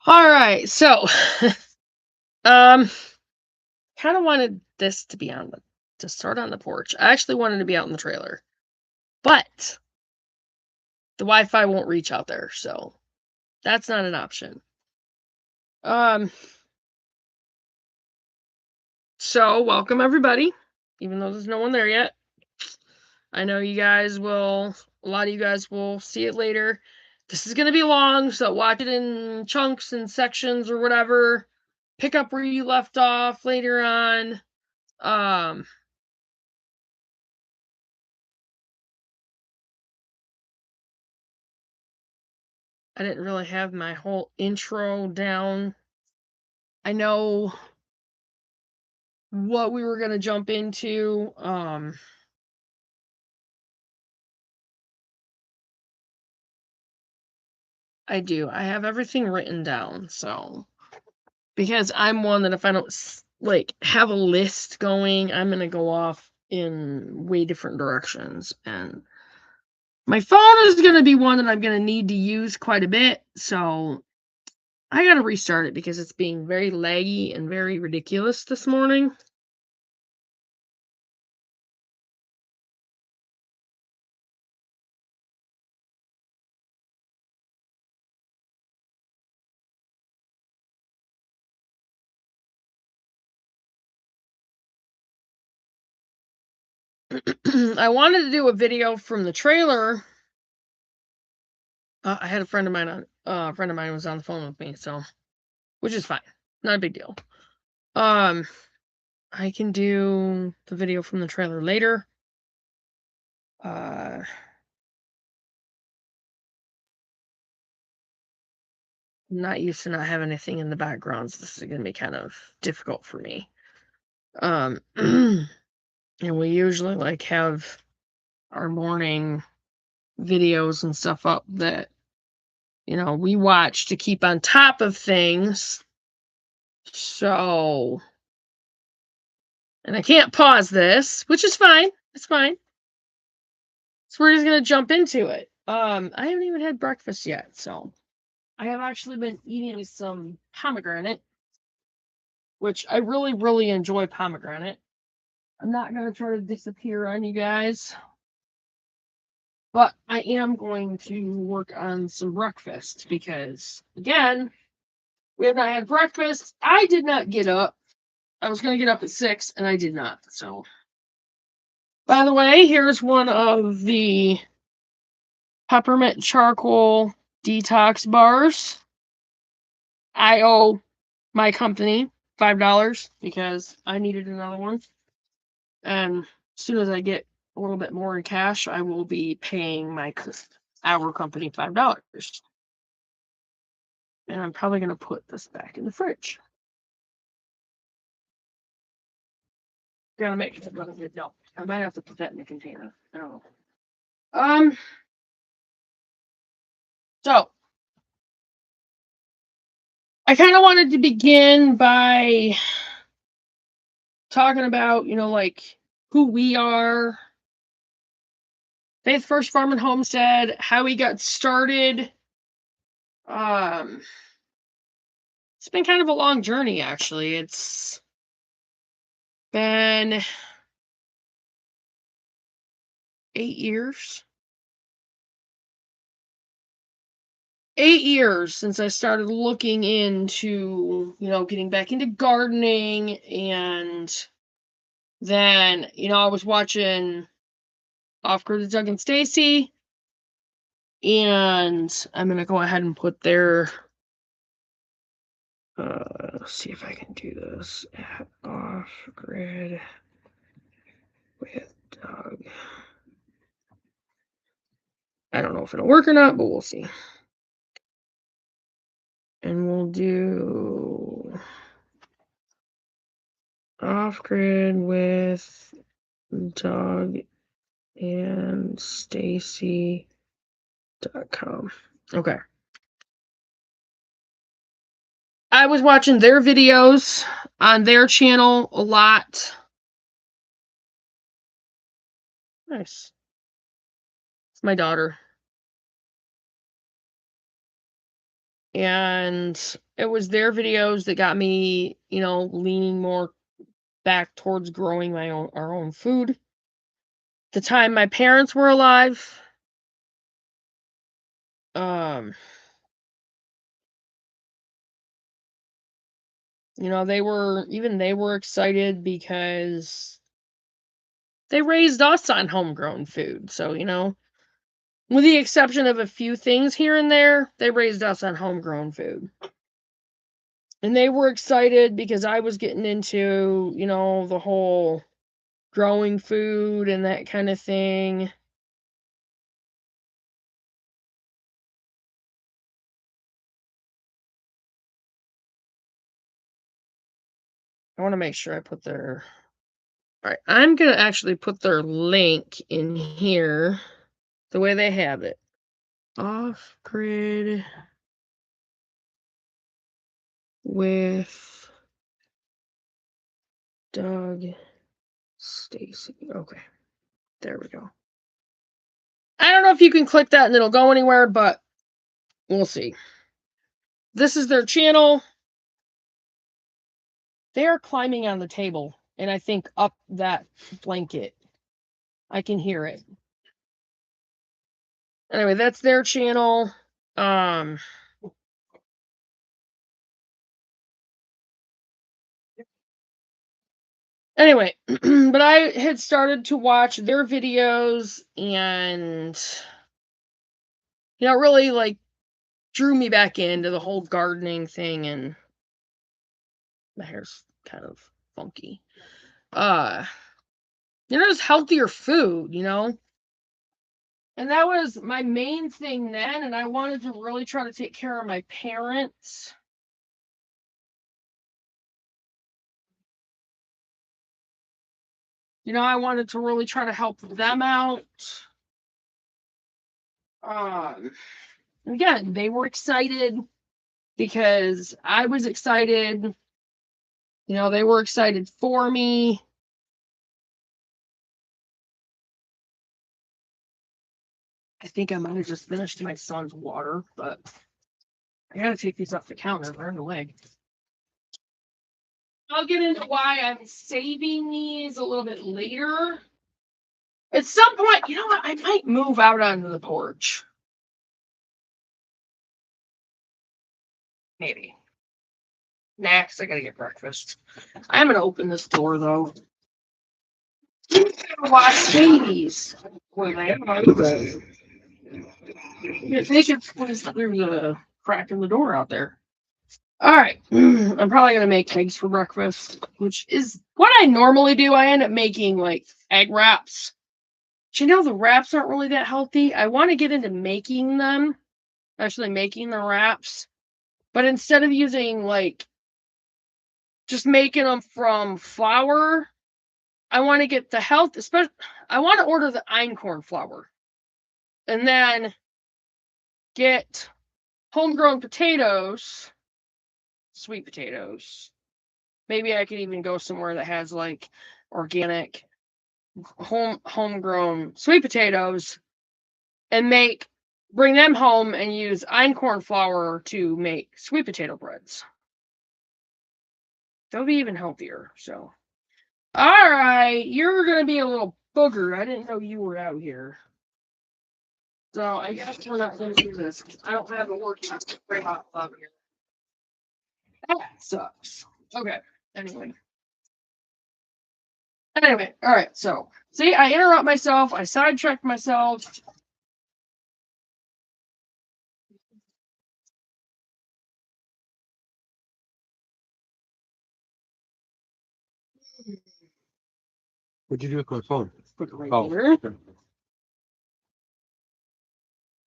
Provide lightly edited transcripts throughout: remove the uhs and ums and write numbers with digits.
All right, so um kind of wanted this to be to start on the porch. I actually wanted to be out in the trailer, but the Wi-Fi won't reach out there, so that's not an option. Um so welcome everybody, even though there's no one there yet. I know a lot of you guys will see it later. This is going to be long, so watch it in chunks and sections or whatever. Pick up where you left off later on. Um, I didn't really have my whole intro down. I know what we were going to jump into. I do. I have everything written down, so because I'm one that if I don't like have a list going, I'm going to go off in way different directions, and my phone is going to be one that I'm going to need to use quite a bit, so I got to restart it because it's being very laggy and very ridiculous this morning. I wanted to do a video from the trailer. I had a friend of mine was on the phone with me, so which is fine, not a big deal. I can do the video from the trailer later. I'm not used to not having anything in the background, so this is going to be kind of difficult for me. And we usually like have our morning videos and stuff up that we watch to keep on top of things. So, and I can't pause this, which is fine. It's fine. So we're just gonna jump into it. I haven't even had breakfast yet, so I have actually been eating some pomegranate, which I really, really enjoy pomegranate. I'm not gonna try to disappear on you guys, but I am going to work on some breakfast because, again, we have not had breakfast. I did not get up. I was going to get up at 6, and I did not. So, by the way, here's one of the peppermint charcoal detox bars. I owe my company $5 because I needed another one. And as soon as I get a little bit more in cash, I will be paying our company $5. And I'm probably going to put this back in the fridge. Gotta make sure no. I might have to put that in the container. I don't know. So I kind of wanted to begin by talking about, like who we are, Faith First Farm and Homestead, how we got started. It's been kind of a long journey, actually. It's been 8 years. 8 years since I started looking into, getting back into gardening. And then, I was watching Off Grid with Doug and Stacy. And I'm going to go ahead and put their, let's see if I can do this. Off Grid with Doug. I don't know if it'll work or not, but we'll see. And we'll do Off Grid with Doug and Stacy.com. Okay. I was watching their videos on their channel a lot. Nice. It's my daughter. And it was their videos that got me, leaning more back towards growing our own food. The time my parents were alive, um, they were excited because they raised us on homegrown food. So, with the exception of a few things here and there, they raised us on homegrown food. And they were excited because I was getting into, the whole growing food and that kind of thing. I want to make sure I put their... All right, I'm going to actually put their link in here the way they have it. Off-grid with Doug Stacy. Okay, there we go. I don't know if you can click that and it'll go anywhere, but we'll see. This is their channel. They are climbing on the table, and I think up that blanket. I can hear it. Anyway, that's their channel. Anyway, but I had started to watch their videos, and it really like drew me back into the whole gardening thing, and my hair's kind of funky. Just healthier food, And that was my main thing then, and I wanted to really try to take care of my parents. I wanted to really try to help them out. Again, they were excited because I was excited. They were excited for me. I think I might have just finished my son's water, but I gotta take these off the counter. They're in the way. I'll get into why I'm saving these a little bit later. At some point, you know what? I might move out onto the porch. Maybe. Next, I gotta get breakfast. I'm gonna open this door though. Watch babies. They can squeeze through the crack in the door out there. All right. I'm probably going to make eggs for breakfast, which is what I normally do. I end up making like egg wraps. But the wraps aren't really that healthy. I want to get into making them, actually making the wraps. But instead of using just making them from flour, I want to get the health, especially I want to order the einkorn flour. And then get homegrown potatoes, sweet potatoes. Maybe I could even go somewhere that has organic homegrown sweet potatoes and bring them home and use einkorn flour to make sweet potato breads. That would be even healthier. So, all right, you're gonna be a little booger. I didn't know you were out here. So I guess we're not gonna do this. I don't have a working spray hot club here. That sucks. Okay. Anyway, all right. So, see, I interrupt myself. I sidetrack myself. What'd you do with my phone? Put it right here.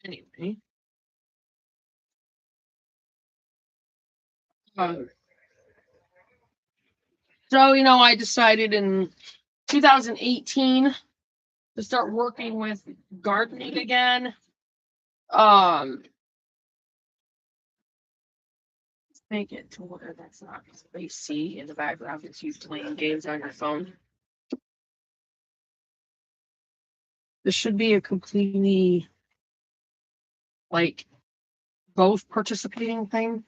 Anyway. So, I decided in 2018 to start working with gardening again. Make it to where that's not AC in the background. It's you playing games on your phone. This should be a completely both participating thing,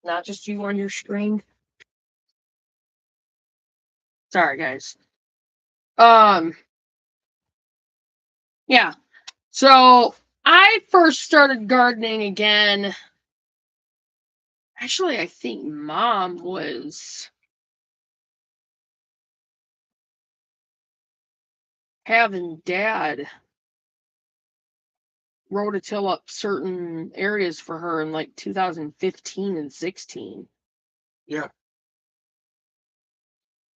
not just you on your screen. Sorry, guys. Yeah. So I first started gardening again. Actually, I think Mom was having Dad rototill up certain areas for her in like 2015 and 16. Yeah.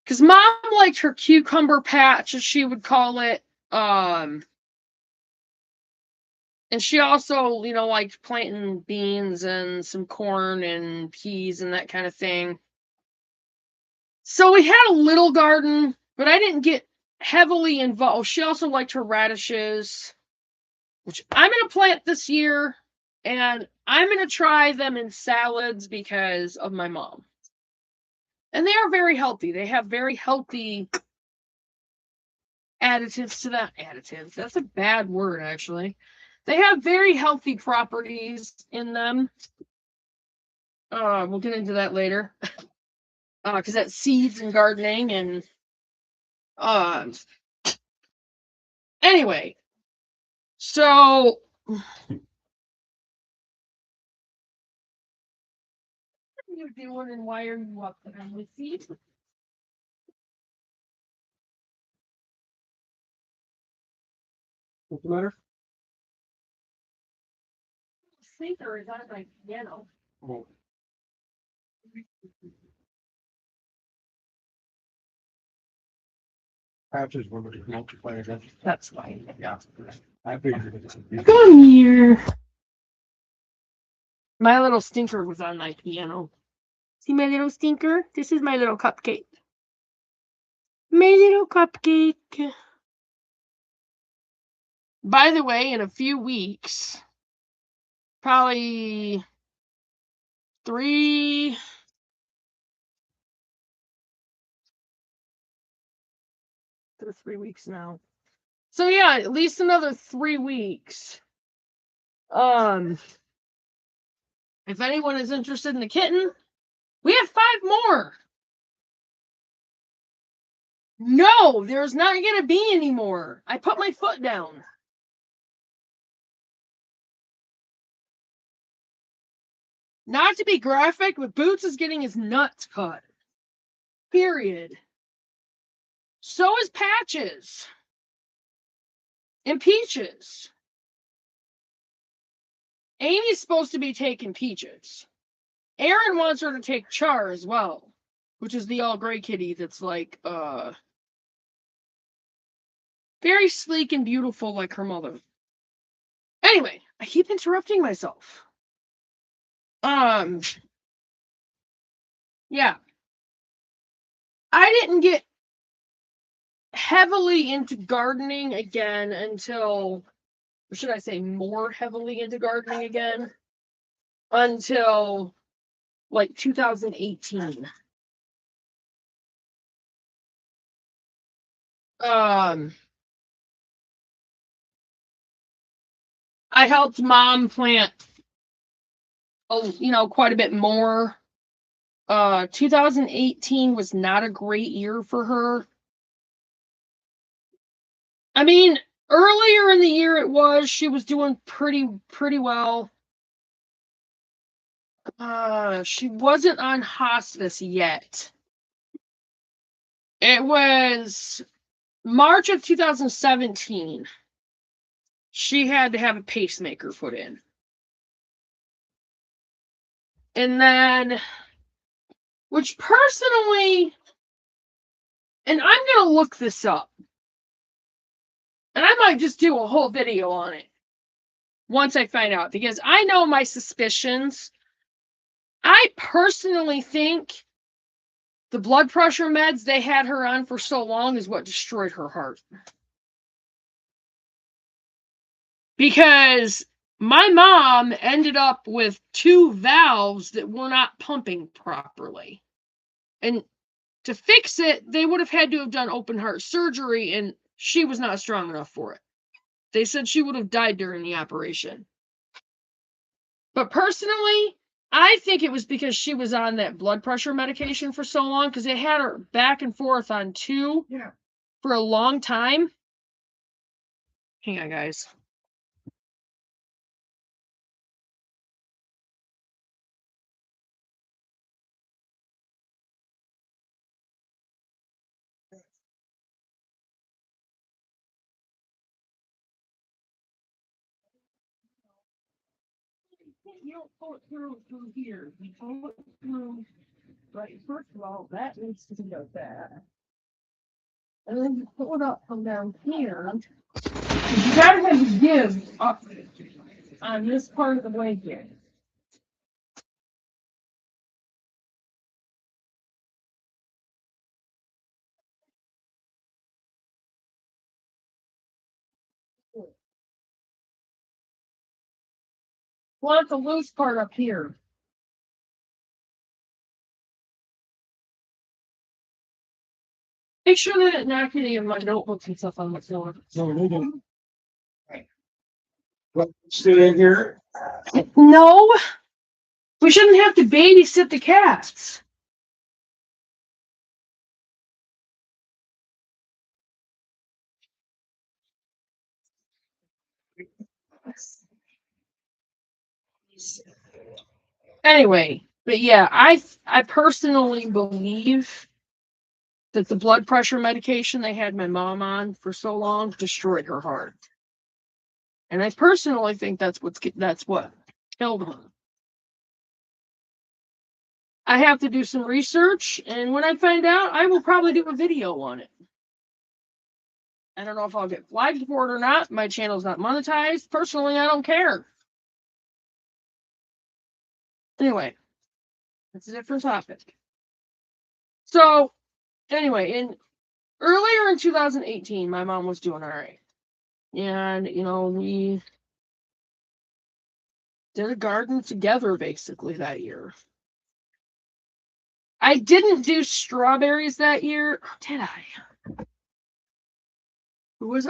Because Mom liked her cucumber patch, as she would call it. And she also, liked planting beans and some corn and peas and that kind of thing. So we had a little garden, but I didn't get heavily involved. She also liked her radishes, which I'm going to plant this year, and I'm going to try them in salads because of my mom. And they are very healthy. They have very healthy additives to that. Additives. That's a bad word, actually. They have very healthy properties in them. We'll get into that later. Because that's seeds and gardening and anyway. So what are you doing and why are you up there with seeds? What's the matter? Thinker is on my piano. Oh. Patches were going to multiply again. That's fine. Yeah. I figured it. Come here. My little stinker was on my piano. See my little stinker? This is my little cupcake. My little cupcake. By the way, in a few weeks, probably 3 weeks now. So yeah, at least another 3 weeks. If anyone is interested in the kitten, we have 5 more. No, there's not going to be any more. I put my foot down. Not to be graphic, but Boots is getting his nuts cut. Period. So is Patches. And Peaches. Amy's supposed to be taking Peaches. Aaron wants her to take Char as well, which is the all gray kitty that's like very sleek and beautiful like her mother. Anyway, I keep interrupting myself. Yeah. I didn't get heavily into gardening again until, or should I say more heavily into gardening again, until like 2018. I helped Mom plant, quite a bit more. 2018 was not a great year for her. I mean, earlier in the year she was doing pretty well. She wasn't on hospice yet. It was March of 2017. She had to have a pacemaker put in. And then, which personally, and I'm going to look this up. And I might just do a whole video on it once I find out, because I know my suspicions. I personally think the blood pressure meds they had her on for so long is what destroyed her heart. Because my mom ended up with 2 valves that were not pumping properly. And to fix it, they would have had to have done open heart surgery, and she was not strong enough for it. They said she would have died during the operation. But personally, I think it was because she was on that blood pressure medication for so long, because they had her back and forth on 2 for a long time. Hang on, guys. You don't pull it through here. You pull it through, right? First of all, that needs to go back. And then you pull it up from down here. You gotta have the give up on this part of the way here. Want the loose part up here. Make sure that it's not any of my notebooks and stuff on the floor. No, no, no. What, stay in here? No, we shouldn't have to babysit the cats. Anyway, but yeah, I personally believe that the blood pressure medication they had my mom on for so long destroyed her heart. And I personally think that's what killed her. I have to do some research, and when I find out, I will probably do a video on it. I don't know if I'll get flagged for it or not. My channel's not monetized. Personally, I don't care. Anyway, that's a different topic. So, anyway, earlier in 2018, my mom was doing all right. And, we did a garden together basically that year. I didn't do strawberries that year, or did I?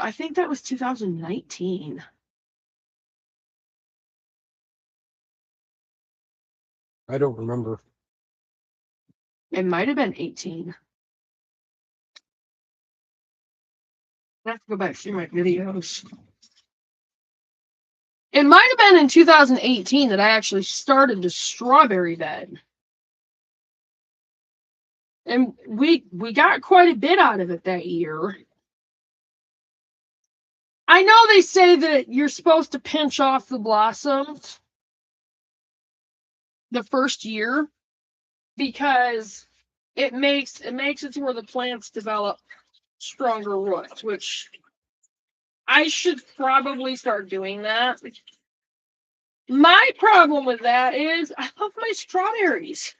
I think that was 2019. I don't remember. It might have been 18. I have to go back through my videos. It might have been in 2018 that I actually started the strawberry bed. And we got quite a bit out of it that year. I know they say that you're supposed to pinch off the blossoms the first year because it makes it to where the plants develop stronger roots, which I should probably start doing that. My problem with that is I love my strawberries.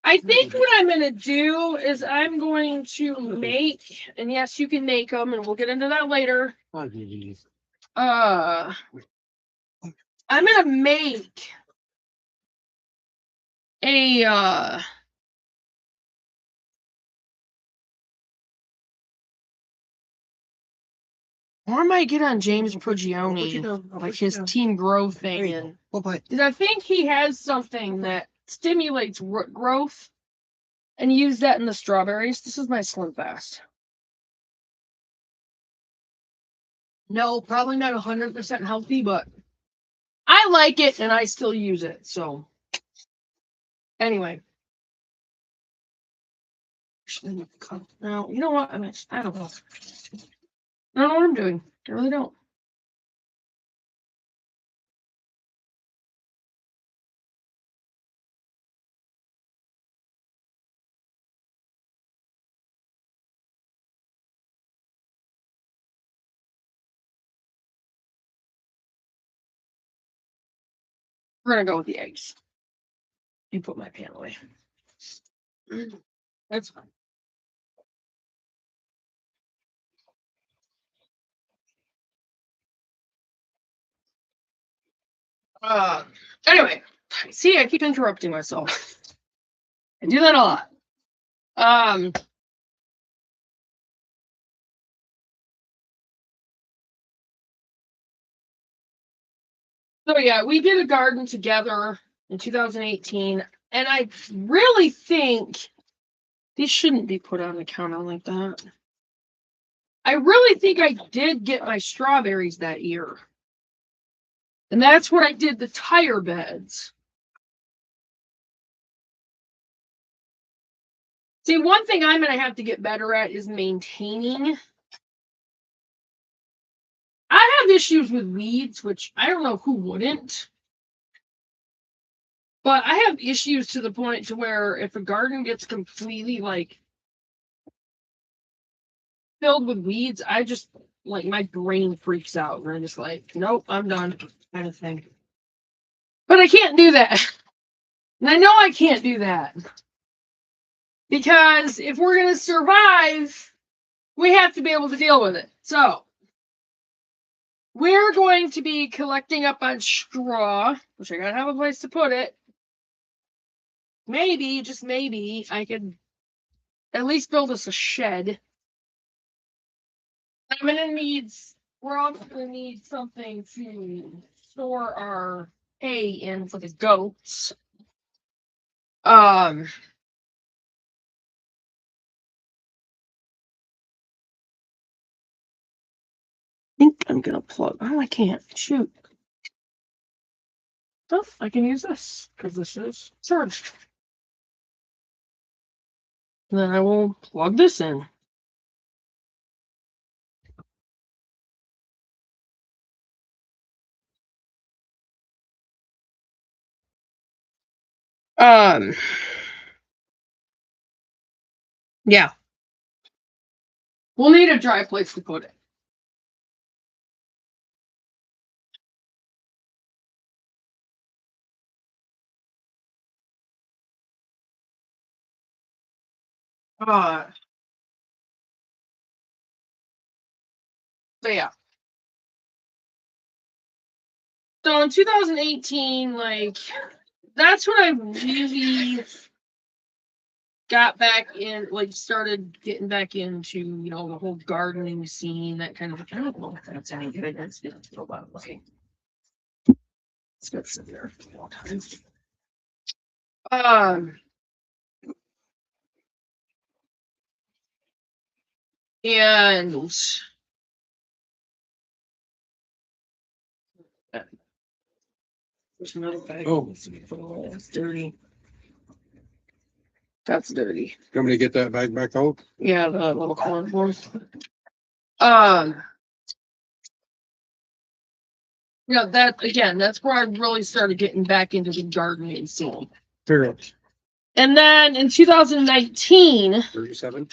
I think what I'm going to do is I'm going to make, and yes, you can make them, and we'll get into that later. I'm going to make a, or I might get on James Prigioni, like his Team Grow thing. And I think he has something that stimulates growth, and use that in the strawberries. This is my Slim Fast. No, probably not 100% healthy, but I like it and I still use it. So, anyway. Now, you know what? I don't know. I don't know what I'm doing. I really don't. We're going to go with the eggs. You put my pan away. That's fine. Anyway, see, I keep interrupting myself. I do that a lot. So yeah, we did a garden together in 2018, and I really think these shouldn't be put on the counter like that. I really think I did get my strawberries that year. And that's where I did the tire beds. See, one thing I'm going to have to get better at is maintaining. I have issues with weeds, which I don't know who wouldn't. But I have issues to the point to where if a garden gets completely like filled with weeds, I just like my brain freaks out and I'm just like, nope, I'm done, kind of thing. But I can't do that. And I know I can't do that. Because if we're going to survive, we have to be able to deal with it. So we're going to be collecting up on straw, which I gotta have a place to put it. Maybe, just maybe, I could at least build us a shed. We're also gonna need something to store our hay in for the goats. I think I'm gonna plug. Oh, I can't. Shoot. Oh, I can use this because this is charged. And then I will plug this in. Yeah. We'll need a dry place to put it. So yeah. So in 2018, like that's when I really got back in, like started getting back into, you know, the whole gardening scene, that kind of. I don't know if that's any good. That's a lot of okay. It's been sitting there for a long time. And there's another bag. Oh. That's dirty. That's dirty. You want me to get that bag back out? Yeah, the little corn balls. Yeah, that again, that's where I really started getting back into the gardening scene. Sure. And then in 2019, 37.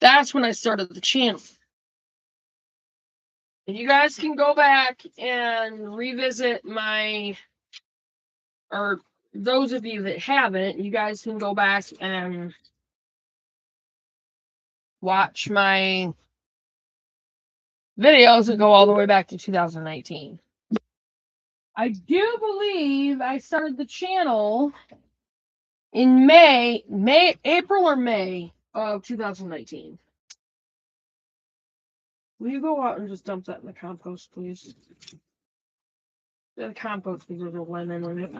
that's when I started the channel. And you guys can go back and revisit or those of you that haven't, you guys can go back and watch my videos that go all the way back to 2019. I do believe I started the channel in April or May of 2019. Will you go out and just dump that in the compost, please? The compost because there's a lemon in it.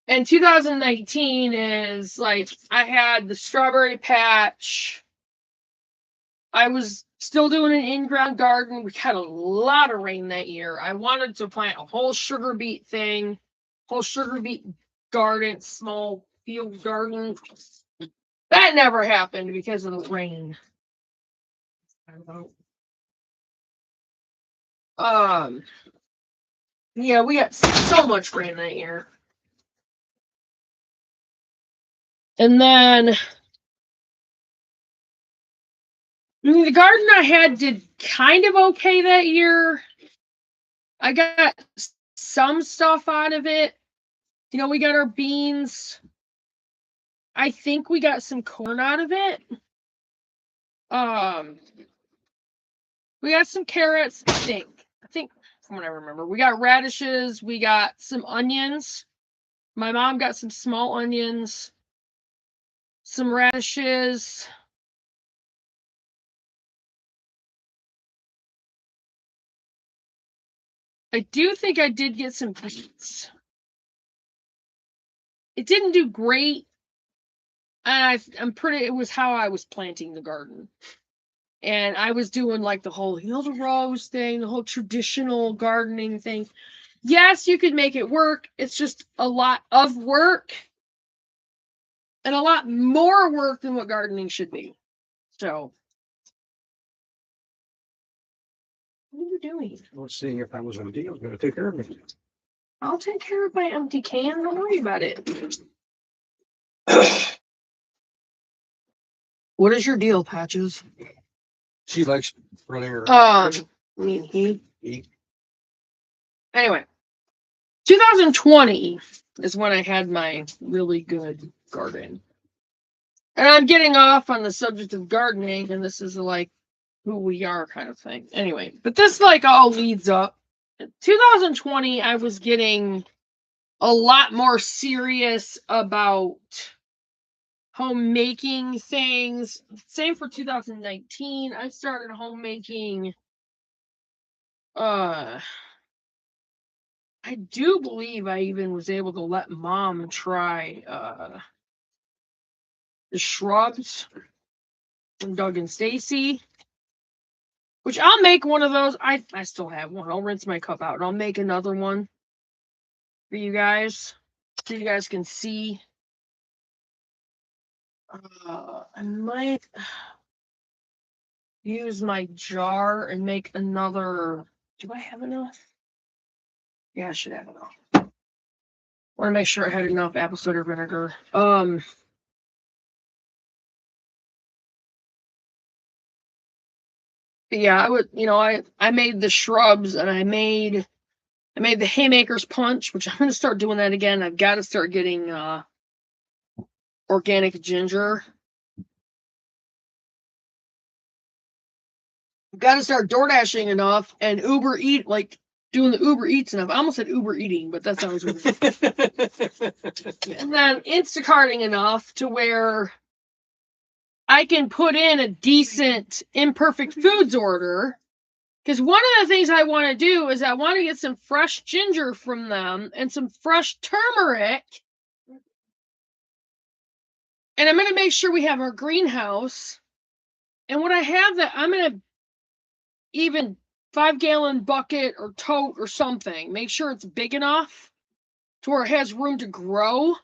And 2019 is like I had the strawberry patch. I was still doing an in-ground garden. We had a lot of rain that year. I wanted to plant a whole sugar beet thing, whole sugar beet garden, small field garden. That never happened because of the rain. Yeah, we got so much rain that year. And then the garden I had did kind of okay that year. I got some stuff out of it. You know, we got our beans. I think we got some corn out of it. We got some carrots, I think from what I remember. We got radishes, we got some onions. My mom got some small onions, some radishes. I do think I did get some beets. It didn't do great. And it was how I was planting the garden. And I was doing like the whole Hill to Rose thing, the whole traditional gardening thing. Yes, you could make it work. It's just a lot of work. And a lot more work than what gardening should be. So, what are you doing? I was seeing if I was on a deal. I was going to take care of it. I'll take care of my empty can. Don't worry about it. What is your deal, Patches? She likes running around. He. Anyway, 2020 is when I had my really good garden. And I'm getting off on the subject of gardening, and this is like who we are kind of thing. Anyway, but this like all leads up. 2020, I was getting a lot more serious about homemaking things. Same for 2019. I started homemaking. I do believe I even was able to let Mom try the shrubs from Doug and Stacy, which I'll make one of those. I still have one. I'll rinse my cup out and I'll make another one for you guys so you guys can see. I might use my jar and make another. Do I have enough? Yeah, I should have enough. Want to make sure I had enough apple cider vinegar. Yeah, I would, I made the shrubs and I made the haymakers punch, which I'm going to start doing that again. I've got to start getting organic ginger. I've got to start door dashing enough and doing the Uber Eats enough. I almost said Uber eating, but that sounds weird. And then Instacarting enough to where I can put in a decent imperfect foods order. Because one of the things I want to do is I want to get some fresh ginger from them and some fresh turmeric. And I'm going to make sure we have our greenhouse. And when I have that, I'm going to even 5-gallon bucket or tote or something. Make sure it's big enough to where it has room to grow.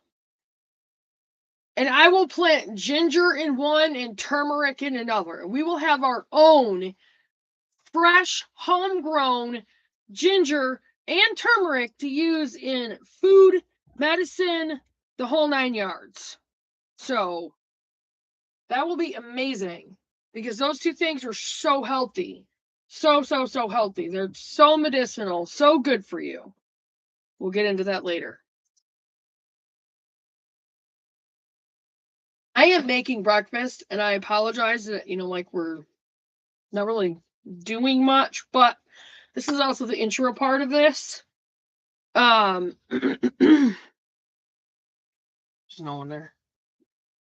And I will plant ginger in one and turmeric in another. And we will have our own fresh, homegrown ginger and turmeric to use in food, medicine, the whole 9 yards. So that will be amazing because those two things are so healthy. So healthy. They're so medicinal, so good for you. We'll get into that later. I am making breakfast, and I apologize that, like we're not really doing much, but this is also the intro part of this. There's no one there.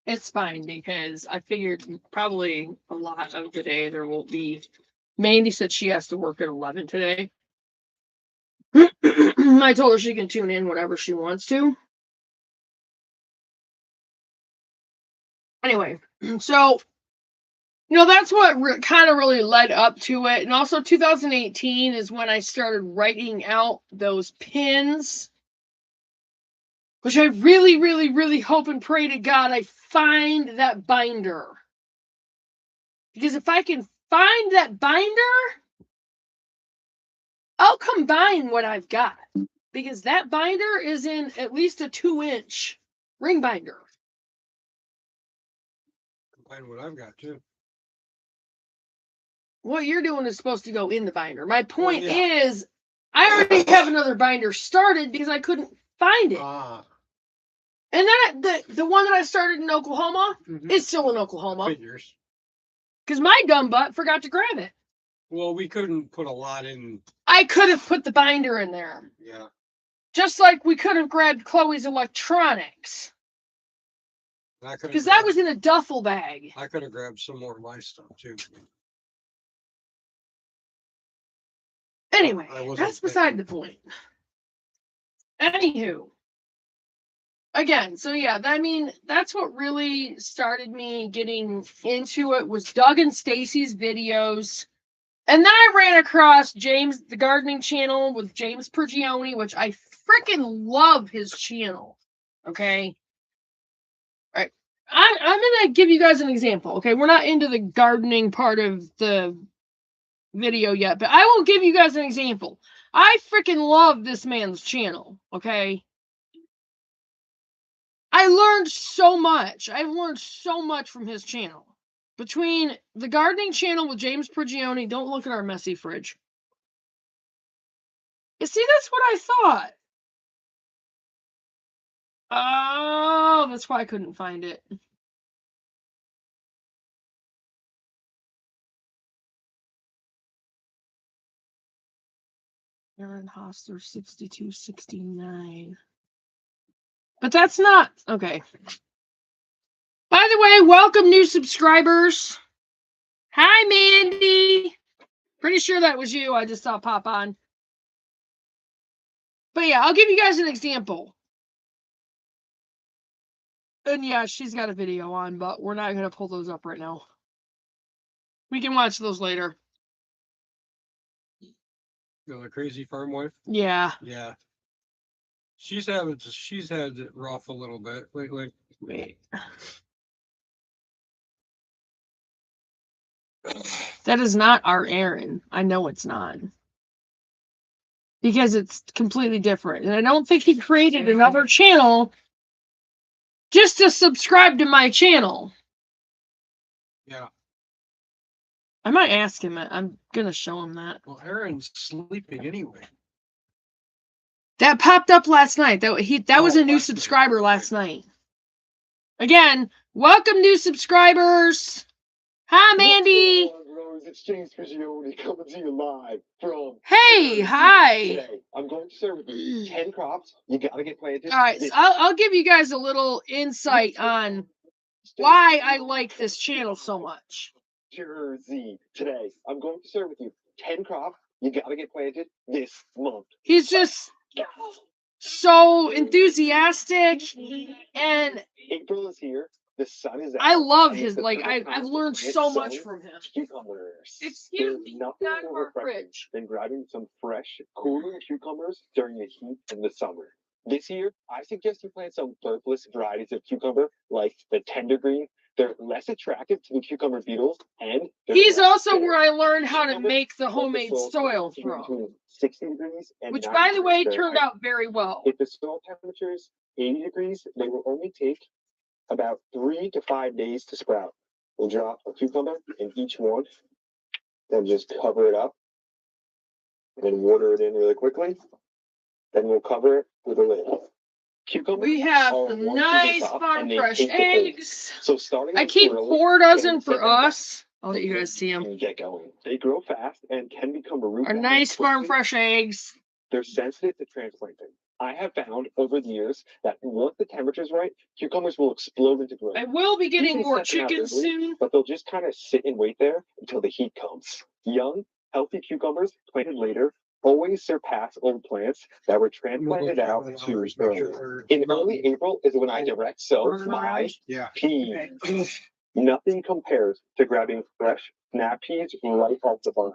It's fine because I figured probably a lot of the day there will be. Mandy said she has to work at 11 today. I told her she can tune in whenever she wants to. Anyway, so, that's what kind of really led up to it. And also 2018 is when I started writing out those pins, which I really, really, really hope and pray to God I find that binder. Because if I can find that binder, I'll combine what I've got. Because that binder is in at least a 2-inch ring binder. Combine what I've got too. What you're doing is supposed to go in the binder. My point is, I already have another binder started because I couldn't find it. And then the one that I started in Oklahoma is still in Oklahoma. Figures. Because my dumb butt forgot to grab it. Well, we couldn't put a lot in. I could have put the binder in there. Yeah. Just like we could have grabbed Chloe's electronics. Because that was in a duffel bag. I could have grabbed some more of my stuff too. Anyway, that's beside the point. Anywho. Again, so yeah, I mean, that's what really started me getting into it was Doug and Stacy's videos. And then I ran across James, the gardening channel with James Pergioni, which I freaking love his channel. Okay. All right. I'm going to give you guys an example. Okay. We're not into the gardening part of the video yet, but I will give you guys an example. I freaking love this man's channel. Okay. I learned so much. I've learned so much from his channel. Between the gardening channel with James Pergioni, don't look at our messy fridge. You see, that's what I thought. Oh, that's why I couldn't find it. Aaron Hostler 6269. But that's not okay. By the way, welcome new subscribers. Hi, Mandy. Pretty sure that was you. I just saw pop on. But yeah, I'll give you guys an example. And yeah, she's got a video on, but we're not going to pull those up right now. We can watch those later. The crazy farm wife? Yeah. Yeah. She's had it rough a little bit lately. Wait. That is not our Aaron. I know it's not. Because it's completely different. And I don't think he created another channel just to subscribe to my channel. Yeah. I might ask him. I'm going to show him that. Well, Aaron's sleeping anyway. That popped up last night. That was a new subscriber last night. Again, welcome new subscribers. Hi, Mandy. It's James Pergioni coming to you live from. Hey, hi. Today, I'm going to share with you 10 crops you gotta get planted. All right, so I'll give you guys a little insight on why I like this channel so much. Jersey. Today, I'm going to share with you 10 crops you gotta get planted this month. He's just so enthusiastic, and April is here. The sun is out. I love his I've learned so much from him. Cucumbers. Excuse me, nothing not more our fridge. than grabbing some fresh, cooling cucumbers during the heat in the summer. This year, I suggest you plant some bulbless varieties of cucumber, like the tender green. They're less attractive to the cucumber beetles, and he's also where I learned how to make the homemade soil from. 60 degrees and which, by the way, turned out very well. If the soil temperature is 80 degrees, they will only take about 3 to 5 days to sprout. We'll drop a cucumber in each one, then just cover it up, and then water it in really quickly. Then we'll cover it with a lid. Cucumbers we have some nice farm fresh eggs. So starting, I keep 4 dozen for us. I'll let you guys see them. Get going. They grow fast and can become a root. Our nice farm fresh eggs. They're sensitive to transplanting. I have found over the years that once the temperature's right, cucumbers will explode into growth. I will be getting more chickens soon, but they'll just kind of sit and wait there until the heat comes. Young, healthy cucumbers planted later always surpass old plants that were transplanted out too early. In early April is when I direct sow my peas. Nothing compares to grabbing fresh snap peas right off the vine.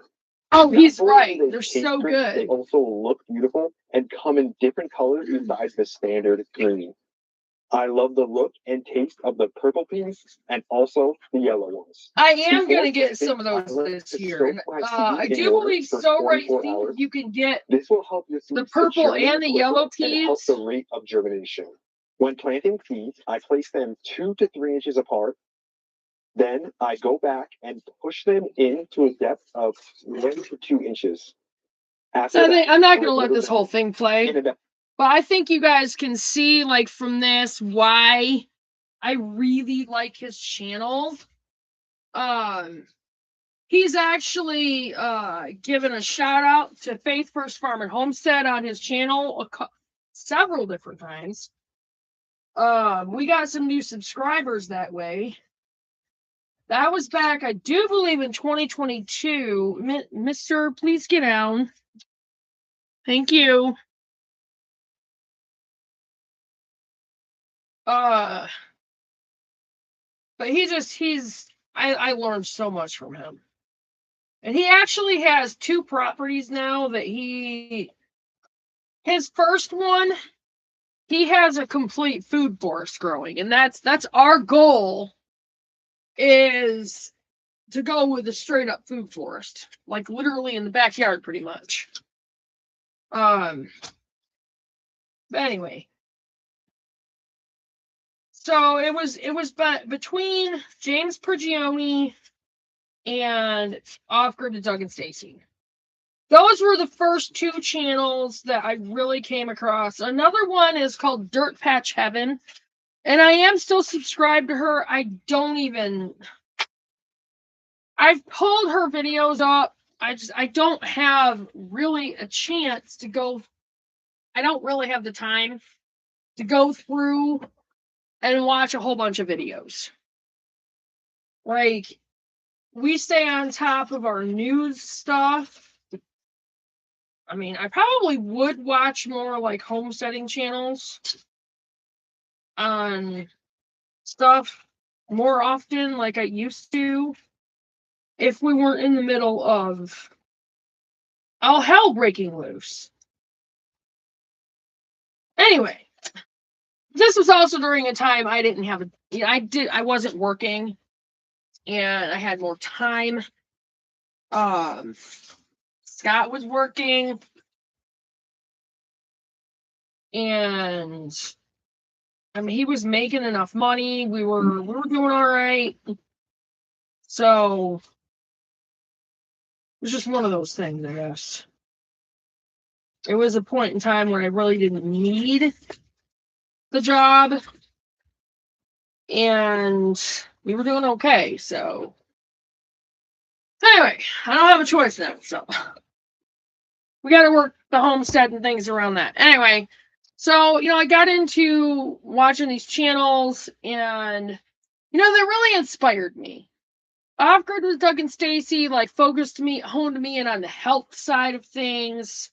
Oh, he's right. They're so good. They also look beautiful and come in different colors besides the standard green. I love the look and taste of the purple peas and also the yellow ones. I am going to get some of those this year. And, I do believe So Right Seeds you can get this will help you the purple and the yellow peas. And help the rate of germination. When planting peas, I place them 2 to 3 inches apart. Then I go back and push them into a depth of 1 to 2 inches. So I'm not going to let this whole thing play. But I think you guys can see, like, from this, why I really like his channel. He's actually given a shout out to Faith First Farm and Homestead on his channel several different times. We got some new subscribers that way. That was back, I do believe, in 2022. Mister, please get down. Thank you. But I learned so much from him. And he actually has 2 properties now that his first one, he has a complete food forest growing. And that's our goal, is to go with a straight up food forest, like literally in the backyard pretty much. But anyway, so it was between James Prigioni and Off-Grid to Doug and Stacy. Those were the first 2 channels that I really came across. Another one is called Dirt Patch Heaven, and I am still subscribed to her. I've pulled her videos up. I don't have really a chance to go. I don't really have the time to go through and watch a whole bunch of videos. Like, we stay on top of our news stuff. I mean, I probably would watch more like homesteading channels on stuff more often like I used to if we weren't in the middle of all hell breaking loose. Anyway, this was also during a time I didn't have I wasn't working and I had more time. Scott was working, and I mean, he was making enough money. We were doing all right. So it was just one of those things, I guess. It was a point in time when I really didn't need the job, and we were doing okay. So anyway, I don't have a choice now. So we got to work the homestead and things around that. Anyway, so, I got into watching these channels, and, they really inspired me. Off-Grid with Doug and Stacy, honed me in on the health side of things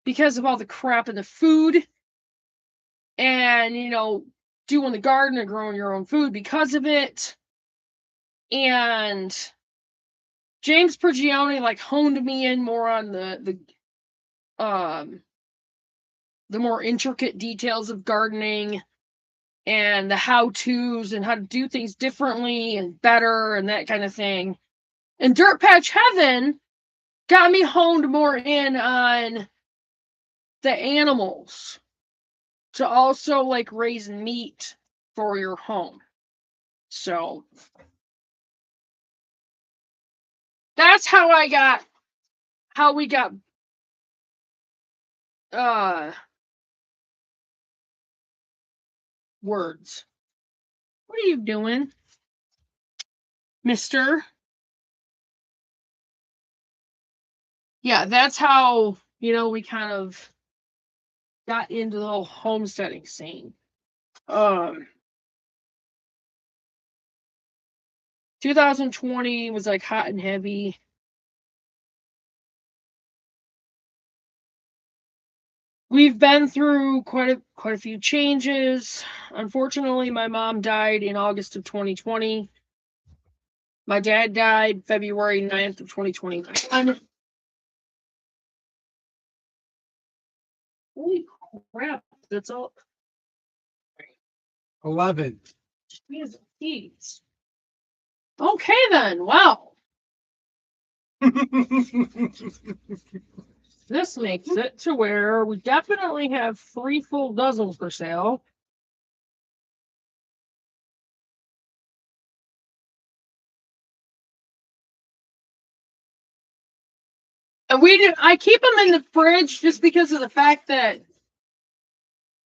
because of all the crap in the food. And, doing the garden and growing your own food because of it. And James Prigioni, honed me in more on the more intricate details of gardening and the how-tos and how to do things differently and better and that kind of thing. And Dirt Patch Heaven got me honed more in on the animals to also raise meat for your home. So that's how we got words. What are you doing, mister? Yeah, that's how, we kind of got into the whole homesteading scene. 2020 was hot and heavy. We've been through quite a few changes. Unfortunately, my mom died in August of 2020. My dad died February 9th of 2021. Holy crap, that's all. 11. Jeez. Okay then, wow. This makes it to where we definitely have 3 full dozen for sale. And I keep them in the fridge just because of the fact that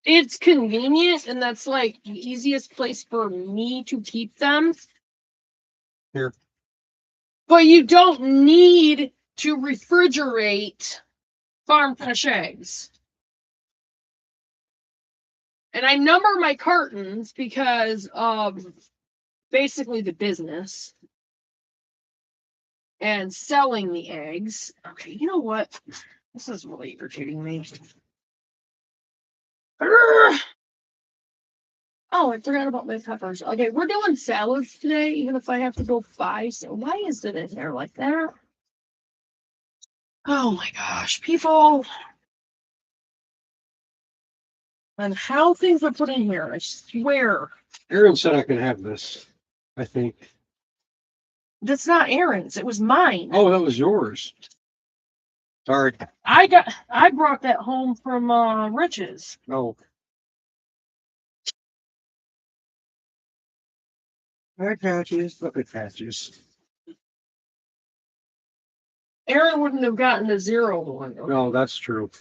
it's convenient, and that's the easiest place for me to keep them. Here. But you don't need to refrigerate farm fresh eggs. And I number my cartons because of basically the business and selling the eggs. Okay, you know what? This is really irritating me. Urgh! Oh, I forgot about my peppers. Okay, we're doing salads today, even if I have to go 5. So why is it in there like that? Oh my gosh, people. And how things are put in here, I swear. Aaron said I could have this, I think. That's not Aaron's, it was mine. Oh, that was yours. Sorry. I brought that home from Rich's. Oh. Hi, Patches. Look at Patches. Aaron wouldn't have gotten a 0 one. No, that's true.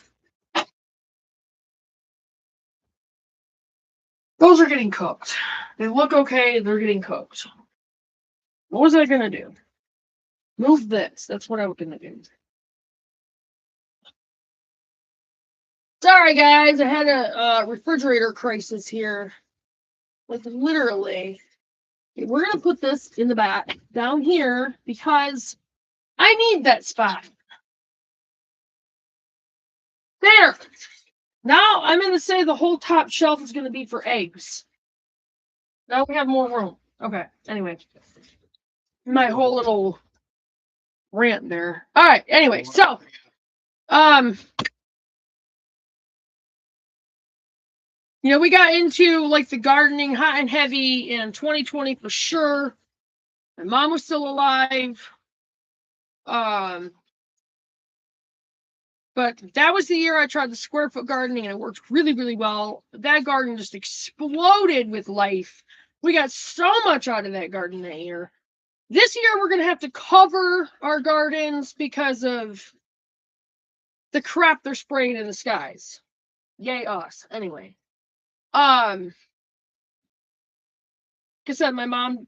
Those are getting cooked. They look okay, they're getting cooked. What was I gonna do? Move this. That's what I was gonna do. Sorry guys, I had a refrigerator crisis here. Like literally. Okay, we're gonna put this in the back down here because I need that spot. There. Now I'm gonna say the whole top shelf is gonna be for eggs. Now we have more room. Okay. Anyway, my whole little rant there. All right. Anyway, so you know, we got into like the gardening hot and heavy in 2020 for sure. My mom was still alive. But that was the year I tried the square foot gardening and it worked really, really well. That garden just exploded with life. We got so much out of that garden that year. This year we're going to have to cover our gardens because of the crap they're spraying in the skies. Yay us. Anyway. Like I said, my mom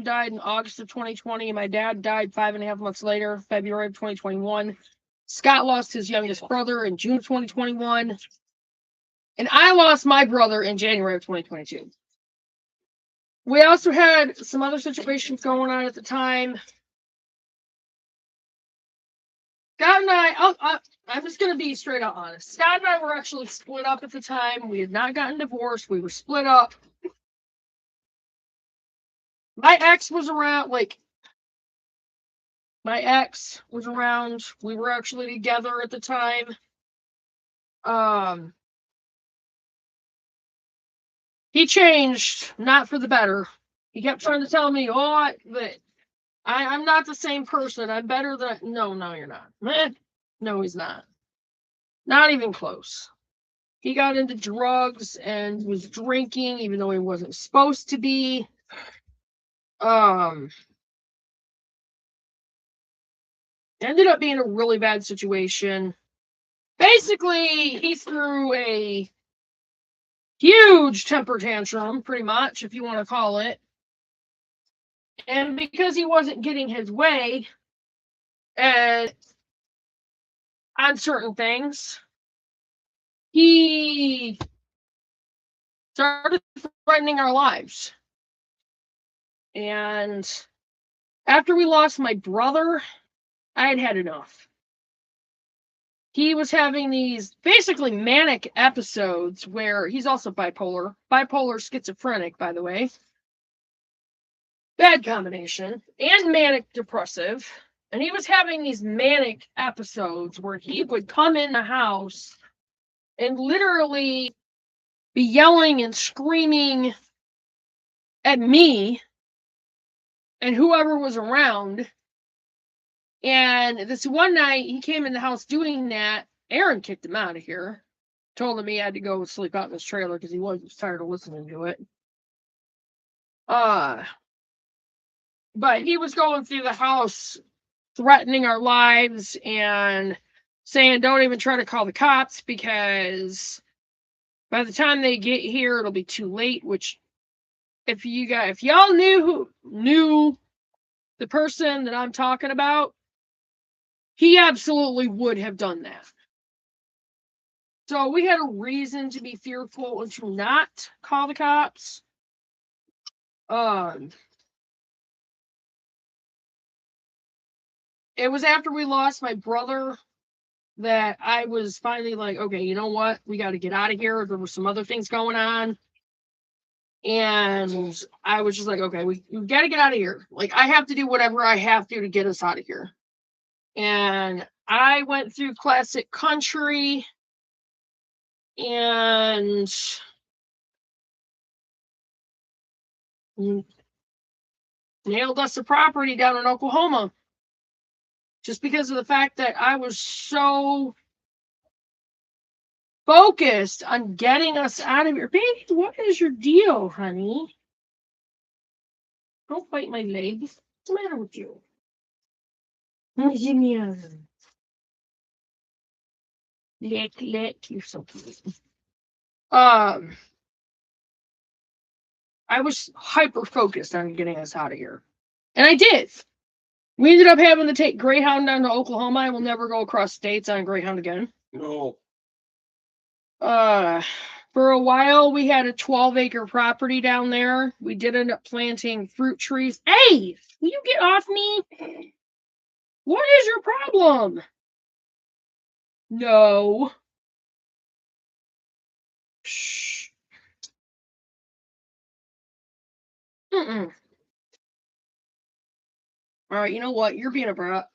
died in August of 2020 and my dad died 5.5 months later, February of 2021. Scott lost his youngest brother in June of 2021. And I lost my brother in January of 2022. We also had some other situations going on at the time. Scott and I'm just going to be straight up honest. Scott and I were actually split up at the time. We had not gotten divorced. We were split up. My ex was around, We were actually together at the time. He changed, not for the better. He kept trying to tell me, that I'm not the same person. I'm better than... No, you're not. No, he's not. Not even close. He got into drugs and was drinking, even though he wasn't supposed to be. Ended up being a really bad situation. Basically, he threw a huge temper tantrum, pretty much, if you want to call it. And because he wasn't getting his way on certain things, he started threatening our lives. And after we lost my brother, I had enough. He was having these basically manic episodes where he's also bipolar schizophrenic, by the way. Bad combination. And manic depressive. And he was having these manic episodes where he would come in the house and literally be yelling and screaming at me and whoever was around. And this one night, he came in the house doing that. Aaron kicked him out of here. Told him he had to go sleep out in his trailer because he was tired of listening to it. But he was going through the house threatening our lives and saying, don't even try to call the cops because by the time they get here, it'll be too late. Which, if y'all knew the person that I'm talking about, he absolutely would have done that. So we had a reason to be fearful and to not call the cops. It was after we lost my brother that I was finally like, okay, you know what? We got to get out of here. There were some other things going on. And I was just like, okay, we got to get out of here. Like, I have to do whatever I have to get us out of here. And I went through classic country and nailed us a property down in Oklahoma. Just because of the fact that I was so focused on getting us out of here. Baby, what is your deal, honey? Don't bite my leg. What's the matter with you? Lick, you're so cute. I was hyper focused on getting us out of here. And I did. We ended up having to take Greyhound down to Oklahoma. I will never go across states on Greyhound again. No. For a while, we had a 12-acre property down there. We did end up planting fruit trees. Hey, will you get off me? What is your problem? No. Shh. Mm-mm. All right, you know what? You're being a brat.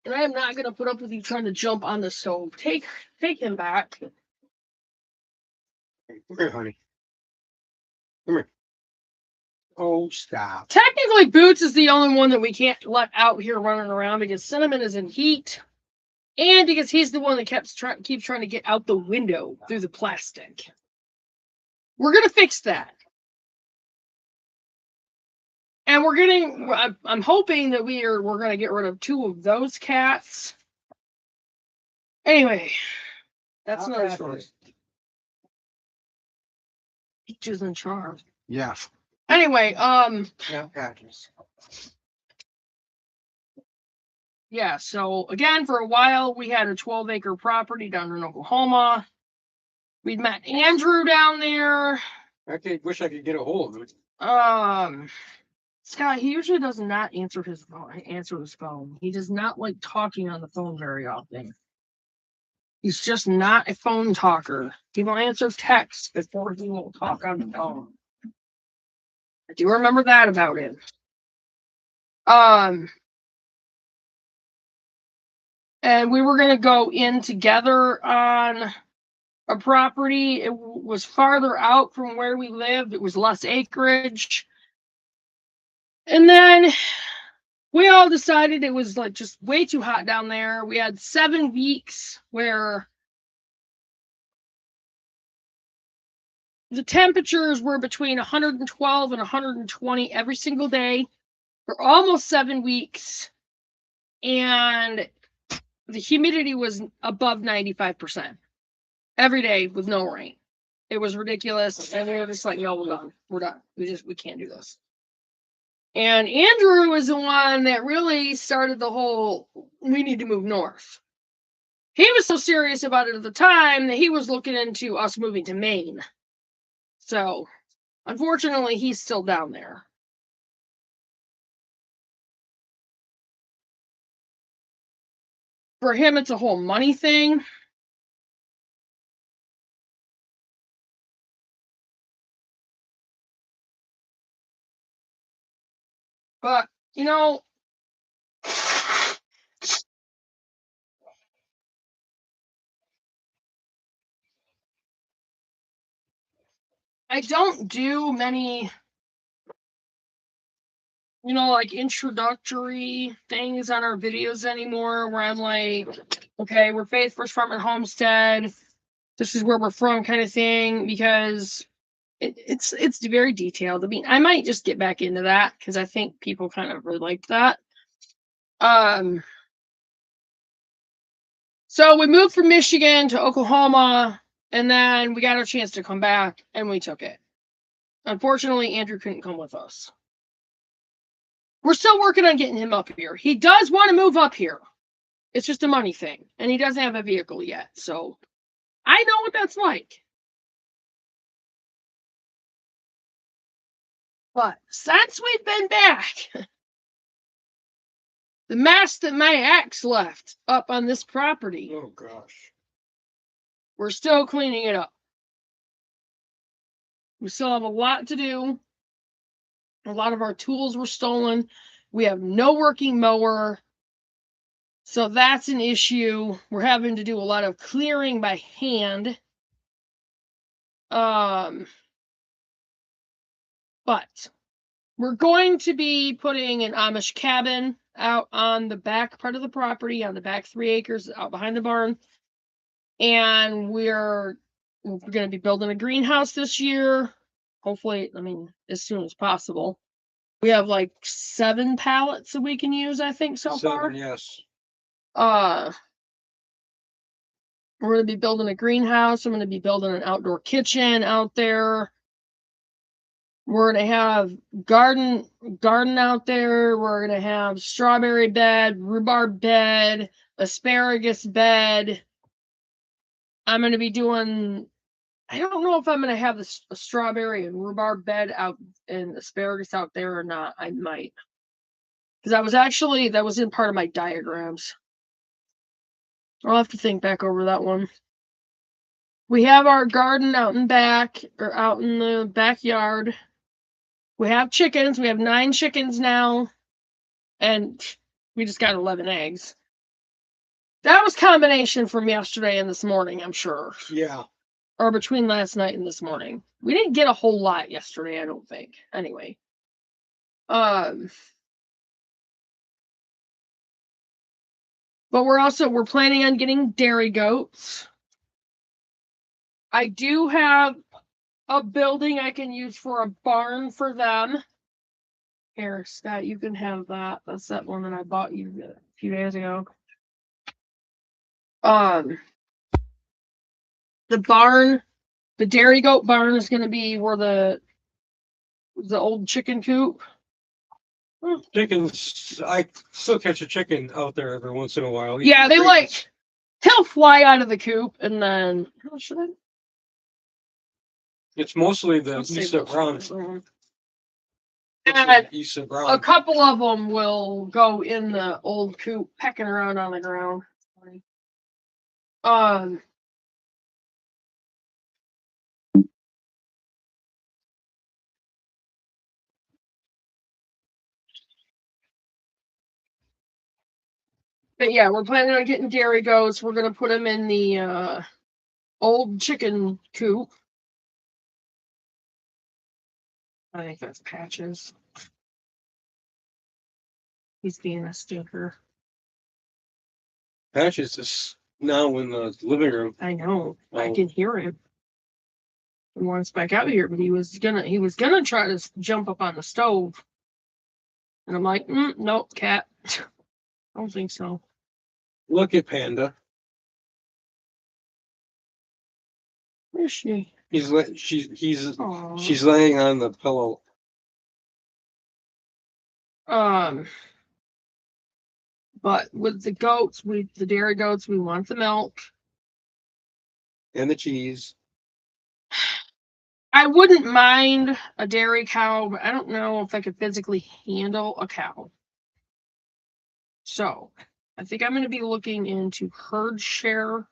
And I am not going to put up with you trying to jump on the stove. Take him back. Come here, honey. Come here. Oh, stop. Technically, Boots is the only one that we can't let out here running around because Cinnamon is in heat. And because he's the one that keeps trying to get out the window through the plastic. We're going to fix that. And I'm hoping that we're going to get rid of 2 of those cats. Anyway, that's another story. Peaches and charms. Yeah. Anyway, Yeah, patches. Yeah, so again, for a while, we had a 12-acre property down in Oklahoma. We'd met Andrew down there. Wish I could get a hold of it. Scott, he usually does not answer his phone. He does not like talking on the phone very often. He's just not a phone talker. He will answer texts before he will talk on the phone. I do remember that about him. And we were going to go in together on a property. It was farther out from where we lived. It was less acreage. And then we all decided it was like just way too hot down there. We had 7 weeks where the temperatures were between 112 and 120 every single day for almost 7 weeks. And the humidity was above 95% every day with no rain. It was ridiculous. And we were just like, no, we're done. We're done. We can't do this. And Andrew was the one that really started the whole, we need to move north. He was so serious about it at the time that he was looking into us moving to Maine. So, unfortunately, he's still down there. For him, it's a whole money thing. But, you know, I don't do many, like introductory things on our videos anymore where I'm like, okay, we're Faith First Farm and Homestead. This is where we're from kind of thing, because it's very detailed. I mean, I might just get back into that because I think people kind of really liked that. So we moved from Michigan to Oklahoma, and then we got our chance to come back, and we took it. Unfortunately, Andrew couldn't come with us. we're still working on getting him up here. He does want to move up here. It's just a money thing. And he doesn't have a vehicle yet. So I know what that's like. But since we've been back, the mess that my ex left up on this property, Oh gosh. we're still cleaning it up. We still have a lot to do. A lot of our tools were stolen. We have no working mower. So that's an issue. We're having to do a lot of clearing by hand. But we're going to be putting an Amish cabin out on the back part of the property, on the back 3 acres out behind the barn. And we're going to be building a greenhouse this year. Hopefully, I mean, as soon as possible. We have like 7 pallets that we can use, I think, so far. Yes. We're going to be building a greenhouse. I'm going to be building an outdoor kitchen out there. We're going to have garden out there. We're going to have strawberry bed, rhubarb bed, asparagus bed. I'm going to be doing, I don't know if I'm going to have a strawberry and rhubarb bed out and asparagus out there or not. I might. Because that was in part of my diagrams. I'll have to think back over that one. We have our garden out in back, or out in the backyard. We have chickens. We have 9 chickens now. And we just got 11 eggs. That was combination from yesterday and this morning, I'm sure. Yeah. Or between last night and this morning. We didn't get a whole lot yesterday, I don't think. Anyway. But we're planning on getting dairy goats. I do have a building I can use for a barn for them. Here, Scott, you can have that. That's that one that I bought you a few days ago. The barn, the dairy goat barn is going to be where the old chicken coop. Chickens, I still catch a chicken out there every once in a while. Yeah, he'll fly out of the coop and then, should I? It's mostly the Let's see Easter what's brown. wrong. And Easter a brown. couple of them will go in the old coop, pecking around on the ground. But yeah, we're planning on getting dairy goats. We're gonna put them in the old chicken coop. I think that's Patches. He's being a stinker. Patches is now in the living room. I know. I Oh. can hear him. He wants back out here, but he was gonna try to jump up on the stove. And I'm like, nope, cat. I don't think so. Look at Panda. Where's she? She's Aw. laying on the pillow. But with the goats, the dairy goats, we want the milk. And the cheese. I wouldn't mind a dairy cow, but I don't know if I could physically handle a cow. So I think I'm going to be looking into herd share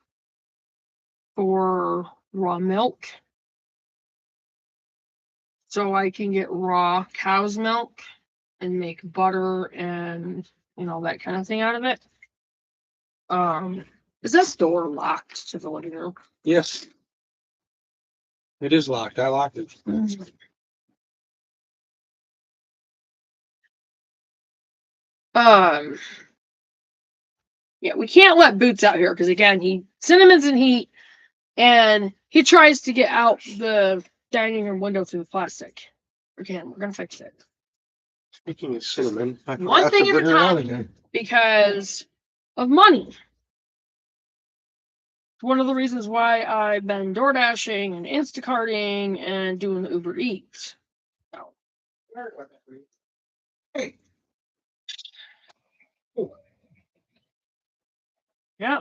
for raw milk. So I can get raw cow's milk and make butter and that kind of thing out of it. Is this door locked to the living room? Yes. It is locked. I locked it. Yeah, we can't let Boots out here because again, Cinnamon's in heat and he tries to get out the dining room window through the plastic. Again, we're gonna fix it. Speaking of Cinnamon, I One forgot thing to at a bring her out time. again. Because of money. It's one of the reasons why I've been door dashing and Instacarting and doing the Uber Eats. So. Hey, Yeah.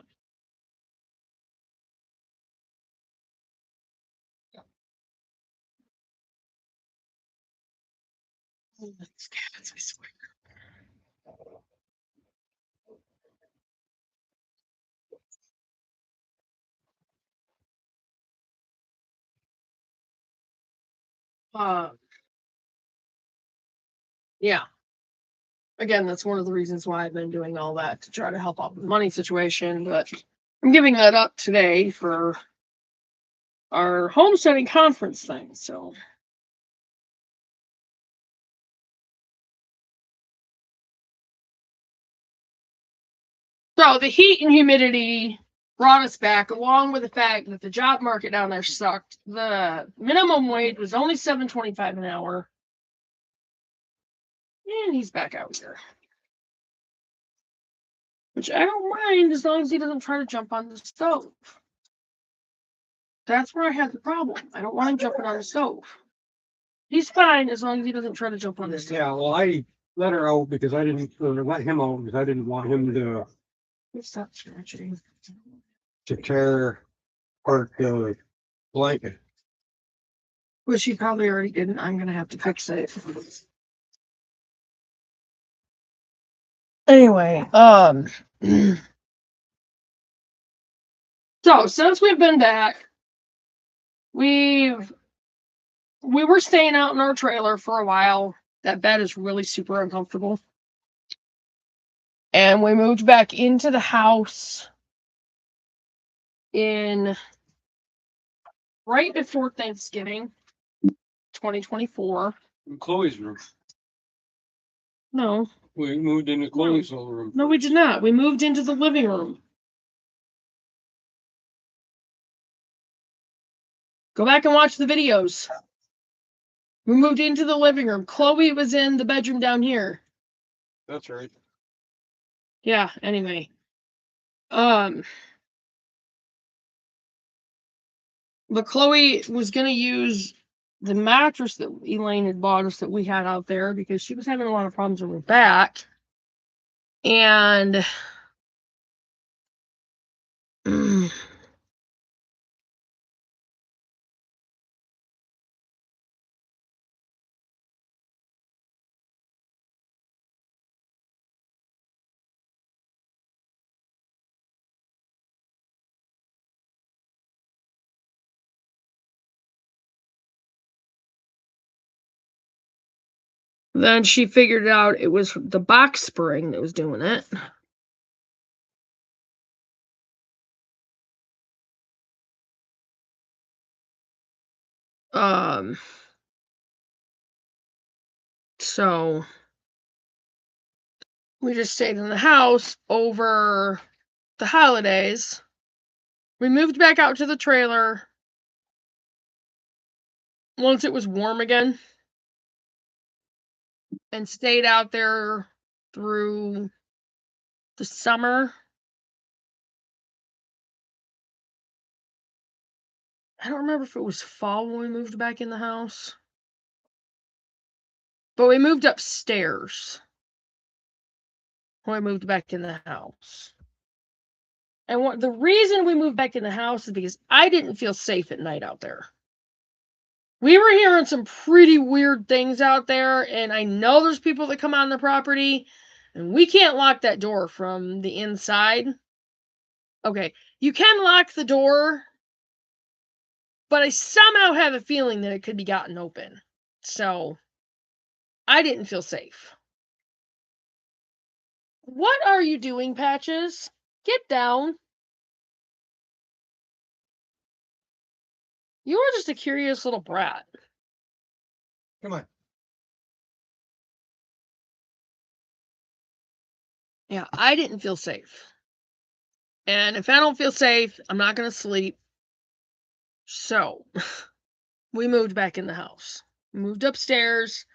These cats, I swear. Yeah. Again, that's one of the reasons why I've been doing all that, to try to help out with the money situation, but I'm giving that up today for our homesteading conference thing, so. So the heat and humidity brought us back, along with the fact that the job market down there sucked. The minimum wage was only $7.25 an hour. And he's back out here. Which I don't mind as long as he doesn't try to jump on the stove. That's where I had the problem. I don't want him jumping on the stove. He's fine as long as he doesn't try to jump on the stove. Yeah, well, I let her out because I didn't, or let him out because I didn't want him Stop scratching. to tear apart the blanket. Which he probably already didn't. I'm gonna have to fix it. Anyway, so since we've been back, we were staying out in our trailer for a while. That bed is really super uncomfortable. And we moved back into the house in right before Thanksgiving, 2024. In Chloe's room. No, We moved into Chloe's little room. no, we did not. We moved into the living room. Go back and watch the videos. We moved into the living room. Chloe was in the bedroom down here. That's right. Yeah, anyway. But Chloe was gonna use the mattress that Elaine had bought us that we had out there because she was having a lot of problems with her back. And then she figured out it was the box spring that was doing it. So we just stayed in the house over the holidays. We moved back out to the trailer once it was warm again and stayed out there through the summer. I don't remember if it was fall when we moved back in the house. But we moved upstairs when we moved back in the house. And the reason we moved back in the house is because I didn't feel safe at night out there. We were hearing some pretty weird things out there, and I know there's people that come on the property, and we can't lock that door from the inside. Okay, you can lock the door, but I somehow have a feeling that it could be gotten open. So, I didn't feel safe. What are you doing, Patches? Get down. You are just a curious little brat. Come on. Yeah, I didn't feel safe. And if I don't feel safe, I'm not going to sleep. So, we moved back in the house. We moved upstairs,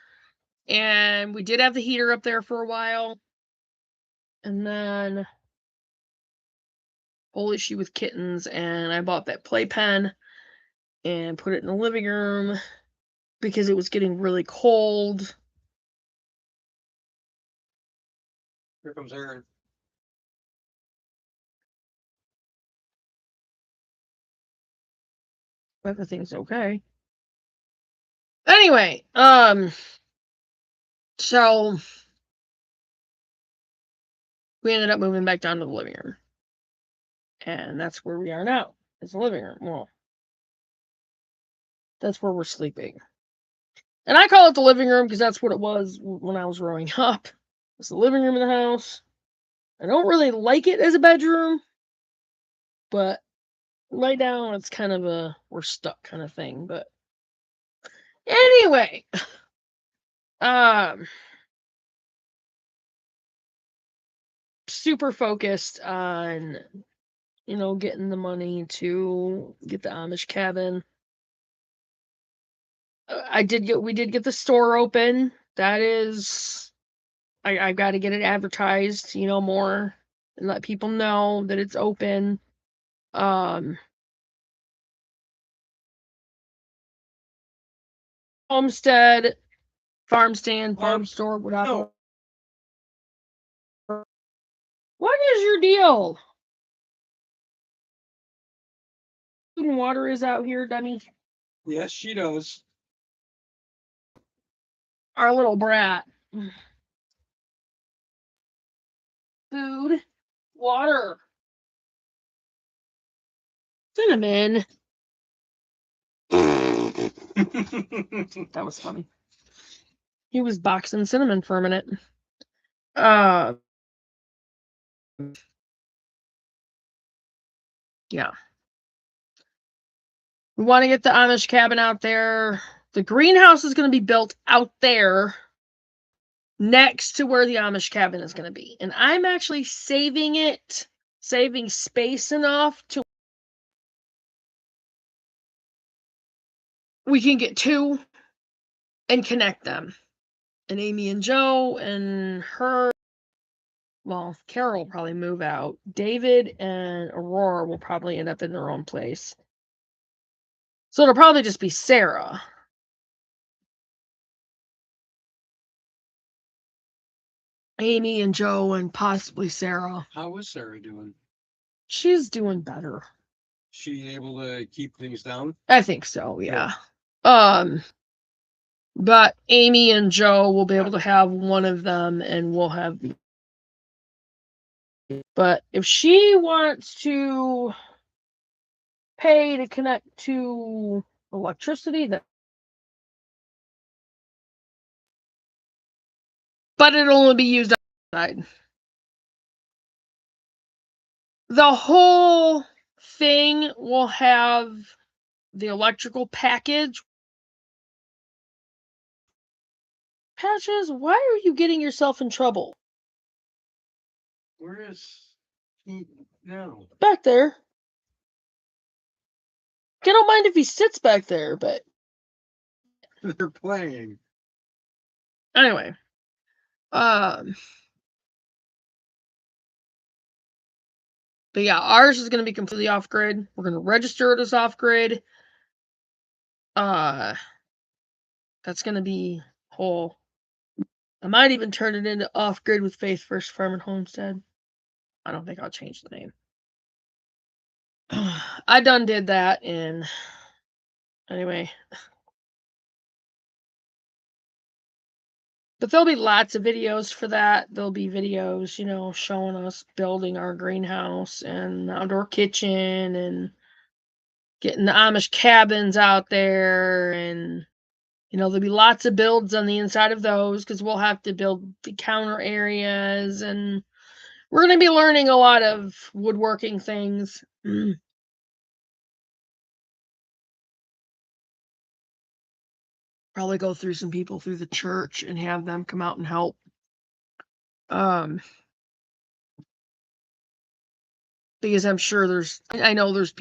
and we did have the heater up there for a while. And then, holy shit with kittens, and I bought that playpen and put it in the living room because it was getting really cold. Here comes Aaron. Everything's okay. Anyway, so we ended up moving back down to the living room. And that's where we are now. It's the living room. Well, that's where we're sleeping. And I call it the living room because that's what it was when I was growing up. It's the living room in the house. I don't really like it as a bedroom, but right now it's kind of a we're stuck kind of thing. But anyway, super focused on getting the money to get the Amish cabin. We did get the store open. That is, I've got to get it advertised, more and let people know that it's open. Homestead, farm stand, farm store, whatever. No. What is your deal? Food and water is out here, Demi. Yes, she does. Our little brat. Food, water, cinnamon. That was funny. He was boxing cinnamon for a minute. Yeah. We want to get the Amish cabin out there. The greenhouse is going to be built out there next to where the Amish cabin is going to be. And I'm actually saving space enough to we can get two and connect them. And Amy and Joe and her, well, Carol will probably move out. David and Aurora will probably end up in their own place. So it'll probably just be Sarah. Amy and Joe and possibly Sarah. How is Sarah doing? She's doing better. She able to keep things down? I think so, yeah. But Amy and Joe will be able to have one of them and we'll have. But if she wants to pay to connect to electricity, but it'll only be used outside. The whole thing will have the electrical package. Patches, why are you getting yourself in trouble? Where is he now? Back there. I don't mind if he sits back there, but They're playing. anyway. But yeah, ours is going to be completely off grid. We're going to register it as off grid. That's going to be whole. I might even turn it into off grid with Faith First Farm and Homestead. I don't think I'll change the name. I done did that, and anyway. But there'll be lots of videos for that. There'll be videos, showing us building our greenhouse and outdoor kitchen and getting the Amish cabins out there. And, there'll be lots of builds on the inside of those because we'll have to build the counter areas. And we're going to be learning a lot of woodworking things. Probably go through some people through the church and have them come out and help. Because I'm sure I know there's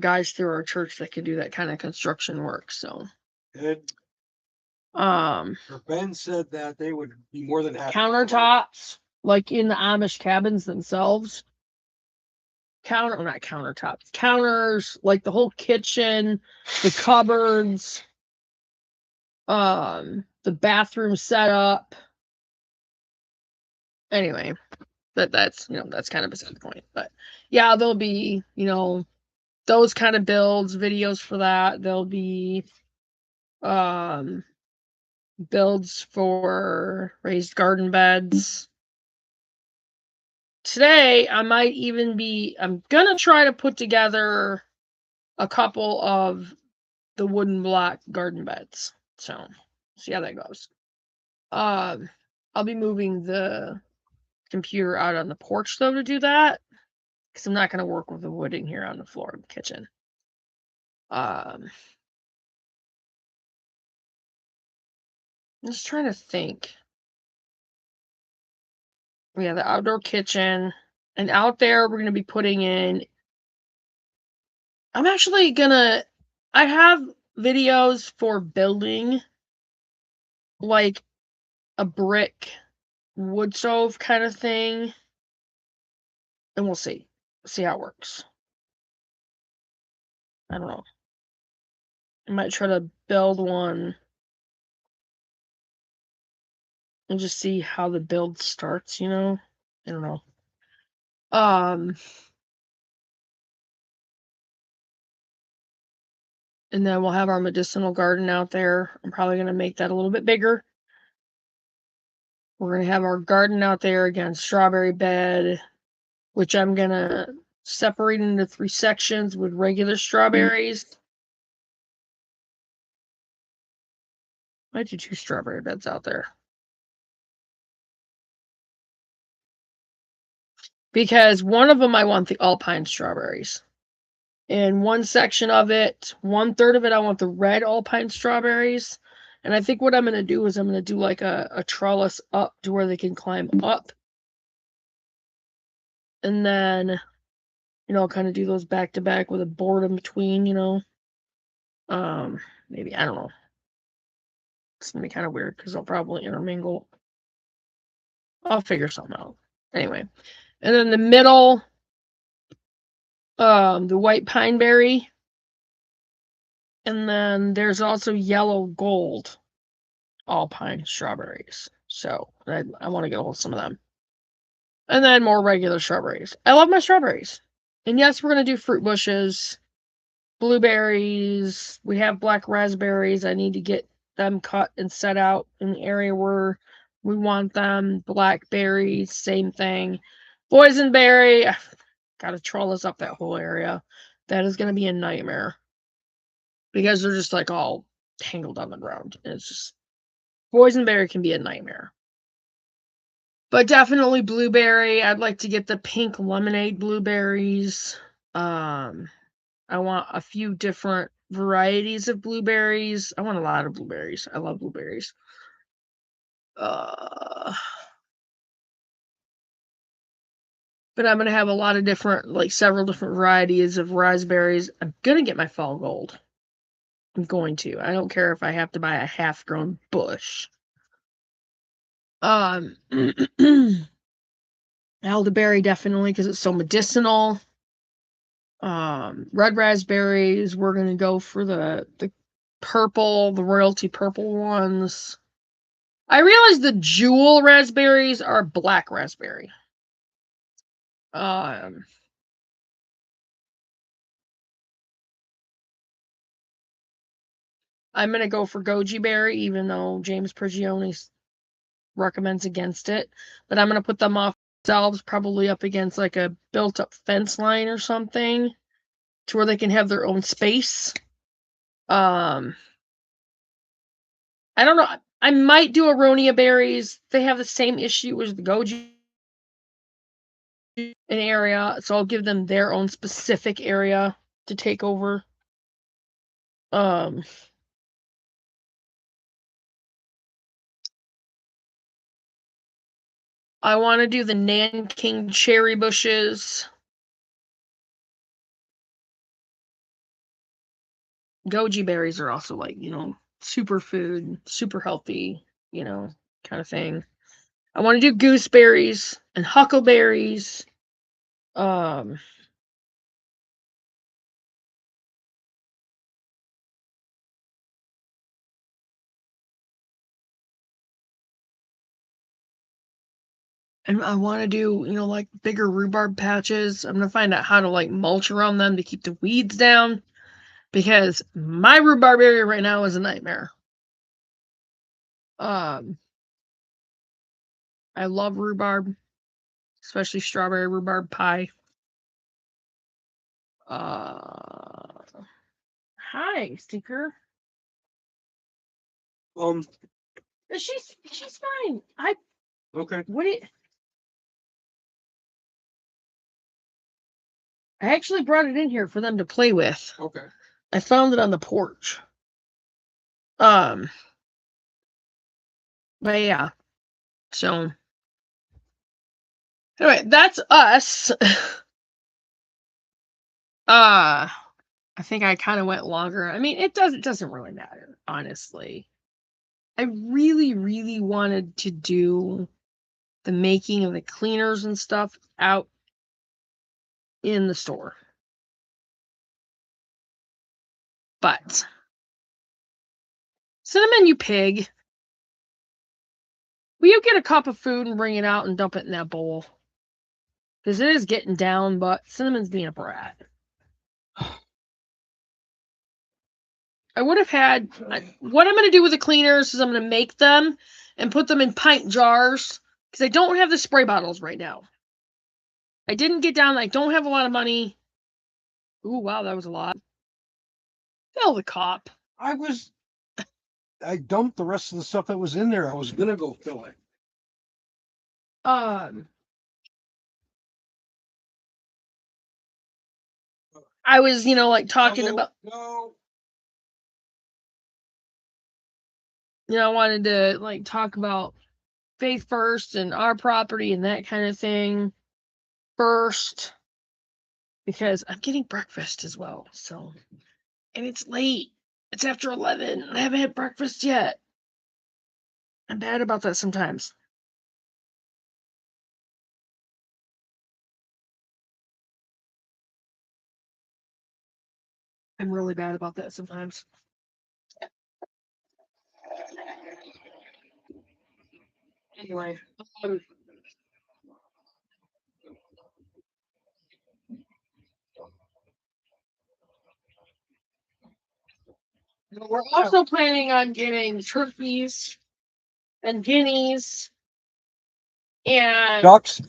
guys through our church that could do that kind of construction work. So, Good. Ben said that they would be more than happy. Countertops, like in the Amish cabins themselves. Not countertops, counters, like the whole kitchen, the cupboards, the bathroom setup. Anyway, that's kind of beside the point. But yeah, there'll be, those kind of builds, videos for that. There'll be builds for raised garden beds. Today, I'm gonna try to put together a couple of the wooden block garden beds. So, see how that goes. I'll be moving the computer out on the porch though to do that, because I'm not gonna work with the wooding here on the floor of the kitchen. I'm just trying to think. We have the outdoor kitchen, and out there we're gonna be putting in. I have videos for building like a brick wood stove kind of thing, and we'll see how it works. I don't know. I might try to build one and just see how the build starts, I don't know. And then we'll have our medicinal garden out there. I'm probably going to make that a little bit bigger. We're going to have our garden out there, again, strawberry bed, which I'm going to separate into 3 sections with regular strawberries. Might do 2 strawberry beds out there. Because one of them I want the alpine strawberries. In one section of it, 1/3 of it, I want the red alpine strawberries. And I think what I'm going to do is I'm going to do like a trellis up to where they can climb up. And then, kind of do those back to back with a board in between, Maybe, I don't know. It's going to be kind of weird because they'll probably intermingle. I'll figure something out. Anyway. And then the middle, the white pine berry. And then there's also yellow gold alpine strawberries. So I want to get a hold of some of them. And then more regular strawberries. I love my strawberries. And yes, we're going to do fruit bushes, blueberries. We have black raspberries. I need to get them cut and set out in the area where we want them. Blackberries, same thing. Boysenberry, got to trellis up that whole area. That is going to be a nightmare. Because they're just like all tangled on the ground. And it's just, boysenberry can be a nightmare. But definitely blueberry. I'd like to get the pink lemonade blueberries. I want a few different varieties of blueberries. I want a lot of blueberries. I love blueberries. But I'm going to have a lot of different, like several different varieties of raspberries. I'm going to get my fall gold. I'm going to. I don't care if I have to buy a half-grown bush. Elderberry, definitely, because it's so medicinal. Red raspberries, we're going to go for the purple, the royalty purple ones. I realize the jewel raspberries are black raspberry. I'm going to go for goji berry, even though James Prigioni recommends against it. But I'm going to put them off themselves, probably up against like a built-up fence line or something, to where they can have their own space. I don't know. I might do aronia berries. They have the same issue as the goji area, so I'll give them their own specific area to take over. I want to do the Nanking cherry bushes. Goji berries are also like, superfood, super healthy, kind of thing. I want to do gooseberries and huckleberries. And I want to do, like bigger rhubarb patches. I'm going to find out how to like mulch around them to keep the weeds down. Because my rhubarb area right now is a nightmare. I love rhubarb, especially strawberry rhubarb pie. Hi, Stinker. She's fine. Okay. I actually brought it in here for them to play with. Okay. I found it on the porch. But yeah. So anyway, that's us. I think I kind of went longer. I mean, it doesn't really matter, honestly. I really, really wanted to do the making of the cleaners and stuff out in the store. But Cinnamon, you pig. Will you get a cup of food and bring it out and dump it in that bowl? Because it is getting down, but Cinnamon's being a brat. I would have had... What I'm going to do with the cleaners is I'm going to make them and put them in pint jars. Because I don't have the spray bottles right now. I didn't get down. I don't have a lot of money. Ooh, wow, that was a lot. Tell the cop. I dumped the rest of the stuff that was in there. I was gonna go fill it. I was, like talking about... No. I wanted to like talk about faith first and our property and that kind of thing first, because I'm getting breakfast as well. So, and it's late. It's after 11. I haven't had breakfast yet. I'm bad about that sometimes. I'm really bad about that sometimes. Anyway, we're also planning on getting turkeys and guineas and Ducks.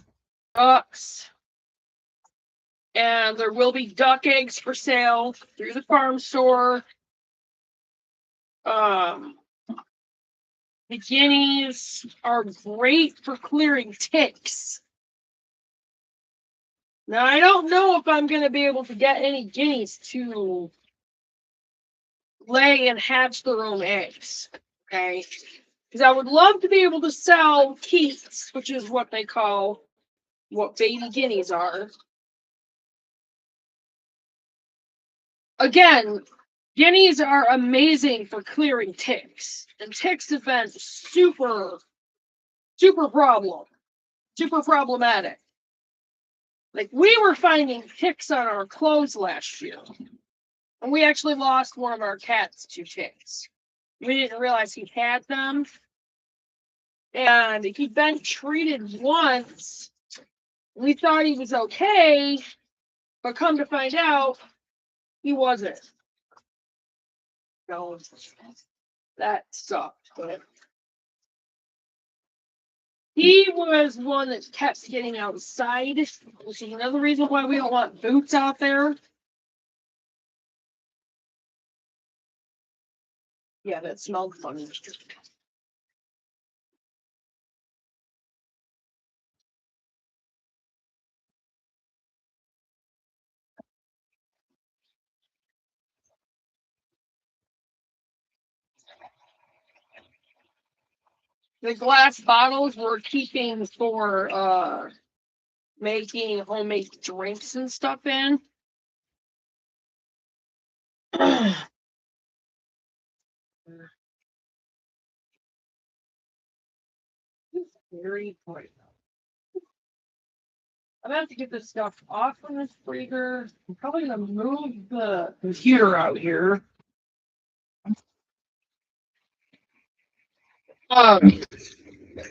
And there will be duck eggs for sale through the farm store. The guineas are great for clearing ticks. Now, I don't know if I'm going to be able to get any guineas to lay and hatch their own eggs. Okay? Because I would love to be able to sell keats, which is what they call what baby guineas are. Again, guineas are amazing for clearing ticks. And ticks have been super problematic. Like, we were finding ticks on our clothes last year. And we actually lost one of our cats to ticks. We didn't realize he had them. And he'd been treated once. We thought he was okay. But come to find out, he wasn't. So, that sucked. But he was one that kept getting outside, which is another reason why we don't want boots out there. Yeah, that smelled funny. The glass bottles we're keeping for making homemade drinks and stuff in. Very important. I'm gonna have to get this stuff off from this freezer. I'm probably gonna move the computer out here.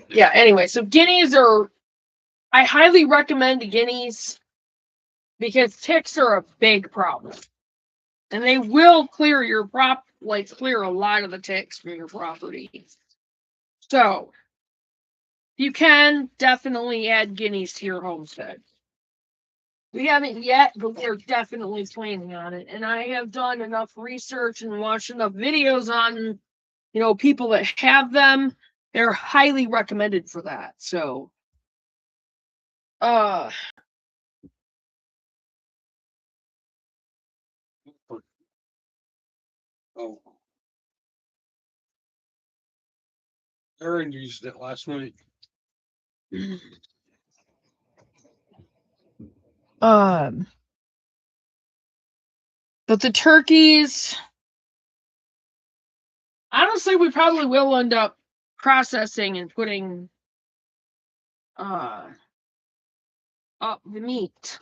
Yeah, anyway, so guineas are I highly recommend guineas because ticks are a big problem. And they will clear your clear a lot of the ticks from your property. So you can definitely add guineas to your homestead. We haven't yet, but we're definitely planning on it. And I have done enough research and watched enough videos on, people that have them. They're highly recommended for that. So, Oh. Aaron used it last night. But the turkeys, honestly, we probably will end up processing and putting up the meat.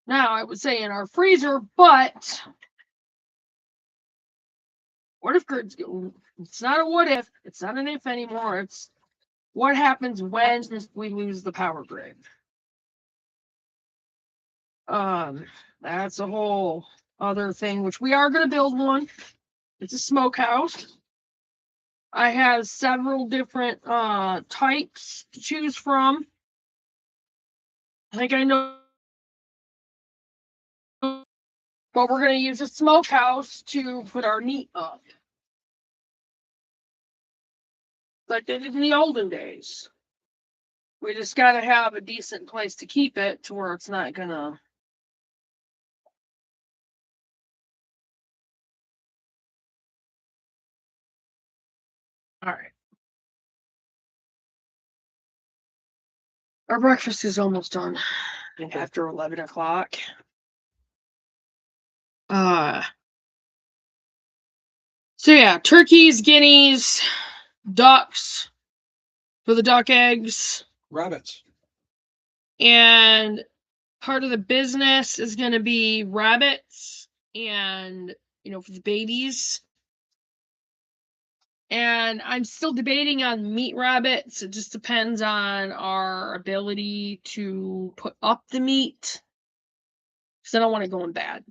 Now, I would say in our freezer, but what if it's not a what if, it's not an if anymore, it's what happens when we lose the power grid. That's a whole other thing, which we are going to build one. It's a smokehouse. I have several different types to choose from. I think I know, but we're going to use a smokehouse to put our meat up, like they did in the olden days. We just got to have a decent place to keep it to where it's not going to. All right. Our breakfast is almost done after 11 o'clock. So yeah, turkeys, guineas, ducks for the duck eggs. Rabbits. And part of the business is going to be rabbits and, for the babies. And I'm still debating on meat rabbits. It just depends on our ability to put up the meat. Because I don't want it going bad,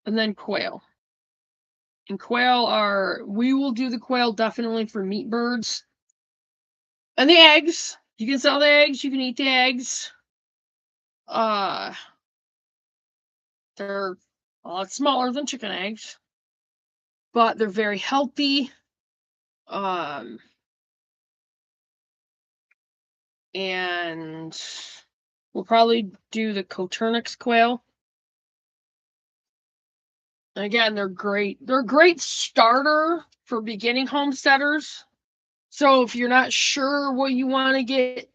And then quail. And we will do the quail definitely for meat birds. And the eggs. You can sell the eggs, you can eat the eggs. They're a lot smaller than chicken eggs, but they're very healthy. And we'll probably do the Coturnix quail. Again, they're great. They're a great starter for beginning homesteaders. So if you're not sure what you want to get,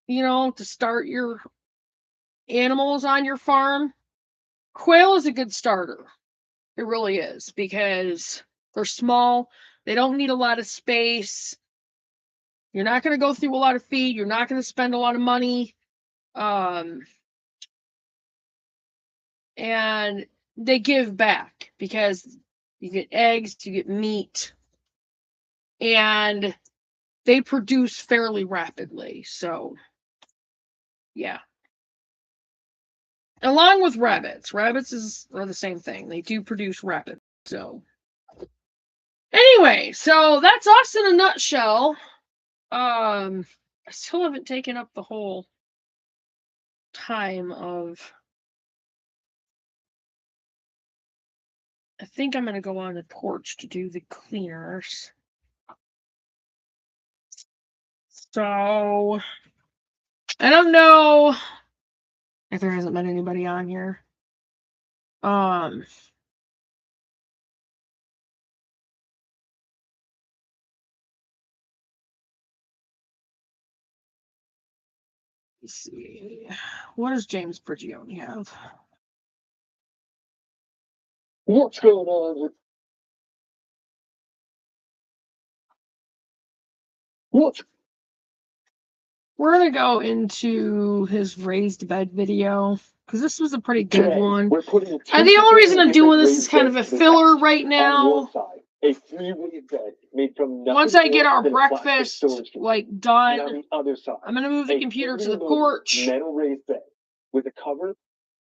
to start your animals on your farm, quail is a good starter. It really is, because they're small. They don't need a lot of space. You're not going to go through a lot of feed. You're not going to spend a lot of money. And they give back because you get eggs, you get meat, and they produce fairly rapidly. So, yeah. Along with rabbits. Rabbits are the same thing. They do produce rapid. So, anyway, so that's us in a nutshell. I still haven't taken up the whole time of. I think I'm going to go on the porch to do the cleaners. So, I don't know if there hasn't been anybody on here. Let's see. What does James Prigioni have? What's going on with what? We're going to go into his raised bed video. because this was a pretty good Today, one. we're putting And the only reason I'm doing this is raised kind of a beds to the filler test. right On now. one side, a three-way bed made from nothing Once I get more our than a plastic breakfast storage container. like And done, on the other side, I'm gonna move the a computer to fully the loaded porch. metal raised bed with a cover,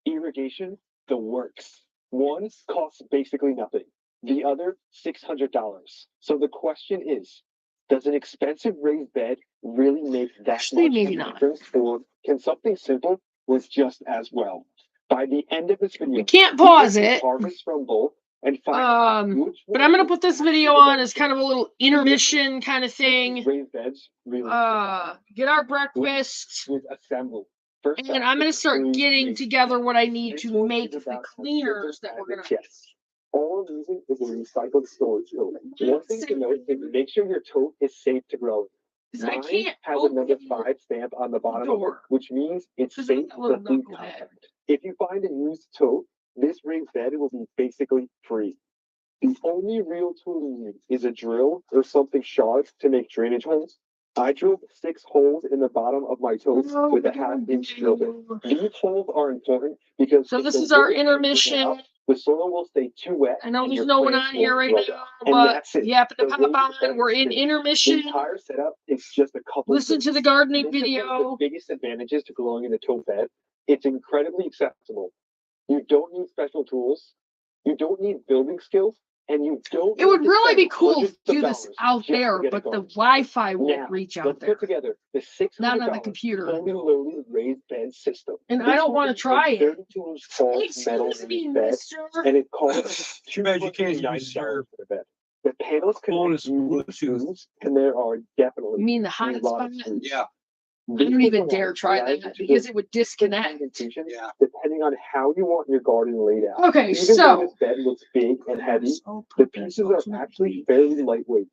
irrigation, the works. One costs basically nothing. The other $600. So the question is, does an expensive raised bed really make that Actually, much maybe of a not. difference, or can something simple work just as well? By the end of this video, We can't pause it. harvest from both and find which But I'm gonna put this video on as kind of a little intermission kind of thing. raised beds really Get our breakfast, with assemble. First and up, I'm gonna it's start three getting raised together beds. what I need This to one make is the about as cleaners simple that we're as gonna. it gets. All I'm using is a recycled storage tote. One thing to note is make sure your tote is safe to grow. Because I Mine can't has a open number the 5 stamp on the bottom of it, door. which means it's Because safe that for little food knucklehead. contact. If you find a used tote, this raised bed will be basically free. The only real tool you need is a drill or something sharp to make drainage holes. I drilled 6 holes in the bottom of my tote with a 1/2-inch drill bit. These holes are important because So if this the is our wind can bring it intermission. out, the soil will stay too wet. I know and there's your no one plants on here won't right grow. now, And but that's it. you happen to The pop raised on. bed We're is in finished. The intermission. entire setup is just a couple Listen to the things. gardening This is one of video. the biggest advantages to growing in a tote bed. It's incredibly accessible. You don't need special tools. You don't need building skills. And you don't It would need to really spend be cool hundreds to of do this dollars out just to there, get it but the going. Wi-Fi won't Now, reach out let's there. put together the Not on the $600 computer. fully loaded raised bed system. And I This don't one want to is a try it. 32-inch tall metal Excuse me, raised bed, mister. and it costs Too bad you can't use $290 your for the bed. The panels phone connect is Bluetooth. Bluetooth, and there are You definitely mean the a lot hotspot? of screws. Yeah, I don't even dare try that because it would disconnect. yeah. Depending on how you want your garden laid out. Okay, Even though so this bed looks big and heavy, So the put this pieces are ultimate actually beat. fairly lightweight.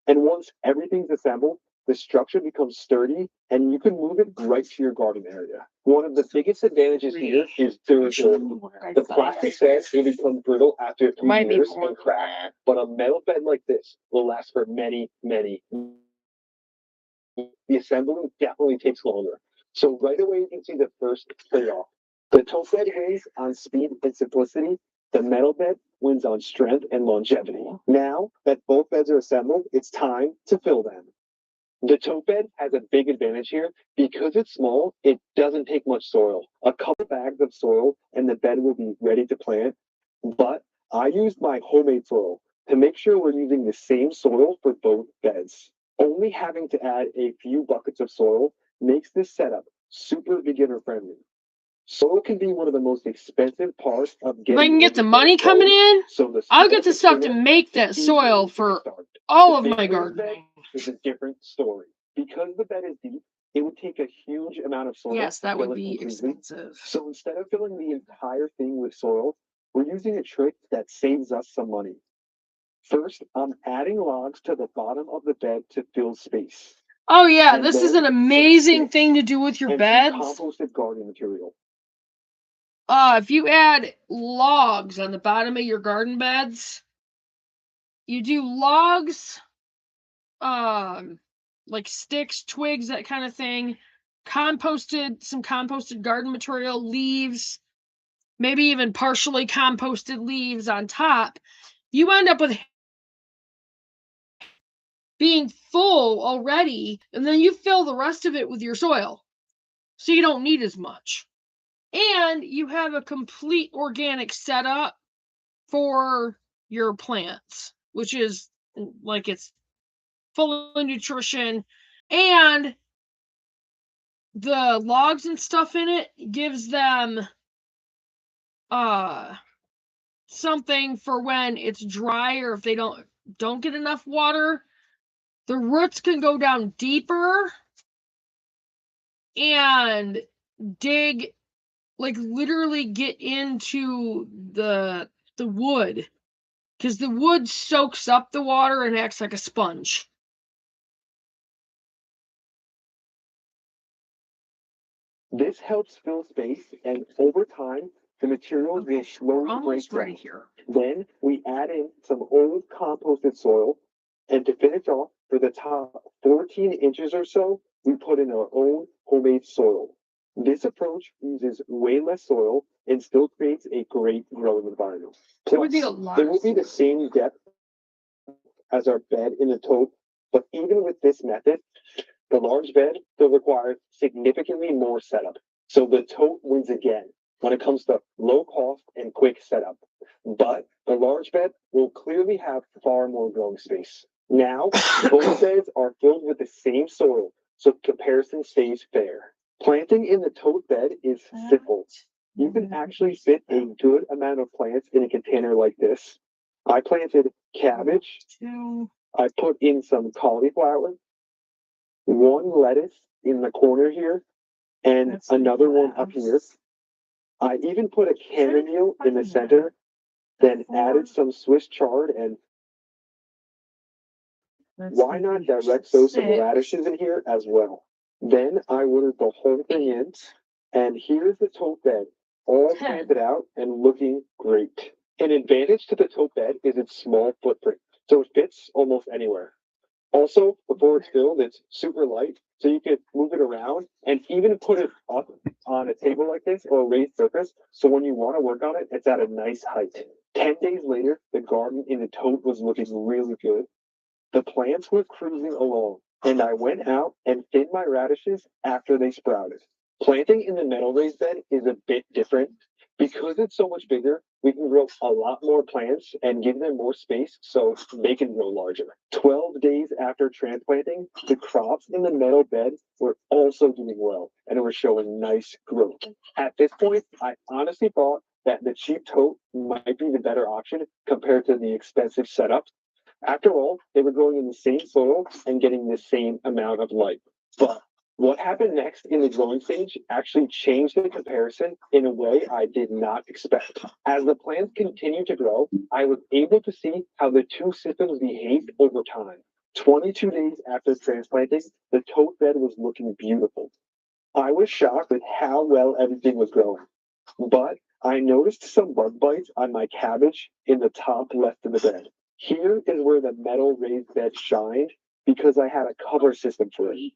And once everything's assembled, the structure becomes sturdy and you can move it right to your garden area. One of the biggest advantages here is durability. The plastic bed will become brittle after a few Might be years more and crack, but a metal bed like this will last for many, many. The assembly definitely takes longer. So right away you can see the first trade-off. The tote bed wins on speed and simplicity. The metal bed wins on strength and longevity. Now that both beds are assembled, it's time to fill them. The tote bed has a big advantage here. Because it's small, it doesn't take much soil. A couple bags of soil and the bed will be ready to plant. But I used my homemade soil to make sure we're using the same soil for both beds. Only having to add a few buckets of soil makes this setup super beginner friendly. Soil can be one of the most expensive parts of If I getting can get the everything money coming going. in, So the I'll smaller get the the stuff to cleaner, make the that easier soil it is to for start. all The of big my raised bed gardening. is a different story. Because the bed is deep, it would take a huge amount of soil Yes, to that fill would it be completely. expensive. So instead of filling the entire thing with soil, we're using a trick that saves us some money. First, I'm adding logs to the bottom of the bed to fill space. Oh yeah, And this is then an amazing sticks thing to do with your and beds. some composted garden material. If you add logs on the bottom of your garden beds, you do logs, like sticks, twigs, that kind of thing, some composted garden material, leaves, maybe even partially composted leaves on top, you end up with being full already, and then you fill the rest of it with your soil. So you don't need as much. And you have a complete organic setup for your plants, which is like it's full of nutrition, and the logs and stuff in it gives them something for when it's dry, or if they don't get enough water, the roots can go down deeper and dig, like literally get into the wood, because the wood soaks up the water and acts like a sponge. This helps fill space, and over time, the materials will We're slowly break almost ready down. here. Then we add in some old composted soil, and to finish off, for the top 14 inches or so, we put in our own homemade soil. This approach uses way less soil and still creates a great growing environment. It would be Plus, a lot. it will be the same depth as our bed in the tote, but even with this method, the large bed still requires significantly more setup. So the tote wins again when it comes to low cost and quick setup. But the large bed will clearly have far more growing space. Now, both beds are filled with the same soil, so comparison stays fair. Planting in the tote bed is simple. You can actually fit a good amount of plants in a container like this. I planted cabbage. I put in some cauliflower, one lettuce in the corner here, and another one up here. I even put a chamomile in the center, then added some Swiss chard, and why not direct throw some radishes in here as well? Then I watered the whole thing in, and here's the tote bed, all planted out and looking great. An advantage to the tote bed is its small footprint, so it fits almost anywhere. Also, before it's filled, it's super light, so you can move it around and even put it up on a table like this or a raised surface. So when you want to work on it, it's at a nice height. 10 days later, the garden in the tote was looking really good. The plants were cruising along, and I went out and thinned my radishes after they sprouted. Planting in the metal raised bed is a bit different. Because it's so much bigger, we can grow a lot more plants and give them more space so they can grow larger. 12 days after transplanting, the crops in the metal bed were also doing well and were showing nice growth. At this point, I honestly thought that the cheap tote might be the better option compared to the expensive setup. After all, they were growing in the same soil and getting the same amount of light. But what happened next in the growing stage actually changed the comparison in a way I did not expect. As the plants continued to grow, I was able to see how the two systems behaved over time. 22 days after transplanting, the tote bed was looking beautiful. I was shocked at how well everything was growing. But I noticed some bug bites on my cabbage in the top left of the bed. Here is where the metal raised bed shined because I had a cover system for it.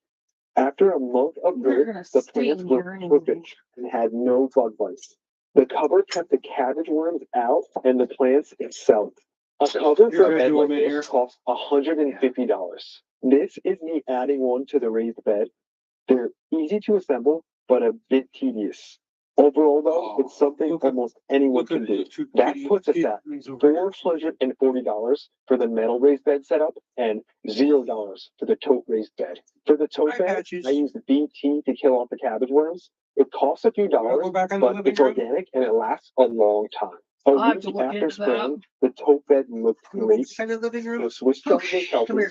After a month of growth, the plants were perfect and had no bug bites. The cover kept the cabbage worms out and the plants excelled. A cover for a bed like this costs $150. This is me adding one to the raised bed. They're easy to assemble, but a bit tedious. Overall, though, it's something almost anyone can do. That puts us at $440 for the metal raised bed setup and $0 for the tote raised bed. For the tote bed, I use the BT to kill off the cabbage worms. It costs a few dollars, but it's organic and it lasts a long time. A week after spring, the tote bed looked great. The Swiss chard was healthy,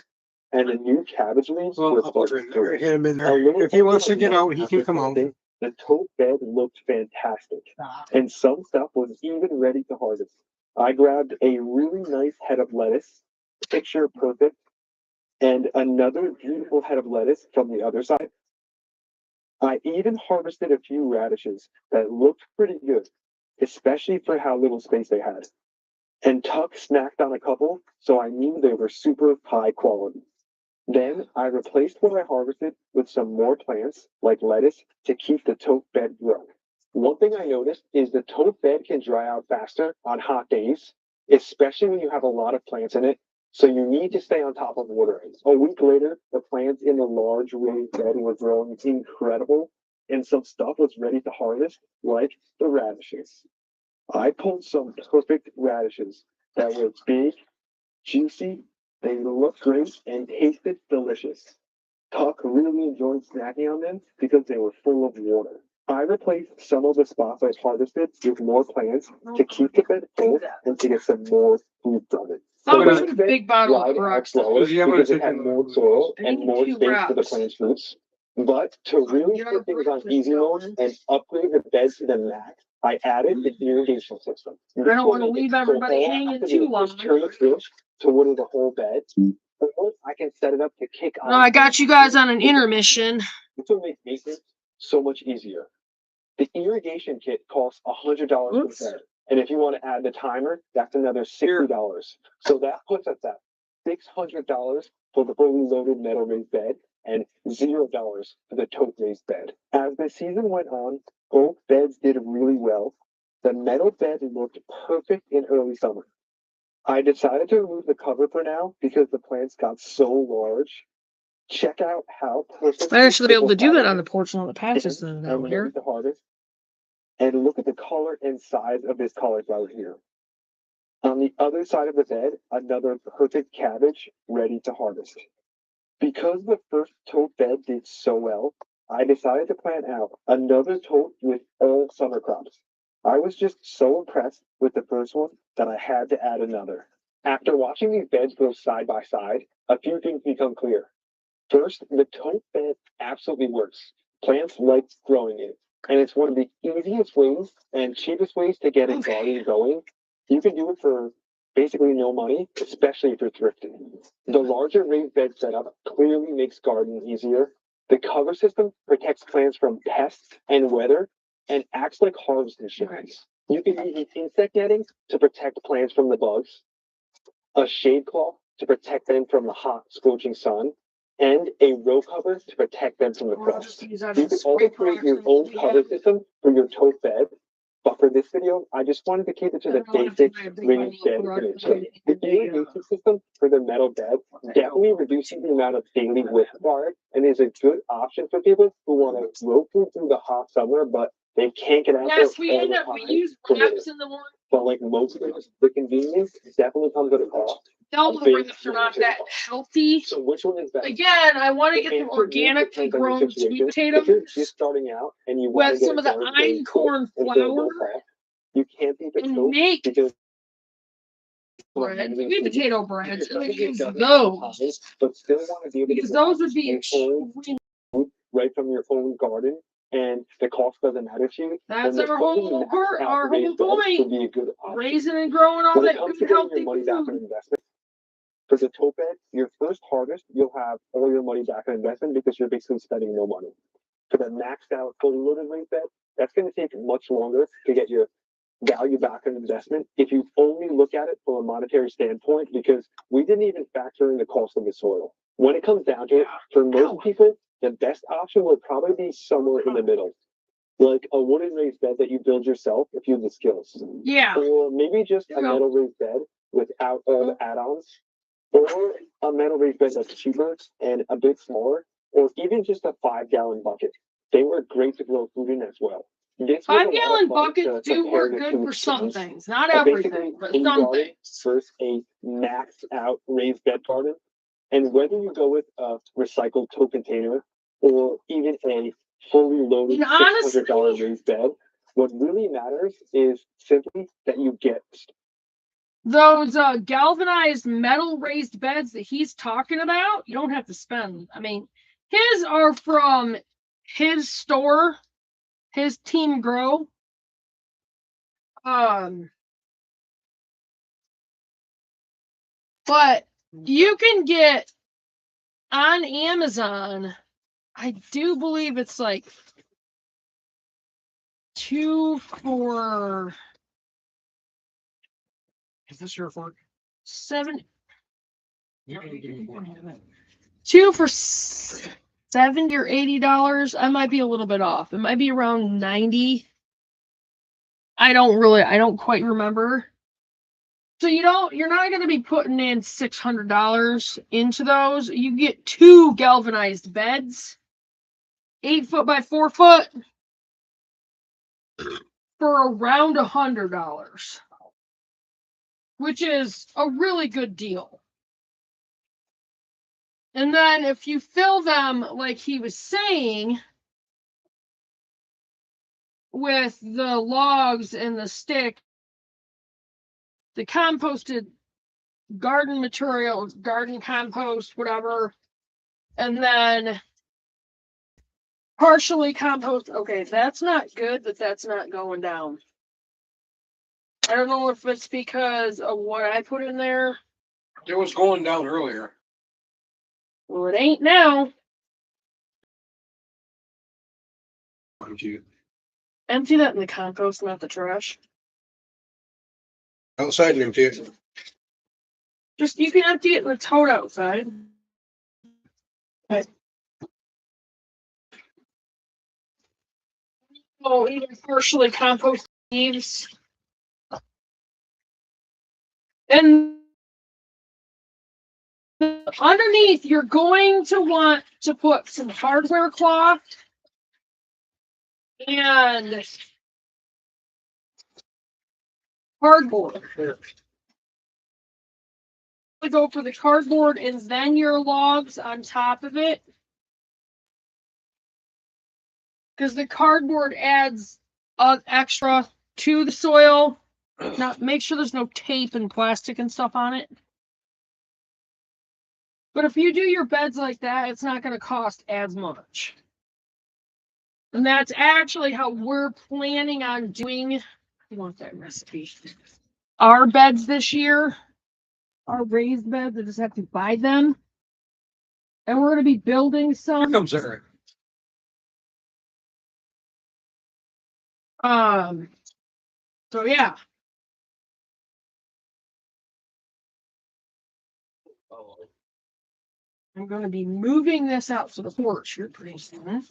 and the new cabbage leaves were starting to Hit him in there. If he wants to get out, he can come out. The tote bed looked fantastic, and some stuff was even ready to harvest. I grabbed a really nice head of lettuce, picture perfect, and another beautiful head of lettuce from the other side. I even harvested a few radishes that looked pretty good, especially for how little space they had. And Tuck snacked on a couple, so I knew they were super high quality. Then I replaced what I harvested with some more plants, like lettuce, to keep the tote bed growing. One thing I noticed is the tote bed can dry out faster on hot days, especially when you have a lot of plants in it. So you need to stay on top of watering. A week later, the plants in the large raised bed were growing incredible, and some stuff was ready to harvest, like the radishes. I pulled some perfect radishes that were big, juicy, they looked great and tasted delicious. Tuck really enjoyed snacking on them because they were full of water. I replaced some of the spots I harvested with more plants to keep the bed full and to get some more food from it. Oh, The put a raised bed big bottle of dried out Crocs. slower because it had more soil I and need more 2 space for the wraps. plant's roots. But to really put things on easy mode and upgrade the bed to the max, I added the irrigation system. I don't want to leave everybody hanging too long. Turn the switch to water the whole bed. Or I can set it up to kick off. I got you guys on an intermission. This will make maintenance so much easier. The irrigation kit costs $100 per bed. And if you want to add the timer, that's another $60. So that puts us at $600 for the fully loaded metal raised bed and $0 for the tote raised bed. As the season went on, both beds did really well. The metal bed looked perfect in early summer. I decided to remove the cover for now because the plants got so large. Check out how perfect. I should be able to do that on the porch and all the patches and out ready here. to harvest. And look at the color and size of this cauliflower here. On the other side of the bed, another perfect cabbage ready to harvest. Because the first tote bed did so well, I decided to plant out another tote with all summer crops. I was just so impressed with the first one that I had to add another. After watching these beds grow side by side, a few things become clear. First, the tote bed absolutely works. Plants like growing it, and it's one of the easiest ways and cheapest ways to get a garden going. You can do it for basically no money, especially if you're thrifting. The larger raised bed setup clearly makes gardening easier. The cover system protects plants from pests and weather and acts like harvest insurance. You can use insect netting to protect plants from the bugs, a shade cloth to protect them from the hot, scorching sun, and a row cover to protect them from the frost. You can also create your own cover system for your tote bed. But for this video, I just wanted to keep it to the basic raised bed connection. The irrigation system for the metal bed definitely reduces the amount of daily lift required and is a good option for people who want to grow food through the hot summer, but they can't get out there. Yes, we use wraps in the morning. But like most of us, the convenience definitely comes at a cost. No, the wraps are not that healthy. So which one is better? Again, I want to get them organically grown sweet potatoes. If you're just starting out and you want with to get some of the einkorn flour you can't be and make because bread, sweet potato breads, and use those. but still want to be able Because to those would be extremely. right from your own garden, and the cost doesn't matter to you. That's our whole point. Would be a good option. Raising and growing all When it that comes good to getting your healthy money back on food. investment, for the tote bed, your first harvest, you'll have all your money back on investment because you're basically spending no money. For the maxed out, fully loaded raised bed, that's going to take much longer to get your value back on investment if you only look at it from a monetary standpoint, because we didn't even factor in the cost of the soil. When it comes down to it, for most people, the best option would probably be somewhere in the middle. Like a wooden raised bed that you build yourself if you have the skills. Yeah. Or maybe just a metal raised bed without all the add-ons. Or a metal raised bed that's cheaper and a bit smaller. Or even just a 5-gallon bucket. They work great to grow food in as well. 5-gallon buckets do work good for some things. Not everything, but some things. Versus a maxed out raised bed garden. And whether you go with a recycled tote container or even a fully loaded $600 raised bed, what really matters is simply that you get those galvanized metal raised beds that he's talking about. You don't have to spend. I mean, his are from his store, his Team Grow. But you can get on Amazon, I do believe it's like 2 for. Is this your fork? 7. You can give me one. 2 for $70 or $80. I might be a little bit off. It might be around 90. I don't quite remember. So you're not going to be putting in $600 into those. You get 2 galvanized beds, 8 foot by 4 foot, for around $100, which is a really good deal. And then if you fill them, like he was saying, with the logs and the stick, the composted garden materials, garden compost, whatever, and then partially compost. Okay, that's not good that that's not going down. I don't know if it's because of what I put in there. It was going down earlier. Well, it ain't now. Empty that in the compost, not the trash. Outside and empty it. You can empty it in the tote outside. Okay. Oh, even partially compost leaves. And underneath, you're going to want to put some hardware cloth and cardboard. Go for the cardboard and then your logs on top of it. Because the cardboard adds extra to the soil. Now, make sure there's no tape and plastic and stuff on it. But if you do your beds like that, it's not going to cost as much. And that's actually how we're planning on doing. I want that recipe. Our beds this year, our raised beds, I just have to buy them. And we're going to be building some. Here comes Eric. So yeah. I'm going to be moving this out to the porch here pretty soon.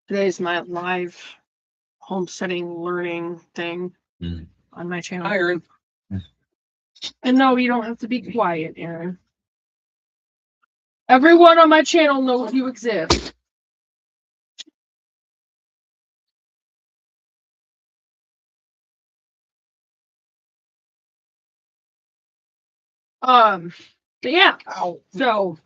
Today's my live homesteading learning thing on my channel. Hi, Aaron. And no, you don't have to be quiet, Aaron. Everyone on my channel knows you exist. But yeah, so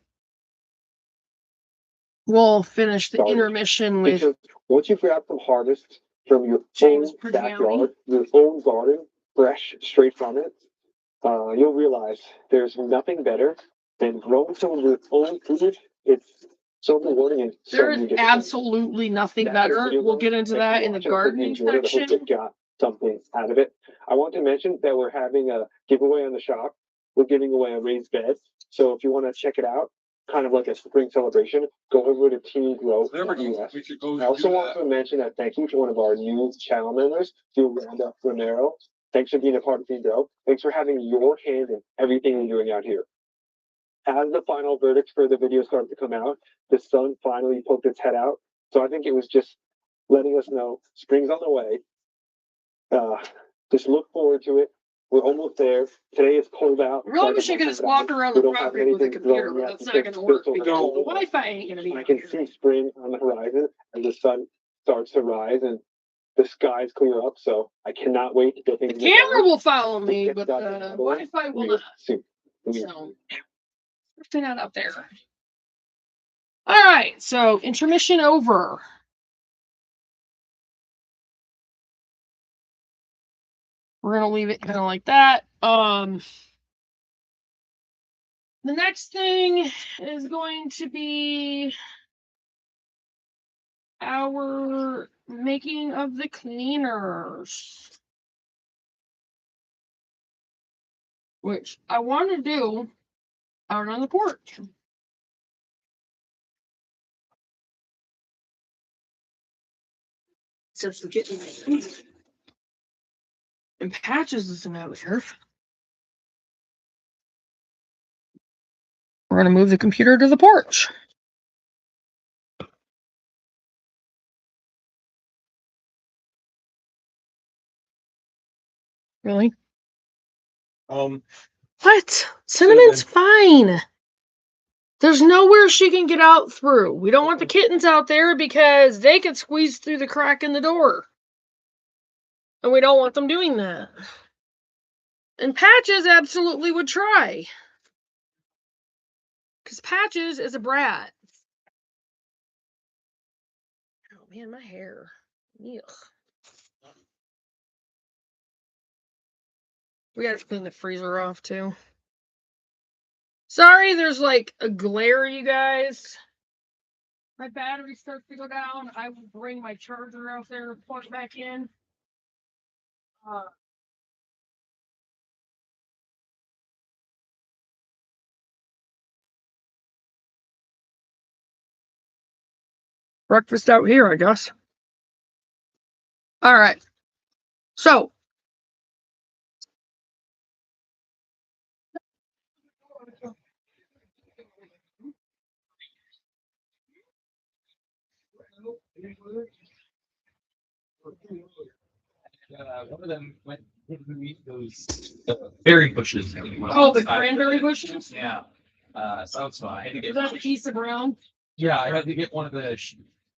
we'll finish the intermission with. Because once you grab some harvest from your James own backyard, your own garden, fresh, straight from it, you'll realize there's nothing better than growing some of your own food. It's so rewarding and so There is many absolutely nothing better. We'll get into that in the gardening section. I hope you got something out of it. I want to mention that we're having a giveaway on the shop. We're giving away a raised bed. So if you want to check it out, kind of like a spring celebration, go over to Team Grow. We should go. I also want to mention that thank you to one of our new channel members, Yolanda Romero. Thanks for being a part of Team Grow. Thanks for having your hand in everything you're doing out here. As the final verdict for the video started to come out, the sun finally poked its head out. So I think it was just letting us know spring's on the way. Just look forward to it. We're almost there. Today is cold out. I really wish I could just walk around the property with a computer, but that's not going to work because the Wi-Fi ain't going to be. I can see spring on the horizon as the sun starts to rise and the skies clear up. So I cannot wait to get things. The camera will follow me, but the Wi-Fi will not. Soon. So, they're not out there. All right, so intermission over. We're gonna leave it kind of like that. The next thing is going to be our making of the cleaners, which I want to do out on the porch. Since we're getting and Patches isn't out here. We're going to move the computer to the porch. Really? What? Cinnamon's fine. There's nowhere she can get out through. We don't want the kittens out there because they could squeeze through the crack in the door. And we don't want them doing that. And Patches absolutely would try. Because Patches is a brat. Oh man, my hair. Ugh. We gotta clean the freezer off too. Sorry, there's like a glare, you guys. My battery starts to go down. I will bring my charger out there and plug back in. Breakfast out here, I guess. All right. So. One of them went to eat those berry bushes. Oh, the cranberry bushes? Yeah. So I had to Is get. that a piece of brown? Yeah, I had to get one of the. It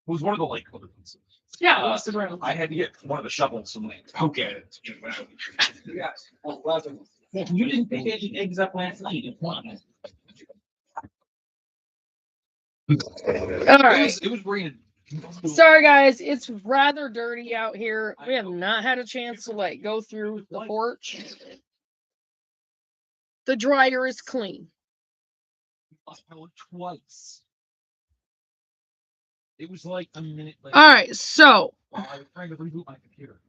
was one of the light colored ones. Yeah, piece of brown. I had to get one of the shovels and like poke at it. Yes. You didn't pick any eggs up last night. You wanted. All right. It was raining. Sorry, guys. It's rather dirty out here. We have not had a chance to like go through the porch. The dryer is clean. Twice. It was like a minute later. All right, so I was trying to reboot my computer.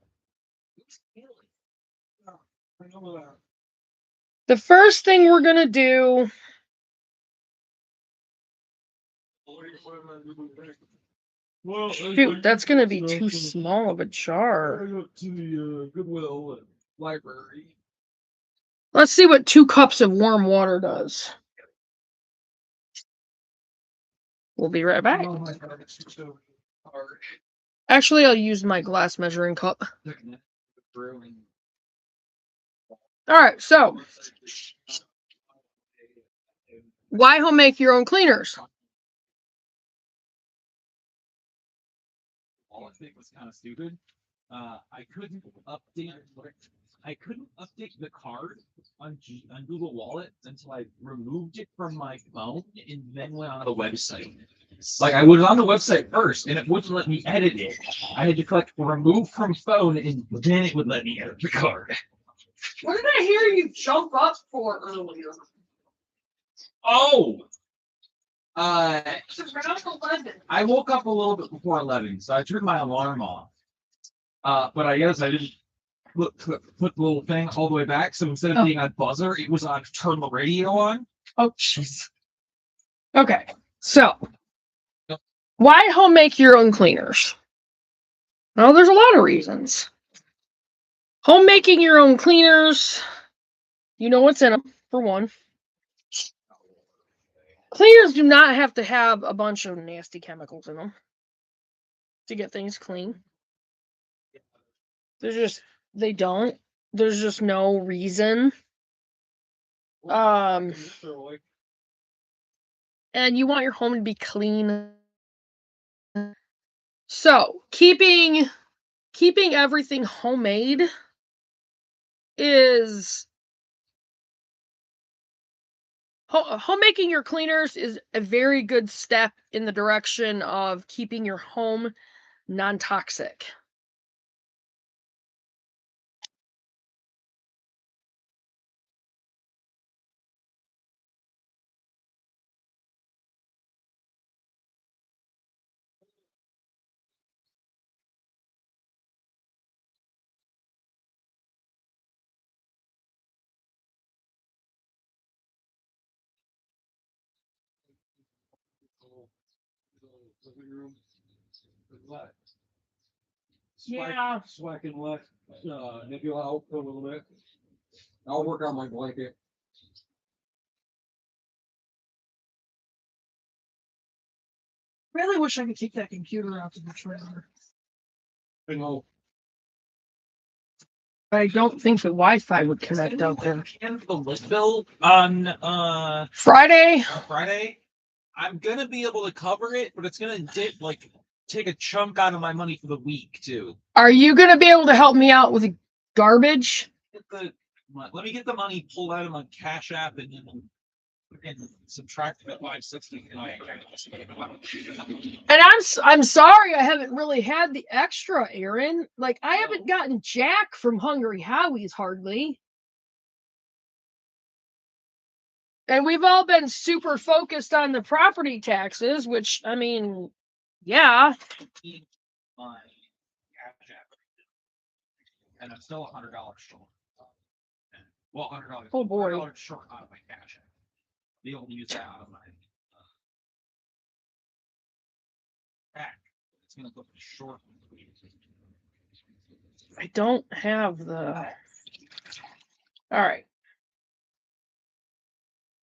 the first thing we're gonna do. Shoot, that's gonna be too small of a jar. To the Goodwill library. Let's see what 2 cups of warm water does. We'll be right back. Actually, I'll use my glass measuring cup. All right, so why home make your own cleaners? All I think was kind of stupid. I couldn't update the card on Google Wallet until I removed it from my phone and then went on the website. Like I was on the website first and it wouldn't let me edit it. I had to click remove from phone and then it would let me edit the card. What did I hear you jump up for earlier? Oh, It's around 11. I woke up a little bit before 11, so I turned my alarm off. But I guess I didn't put the little thing all the way back. So instead of being on buzzer, it was on turn the radio on. Oh, jeez. Okay, so why home make your own cleaners? Well, there's a lot of reasons. Home making your own cleaners, you know what's in them, for one. Cleaners do not have to have a bunch of nasty chemicals in them to get things clean. They don't. There's just no reason. And you want your home to be clean. So keeping everything homemade is homemaking your cleaners is a very good step in the direction of keeping your home non-toxic. Yeah. So I can let Nicky out for a little bit. I'll work on my blanket. Really wish I could take that computer out to the trailer. I know. I don't think the Wi-Fi would connect out there. And the lit bill on Friday. Friday, I'm gonna be able to cover it, but it's gonna take a chunk out of my money for the week too. Are you gonna be able to help me out with garbage? Let me get the money pulled out of my Cash App and subtract the 560. And I'm sorry I haven't really had the extra, Aaron. Like I haven't gotten jack from Hungry Howie's hardly. And we've all been super focused on the property taxes, which I mean, yeah. My Cash App, and I'm still $100 short. Well, $100. Oh boy. $100 short out of my Cash App. They only use that out of my back. It's gonna look short. I don't have the. All right.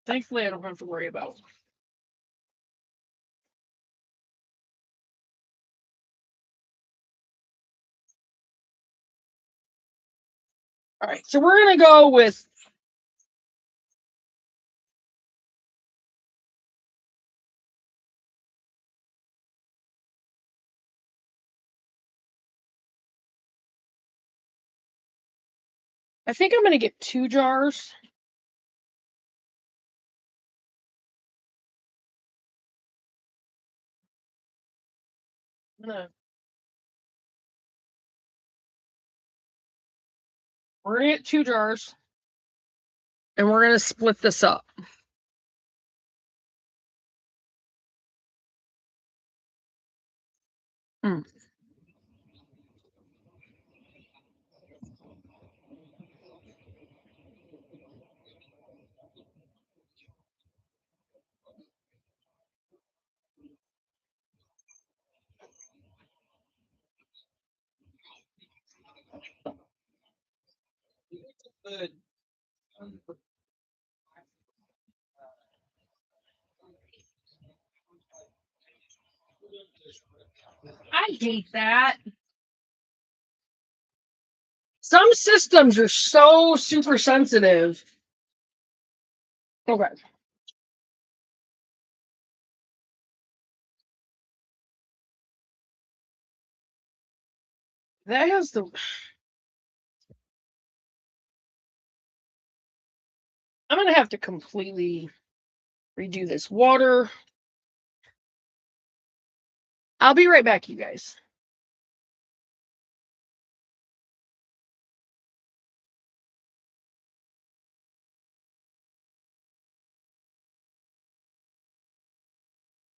Thankfully, I don't have to worry about All right, so we're gonna go with I think I'm gonna get 2 jars. We're gonna get 2 jars, and we're gonna split this up. Hmm. Good. I hate that. Some systems are so super sensitive. Okay. That has the. I'm gonna have to completely redo this water. I'll be right back, you guys.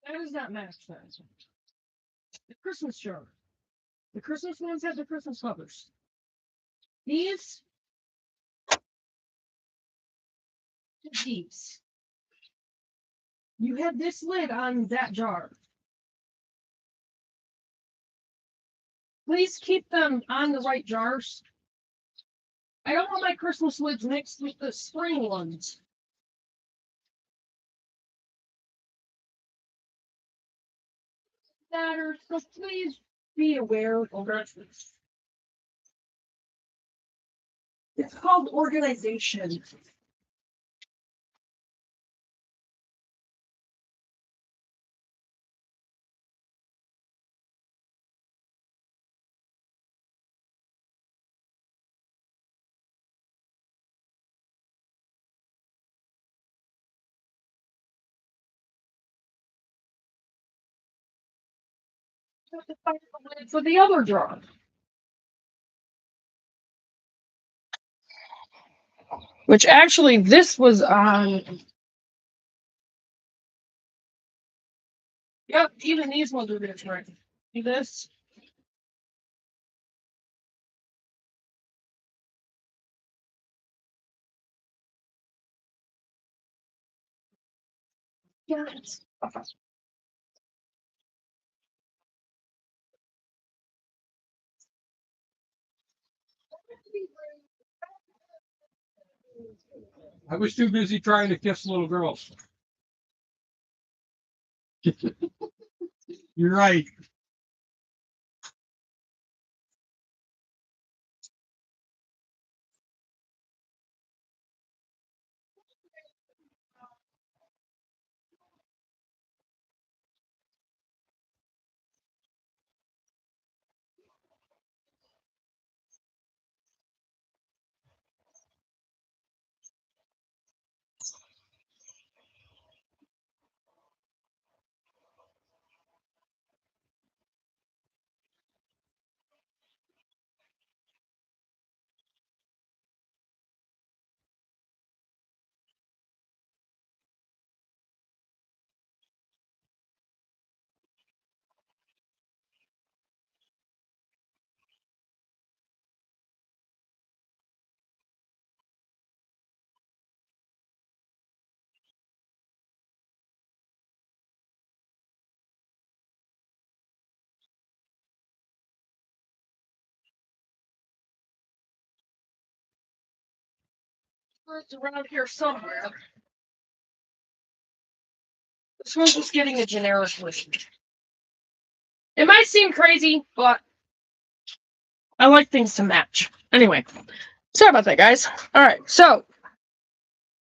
That does not match that. The Christmas jar. The Christmas ones have the Christmas covers. These. These. You have this lid on that jar. Please keep them on the right jars. I don't want my Christmas lids mixed with the spring ones. Matter, so please be aware of this. It's called organization. For the other jar. Which actually, this was on. Yep, even these ones are different. See this? Yes. I was too busy trying to kiss little girls. You're right. It's around here somewhere. This one's just getting a generic list. It might seem crazy, but I like things to match. Anyway, Sorry about that, guys. All right, so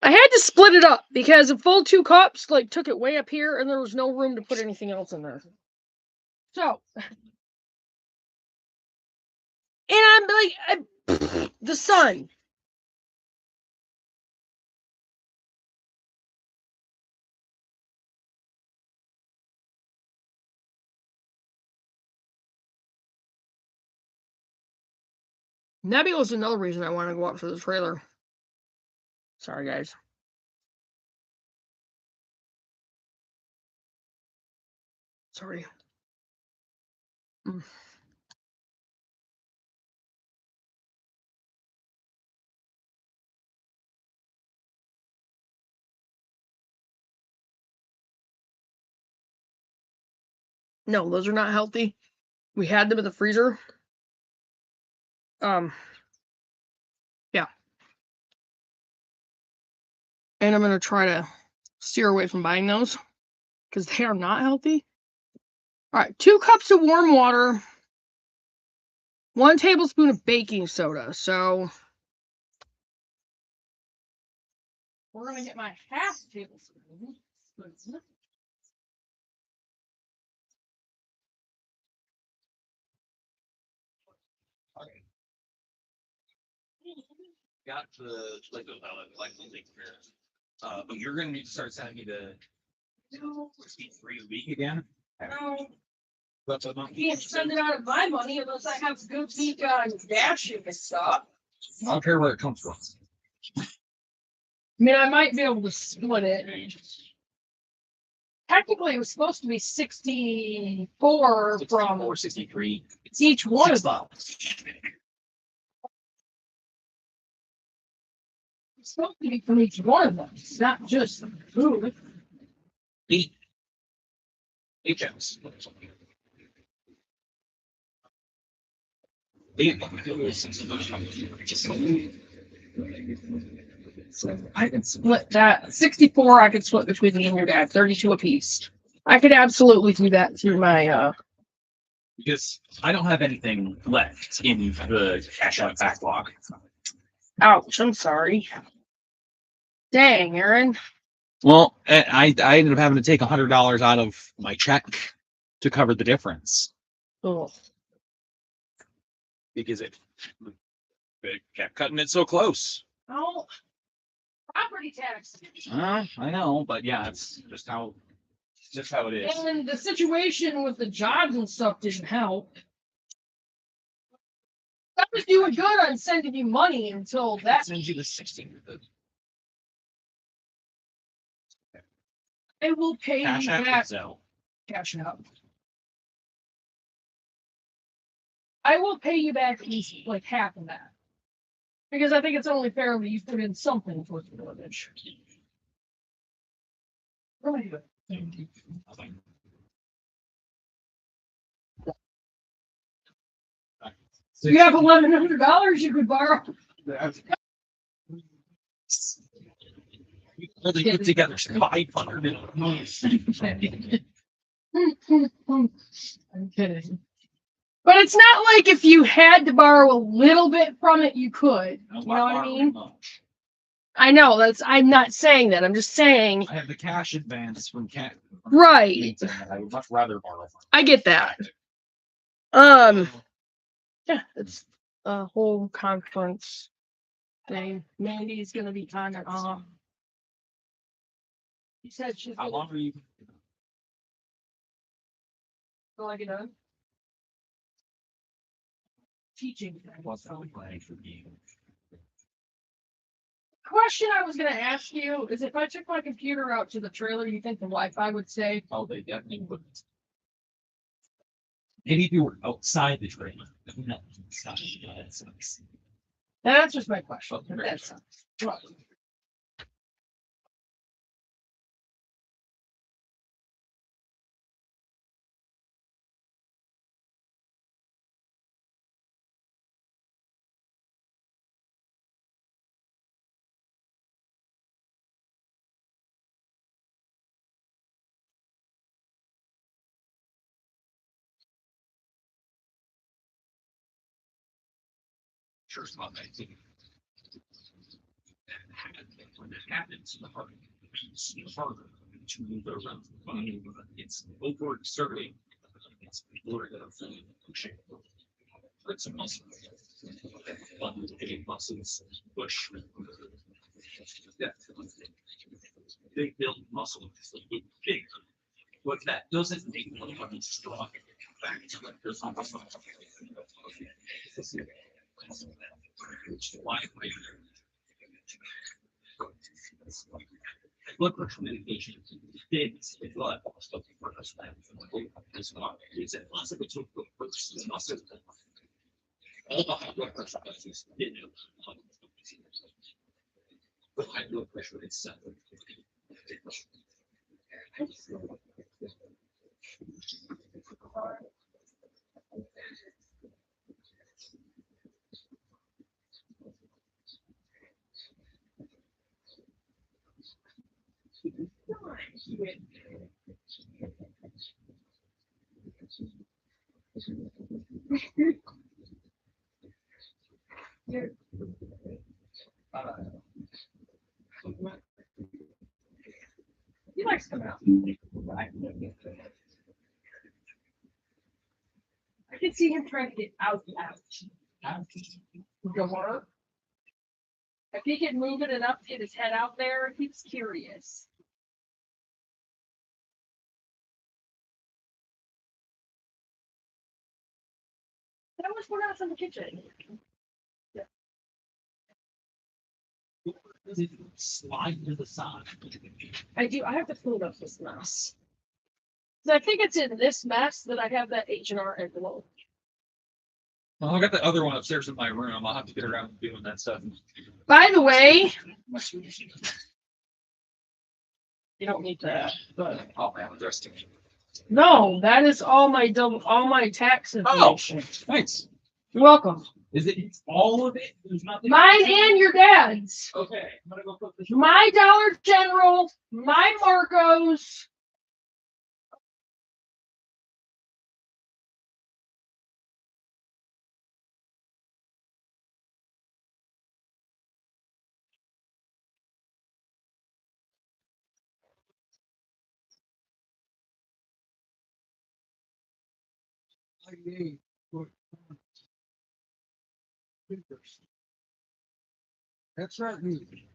I had to split it up because a full 2 cups like took it way up here, and there was no room to put anything else in there. So, and I'm like, the sun. Nebula's another reason I want to go up to the trailer. Sorry, guys. Sorry. No, those are not healthy. We had them in the freezer. Yeah. And I'm gonna try to steer away from buying those because they are not healthy. All right, 2 cups of warm water, 1 tablespoon of baking soda. So we're gonna get my half tablespoon. Got the like but you're gonna need to start sending me the 3 a week again. No, That's a month. I can't send it out of my money unless I have good week on dashing and stuff. I don't care where it comes from. I mean, I might be able to split it. Technically, it was supposed to be 64 from 463. each one of them. It's supposed to be from each one of them. It's not just food. 8 HMs. So I could split that. 64 I could split between me and your dad, 32 apiece. I could absolutely do that through my Because I don't have anything left in the cash out backlog. ouch, I'm sorry. Dang, Aaron. Well, I ended up having to take $100 out of my check to cover the difference Oh. because it kept cutting it so close. Oh, property tax. I know, but yeah, it's just how it is. And the situation with the jobs and stuff didn't help. I was doing good on sending you money until that. Sends you the 16. I will pay Cash you app back. Zelle. Cash out. I will pay you back at least like half of that. Because I think it's only fair that you put in something towards the village. What am I doing? You have $1,100 you could borrow. They put together 500. I'm kidding. But it's not like if you had to borrow a little bit from it, you could. You know what I mean? I know I'm not saying that. I'm just saying. I have the cash advance from Cat. Right. I would much rather borrow from. I get that. Yeah, it's a whole conference thing. Mandy's gonna be on and off. She said she's How long are you? gonna get done. Teaching. What's that like for you? Question I was gonna ask you is if I took my computer out to the trailer, you think the Wi-Fi would say? Oh, they definitely wouldn't. Maybe if you were outside the trailer. No, inside. That sucks. That answers my question. Okay. That's right. Sure, it's not 19. when that happens, the heart beats harder to move around the body. It's overexerting. It's pushing. It's a muscle. Muscles push. Yeah. They build muscle. It's big. But that doesn't make them strong. Back to it. There's not why blood pressure medication is blood stuff for us. It's impossible to all the high blood pressure medicines, the high blood pressure itself. He likes to come out. I can see him trying to get out the door. If he can move it enough to get his head out there, he's curious. That was what else in the kitchen. Slide to the side. I do. I have to clean up this mess. 'Cause I think it's in this mess that I have that H&R envelope. Well, I got the other one upstairs in my room. I'll have to get around to doing that stuff. By the way, you don't need that. But Oh man, I'm dressed. no, that is all my tax information. Thanks. You're welcome. Is it all of it? There's nothing. Mine and your dad's. Okay, I'm gonna go put this. My Dollar General, my Marco's. I need what- That's not me.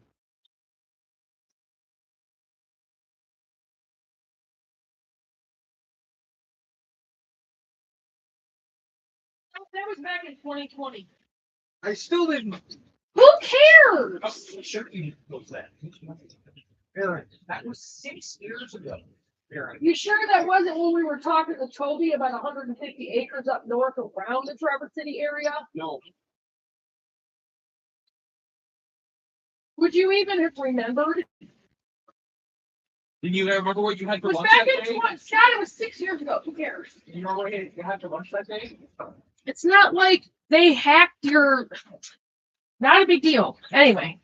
That was back in 2020. I still didn't. Who cares? Oh, sure you know that. Aaron, That was 6 years ago. Aaron. You sure that wasn't when we were talking to Toby about 150 acres up north around the Traverse City area? No. Would you even have remembered? Did you remember what you had It for was lunch back that in day? Scott, it was 6 years ago. Who cares? You remember what you had for lunch that day? It's not like they hacked your. Not a big deal. Anyway.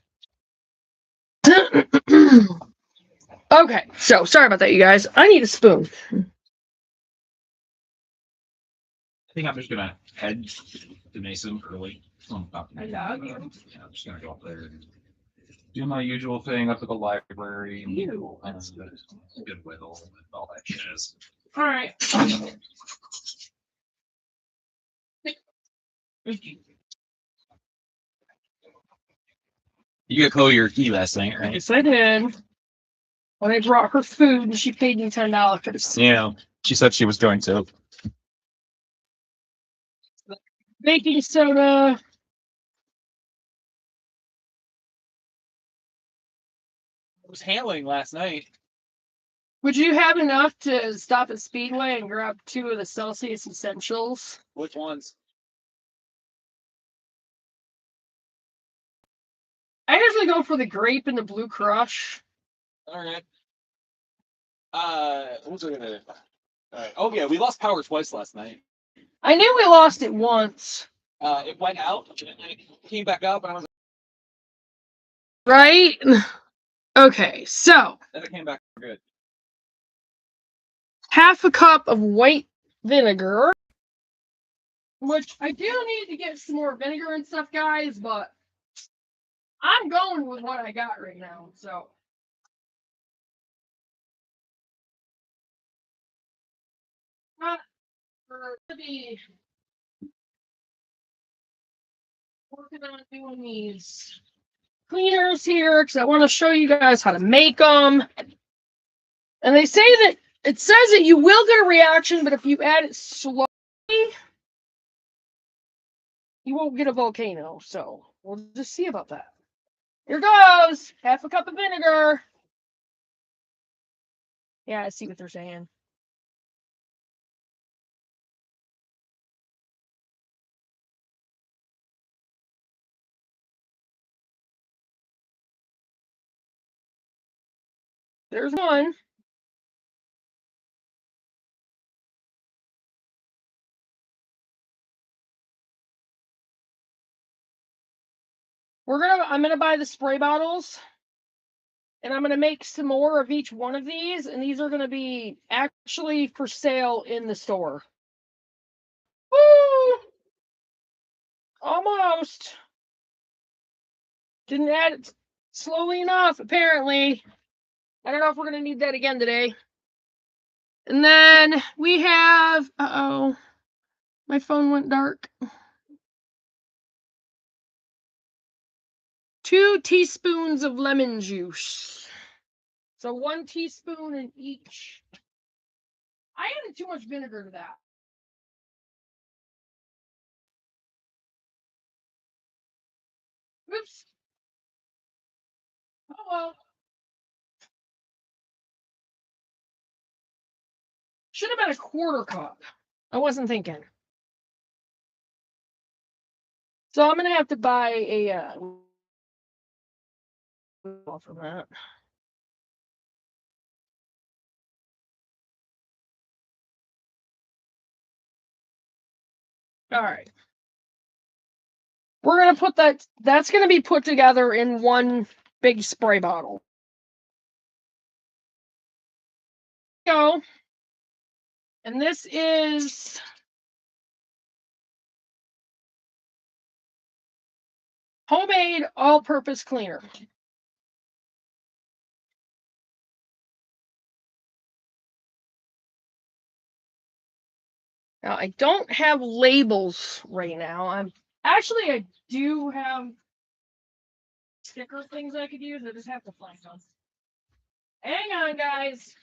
Okay, so sorry about that, you guys. I need a spoon. I think I'm just gonna head to Mason early. I love you. Yeah, I'm just gonna go up there and do my usual thing up at the library. And Goodwill and all that jazz. All right. You got Chloe your key last night, right? Yes, I did. When I brought her food and she paid me $10. Yeah, she said she was going to. Baking soda. It was hailing last night. Would you have enough to stop at Speedway and grab 2 of the Celsius Essentials? Which ones? I usually go for the grape and the Blue Crush. All right. What was I gonna? All right. Oh yeah, we lost power twice last night. I knew we lost it once. It went out and then it came back up, and I was Right? Okay, so then it came back good. half a cup of white vinegar. Which I do need to get some more vinegar and stuff, guys, but I'm going with what I got right now, so. Not for to be working on doing these cleaners here because I want to show you guys how to make them. And they say that it says that you will get a reaction, but if you add it slowly, you won't get a volcano. So we'll just see about that. Here goes. Half a cup of vinegar. Yeah, I see what they're saying. There's one. I'm gonna buy the spray bottles, and I'm gonna make some more of each one of these, and these are gonna be actually for sale in the store. Woo! Almost. Didn't add it slowly enough, apparently. I don't know if we're gonna need that again today. And then we have, uh-oh, my phone went dark. 2 teaspoons of lemon juice. So 1 teaspoon in each. I added too much vinegar to that. Oops. Oh well. Should have been a 1/4 cup. I wasn't thinking. So I'm gonna have to buy a from that. All right. We're gonna put that's gonna be put together in one big spray bottle. Go. And this is homemade all-purpose cleaner. Now I don't have labels right now. I do have sticker things I could use. I just have to find them. Hang on, guys.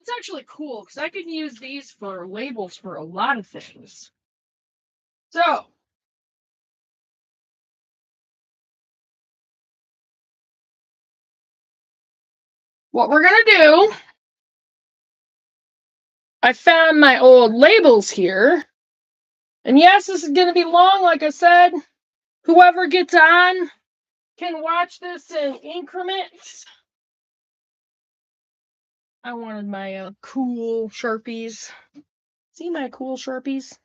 It's actually cool because I can use these for labels for a lot of things. So, what we're going to do, I found my old labels here. And yes, this is going to be long, like I said. Whoever gets on can watch this in increments. I wanted my cool Sharpies. See my cool Sharpies?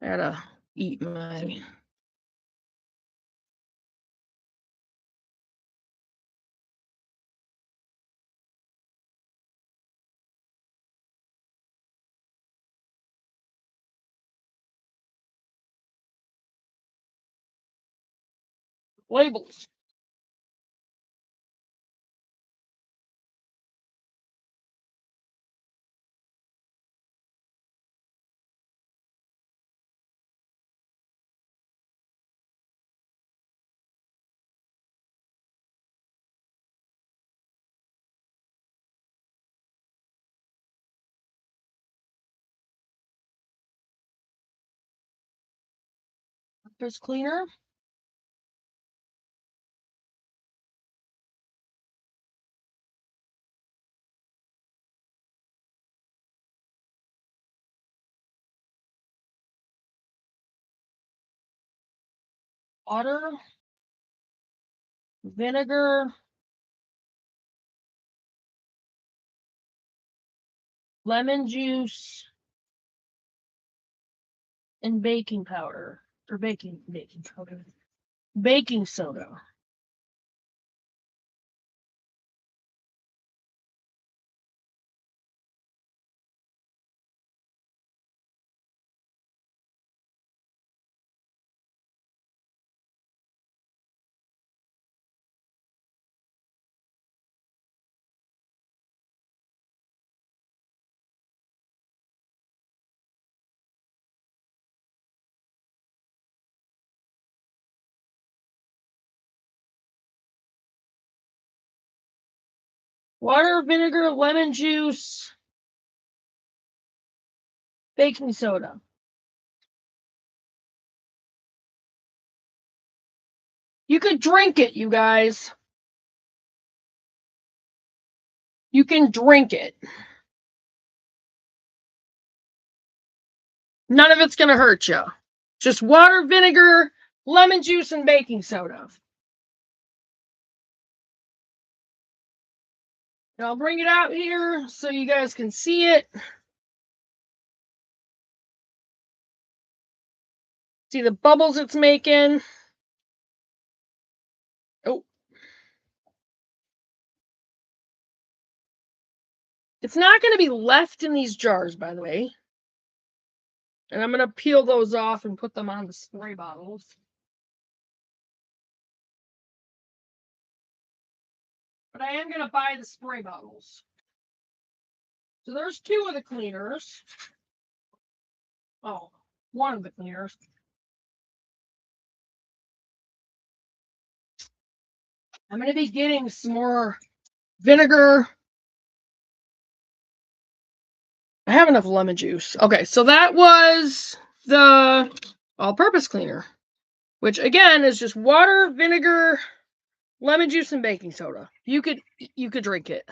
I gotta eat my... labels. Surface cleaner. Water. Vinegar. Lemon juice. And baking powder. Or baking powder. Baking soda. Water, vinegar, lemon juice, baking soda. You could drink it, you guys. You can drink it. None of it's going to hurt you. Just water, vinegar, lemon juice, and baking soda. And I'll bring it out here so you guys can see it. See the bubbles it's making. Oh. It's not going to be left in these jars, by the way. And I'm going to peel those off and put them on the spray bottles. But I am going to buy the spray bottles. So there's two of the cleaners. Oh, one of the cleaners. I'm going to be getting some more vinegar. I have enough lemon juice. Okay, so that was the all-purpose cleaner, which again is just water, vinegar, lemon juice, and baking soda. You could drink it.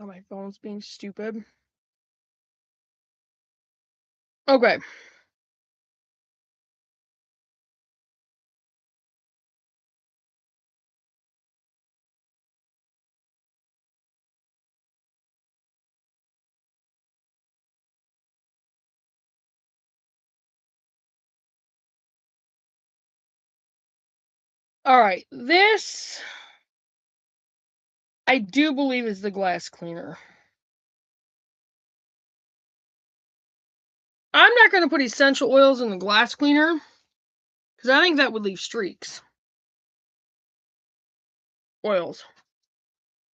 Oh, my phone's being stupid. Okay. All right. This, I do believe, is the glass cleaner. I'm not going to put essential oils in the glass cleaner because I think that would leave streaks. Oils.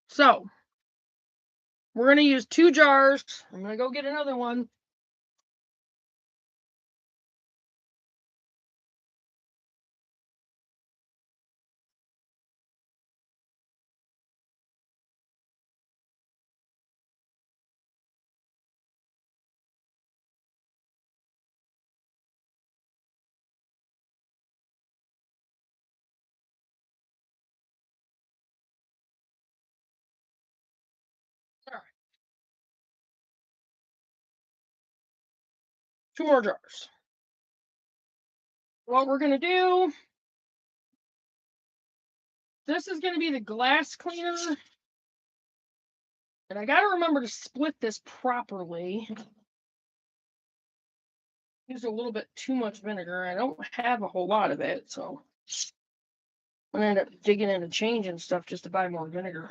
So, we're going to use 2 jars. I'm going to go get another one. 2 more jars. What we're going to do, this is going to be the glass cleaner. And I got to remember to split this properly. Use a little bit too much vinegar. I don't have a whole lot of it, so I'm going to end up digging into change and stuff just to buy more vinegar.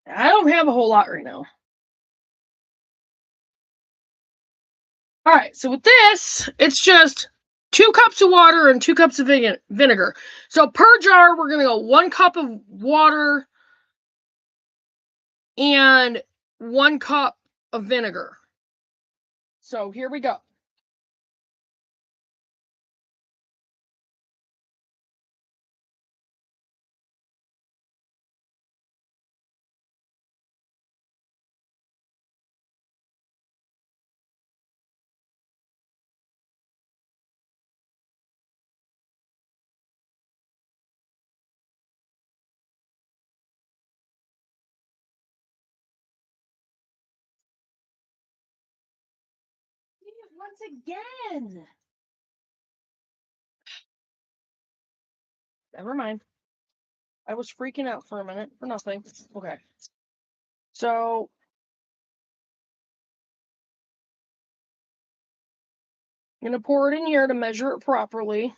I don't have a whole lot right now. All right, so with this, it's just 2 cups of water and 2 cups of vinegar. So per jar, we're going to go 1 cup of water and 1 cup of vinegar. So here we go. Once again. Never mind. I was freaking out for a minute for nothing. Okay. So I'm going to pour it in here to measure it properly.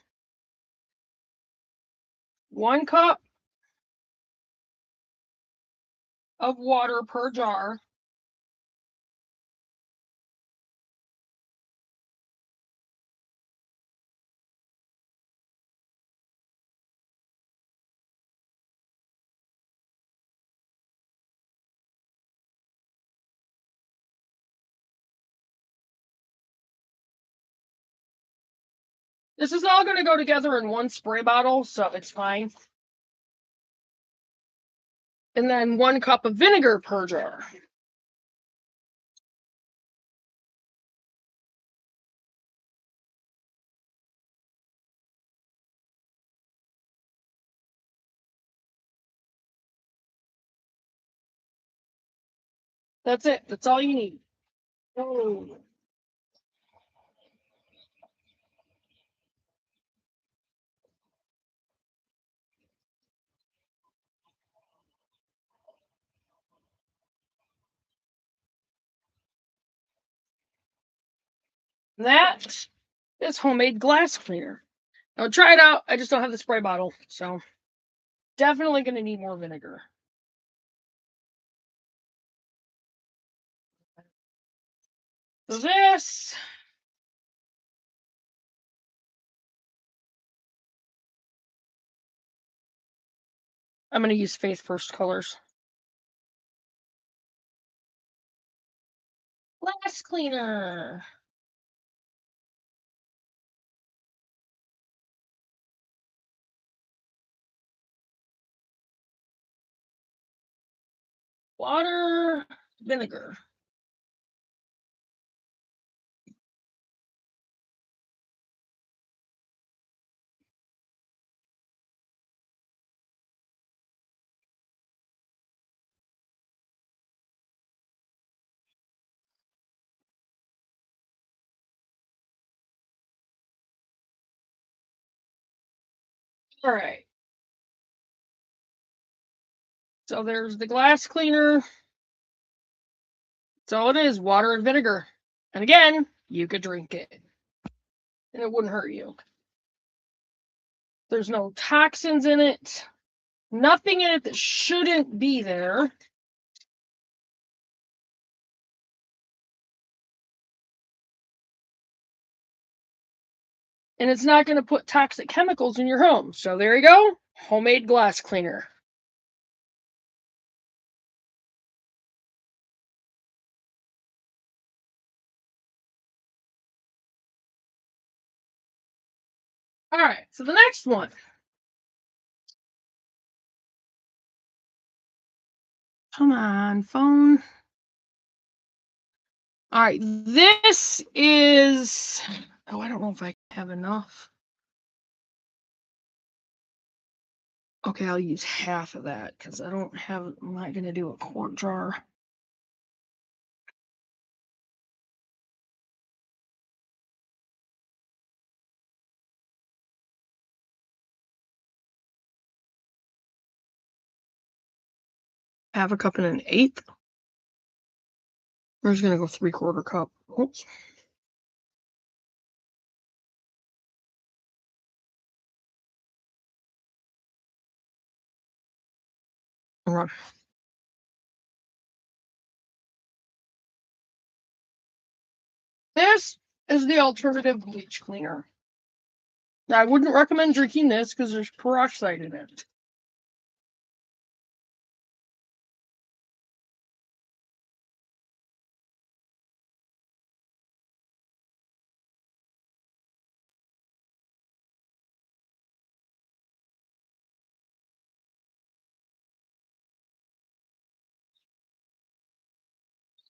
1 cup of water per jar. This is all going to go together in 1 spray bottle, so it's fine. And then 1 cup of vinegar per jar. That's it. That's all you need. Oh. That is homemade glass cleaner. Now try it out. I just don't have the spray bottle, so definitely going to need more vinegar. So this, I'm going to use Faith First colors. Glass cleaner. Water, vinegar. All right. So there's the glass cleaner. That's all it is, water and vinegar. And again, you could drink it. And it wouldn't hurt you. There's no toxins in it. Nothing in it that shouldn't be there. And it's not going to put toxic chemicals in your home. So there you go. Homemade glass cleaner. All right, so the next one. Come on, phone. All right, this is, oh, I don't know if I have enough. Okay, I'll use half of that because I'm not going to do a quart jar. half a cup and an eighth. We're just gonna go 3/4 cup. Oops. All right. This is the alternative bleach cleaner. Now, I wouldn't recommend drinking this because there's peroxide in it.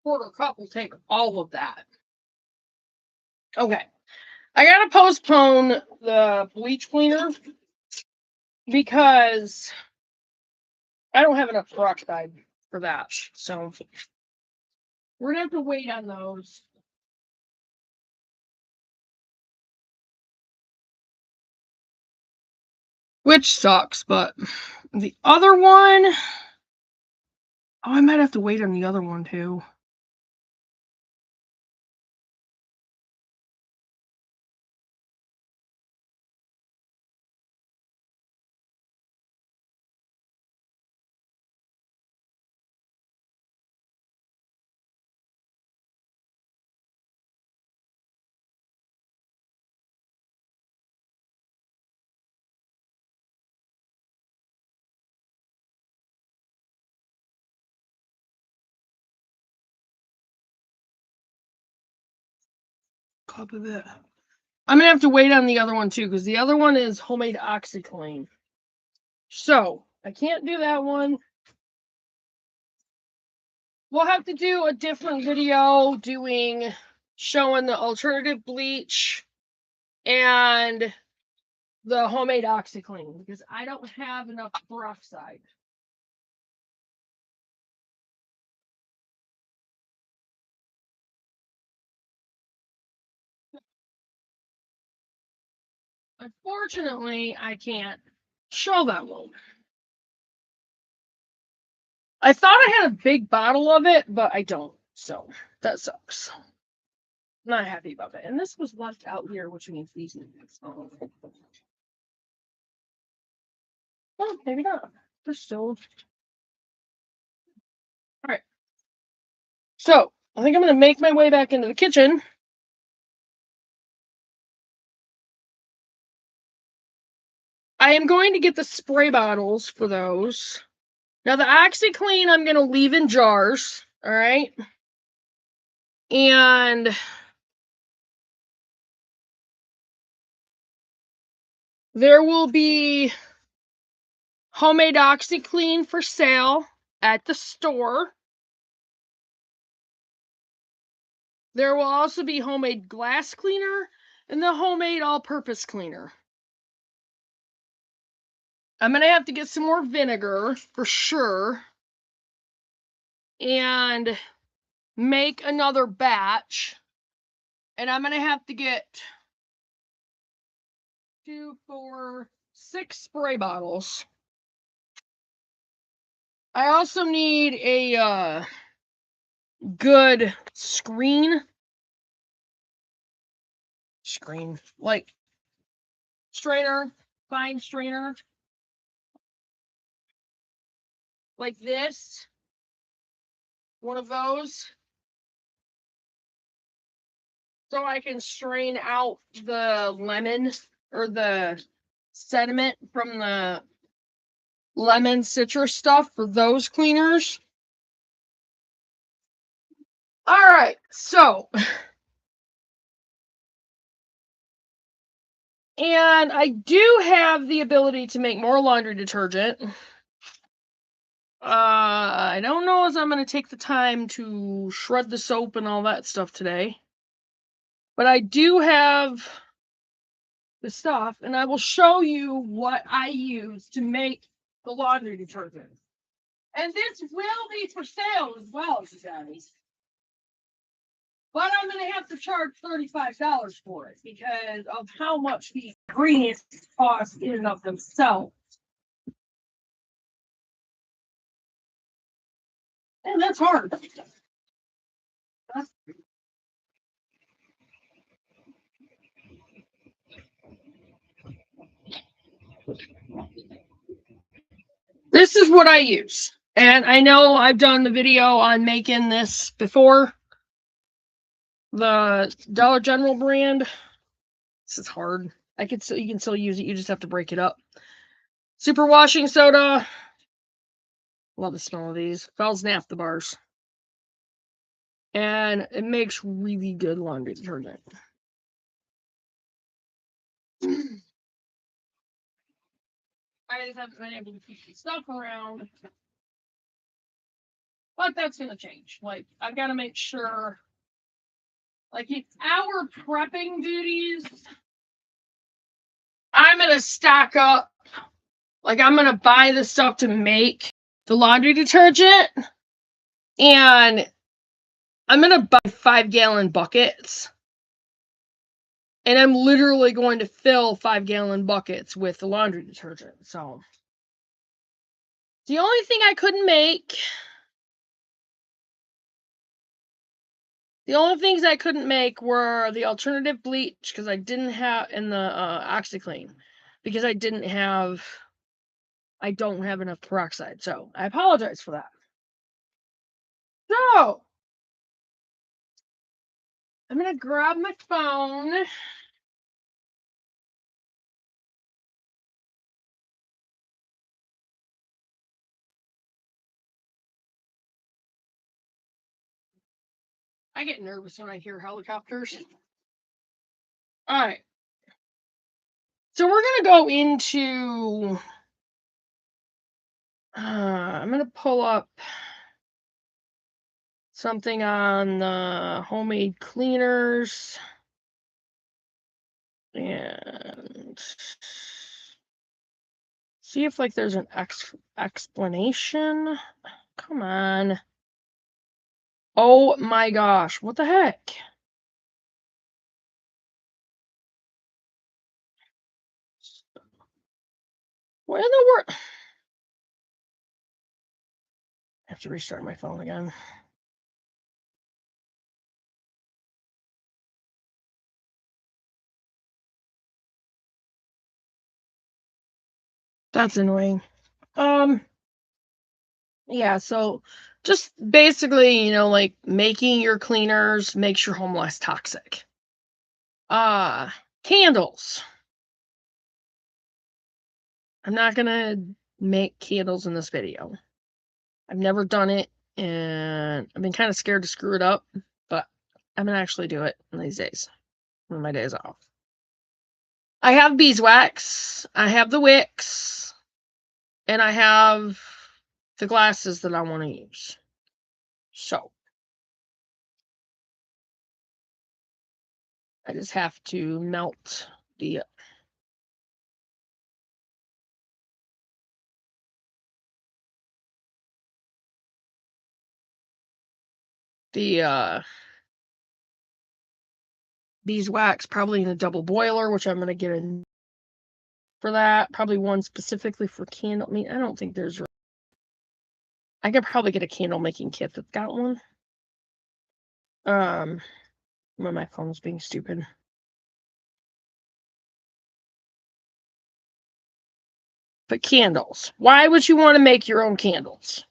Quarter cup will take all of that. Okay. I gotta postpone the bleach cleaner because I don't have enough peroxide for that. So we're gonna have to wait on those. Which sucks, but the other one, oh, I might have to wait on the other one too. Cup of it. I'm gonna have to wait on the other one too, because the other one is homemade OxyClean. So I can't do that one. We'll have to do a different video showing the alternative bleach and the homemade OxyClean because I don't have enough peroxide. Unfortunately, I can't show that one. I thought I had a big bottle of it, but I don't. So that sucks. Not happy about it. And this was left out here, which means these things. Well, maybe not. They're still. All right. So I think I'm going to make my way back into the kitchen. I am going to get the spray bottles for those. Now, the OxyClean I'm going to leave in jars. All right. And there will be homemade OxyClean for sale at the store. There will also be homemade glass cleaner and the homemade all-purpose cleaner. I'm going to have to get some more vinegar for sure and make another batch. And I'm going to have to get 2, 4, 6 spray bottles. I also need a good screen, like strainer, fine strainer, like this, one of those, so I can strain out the lemon or the sediment from the lemon citrus stuff for those cleaners. All right, so, and I do have the ability to make more laundry detergent. I don't know if I'm going to take the time to shred the soap and all that stuff today. But I do have the stuff, and I will show you what I use to make the laundry detergent. And this will be for sale as well, you guys. But I'm going to have to charge $35 for it because of how much the ingredients cost in and of themselves. And that's hard. This is what I use. And I know I've done the video on making this before. The Dollar General brand. This is hard. You can still use it. You just have to break it up. Super washing soda. Love the smell of these. Fells naphtha bars. And it makes really good laundry detergent. I just haven't been able to keep the stuff around. But that's going to change. Like, I've got to make sure, like, it's our prepping duties. I'm going to stock up. Like, I'm going to buy the stuff to make the laundry detergent. And I'm going to buy 5-gallon buckets. And I'm literally going to fill 5-gallon buckets with the laundry detergent. So, the only thing I couldn't make... The only things I couldn't make were the alternative bleach because I didn't have, and the OxyClean because I don't have enough peroxide. So I apologize for that. So I'm gonna grab my phone. I get nervous when I hear helicopters. All right. So we're gonna go into. I'm gonna pull up something on the homemade cleaners and see if like there's an explanation. Come on. Oh my gosh, what the heck? What in the world? I have to restart my phone again. That's annoying. Yeah, so just basically, like making your cleaners makes your home less toxic. Candles. I'm not gonna make candles in this video. I've never done it, and I've been kind of scared to screw it up, but I'm gonna actually do it in these days when my days off. I have beeswax, I have the wicks, and I have the glasses that I want to use. So I just have to melt the beeswax, probably in a double boiler, which I'm gonna get in for that. Probably one specifically for candle. I mean, I don't think there's. I could probably get a candle making kit that's got one. When my phone's being stupid. But candles. Why would you want to make your own candles?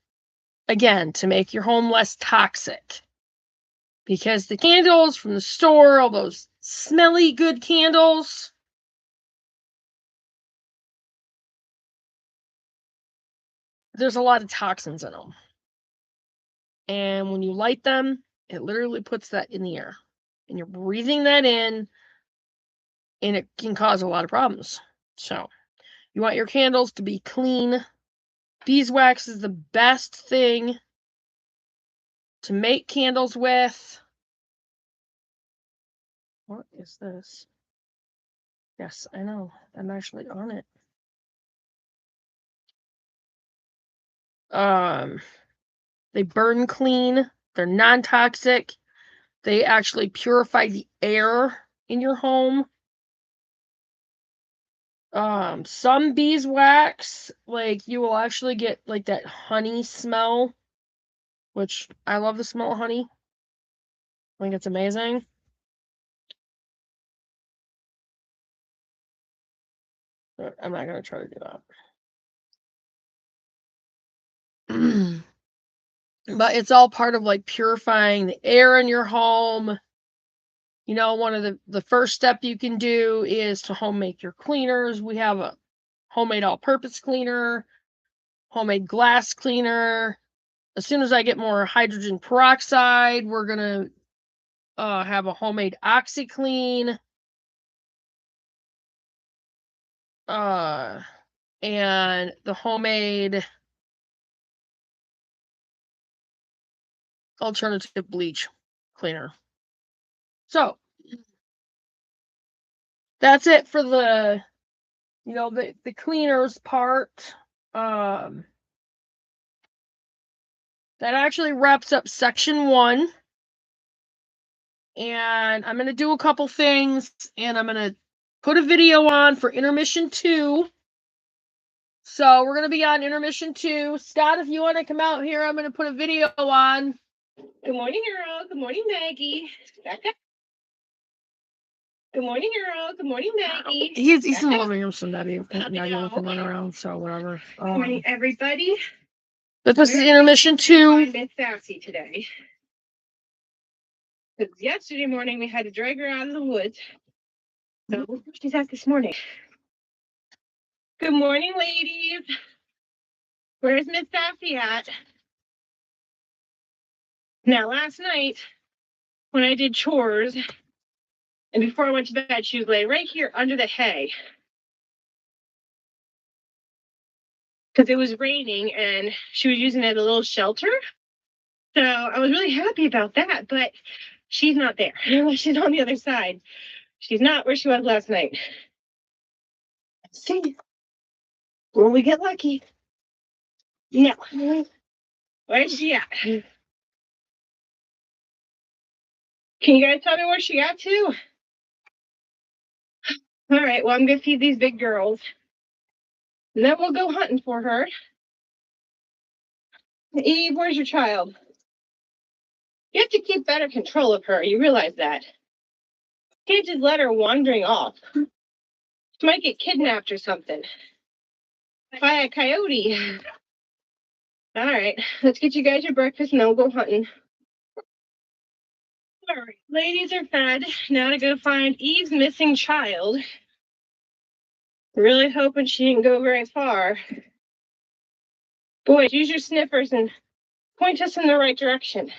Again, to make your home less toxic. Because the candles from the store, all those smelly good candles, there's a lot of toxins in them. And when you light them, it literally puts that in the air. And you're breathing that in, and it can cause a lot of problems. So, you want your candles to be clean. Beeswax is the best thing to make candles with. What is this? Yes, I know. I'm actually on it. They burn clean. They're non-toxic. They actually purify the air in your home. Some beeswax, like you will actually get like that honey smell which I love the smell of honey. I think it's amazing. But I'm not going to try to do that. But it's all part of like purifying the air in your home. You know, one of the first step you can do is to home make your cleaners. We have a homemade all-purpose cleaner, homemade glass cleaner. As soon as I get more hydrogen peroxide, we're gonna have a homemade OxyClean. And the homemade alternative bleach cleaner. So that's it for the, you know, the cleaners part. That actually wraps up section 1. And I'm going to do a couple things, and I'm going to put a video on for intermission 2. So we're going to be on intermission 2. Scott, if you want to come out here, I'm going to put a video on. Good morning, Earl. Good morning, Maggie. Back up. Good morning, Earl. Good morning, Maggie. He's in the Back up. living room, so not even running around, so whatever. Good morning, everybody. But this is intermission 2. Miss Sassy today. Because yesterday morning we had to drag her out of the woods. So look where she's at this morning. Good morning, ladies. Where's Miss Sassy at? Now, last night when I did chores and before I went to bed, she was laying right here under the hay. Because it was raining and she was using it as a little shelter. So I was really happy about that, but she's not there. She's on the other side. She's not where she was last night. Let's see. Will we get lucky? No. Where's she at? Can you guys tell me where she got to? All right, well, I'm going to feed these big girls. And then we'll go hunting for her. Eve, where's your child? You have to keep better control of her. You realize that. You can't just let her wandering off. She might get kidnapped or something. By a coyote. All right, let's get you guys your breakfast and then we'll go hunting. All right, ladies are fed. Now to go find Eve's missing child. Really hoping she didn't go very far. Boys, use your sniffers and point us in the right direction.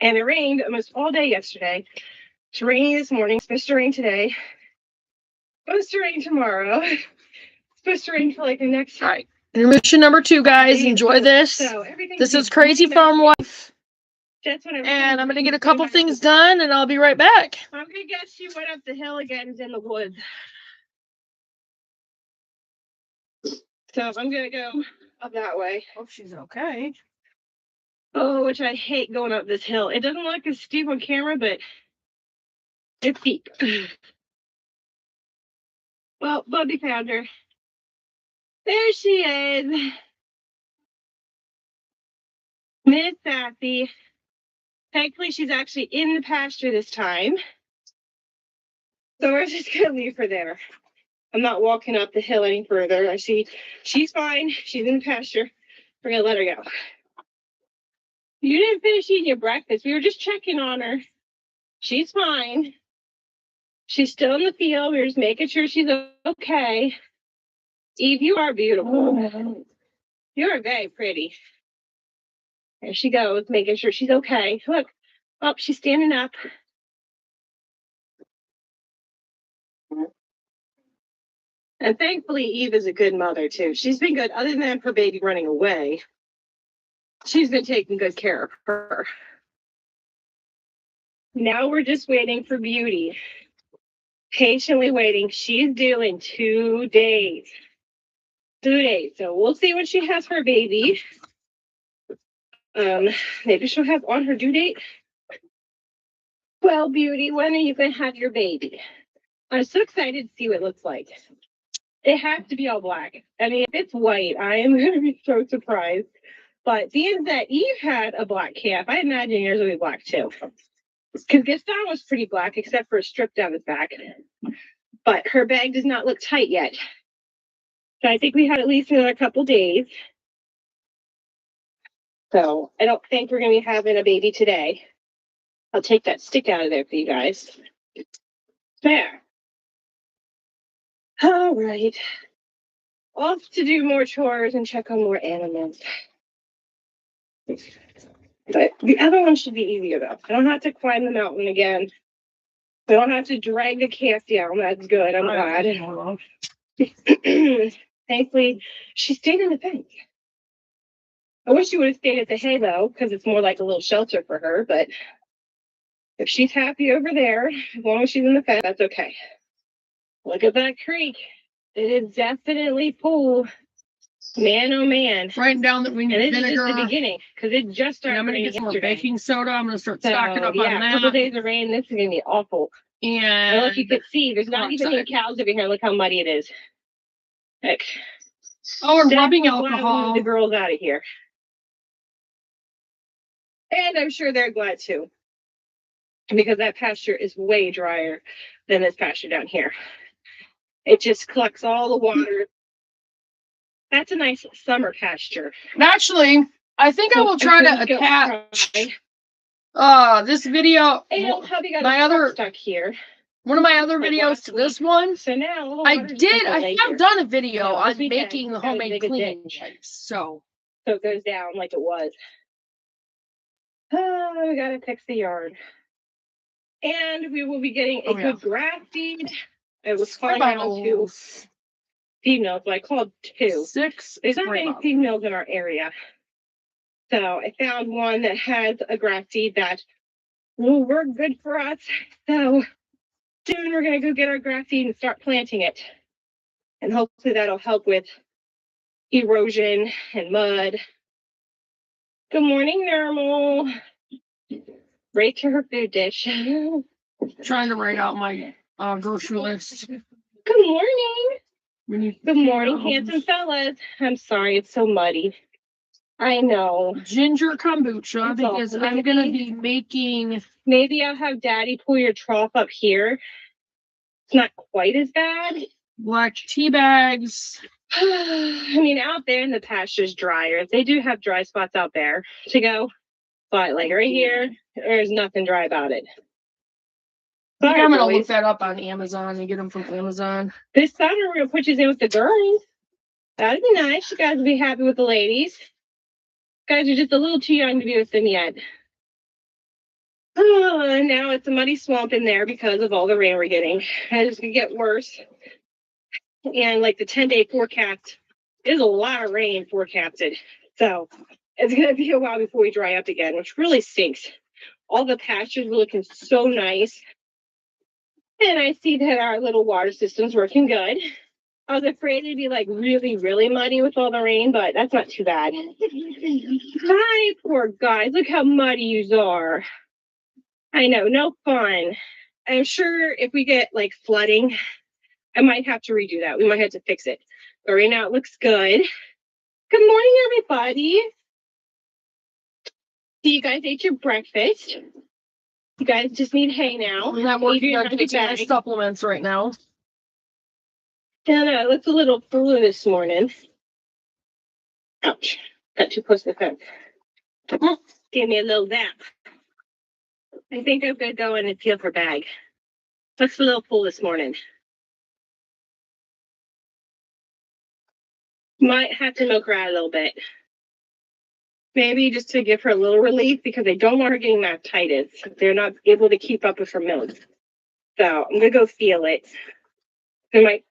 And it rained almost all day yesterday. It's raining this morning. It's supposed to rain today. Supposed to rain tomorrow. Supposed to rain for like the next. All right. Intermission number 2, guys. Enjoy this. So This is Crazy Farm Life. That's what And I'm going to get a couple things done, and I'll be right back. I'm going to guess she went up the hill again and is in the woods. So I'm going to go up that way. Hope she's okay. Oh, which I hate going up this hill. It doesn't look as steep on camera, but it's steep. Well, Bubby found her. There she is. Miss Sassy. Thankfully, she's actually in the pasture this time. So we're just going to leave her there. I'm not walking up the hill any further. I see she's fine. She's in the pasture. We're going to let her go. You didn't finish eating your breakfast. We were just checking on her. She's fine. She's still in the field. We're just making sure she's okay. Eve, you are beautiful. You are very pretty. There she goes, making sure she's okay. Look. Oh, she's standing up. And thankfully, Eve is a good mother, too. She's been good, other than her baby running away. She's been taking good care of her. Now we're just waiting for Beauty. Patiently waiting. She's due in 2 days. 2 days. So we'll see when she has her baby. Maybe she'll have on her due date. Well, Beauty, when are you going to have your baby? I'm so excited to see what it looks like. It has to be all black. I mean, if it's white, I am going to be so surprised. But being that Eve had a black calf, I imagine yours will be black too. Because Gaston was pretty black, except for a strip down his back. But her bag does not look tight yet. So I think we have at least another couple days. So I don't think we're going to be having a baby today. I'll take that stick out of there for you guys. There. All right. Off to do more chores and check on more animals. But the other one should be easier though. I don't have to climb the mountain again. I don't have to drag the calf down. That's good. I'm glad. Thankfully, she stayed in the fence. I wish she would have stayed at the hay though, because it's more like a little shelter for her. But if she's happy over there, as long as she's in the fence, that's okay. Look at that creek. It is definitely full. Man, oh man. Writing down that we need And this is vinegar. just the beginning, because it just started. And I'm gonna raining get some more yesterday. baking soda. I'm gonna start So, stocking up yeah, on a couple that. days of rain. This is gonna be awful. And And look, you can see there's not even any cows over here. Look how muddy it is. Heck. oh, and rubbing Definitely glad we moved alcohol. the girls out of here. And I'm sure they're glad too, because that pasture is way drier than this pasture down here. It just collects all the water. That's a nice summer pasture. Actually, I think I will try to attach this video. And hubby got my a other stuck here. one of my other videos to this one. So now I have done a video No, on this weekend, making the gotta homemade dig a cleaning ditch. wipes. So it goes down like it was. We gotta fix the yard. And we will be getting a good grass seed. It was calling out 2 feed mills, but I called 2. 6. There's not many feed mills in our area. So I found one that has a grass seed that will work good for us. So soon we're going to go get our grass seed and start planting it. And hopefully that'll help with erosion and mud. Good morning, Normal. Right to her food dish. Trying to write out my grocery list. Good morning. Good morning, potatoes. handsome fellas. I'm sorry, it's so muddy. I know. Ginger kombucha It's because awful. I'm gonna be making. Maybe I'll have Daddy pull your trough up here. It's not quite as bad. Black tea bags. I mean, out there in the pasture's drier. They do have dry spots out there to go, but like right here, there's nothing dry about it. I think Sorry, I'm gonna boys. look that up on Amazon and get them from Amazon. This summer we're gonna put you in with the girls. That'd be nice. You guys will be happy with the ladies. You guys are just a little too young to be with them yet. Oh, and now it's a muddy swamp in there because of all the rain we're getting. And it's gonna get worse. And like the 10-day forecast is a lot of rain forecasted. So it's gonna be a while before we dry up again, which really stinks. All the pastures were looking so nice. And I see that our little water system's working good. I was afraid it'd be like really, really muddy with all the rain, but that's not too bad. Hi, poor guys. Look how muddy you are. I know, no fun. I'm sure if we get like flooding, I might have to redo that. We might have to fix it. But right now it looks good. Good morning, everybody. So you guys ate your breakfast. You guys just need hay now. I'm not working on Adrian, taking my bag. supplements right now. And it looks a little blue this morning. Ouch. Got too close to the fence. Give me a little zap. I think I'm going to go in and feel her bag. Looks a little full this morning. Might have to milk her out a little bit. Maybe just to give her a little relief because I don't want her getting mactitis. They're not able to keep up with her milk. So I'm going to go feel it. It might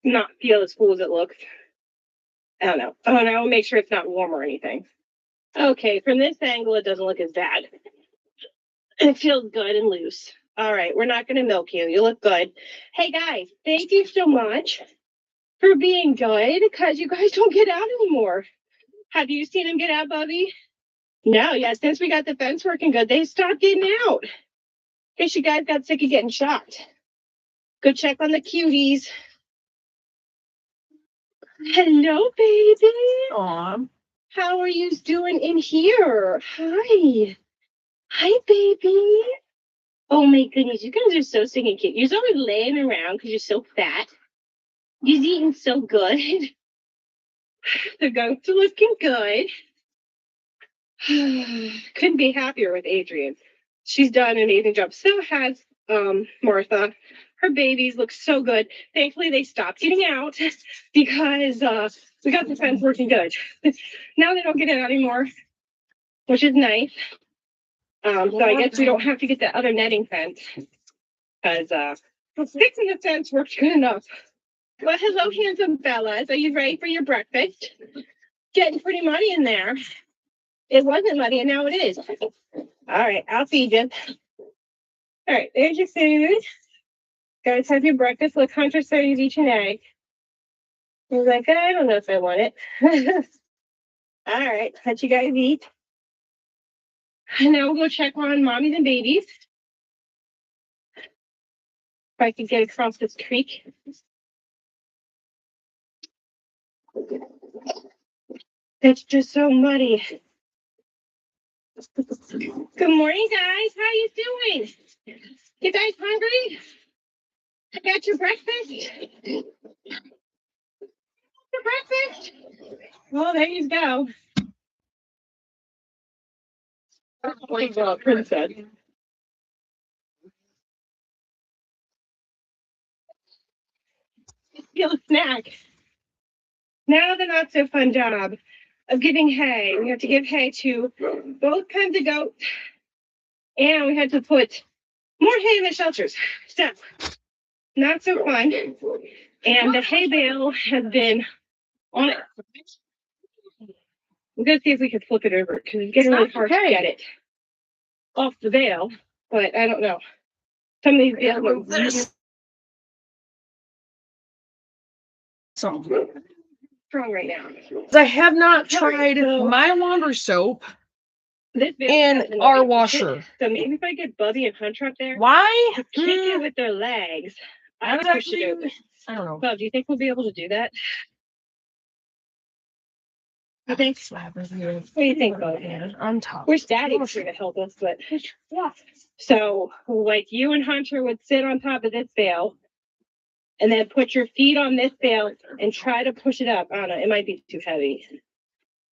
not feel as full as it looks. I don't know. Oh, and I will make sure it's not warm or anything. Okay, from this angle, it doesn't look as bad. It feels good and loose. All right, we're not going to milk you. You look good. Hey, guys, thank you so much for being good because you guys don't get out anymore. Have you seen them get out, Bubby? No, yeah, since we got the fence working good, they stopped getting out. Guess you guys got sick of getting shocked. Go check on the cuties. Hello, baby. Aw. How are you doing in here? Hi. Hi, baby. Oh my goodness, you guys are so stinking cute. You're always laying around because you're so fat. You're eating so good. The goats are looking good. Couldn't be happier with Adrian. She's done an amazing job. So has Martha. Her babies look so good. Thankfully, they stopped getting out because we got the fence working good. Now they don't get out anymore, which is nice. So I guess we don't have to get the other netting fence because fixing the fence works good enough. Well, hello, handsome fellas. Are you ready for your breakfast? Getting pretty muddy in there. It wasn't muddy, and now it is. All right, I'll feed you. All right, there's your food. Guys, have your breakfast. Look, Hunter said he's each an egg. He's like, I don't know if I want it. All right, let you guys eat. And now we'll go check on mommies and babies. If I can get across this creek. It's just so muddy. Good morning, guys. How you doing? You guys hungry? I got your breakfast. Your breakfast? Well, there you go. Princess. Get a snack. Now the not so fun job of giving hay. We have to give hay to both kinds of goats, and we had to put more hay in the shelters. So not so fun. And the hay bale has been on it. We're gonna see if we can flip it over because it's getting really hard to get it off the bale, but I don't know. Some of these bales are really So strong right now. I have not tried my laundry soap This bale in has been our like- washer. So maybe if I get Bubby and Hunter up there, Why? to kick it with their legs, I Not can push it over. exactly. I don't know. Bub, do you think we'll be able to do that? You think? Slap it. What do you think, Bub? On top. Wish Daddy was here to help us, but yeah. So, like you and Hunter would sit on top of this bale, and then put your feet on this bale and try to push it up. I don't know, it might be too heavy.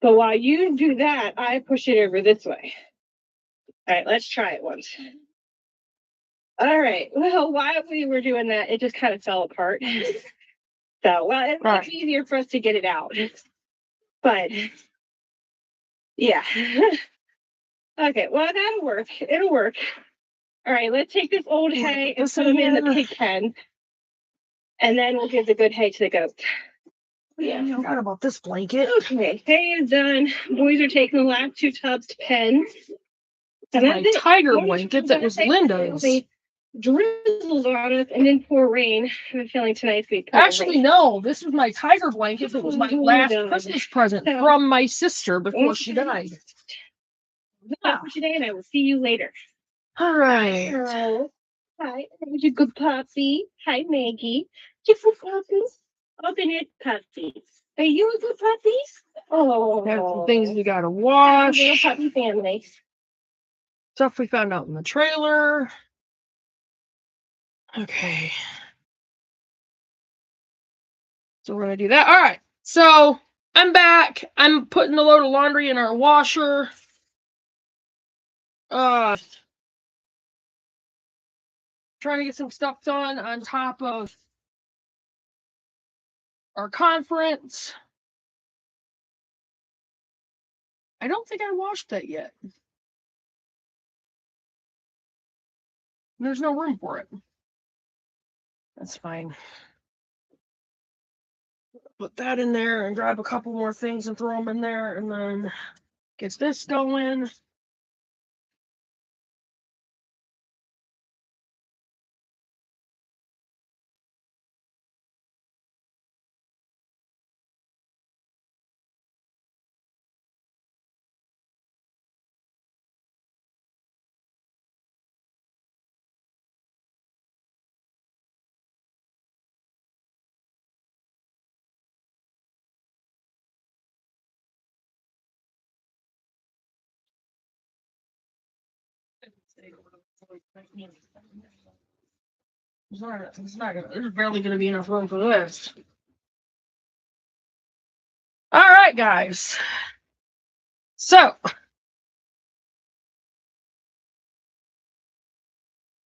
But while you do that, I push it over this way. All right, let's try it once. All right. Well, while we were doing that, it just kind of fell apart. So, well, it's much easier for us to get it out. But yeah. Okay, well, that'll work. It'll work. All right, let's take this old hay and put them in the pig pen. And then we'll give the good hay to the goats. Yeah, I forgot about this blanket. Okay, hay is done. Boys are taking the last 2 tubs to pen. And My that's it. tiger blanket that was Linda's. They drizzled on us and then pour rain. I have a feeling tonight's week. Actually, no. This was my tiger blanket. That was my last Christmas present from my sister before she died. Yeah. For today, and I will see you later. All right. Hello. Hi, there's your good puppy. Hi, Maggie. You good puppy? Open it, puppy. Are you a good puppy? Oh, There's some things we gotta Little wash. puppy family. Stuff we found out in the trailer. Okay. So we're gonna do that. All right. So I'm back. I'm putting a load of laundry in our washer. Trying to get some stuff done on top of our conference. I don't think I washed that yet. There's no room for it. That's fine. Put that in there and grab a couple more things and throw them in there and then get this going. There's barely going to be enough room for this. All right, guys. So,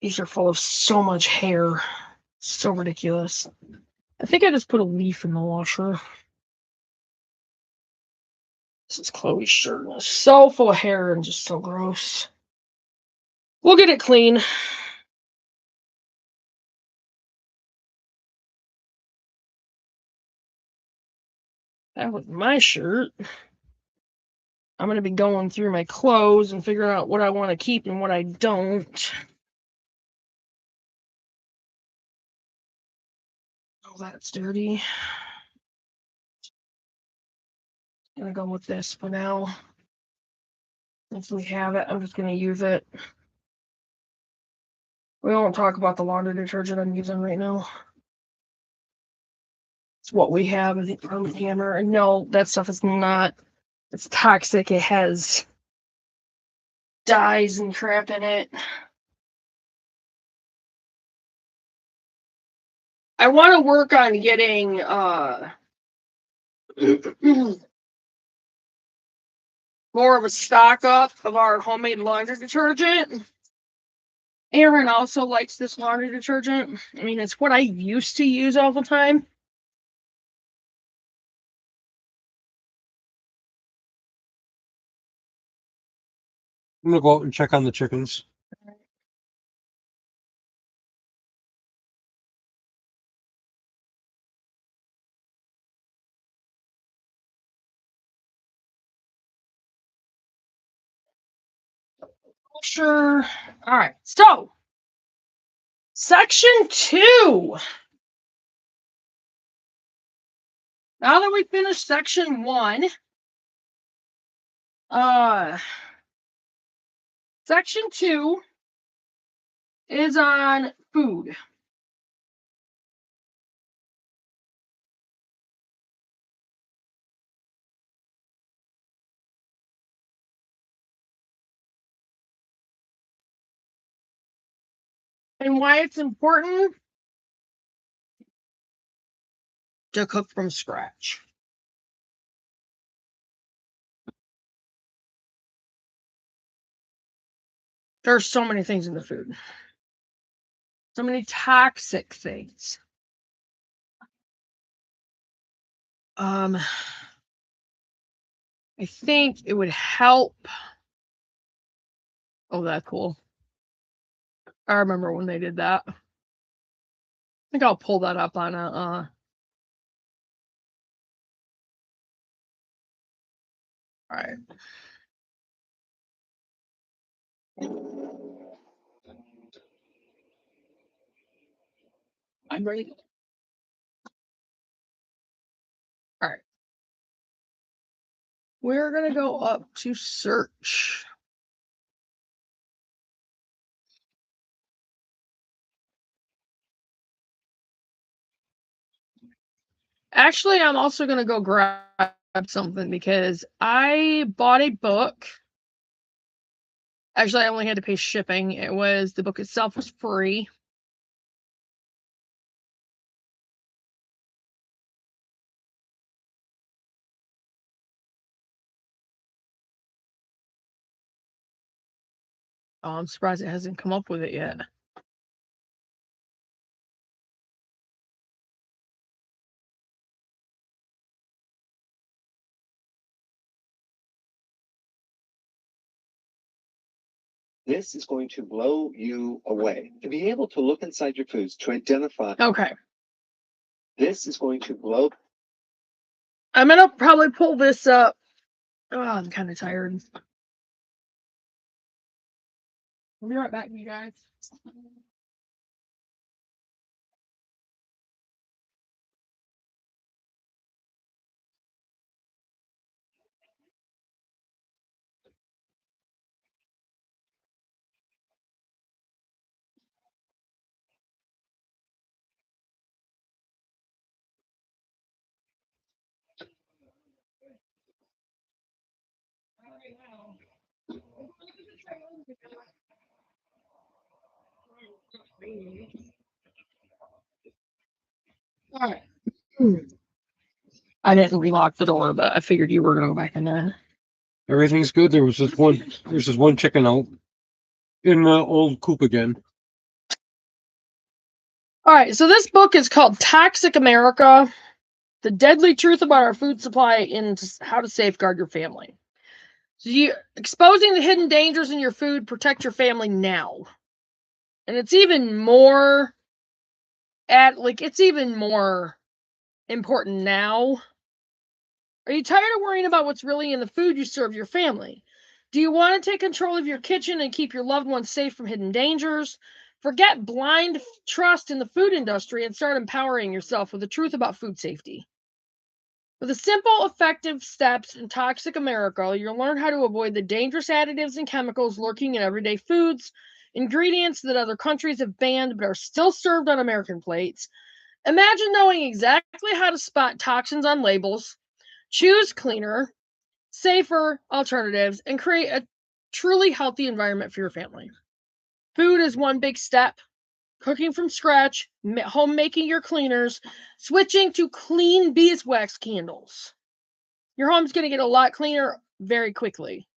these are full of so much hair. So ridiculous. I think I just put a leaf in the washer. This is Chloe's shirt. It's so full of hair and just so gross. We'll get it clean. That was my shirt. I'm going to be going through my clothes and figuring out what I want to keep and what I don't. Oh, that's dirty. I'm going to go with this for now. If we have it, I'm just going to use it. We won't talk about the laundry detergent I'm using right now. It's what we have, the Arm & Hammer. And no, that stuff is not, it's toxic. It has dyes and crap in it. I want to work on getting more of a stock up of our homemade laundry detergent. Aaron also likes this laundry detergent. I mean, it's what I used to use all the time. I'm gonna go out and check on the chickens. Sure. All right. So, section 2. Now that we finished section 1, section 2 is on food. And why it's important to cook from scratch. There's so many things in the food. So many toxic things. I think it would help. Oh, that's cool. I remember when they did that. I think I'll pull that up on a all right. I'm ready. All right. We're going to go up to search. Actually, I'm also going to go grab something because I bought a book. Actually, I only had to pay shipping. The book itself was free. Oh, I'm surprised it hasn't come up with it yet. This is going to blow you away. To be able to look inside your foods to identify. Okay. This is going to blow. I'm going to probably pull this up. Oh, I'm kind of tired. I'll be right back, you guys. All right. I didn't relock the door, but I figured you were gonna go back in there. Everything's good. There's this one chicken out in the old coop again. All right, so this book is called Toxic America: The Deadly Truth About Our Food Supply and How to Safeguard Your Family. So exposing the hidden dangers in your food, protect your family now. And it's even more important now. Are you tired of worrying about what's really in the food you serve your family? Do you want to take control of your kitchen and keep your loved ones safe from hidden dangers? Forget blind trust in the food industry and start empowering yourself with the truth about food safety. With the simple, effective steps in Toxic America, you'll learn how to avoid the dangerous additives and chemicals lurking in everyday foods, ingredients that other countries have banned but are still served on American plates. Imagine knowing exactly how to spot toxins on labels, choose cleaner, safer alternatives, and create a truly healthy environment for your family. Food is one big step. Cooking from scratch, home making your cleaners, switching to clean beeswax candles. Your home's going to get a lot cleaner very quickly.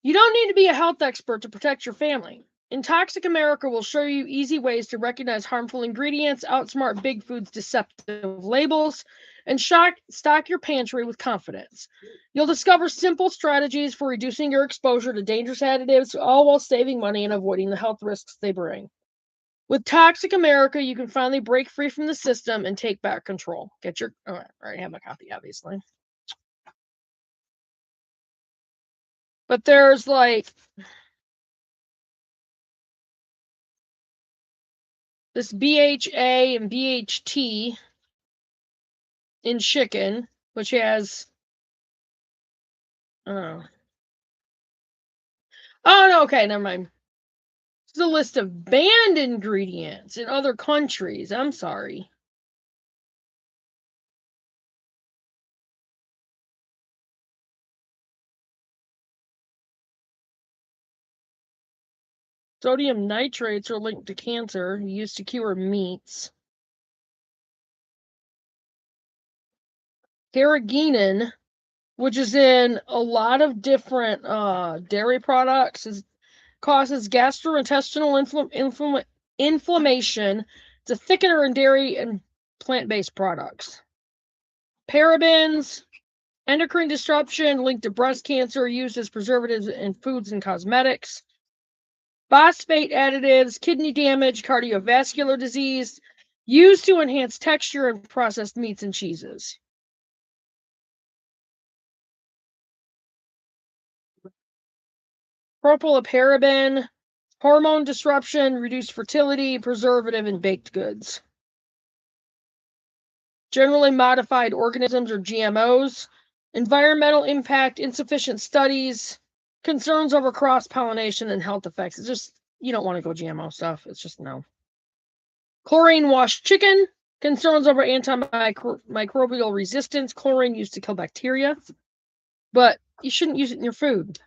You don't need to be a health expert to protect your family. In Toxic America, we'll show you easy ways to recognize harmful ingredients, outsmart Big Food's deceptive labels, and stock your pantry with confidence. You'll discover simple strategies for reducing your exposure to dangerous additives, all while saving money and avoiding the health risks they bring. With Toxic America, you can finally break free from the system and take back control. I already have my copy, obviously. But there's this BHA and BHT in chicken, which has, oh no, okay, never mind. This is a list of banned ingredients in other countries. I'm sorry. Sodium nitrates are linked to cancer, used to cure meats. Carrageenan, which is in a lot of different dairy products, causes gastrointestinal inflammation. It's a thickener in dairy and plant-based products. Parabens, endocrine disruption linked to breast cancer, used as preservatives in foods and cosmetics. Phosphate additives, kidney damage, cardiovascular disease, used to enhance texture in processed meats and cheeses. Propylparaben, hormone disruption, reduced fertility, preservative in baked goods. Generally modified organisms or GMOs, environmental impact, insufficient studies, concerns over cross-pollination and health effects. It's just, you don't want to go GMO stuff. It's just no. Chlorine washed chicken, concerns over antimicrobial resistance. Chlorine used to kill bacteria, but you shouldn't use it in your food.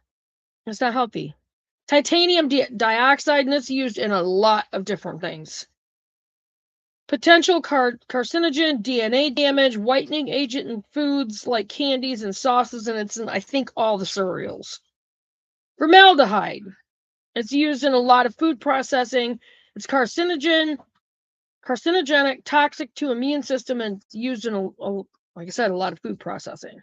It's not healthy. Titanium dioxide, and it's used in a lot of different things. Potential carcinogen, DNA damage, whitening agent in foods like candies and sauces, and it's in, I think, all the cereals. Formaldehyde. It's used in a lot of food processing. It's carcinogenic, toxic to immune system, and used in, like I said, a lot of food processing.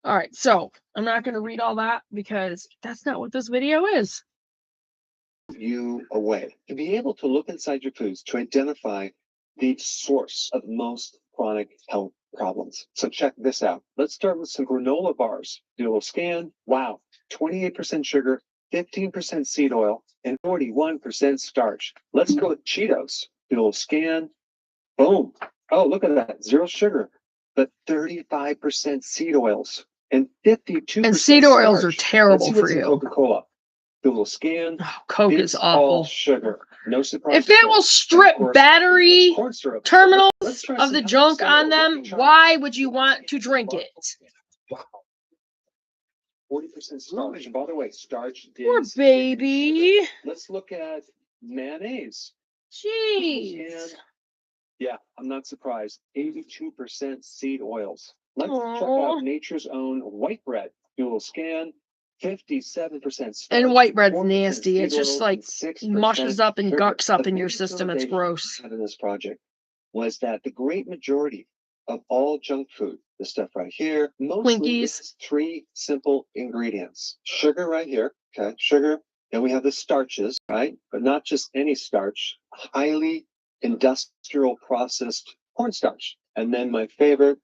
All right, so I'm not going to read all that because that's not what this video is. You away to be able to look inside your foods to identify the source of most chronic health problems. So check this out. Let's start with some granola bars. Do a little scan. Wow, 28% sugar, 15% seed oil, and 41% starch. Let's go with Cheetos. Do a little scan. Boom. Oh, look at that. Zero sugar, but 35% seed oils and 52%. And seed oils are starch. terrible for you. Coca-Cola. Do a little scan. Oh, Coke is awful. Sugar. No surprise. If it will strip battery terminals of the junk on them, why would you want to drink it? 40% starch. And by the way, starch. Poor baby. Let's look at mayonnaise. Jeez. And yeah, I'm not surprised. 82% seed oils. Let's check Aw. out Nature's Own white bread. Do a little scan. 57% And starch, white bread's 4% nasty. seed It's just oils, like and 6% mushes up and sugar. gucks up The in your biggest system. It's realization gross. I had in this project was that the great majority of all junk food, the stuff right here, mostly Twinkies. is 3 simple ingredients. Sugar right here, okay, sugar. Then we have the starches, right? But not just any starch, highly industrial processed cornstarch. And then my favorite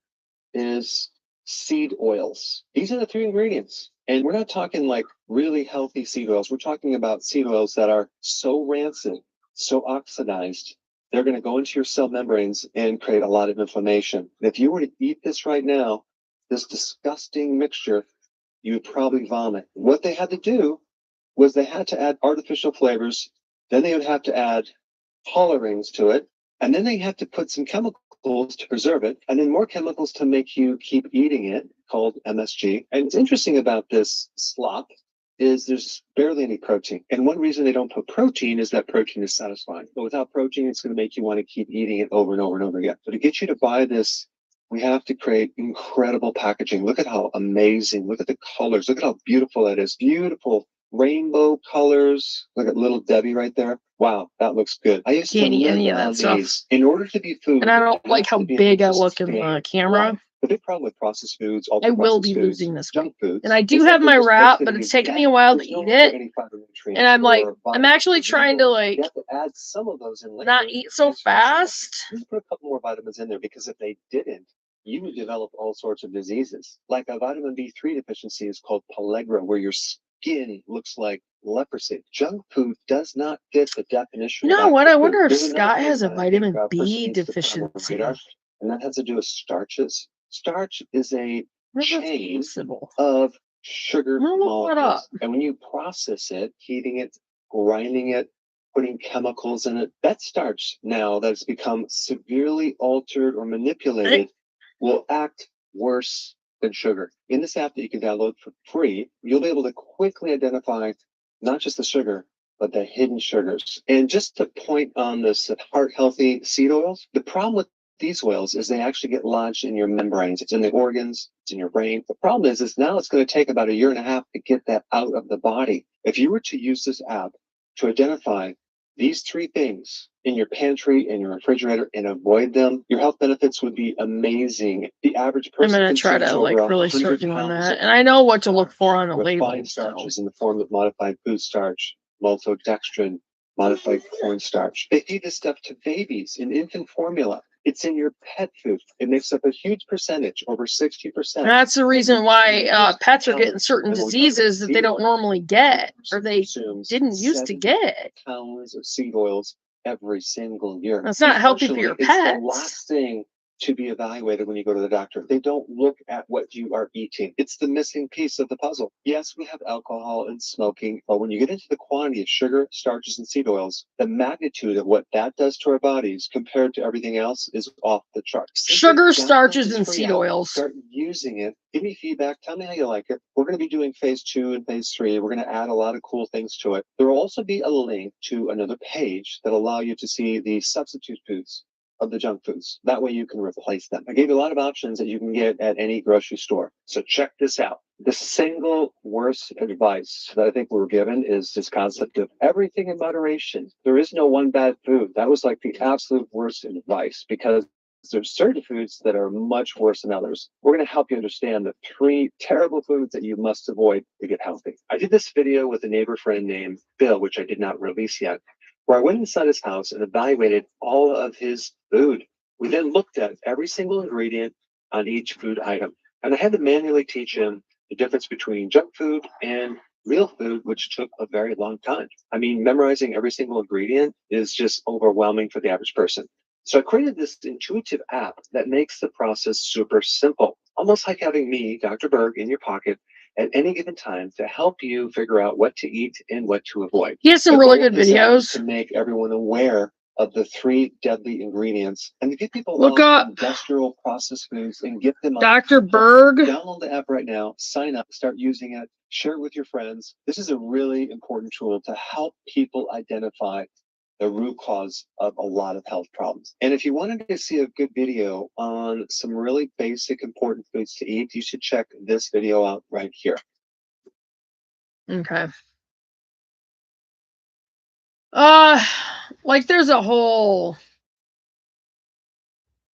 is seed oils. These are the 3 ingredients. And we're not talking like really healthy seed oils. We're talking about seed oils that are so rancid, so oxidized, they're going to go into your cell membranes and create a lot of inflammation. And if you were to eat this right now, this disgusting mixture, you would probably vomit. What they had to do was they had to add artificial flavors. Then they would have to add colorings to it. And then they have to put some chemicals to preserve it, and then more chemicals to make you keep eating it, called MSG. And what's interesting about this slop is there's barely any protein. And one reason they don't put protein is that protein is satisfying. But without protein, it's going to make you want to keep eating it over and over and over again. So to get you to buy this, we have to create incredible packaging. Look at how amazing. Look at the colors. Look at how beautiful that is. Beautiful rainbow colors. Look at little Debbie right there. Wow, that looks good. I used Can't to eat live any of that on stuff. these. In order to be food, And I don't it like has how to be big I able to look in the sustain camera. life. The big problem with processed foods, I will be ultra-processed foods, losing this junk foods, And I is do that have they're my just wrap, basically but it's taken dead. me a while to There's no eat longer it. any phytonutrients And I'm like, or I'm vitamins actually or trying to minerals. like You have to add some of those in later. not eat so Just make sure that fast. you put a couple more vitamins in there, because if they didn't, you would develop all sorts of diseases. Like a vitamin B3 deficiency is called pellagra, where your skin looks like leprosy. Junk food does not fit the definition You of know what? actual I food. wonder if There's another Scott thing has a that I think vitamin a person B needs to put on their deficiency. radar, and that has to do with starches. Starch is a Where's that chain possible? of sugar I'm gonna look that molecules. up. And when you process it, heating it, grinding it, putting chemicals in it, that starch now that has become severely altered or manipulated will act worse than sugar. In this app that you can download for free, you'll be able to quickly identify not just the sugar, but the hidden sugars. And just to point on this heart healthy seed oils, the problem with these oils is they actually get lodged in your membranes. It's in the organs, it's in your brain. The problem is now it's going to take about 1.5 years to get that out of the body. If you were to use this app to identify these 3 things in your pantry and your refrigerator and avoid them, your health benefits would be amazing. The average I'm person gonna try consumes to over like really 100 start doing pounds that. of And I know what to look for on the label. refined So. starches in the form of modified food starch, maltodextrin, modified cornstarch. They feed this stuff to babies in infant formula. It's in your pet food. It makes up a huge percentage, over 60%. And that's the reason why pets are getting certain diseases that they don't normally get or they didn't used to get. Pounds of seed oils every single year. That's not healthy for your It's the pets. last thing to be evaluated when you go to the doctor. They don't look at what you are eating. It's the missing piece of the puzzle. Yes, we have alcohol and smoking, but when you get into the quantity of sugar, starches, and seed oils, the magnitude of what that does to our bodies compared to everything else is off the charts. Sugar, Simply download starches, this and free seed app, oils. Start using it. Give me feedback. Tell me how you like it. We're going to be doing phase 2 and phase 3. We're going to add a lot of cool things to it. There will also be a link to another page that allow you to see the substitute foods of the junk foods. That way you can replace them. I gave you a lot of options that you can get at any grocery store. So check this out. The single worst advice that I think we're given is this concept of everything in moderation. There is no one bad food. That was like the absolute worst advice, because there's certain foods that are much worse than others. We're going to help you understand the 3 terrible foods that you must avoid to get healthy. I did this video with a neighbor friend named Bill, which I did not release yet, where I went inside his house and evaluated all of his food. We then looked at every single ingredient on each food item. And I had to manually teach him the difference between junk food and real food, which took a very long time. I mean, memorizing every single ingredient is just overwhelming for the average person. So I created this intuitive app that makes the process super simple, almost like having me, Dr. Berg, in your pocket at any given time to help you figure out what to eat and what to avoid. He has some The really goal of good this app is videos. to make everyone aware of the 3 deadly ingredients and to get people Look off up industrial processed foods and get them on Dr. Berg. Download the app right now, sign up, start using it, share it with your friends. This is a really important tool to help people identify the root cause of a lot of health problems. And if you wanted to see a good video on some really basic, important foods to eat, you should check this video out right here. Okay. Like there's a whole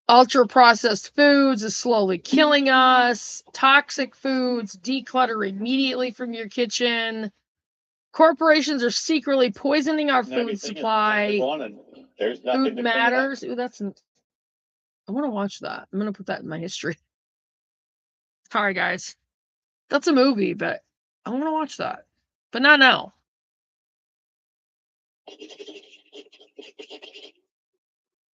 ultra processed foods is slowly killing us, toxic foods, declutter immediately from your kitchen. Corporations are secretly poisoning our food supply. Food matters. Ooh, that's I want to watch that. I'm gonna put that in my history. Sorry guys. That's a movie, but I want to watch that. But not now.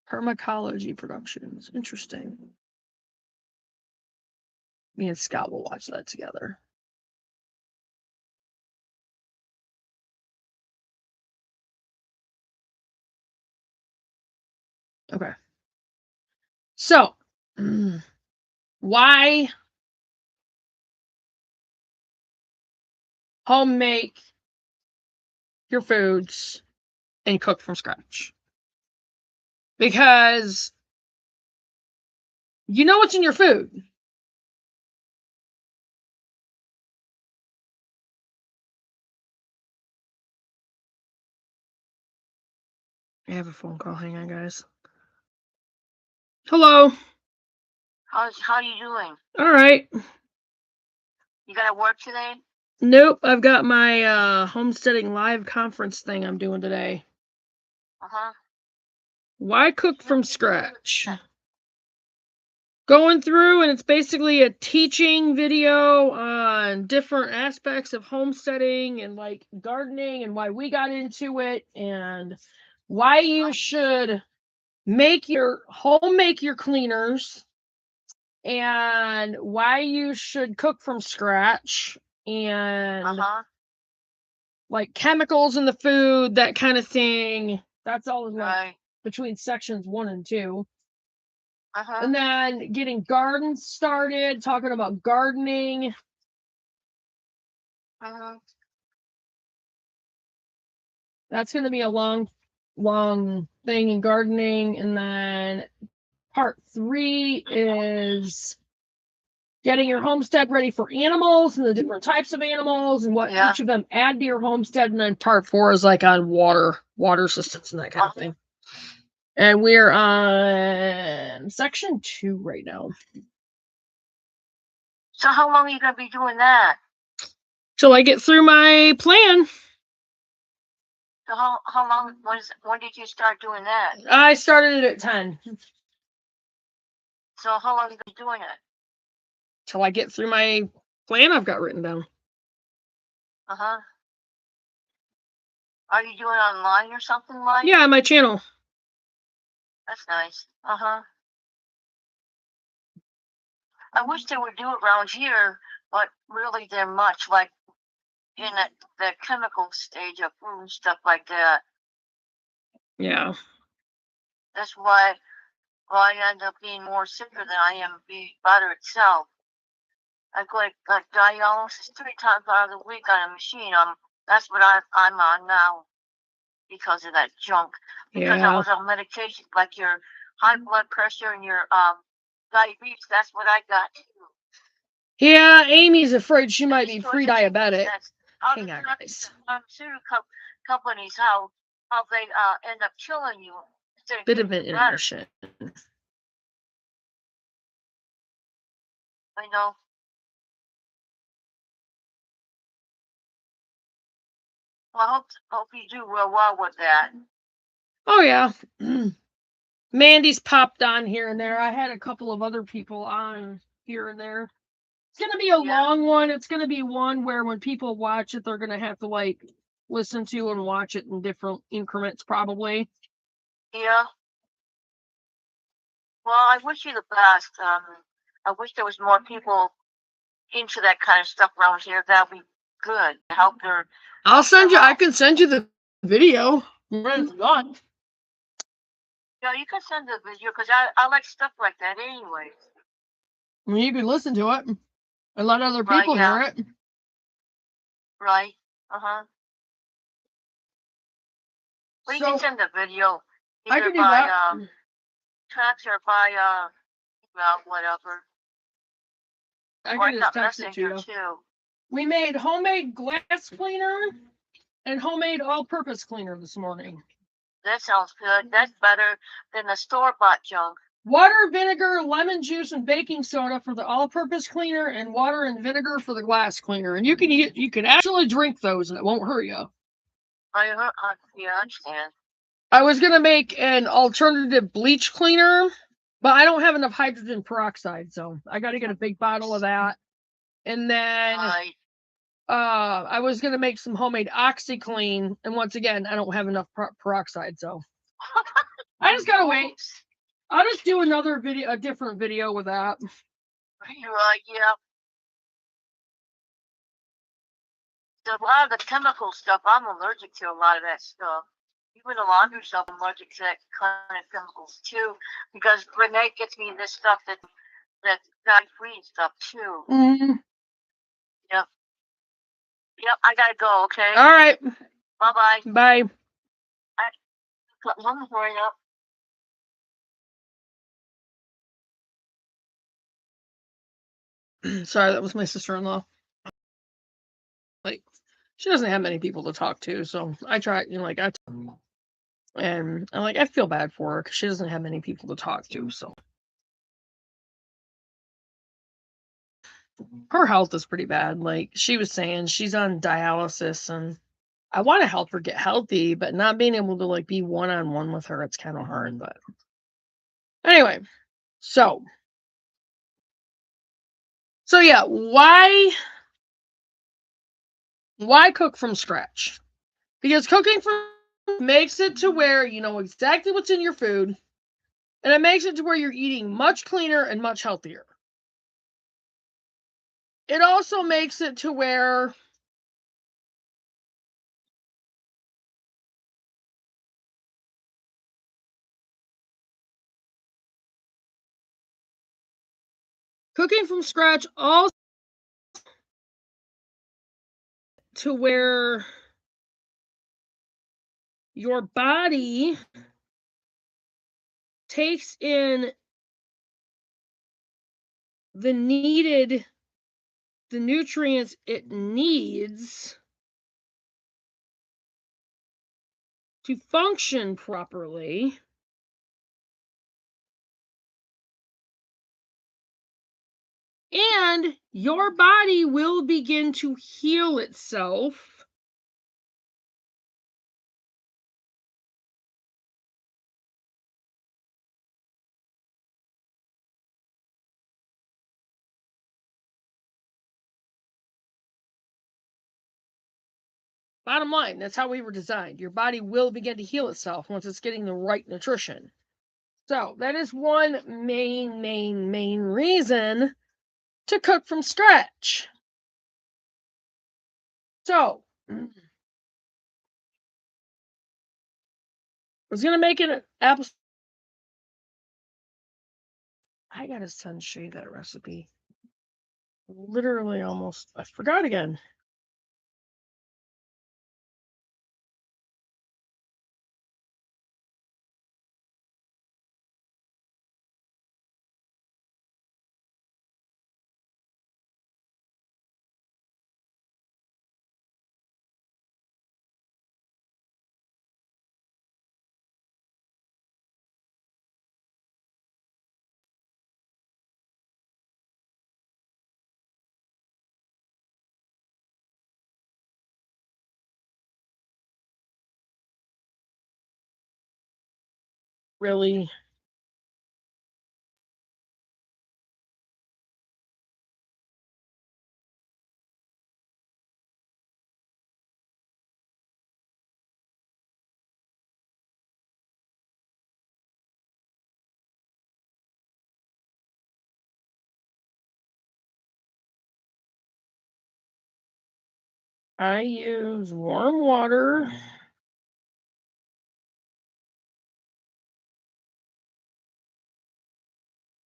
Permacology Productions. Interesting. Me and Scott will watch that together. Okay. So, why home make your foods and cook from scratch? Because you know what's in your food. I have a phone call. Hang on, guys. Hello. How you doing? All right. You gotta work today? Nope. I've got my Homesteading live conference thing I'm doing today. Uh-huh. Why cook from scratch? Going through, and it's basically a teaching video on different aspects of homesteading and like gardening and why we got into it and why you should make your cleaners and why you should cook from scratch and Uh-huh. like chemicals in the food, that kind of thing. That's all like Right. between sections 1 and 2. Uh-huh. And then getting gardens started, talking about gardening. Uh-huh. That's going to be a long thing in gardening. And then part 3 is getting your homestead ready for animals and the different types of animals and what each of them add to your homestead. And then part 4 is like on water systems and that kind of thing. And we're on section 2 right now. So how long are you gonna be doing that? Till I get through my plan. So how long when did you start doing that? I started it at 10. So how long are you gonna be doing it? Till I get through my plan I've got written down. Uh-huh. Are you doing it online or something like? Yeah, my channel. That's nice. Uh-huh. I wish they would do it around here, but really they're much like in the chemical stage of food and stuff like that. Yeah. That's why I end up being more sicker than I am being butter itself. I go like dialysis 3 times out of the week on a machine. That's what I'm on now because of that junk. Because I was on medication like your high blood pressure and your diabetes. That's what I got too. Yeah, Amy's afraid she might be pre-diabetic. Hang on, guys. Pharmaceutical companies, how they end up killing you. Bit of an intermission. I know. Well, I hope you do real well with that. Oh yeah. Mandy's popped on here and there. I had a couple of other people on here and there. It's gonna be a long one. It's gonna be one where when people watch it, they're gonna have to like listen to and watch it in different increments, probably. Yeah. Well, I wish you the best. I wish there was more people into that kind of stuff around here. That'd be good. Help their. I can send you the video when it's done. Yeah, you can send the video because I like stuff like that anyways. I mean, you can listen to it and let other people hear it. Right. Uh-huh. We So can send a video I either can do by that. text or by email, whatever. I Or I can just got text it to Messenger you. too. We made homemade glass cleaner and homemade all-purpose cleaner this morning. That sounds good. That's better than the store-bought junk. Water, vinegar, lemon juice, and baking soda for the all-purpose cleaner, and water and vinegar for the glass cleaner. And you can actually drink those, and it won't hurt you. Yeah, I understand. I was gonna make an alternative bleach cleaner, but I don't have enough hydrogen peroxide, so I got to get a big bottle of that. And then Right. I was gonna make some homemade OxyClean, and once again, I don't have enough peroxide, so I just gotta wait. I'll just do another video, a different video with that. You're right, yeah. A lot of the chemical stuff, I'm allergic to a lot of that stuff. Even the laundry stuff, I'm allergic to that kind of chemicals too. Because Renee gets me this stuff that's dye-free stuff too. Mm. Yep. Yep, I gotta go, okay? All right. Bye-bye. Bye. Got one for you. Sorry, that was my sister-in-law. Like, she doesn't have many people to talk to, so I try, and I feel bad for her because she doesn't have many people to talk to, so her health is pretty bad. Like she was saying, she's on dialysis, and I want to help her get healthy, but not being able to be one-on-one with her, it's kind of hard. But anyway, so yeah, why cook from scratch? Because cooking from makes it to where you know exactly what's in your food, and it makes it to where you're eating much cleaner and much healthier. It also makes it to where cooking from scratch also to where your body takes in the nutrients it needs to function properly. And your body will begin to heal itself bottom line, that's how we were designed. Your body will begin to heal itself once it's getting the right nutrition. So that is one main reason to cook from scratch. So I was gonna make it an apple. I gotta send Shay that recipe. Literally almost, I forgot again. Really. I use warm water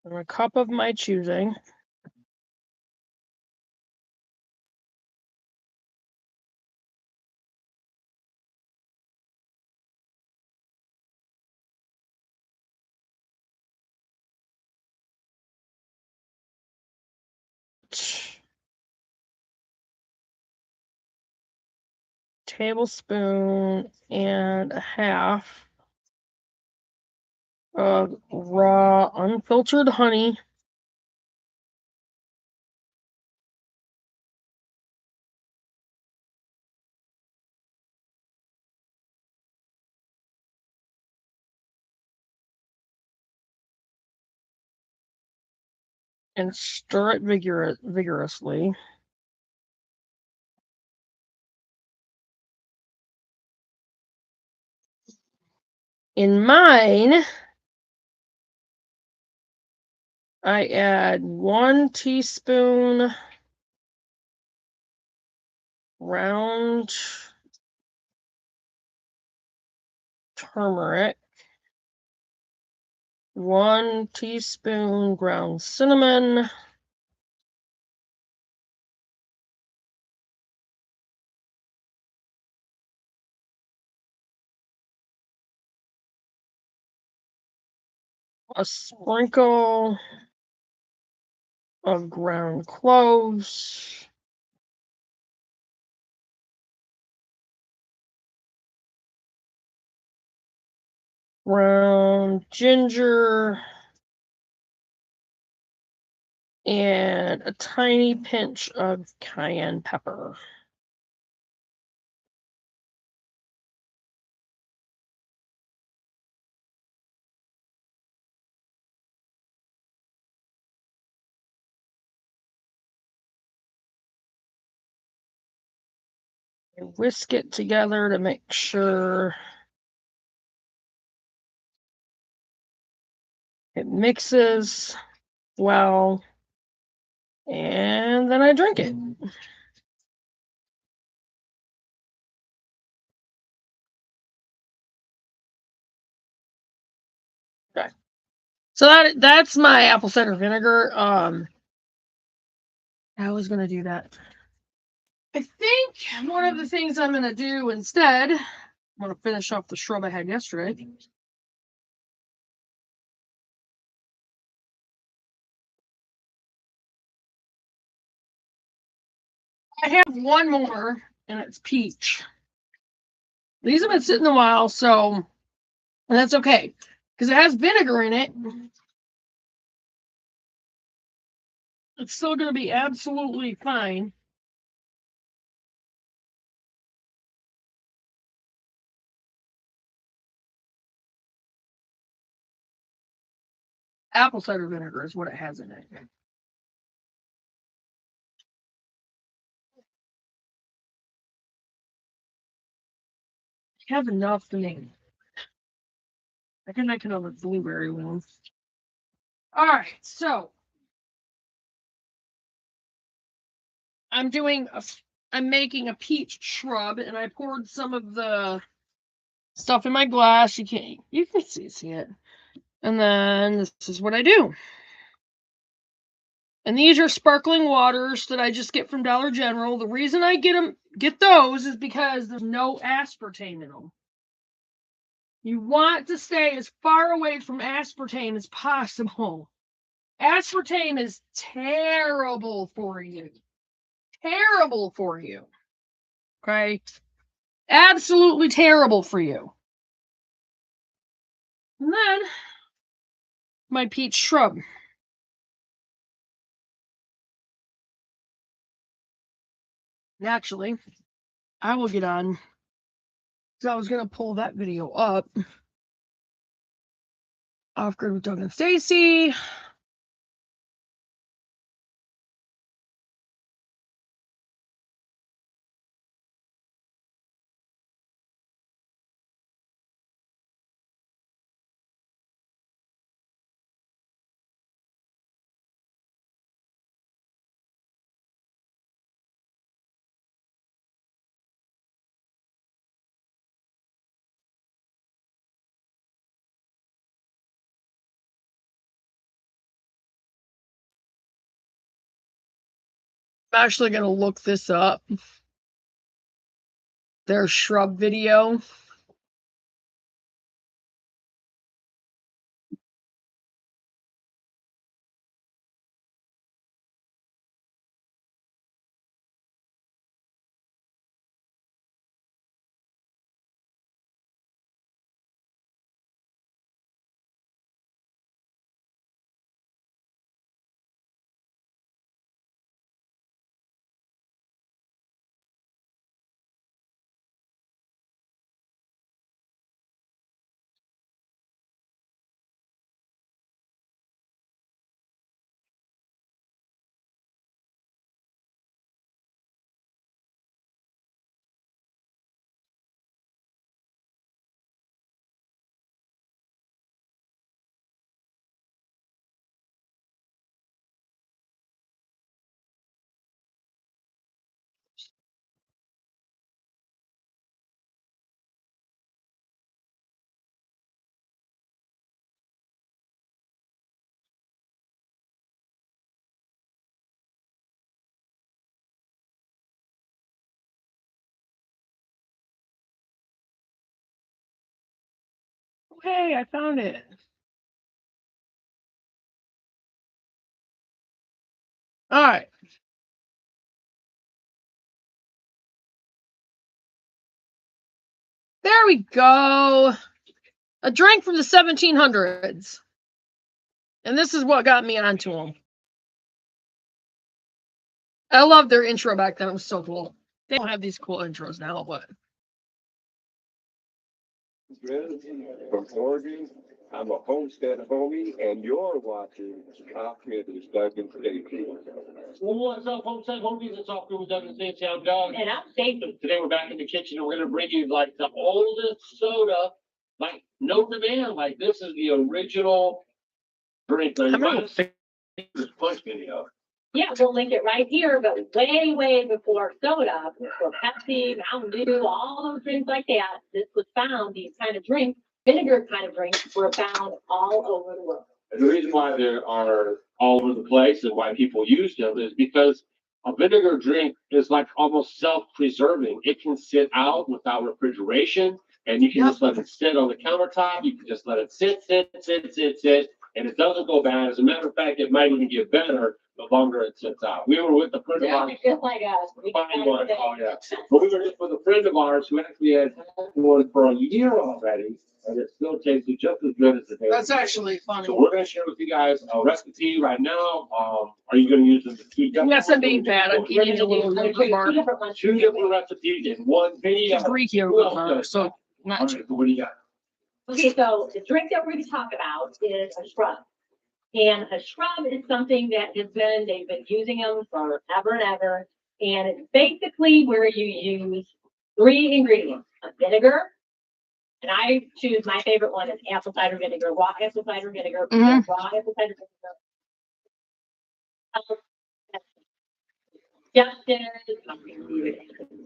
in a cup of my choosing. tablespoon and a half of raw unfiltered honey. And stir it vigorously. In mine, I add 1 teaspoon ground turmeric, 1 teaspoon ground cinnamon, a sprinkle of ground cloves, ground ginger, and a tiny pinch of cayenne pepper. And whisk it together to make sure it mixes well, and then I drink it. Okay. So that's my apple cider vinegar. I was gonna do that. I think one of the things I'm gonna do instead, I'm gonna finish off the shrub I had yesterday. I have one more, and it's peach. These have been sitting a while, so and that's okay because it has vinegar in it. It's still gonna be absolutely fine. Apple cider vinegar is what it has in it. I have enough to make. I can make another blueberry one. All right, so I'm making a peach shrub, and I poured some of the stuff in my glass. You can see it. And then this is what I do. And these are sparkling waters that I just get from Dollar General. The reason I get those is because there's no aspartame in them. You want to stay as far away from aspartame as possible. Aspartame is terrible for you. Terrible for you. Okay? Absolutely terrible for you. And then my peach shrub. Naturally, I will get on. So I was gonna pull that video up. Off Grid with Doug and Stacy. I'm actually gonna look this up. Their shrub video. hey, I found it. All right. There we go. A drink from the 1700s. And this is what got me onto them. I love their intro back then. It was so cool. They don't have these cool intros now, but. From Oregon, I'm a Homestead homie, and you're watching Community Doug and Stacy. What's up, Homestead homies? It's all cool with Doug and Stacy. I'm Doug. And I'm Stacy. Today we're back in the kitchen and we're gonna bring you like the oldest soda, like no demand. Like this is the original drink. Now, you I'm might gonna have seen this punch video. Yeah, we'll link it right here, but way, way before soda, before Pepsi, Mountain Dew, all those drinks like that, this was found, these kind of drinks, vinegar kind of drinks were found all over the world. And the reason why they are all over the place and why people use them is because a vinegar drink is like almost self-preserving. It can sit out without refrigeration, and you can just let it sit on the countertop. You can just let it sit, and it doesn't go bad. As a matter of fact, it might even get better the longer it sits out. We were with a friend of ours. Just like us. Fine one. Oh, yeah. But we were just with a friend of ours who actually had one for a year already, and it still tasted just as good as it did. That's actually funny. So we're going to share with you guys a recipe right now. Are you going to use them to keep up? Yes, I'm being bad. I'm eating a little bar. Two different recipes in one video. Greek Who else yogurt, does? so All not right, so what do you got? Okay, so the drink that we're going to talk about is a shrub. And a shrub is something that they've been using them forever and ever. And it's basically where you use 3 ingredients, a vinegar. And I choose my favorite one is apple cider vinegar, raw apple cider vinegar, Mhm. raw apple cider vinegar.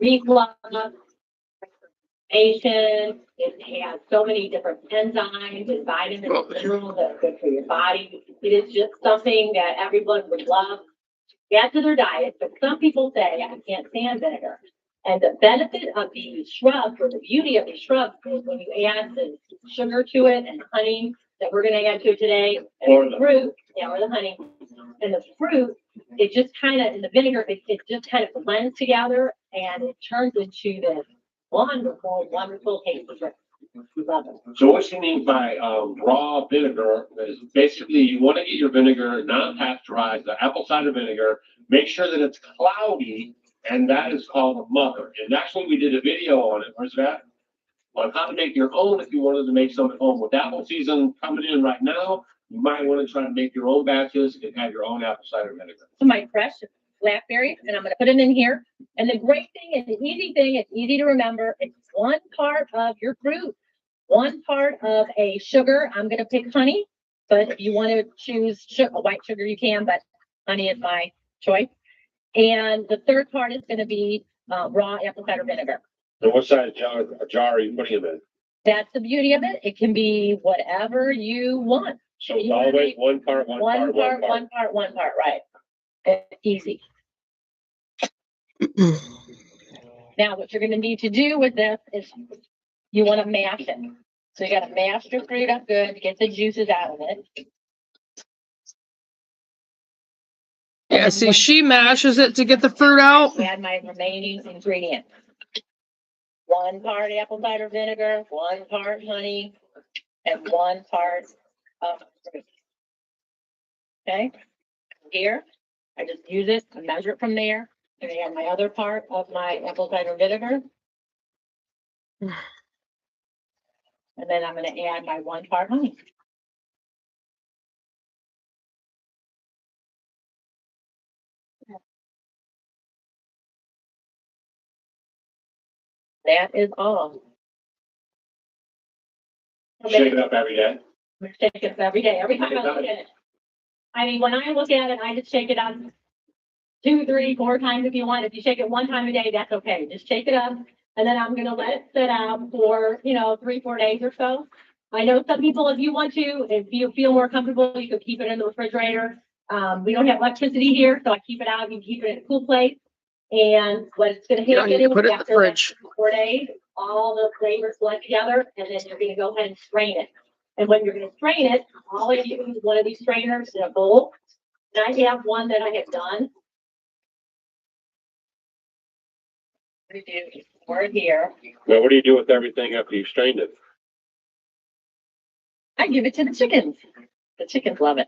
Reflux, it has so many different enzymes and vitamins and minerals that are good for your body. It is just something that everyone would love to add to their diet, but some people say, I can't stand vinegar. And the benefit of these shrubs, or the beauty of these shrubs, is when you add the sugar to it and honey that we're going to add to it today, Or and the- the fruit, or the honey, and the fruit, it just kind of, in the vinegar, it just kind of blends together and it turns into this wonderful, wonderful tasty drink. We love it. So what you mean by raw vinegar is basically you want to get your vinegar non-pasteurized, the apple cider vinegar, make sure that it's cloudy, and that is called a mother. And actually we did a video on it. Where's that? On how to make your own if you wanted to make some at home. With apple season coming in right now, you might want to try to make your own batches and have your own apple cider vinegar. So my fresh blackberry, and I'm going to put it in here. And the great thing and the easy thing, it's easy to remember, it's 1 part of your fruit, 1 part of a sugar. I'm going to pick honey, but if you want to choose white sugar, you can, but honey is my choice. And the 3rd part is going to be raw apple cider vinegar. So what size jar are you putting them in? That's the beauty of it. It can be whatever you want. So it's always one part, One part, right. It's easy. Now, what you're going to need to do with this is you want to mash it. So you got to mash your fruit up good to get the juices out of it. yeah. See, she mashes it to get the fruit out. Add my remaining ingredients. 1 part apple cider vinegar, 1 part honey, and 1 part of fruit. Okay, here, I just use it and measure it from there. And I add my other part of my apple cider vinegar. And then I'm going to add my 1 part honey. That is all. Shake it up every day. Shake it every day, every time I look at it. I mean, when I look at it, I just shake it up 2, 3, 4 times if you want. If you shake it 1 time a day, that's okay. Just shake it up. And then I'm going to let it sit out for, 3, 4 days or so. I know some people, if you want to, if you feel more comfortable, you can keep it in the refrigerator. We don't have electricity here, so I keep it out. You can keep it in a cool place. And what it's going to You don't need to put it in the after fridge. 4 days, all the flavors blend together, and then you're gonna go ahead and strain it. And when you're gonna strain it, all I do is one of these strainers in a bowl. And I have one that I have done. Pour it here. Now, what do you do with everything after you've strained it? I give it to the chickens. The chickens love it.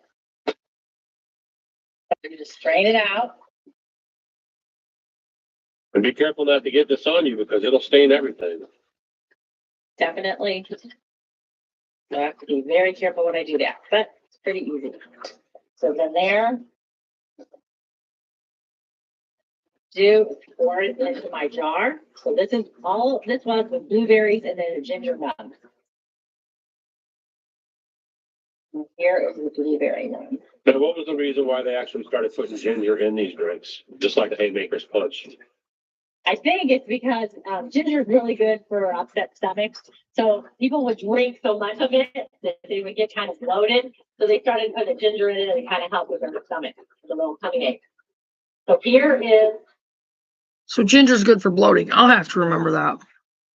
You just strain it out. And be careful not to get this on you because it'll stain everything. Definitely. I have to be very careful when I do that, but it's pretty easy. So then there. Do is pour it into my jar. So this is all, this was with blueberries and then a ginger nut. And here is the blueberry one. Now, what was the reason why they actually started putting ginger in these drinks? Just like the Haymaker's Punch. I think it's because ginger is really good for upset stomachs. So people would drink so much of it that they would get kind of bloated. So they started putting ginger in it and it kind of helped with their stomach, the little tummy ache. So here is, So ginger's good for bloating. I'll have to remember that.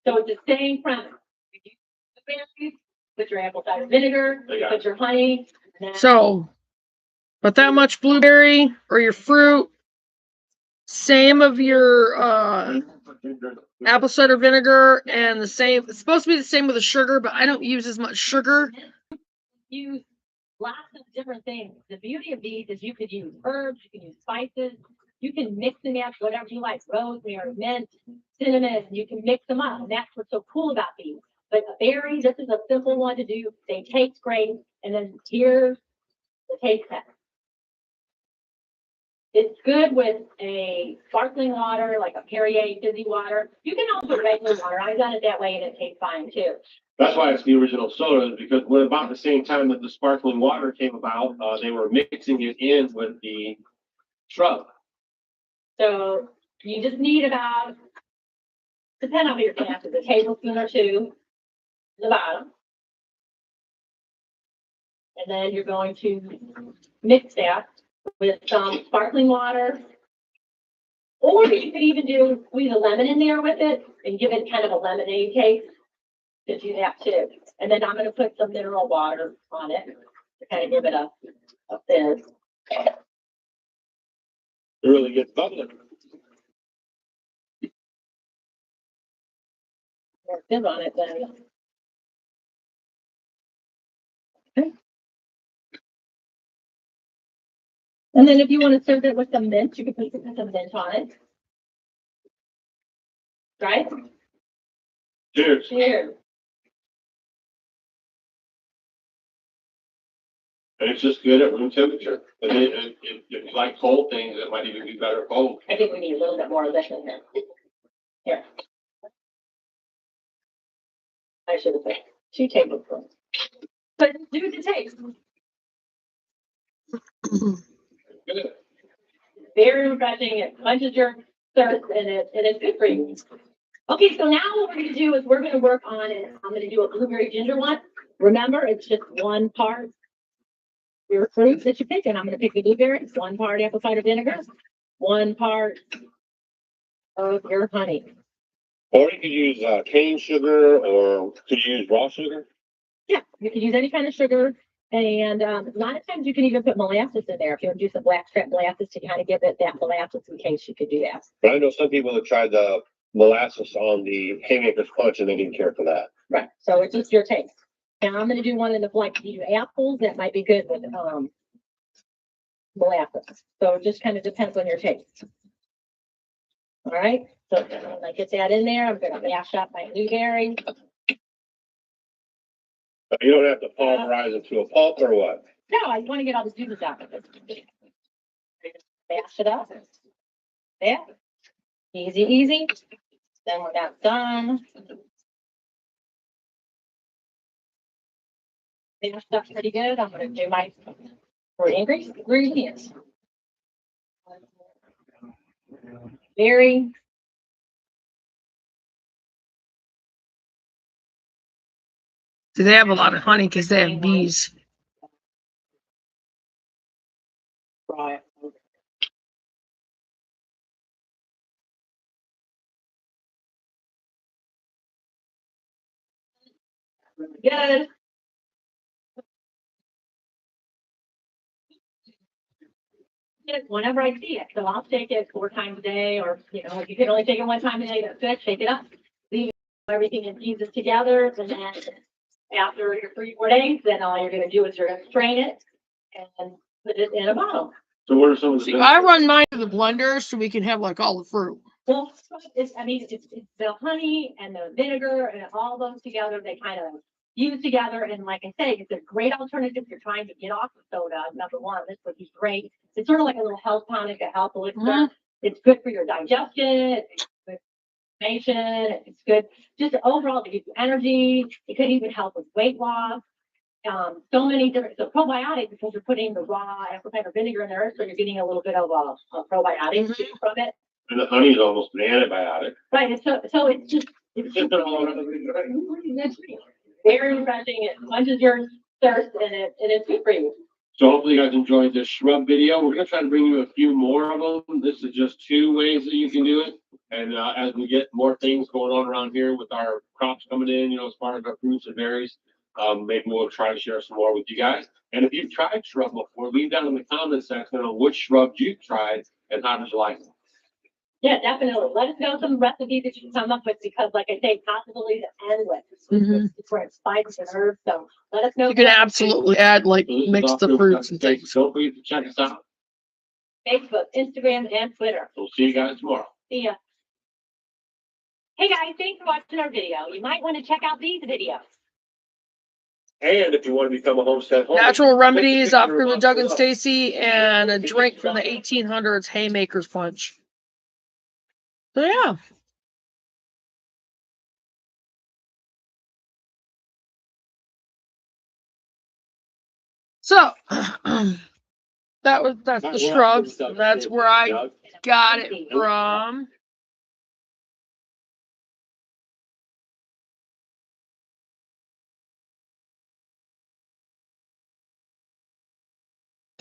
so it's the same premise. You use the berries, put your apple cider vinegar, Yeah. put your honey. And then So, but that much blueberry or your fruit, same of your apple cider vinegar, and the same. It's supposed to be the same with the sugar, but I don't use as much sugar. use lots of different things. The beauty of these is you could use herbs, you can use spices, you can mix and match whatever you like, rosemary, mint, cinnamon, you can mix them up. And that's what's so cool about these. But a berry, this is a simple one to do. They taste great. And then here's the taste test. It's good with a sparkling water, like a Perrier fizzy water. You can also put regular water. I've done it that way and it tastes fine too. That's why it's the original soda, because when about the same time that the sparkling water came about, they were mixing it in with the shrub. So you just need about, depending on your glass, a tablespoon or two at the bottom. And then you're going to mix that with some sparkling water. Or you could even squeeze a lemon in there with it and give it kind of a lemonade taste. If you have to. And then I'm going to put some mineral water on it to kind of give it a fizz. It really gets bubbling. More fizz on it then. Okay. And then if you want to serve it with some mint, you can put some mint on it. Right? Cheers. Cheers. And it's just good at room temperature. And if you like cold things, it might even be better cold. I think we need a little bit more of this in here. Here. I should have said 2 tablespoons. But do the taste. Good. Very refreshing. It quenches your thirst and it's good for you. Okay, so now what we're going to do is we're going to work on it. I'm going to do a blueberry ginger one. Remember, it's just one part your fruit that you pick, and I'm going to pick the blueberries, 1 part apple cider vinegar, 1 part of your honey. Or you could use cane sugar, or could you use raw sugar? Yeah, you can use any kind of sugar. And a lot of times you can even put molasses in there if you want to do some blackstrap molasses to kind of give it that molasses in case you could do that. But I know some people that tried the molasses on the Haymaker's Punch and they didn't care for that. Right, so it's just your taste. Now I'm going to do one in the like you do apples that might be good with molasses. So it just kind of depends on your taste. All right, so when I get that in there, I'm going to mash up my blueberry. You don't have to pulverize it to a pulp or what? No, I want to get all the juices out of it. Mash it up. Yeah, easy, easy. Then when that's done, mashed up pretty good. I'm going to do my ingredients. Berry. Do they have a lot of honey because they have bees? Right. really good. Whenever I see it, so I'll take it 4 times a day, or if you can only take it 1 time a day, that's good. Shake it up, leave everything infuses together, and then after your 3-4 days, then all you're going to do is you're going to strain it and put it in a bottle. So what are some of the? See, I run mine through the blender so we can have like all the fruit. Well, it's the honey and the vinegar and all those together. They kind of fuse together, and like I say, it's a great alternative if you're trying to get off of soda. Number one, this would be great. It's sort of like a little health tonic, a health elixir. Mhm. It's good for your digestion. It's good for inflammation. It's good just overall to give you energy. It could even help with weight loss. So many different, so probiotics, because you're putting the raw apple cider vinegar in there, so you're getting a little bit of a probiotic from it. And the honey is almost an antibiotic. Right, and so it's just, it's just very refreshing. It quenches your thirst, and it's good for you. So hopefully you guys enjoyed this shrub video. We're gonna try to bring you a few more of them. This is just 2 ways that you can do it. And as we get more things going on around here with our crops coming in, as far as our fruits and berries, maybe we'll try to share some more with you guys. And if you've tried shrub before, leave down in the comment section on which shrubs you've tried and how did you like them. Yeah, definitely. Let us know some recipes that you can come up with, because like I say, possibilities are endless. It's where it's spices and herbs. So let us know. You can absolutely add like So this is mix the Dr. fruits and Dr. things. Feel free to check us out. Facebook, Instagram, and Twitter. We'll see you guys tomorrow. See ya. Hey guys, thanks for watching our video. You might want to check out these videos. And if you want to become a homestead home, Natural remedies, Oscar with Doug and Stacy, and a drink from the 1800s, Haymaker's Punch. So yeah. So that's the shrubs. That's where I got it from.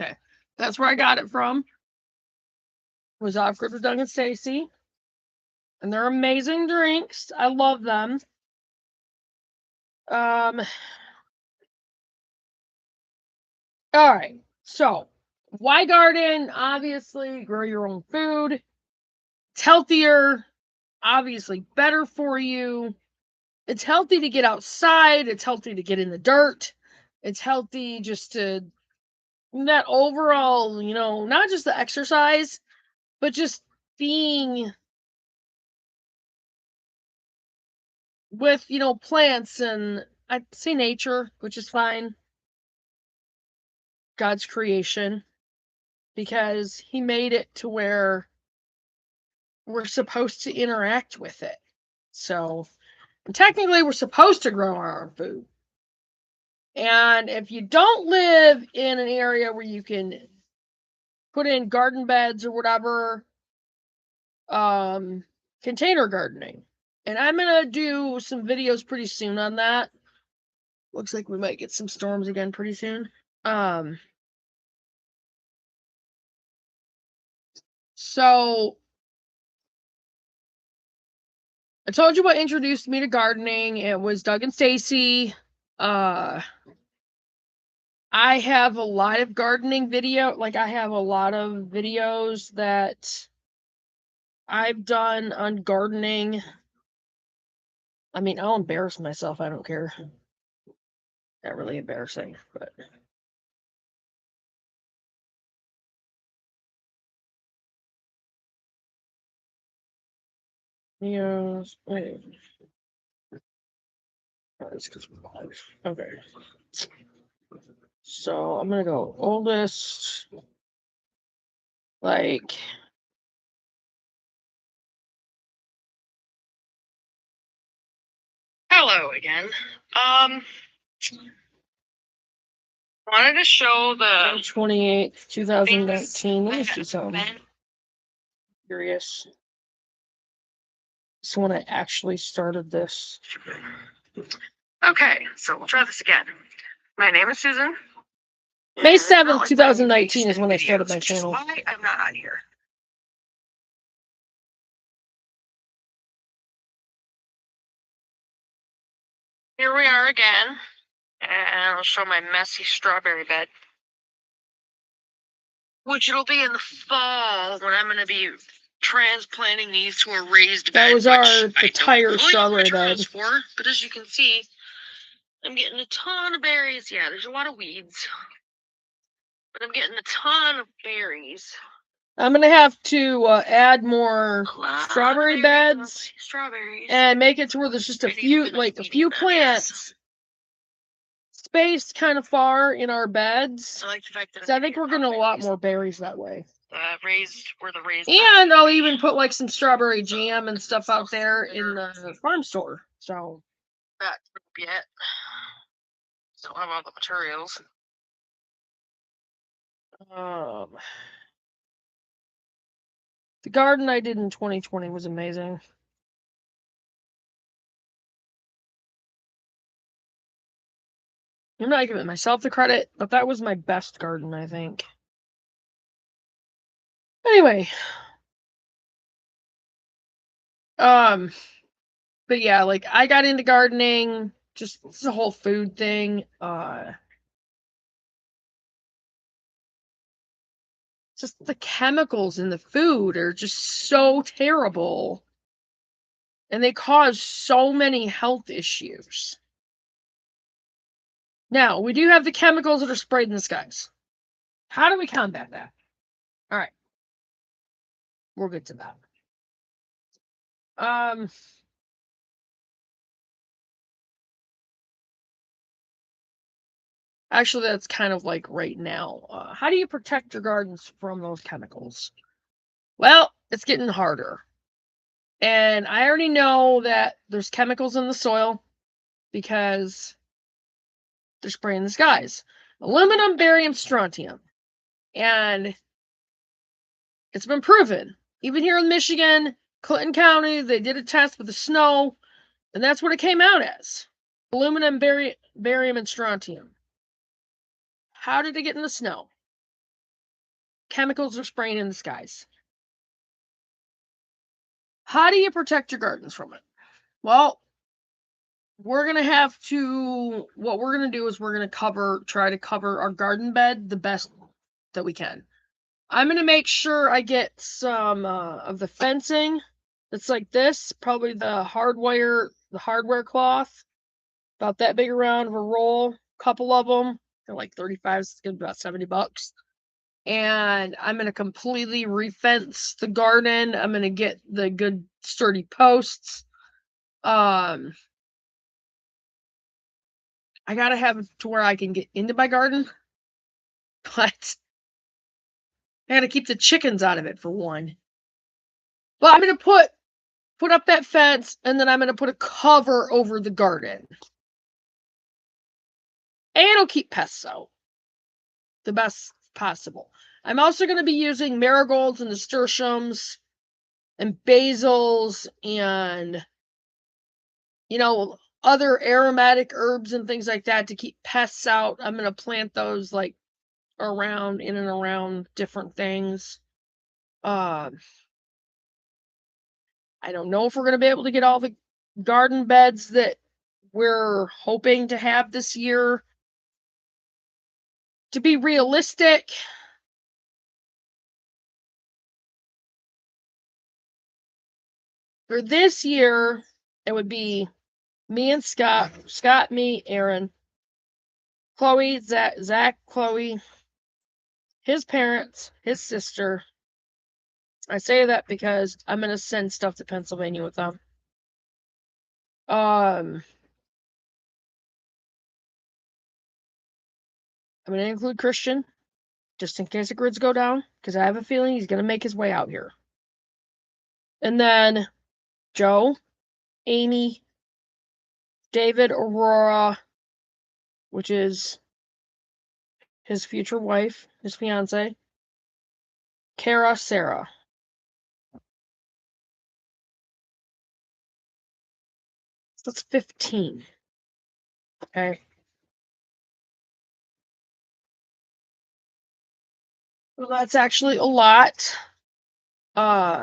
Okay, that's where I got it from. Was Oscar with Doug and Stacy, and they're amazing drinks. I love them. All right, so why garden? Obviously, grow your own food. It's healthier, obviously better for you. It's healthy to get outside. It's healthy to get in the dirt. It's healthy just to that overall, not just the exercise, but just being with, plants, and I say nature, which is fine. God's creation, because he made it to where we're supposed to interact with it. So, technically, we're supposed to grow our own food. And if you don't live in an area where you can put in garden beds or whatever, container gardening. And I'm going to do some videos pretty soon on that. Looks like we might get some storms again pretty soon. So I told you what introduced me to gardening. It was Doug and Stacy. I have a lot of gardening I have a lot of videos that I've done on gardening. I mean, I'll embarrass myself. I don't care. Not really embarrassing, but. Yes. Wait. Okay. So I'm gonna go oldest. Like. Hello again. Wanted to show the 28th, 2019. Let me see something. Curious. It's when I actually started this. Okay, so we'll try this again. My name is Susan. May 7th, 2019 is when I started my channel. Why I'm not on here. Here we are again, and I'll show my messy strawberry bed, which it'll be in the fall when I'm going to be transplanting these to a raised bed. That was the tire strawberry bed. But as you can see, I'm getting a ton of berries. Yeah, there's a lot of weeds, but I'm getting a ton of berries. I'm gonna have to add more strawberry beds and make it to where there's just a few plants spaced kind of far in our beds. I like the fact that so I think we're getting a lot more berries that way. And I'll even put like some strawberry jam and stuff out there in the farm store. So not yet. Don't have all the materials. The garden I did in 2020 was amazing. I'm not giving myself the credit, but that was my best garden, I think. Anyway. But yeah, like I got into gardening, just it's a whole food thing. Just the chemicals in the food are just so terrible. And they cause so many health issues. Now, we do have the chemicals that are sprayed in the skies. How do we combat that? All right. We'll get to that. Actually, that's kind of like right now. How do you protect your gardens from those chemicals? Well, it's getting harder. And I already know that there's chemicals in the soil because they're spraying the skies. Aluminum, barium, strontium. And it's been proven. Even here in Michigan, Clinton County, they did a test with the snow, and that's what it came out as. Aluminum, barium, and strontium. How did it get in the snow? Chemicals are spraying in the skies. How do you protect your gardens from it? Well, what we're going to do is we're going to try to cover our garden bed the best that we can. I'm going to make sure I get some of the fencing that's like this, probably the hardware cloth, about that big around of a roll, couple of them. They're like 35, it's going to be about $70. And I'm going to completely refence the garden. I'm going to get the good sturdy posts. I got to have it to where I can get into my garden. But I got to keep the chickens out of it for one. But I'm going to put up that fence, and then I'm going to put a cover over the garden. And it'll keep pests out the best possible. I'm also going to be using marigolds and nasturtiums and basils and, other aromatic herbs and things like that to keep pests out. I'm going to plant those like in and around different things. I don't know if we're going to be able to get all the garden beds that we're hoping to have this year. To be realistic, for this year, it would be me and Scott, me, Aaron, Chloe, Zach, Chloe, his parents, his sister. I say that because I'm going to send stuff to Pennsylvania with them. I'm going to include Christian, just in case the grids go down, because I have a feeling he's going to make his way out here. And then Joe, Amy, David, Aurora, which is his future wife, his fiance, Kara, Sarah. So that's 15. Okay. Well, that's actually a lot. But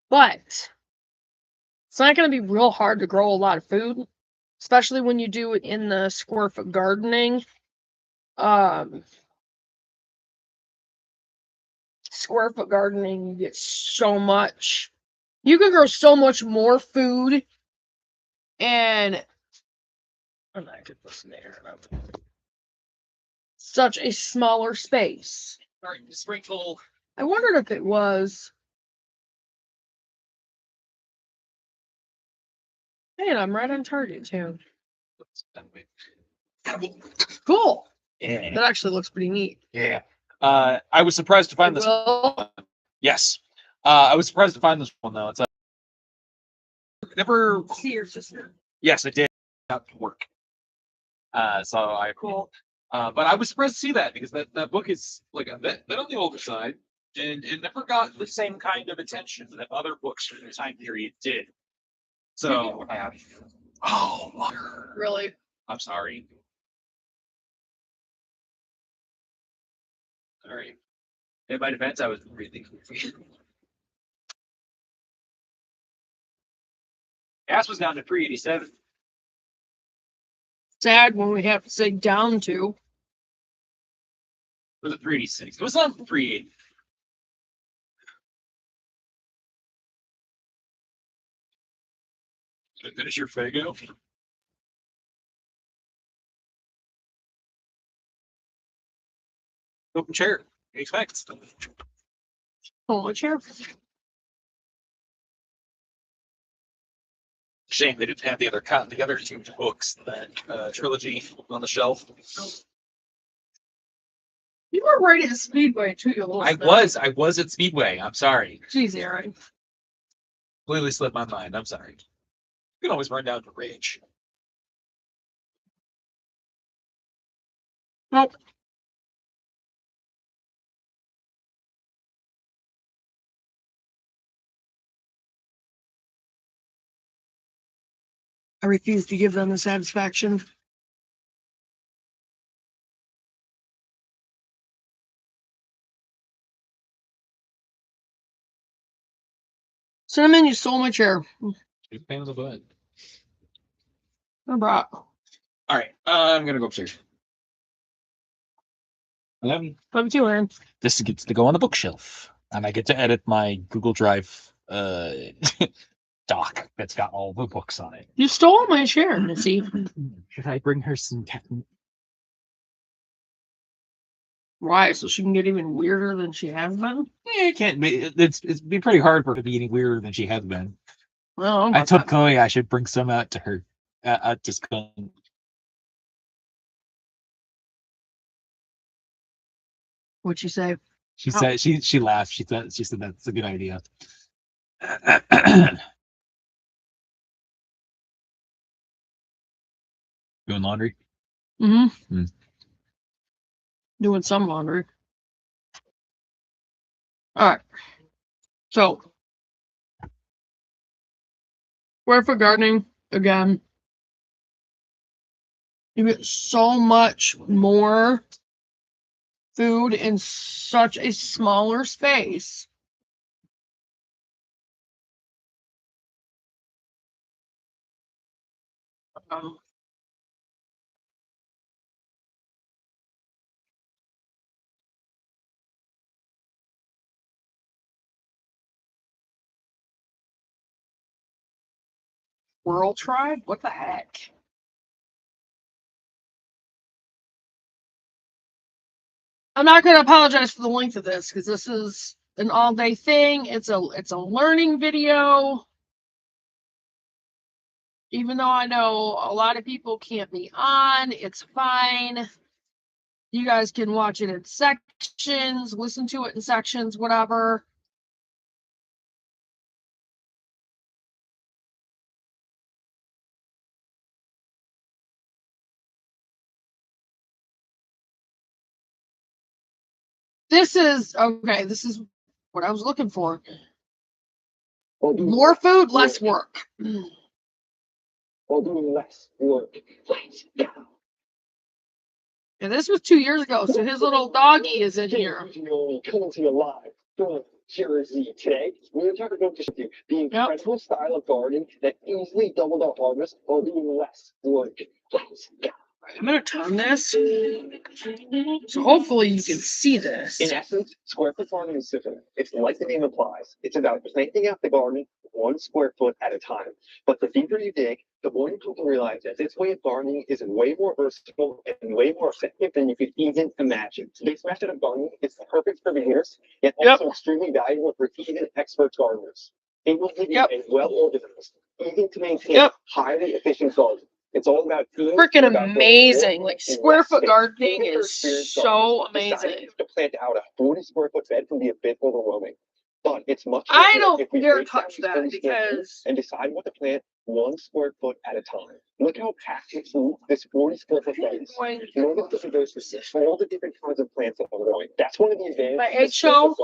it's not going to be real hard to grow a lot of food. especially when you do it in the square foot gardening. Square foot gardening, you get so much. You can grow so much more food, and I could listen there. Such a smaller space. Starting to sprinkle. I wondered if it was. Man, I'm right on target too. Cool. Yeah. That actually looks pretty neat. Yeah. I was surprised to find this. Well, Yes. I was surprised to find this one though. It's never. see your sister. Yes, I did. Out to work. So I Cool. but I was surprised to see that because that book is like a bit on the older side, and it never got the same kind of attention that other books from the time period did. So, oh, water. Really? I'm sorry. Sorry. In my defense, I was really goofy. Gas was down to 387. Sad when we have to say down to. Was it 386? It was on 380. Did I finish your Fago? Open chair. What do you expect? Hold a chair. Shame they didn't have the other two books, that trilogy on the shelf. You were right at Speedway too, you little I snot. was at Speedway. I'm sorry. Jeez, Aaron. Completely slipped my mind. I'm sorry. You can always run down to Rage. Nope. I refuse to give them the satisfaction. Cinnamon, you stole my chair. Big fan of the bud. I brought. All right, I'm gonna go upstairs. 11. Love you too, Aaron. This gets to go on the bookshelf, and I get to edit my Google Drive doc that's got all the books on it. You stole my chair, Missy. Should I bring her some? Why? So she can get even weirder than she has been? Yeah, it can't be. It's be pretty hard for her to be any weirder than she has been. Well, I told Chloe I should bring some out to her. Just what'd she say? she said she laughed. She said that's a good idea. Doing laundry. Mm-hmm. Doing some laundry. All right. So, square foot gardening again. You get so much more food in such a smaller space. Squirrel tribe? What the heck? I'm not going to apologize for the length of this because this is an all-day thing. It's a learning video. Even though I know a lot of people can't be on, it's fine. You guys can watch it in sections, listen to it in sections, whatever. This is okay. This is what I was looking for. More food, less work. While doing less work. Let's go. And this was 2 years ago, so his little doggy is in here. Coming to your life. Jersey. Today, we are talking about the incredible style of gardening that easily doubled our harvest while doing less work. Let's go. I'm gonna turn this, so hopefully you can see this. In essence, square foot farming is simple. It's like the name implies. It's about planting out the garden 1 square foot at a time. But the deeper you dig, the more you come to realize that this way of gardening is way more versatile and way more effective than you could even imagine. This method of gardening is perfect for beginners, yet also extremely valuable for even expert gardeners. It will give you a well-organized, easy to maintain, highly efficient garden. It's all about freaking amazing. Like square foot gardening is so amazing. To plant out a 40 square foot bed can be a bit overwhelming, but it's much. I don't dare touch that because and decide what to plant 1 square foot at a time. Look how packed this 40 square foot bed is. In order to diversify all the different kinds of plants that are growing. That's one of the advantages. My eggshell.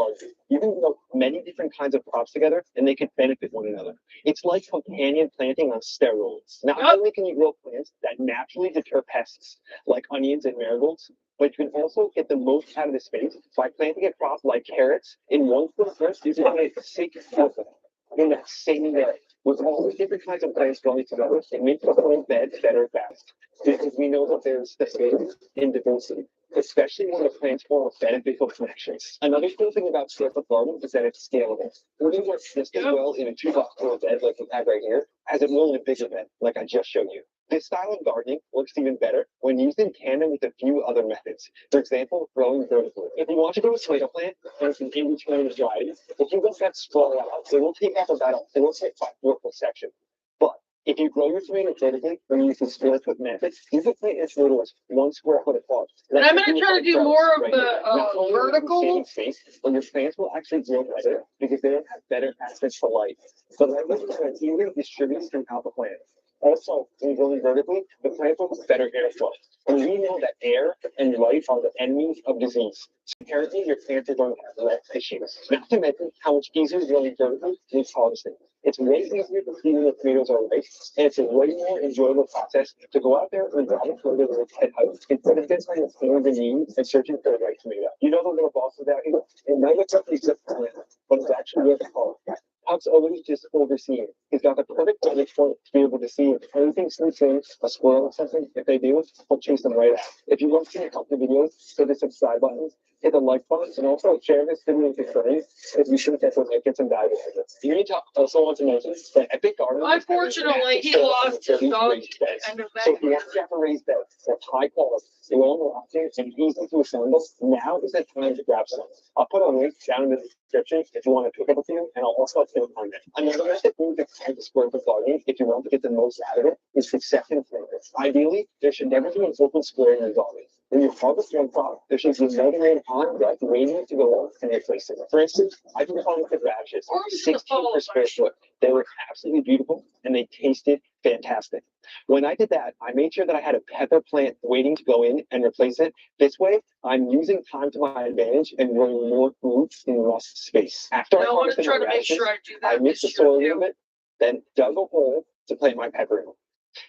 You can grow many different kinds of crops together, and they can benefit one another. It's like companion planting on steroids. Not only can you grow plants that naturally deter pests, like onions and marigolds, but you can also get the most out of the space by planting a crop like carrots in 1 foot. You can get 6 of them in that same day. With all the different kinds of plants growing together, it makes the whole bed better fast. Because we know that there's the space in diversity, especially when the plants form beneficial connections. Another cool thing about square foot gardening is that it's scalable. It doesn't work just as well in a 2-box bed like we have right here, as it will in a bigger bed, like I just showed you. This style of gardening works even better when used in tandem with a few other methods. For example, growing vertically. If you want to grow a tomato plant and it's an in-between variety, if you let that sprawl out, it will take up about a 4-foot section. But if you grow your tomato vertically and use the square foot method, you can plant as little as 1 square foot apart. And I'm going to try to do more of the vertical. Space, but your plants will actually grow better because they have better access to light. So that evenly distributes throughout the plant. Also, when growing vertically, the plant will have better airflow. And we know that air and light are the enemies of disease. So apparently, your plants are going to have less issues. Not to mention how much easier growing vertically makes harvesting. It's way easier to see when the tomatoes are ripe, and it's a way more enjoyable process to go out there and grab a photo of its head height instead of just trying to stand the knees and searching for the right tomato. You know the little bosses out here? It might look like he's just plant, but it's actually really hard. Puck's always just overseeing. He's got the perfect vantage point to be able to see if anything sneaks in, a squirrel or something. If they do, he'll chase them right out. If you want to see a couple of videos, hit the subscribe button, hit the like button, and also share this video with your friends if you think that's what might get some value out of it. You need to also want to mention that Epic Garden. Unfortunately, he lost his dog. So if you want to have a raised bed that's high quality, long lasting, and easy to assemble, now is the time to grab some. I'll put a link down in the description if you want to pick up a few, and I'll also put a comment. Another method you can find the square foot gardening if you want to get the most out of it is succession planting. Ideally, there should never be an open square in your garden. When you harvest one crop, there should be no rain on that waiting to go on and replace it. For instance, I've been planting radishes, 16 per square foot. They were absolutely beautiful and they tasted fantastic. When I did that, I made sure that I had a pepper plant waiting to go in and replace it. This way, I'm using time to my advantage and growing more food in less space. After I harvested my radishes, I mixed the soil a little bit, then dug a hole to plant my pepper in.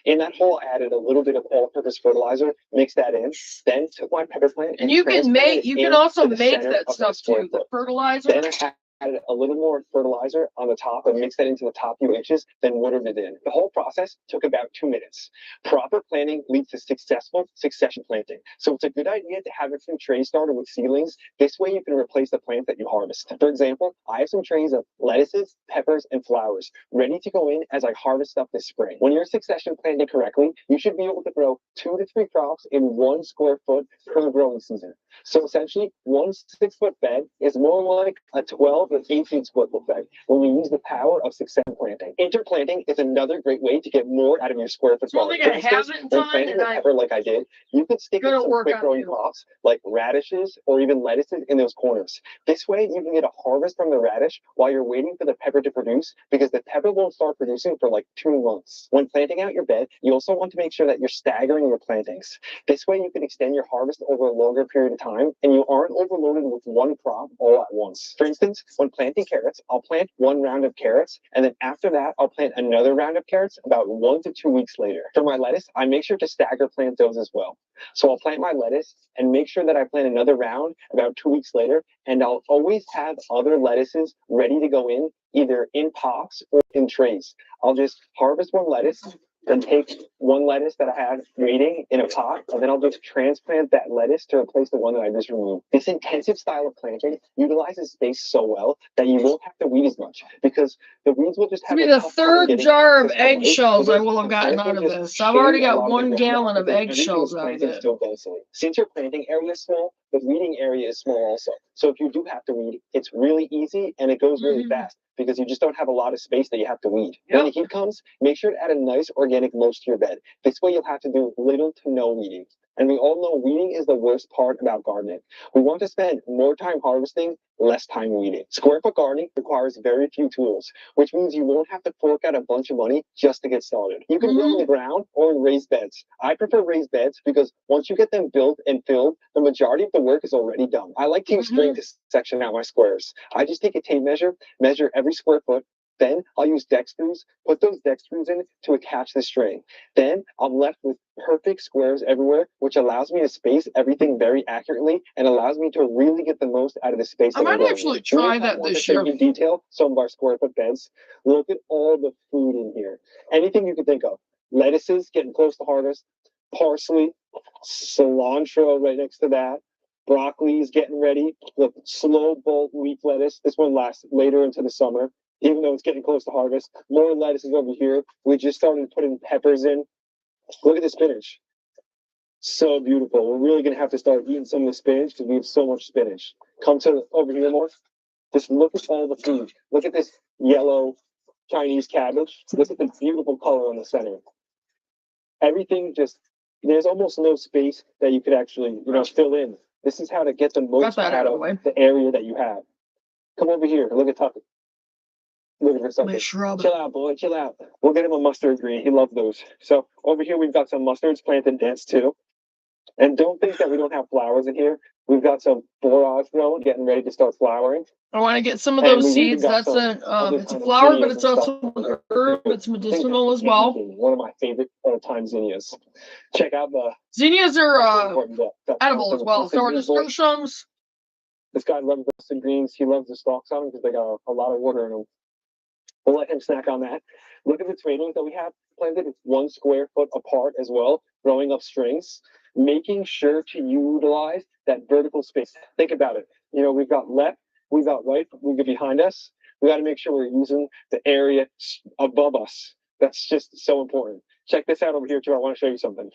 In that hole, I added a little bit of all-purpose fertilizer, mixed that in, then took my pepper plant and you can also make that stuff too, the fertilizer. Then I added a little more fertilizer on the top and mixed that into the top few inches, then watered it in. The whole process took about 2 minutes. Proper planting leads to successful succession planting. So it's a good idea to have a few trays started with seedlings. This way you can replace the plants that you harvest. For example, I have some trays of lettuces, peppers, and flowers ready to go in as I harvest up this spring. When you're succession planting correctly, you should be able to grow 2 to 3 crops in 1 square foot per growing season. So essentially, 1 6-foot bed is more like a 12 to 18 square foot bed when you use the power of succession planting. Interplanting is another great way to get more out of your square foot garden. For instance, when planting a pepper like I did, you could stick in some quick growing crops like radishes or even lettuces in those corners. This way, you can get a harvest from the radish while you're waiting for the pepper to produce, because the pepper won't start producing for like 2 months. When planting out your bed, you also want to make sure that you're staggering your plantings. This way, you can extend your harvest over a longer period of time, and you aren't overloaded with one crop all at once. For instance, when planting carrots, I'll plant one round of carrots, and then after that, I'll plant another round of carrots about 1 to 2 weeks later. For my lettuce, I make sure to stagger plant those as well. So I'll plant my lettuce and make sure that I plant another round about 2 weeks later, and I'll always have other lettuces ready to go in, either in pots or in trays. I'll just harvest one lettuce, then take one lettuce that I had waiting in a pot, and then I'll just transplant that lettuce to replace the one that I just removed. This intensive style of planting utilizes space so well that you won't have to weed as much, because the weeds will just This have will a be the tough time third getting jar of access to light, eggshells I because will have the gotten plants out will of just this. I've already shade a got lot of the 1 ground gallon out of because everything eggshells is out of planted it. so densely. Since your planting area is small, the weeding area is small also. So if you do have to weed, it's really easy and it goes really fast, because you just don't have a lot of space that you have to weed. When the heat comes, make sure to add a nice organic mulch to your bed. This way you'll have to do little to no weeding. And we all know weeding is the worst part about gardening. We want to spend more time harvesting, less time weeding. Square foot gardening requires very few tools, which means you won't have to fork out a bunch of money just to get started. You can grow in the ground or in raised beds. I prefer raised beds because once you get them built and filled, the majority of the work is already done. I like to use string to section out my squares. I just take a tape measure, measure every square foot. Then I'll use deck screws, put those deck screws in to attach the string. Then I'm left with perfect squares everywhere, which allows me to space everything very accurately and allows me to really get the most out of the space. I might actually try that this year. In detail some of our square foot beds. Look at all the food in here. Anything you can think of. Lettuces getting close to harvest, parsley, cilantro right next to that. Broccoli is getting ready. Look, slow bolt leaf lettuce. This one lasts later into the summer, even though it's getting close to harvest. More lettuces over here. We just started putting peppers in. Look at the spinach. So beautiful. We're really going to have to start eating some of the spinach because we have so much spinach. Come to over here more. Just look at all the food. Look at this yellow Chinese cabbage. Look at the beautiful color on the center. Everything just, there's almost no space that you could actually, fill in. This is how to get the most out of the area that you have. Come over here. Look at Tucker. Looking for something. Chill out, boy. Chill out. We'll get him a mustard green. He loves those. So over here, we've got some mustards planted dense too. And don't think that we don't have flowers in here. We've got some borax growing, getting ready to start flowering. I want to get some of those seeds. That's it's a flower, but it's also an herb. It's medicinal as well. One of my favorite all-time zinnias. Check out the zinnias are edible as well. So are nasturtiums. This guy loves mustard greens. He loves the stalks on them because they got a lot of water in them. We'll let him snack on that. Look at the tomatoes that we have planted. It's 1 square foot apart as well, growing up strings, making sure to utilize that vertical space. Think about it. We've got left, we've got right, we've got behind us. We got to make sure we're using the area above us. That's just so important. Check this out over here too. I want to show you something.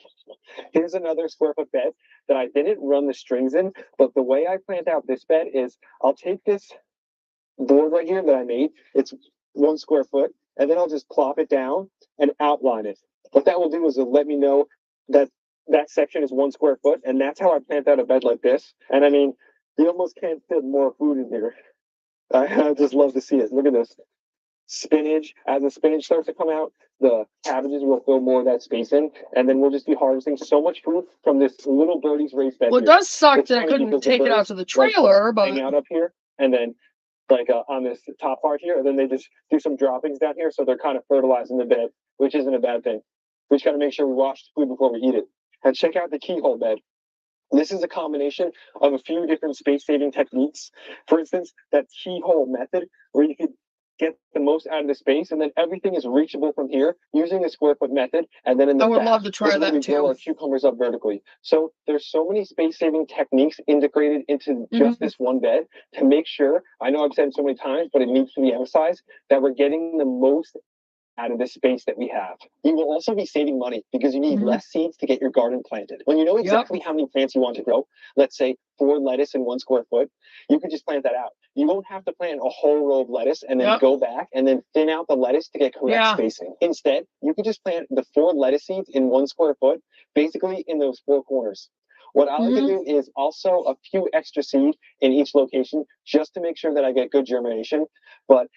Here's another square foot bed that I didn't run the strings in, but the way I planned out this bed is I'll take this board right here that I made. It's 1 square foot, and then I'll just plop it down and outline it. What that will do is it'll let me know that that section is 1 square foot, and that's how I plant out a bed like this. And I mean, you almost can't fit more food in here. I just love to see it. Look at this. Spinach. As the spinach starts to come out, the cabbages will fill more of that space in, and then we'll just be harvesting so much food from this little birdie's raised bed. Well, it does suck that I couldn't take it out to the trailer, but hang out up here, and then on this top part here, and then they just do some droppings down here, so they're kind of fertilizing the bed, which isn't a bad thing. We just got to make sure we wash the food before we eat it. And check out the keyhole bed. This is a combination of a few different space-saving techniques. For instance, that keyhole method, where you could get the most out of the space, and then everything is reachable from here using the square foot method. And then in the I would love to try that too. Grow our cucumbers up vertically. So there's so many space-saving techniques integrated into just this one bed to make sure. I know I've said it so many times, but it needs to be emphasized that we're getting the most out of the space that we have. You will also be saving money because you need less seeds to get your garden planted. When you know exactly how many plants you want to grow, let's say 4 lettuce in 1 square foot, you can just plant that out. You won't have to plant a whole row of lettuce and then go back and then thin out the lettuce to get correct spacing. Instead, you can just plant the 4 lettuce seeds in 1 square foot, basically in those 4 corners. What I like to do is also a few extra seed in each location just to make sure that I get good germination. But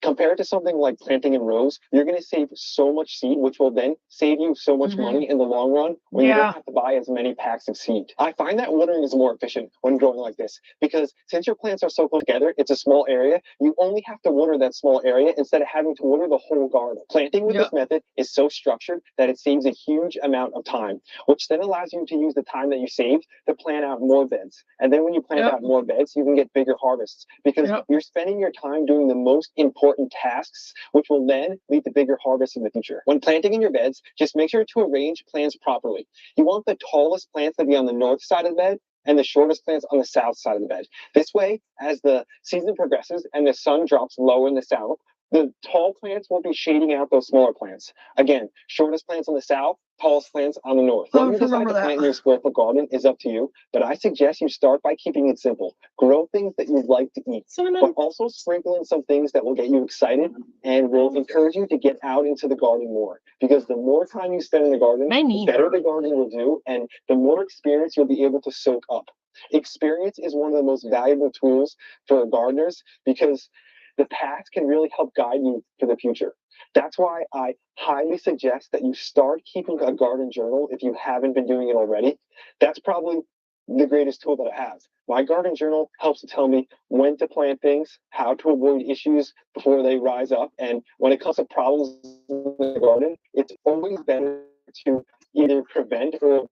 Compared to something like planting in rows, you're going to save so much seed, which will then save you so much money in the long run when you don't have to buy as many packs of seed. I find that watering is more efficient when growing like this because since your plants are so close together, it's a small area. You only have to water that small area instead of having to water the whole garden. Planting with this method is so structured that it saves a huge amount of time, which then allows you to use the time that you saved to plant out more beds. And then when you plant out more beds, you can get bigger harvests because you're spending your time doing the most important tasks, which will then lead to bigger harvests in the future. When planting in your beds, just make sure to arrange plants properly. You want the tallest plants to be on the north side of the bed and the shortest plants on the south side of the bed. This way, as the season progresses and the sun drops low in the south, the tall plants won't be shading out those smaller plants. Again, shortest plants on the south, tallest plants on the north. Whether you decide to plant in your square foot garden is up to you, but I suggest you start by keeping it simple. Grow things that you'd like to eat, but also sprinkle in some things that will get you excited and will encourage you to get out into the garden more. Because the more time you spend in the garden, the better the garden will do, and the more experience you'll be able to soak up. Experience is one of the most valuable tools for gardeners because the past can really help guide you for the future. That's why I highly suggest that you start keeping a garden journal if you haven't been doing it already. That's probably the greatest tool that I have. My garden journal helps to tell me when to plant things, how to avoid issues before they rise up, and when it comes to problems in the garden, it's always better to either prevent or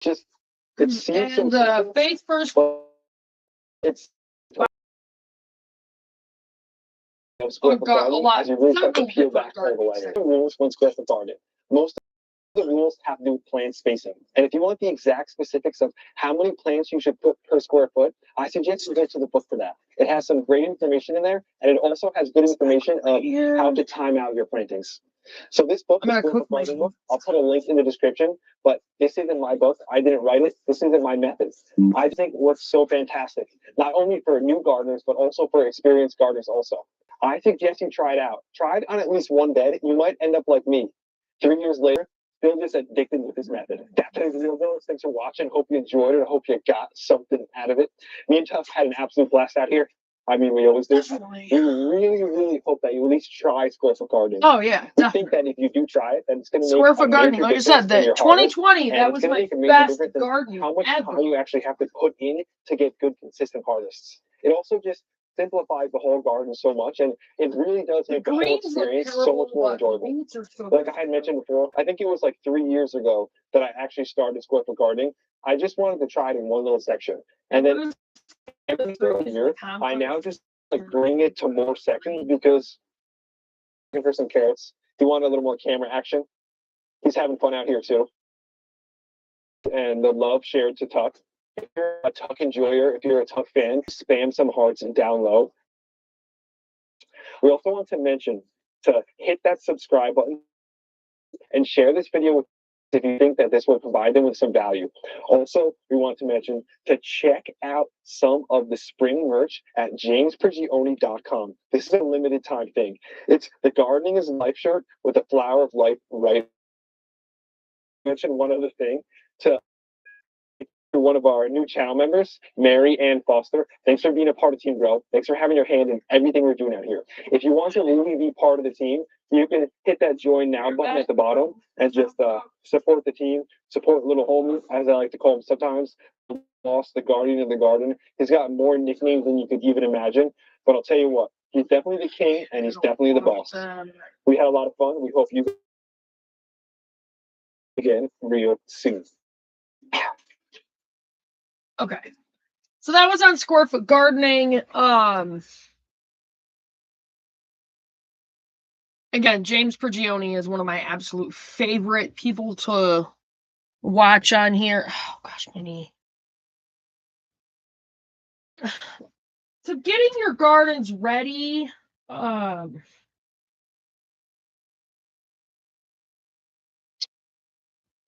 just it seems so simple, Faith first. but it's square foot garden as you really start to peel back all the layers. Rules when square foot garden. Most of the rules have to do with plant spacing. And if you want the exact specifics of how many plants you should put per square foot, I suggest you go to the book for that. It has some great information in there, and it also has good information of how to time out your plantings. So this book, the Square Foot Garden book, I'll put a link in the description, but this isn't my book. I didn't write it. This isn't my method. I think what's so fantastic, not only for new gardeners, but also for experienced gardeners also. I suggest you try it out. Try it on at least one bed. You might end up like me. 3 years later, still just addicted with this method. That's it. Thanks for watching. Hope you enjoyed it. I hope you got something out of it. Me and Tuff had an absolute blast out here. I mean, we always do. Definitely. We really, really hope that you at least try square foot gardening. Oh yeah, I think that if you do try it, then it's going to make square foot gardening. Like I said, the 2020 that was my best gardening how much ever. time you actually have to put in to get good, consistent harvests. It also just simplifies the whole garden so much, and it really does make the whole experience so much more enjoyable. Like I had mentioned before, I think it was like 3 years ago that I actually started square foot gardening. I just wanted to try it in one little section, and then every third year, I now just like bring it to more sections because looking for some carrots. You want a little more camera action? He's having fun out here too, and the love shared to Tuck. If you're a Tuck enjoyer, if you're a Tuck fan, spam some hearts down low. We also want to mention to hit that subscribe button and share this video with if you think that this will provide them with some value. Also, we want to mention to check out some of the spring merch at jamesprigioni.com. This is a limited time thing. It's the Gardening is Life shirt with a flower of life right. Mention one other thing to one of our new channel members, Mary Ann Foster. Thanks for being a part of Team Grow. Thanks for having your hand in everything we're doing out here. If you want to really be part of the team, you can hit that join now button at the bottom and just support the team, support little homie, as I like to call him sometimes, Boss, the guardian of the garden. He's got more nicknames than you could even imagine, but I'll tell you what, he's definitely the king and he's definitely the boss. We had a lot of fun. We hope you again real soon. Okay. So that was on square foot gardening. Again, James Prigioni is one of my absolute favorite people to watch on here. Oh gosh, my knee. So getting your gardens ready. I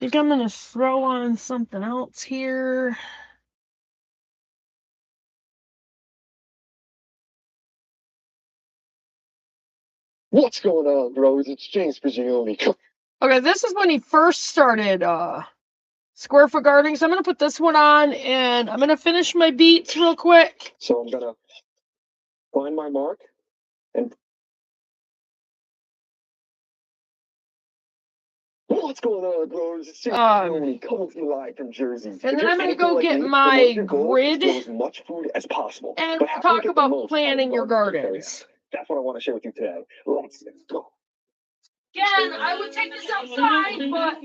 think I'm gonna throw on something else here. What's going on, bros? It's James Prigioni. Okay, this is when he first started square foot gardening. So I'm gonna put this one on and I'm gonna finish my beets real quick. So I'm gonna find my mark, and what's going on, bros? It's Tony coming to you live from Jersey. And then I'm gonna go get my grid as much food as possible. and we'll talk about planning your gardens. That's what I want to share with you today. Let's go. Again, I would take this outside, but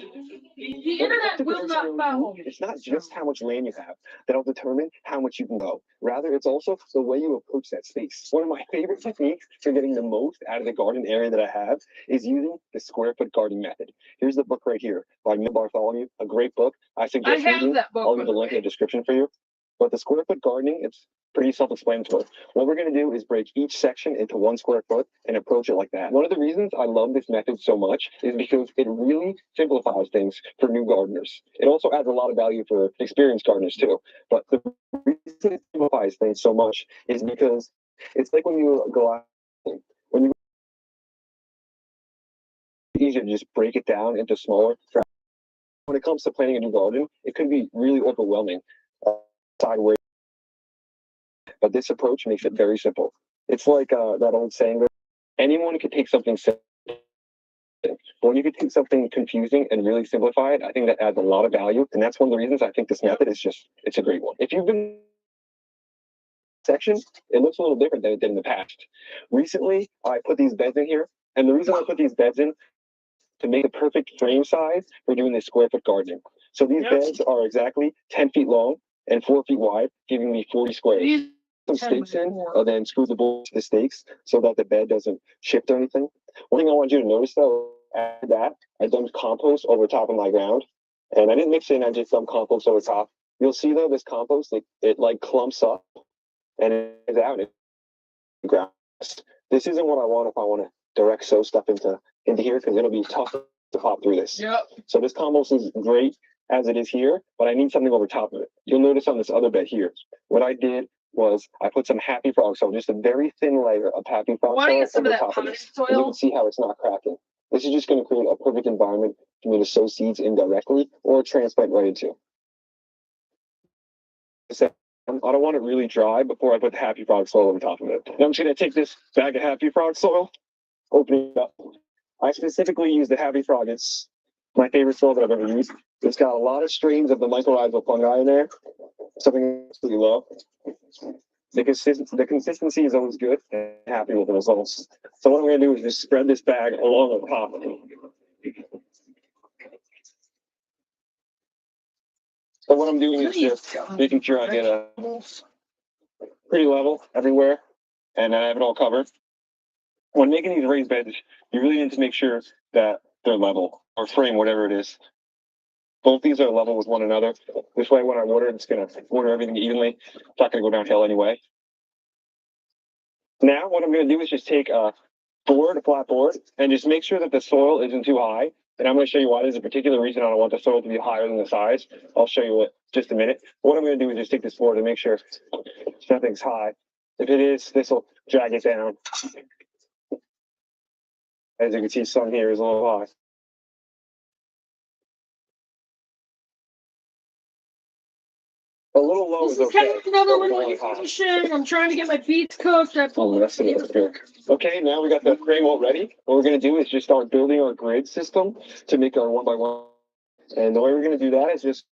the internet will not follow me. It's not just how much land you have that'll determine how much you can go. Rather, it's also the way you approach that space. One of my favorite techniques for getting the most out of the garden area that I have is using the square foot gardening method. Here's the book right here by Neil Bartholomew, a great book. I suggest reading. That book. I'll leave the link in the description for you. But the square foot gardening, it's pretty self-explanatory. What we're going to do is break each section into 1 square foot and approach it like that. One of the reasons I love this method so much is because it really simplifies things for new gardeners. It also adds a lot of value for experienced gardeners too. But the reason it simplifies things so much is because it's like when you go out, when you it's easier to just break it down into smaller fractions. When it comes to planting a new garden, it can be really overwhelming. Sideways. But this approach makes it very simple. It's like that old saying that anyone could take something simple, but when you could take something confusing and really simplify it, I think that adds a lot of value. And that's one of the reasons I think this method is it's a great one. If you've been section, it looks a little different than it did in the past. Recently, I put these beds in here. And the reason I put these beds in to make the perfect frame size for doing this square foot gardening. So these beds are exactly 10 feet long and 4 feet wide, giving me 40 squares. Some stakes in, and then screw the bolt to the stakes so that the bed doesn't shift or anything. One thing I want you to notice though, after that, I dumped compost over top of my ground, and I didn't mix it in. I just dumped compost over top. You'll see though, this compost, it like clumps up, and it's out in the grass. This isn't what I want if I want to direct sow stuff into here, because it'll be tough to pop through this. Yep. So this compost is great as it is here, but I need something over top of it. You'll notice on this other bed here, what I did was I put some happy frog soil, just a very thin layer of happy frog soil over top of this. You can see how it's not cracking. This is just going to create a perfect environment for me to sow seeds indirectly or transplant right into. I don't want it really dry before I put the happy frog soil over top of it. Now I'm just going to take this bag of happy frog soil, open it up. I specifically use the happy frog. It's my favorite soil that I've ever used. It's got a lot of strains of the mycorrhizal fungi in there, something I absolutely love. The consistency is always good, and I'm happy with the results. So what I'm going to do is just spread this bag along the top. So what I'm doing is just making sure I get a pretty level everywhere, and I have it all covered. When making these raised beds, you really need to make sure that they're level, or frame, whatever it is. Both these are level with one another. This way, when I water, it's going to water everything evenly. It's not going to go downhill anyway. Now, what I'm going to do is just take a flat board, and just make sure that the soil isn't too high. And I'm going to show you why. There's a particular reason I don't want the soil to be higher than the size. I'll show you what just a minute. What I'm going to do is just take this board and make sure nothing's high. If it is, this will drag it down. As you can see, some here is a little high. A little low is okay. Another one. I'm trying to get my beets cooked. Oh, that's the other trick. Okay, now we got the frame all ready. What we're going to do is just start building our grid system to make our 1x1. And the way we're going to do that is just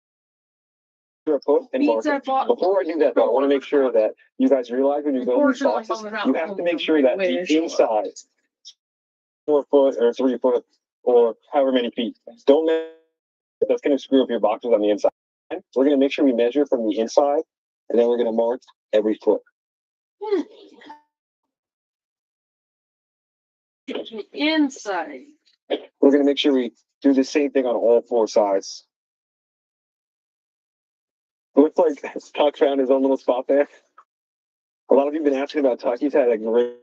put and mark it. Before I do that, though, I want to make sure that you guys realize when you build these boxes, you have to make sure that the inside, 4 foot or 3 foot or however many feet, don't measure. That's going to screw up your boxes on the inside. We're going to make sure we measure from the inside, and then we're going to mark every foot. Inside. We're going to make sure we do the same thing on all 4 sides. It looks like Tuck found his own little spot there. A lot of you have been asking about Tuck. He's had a great,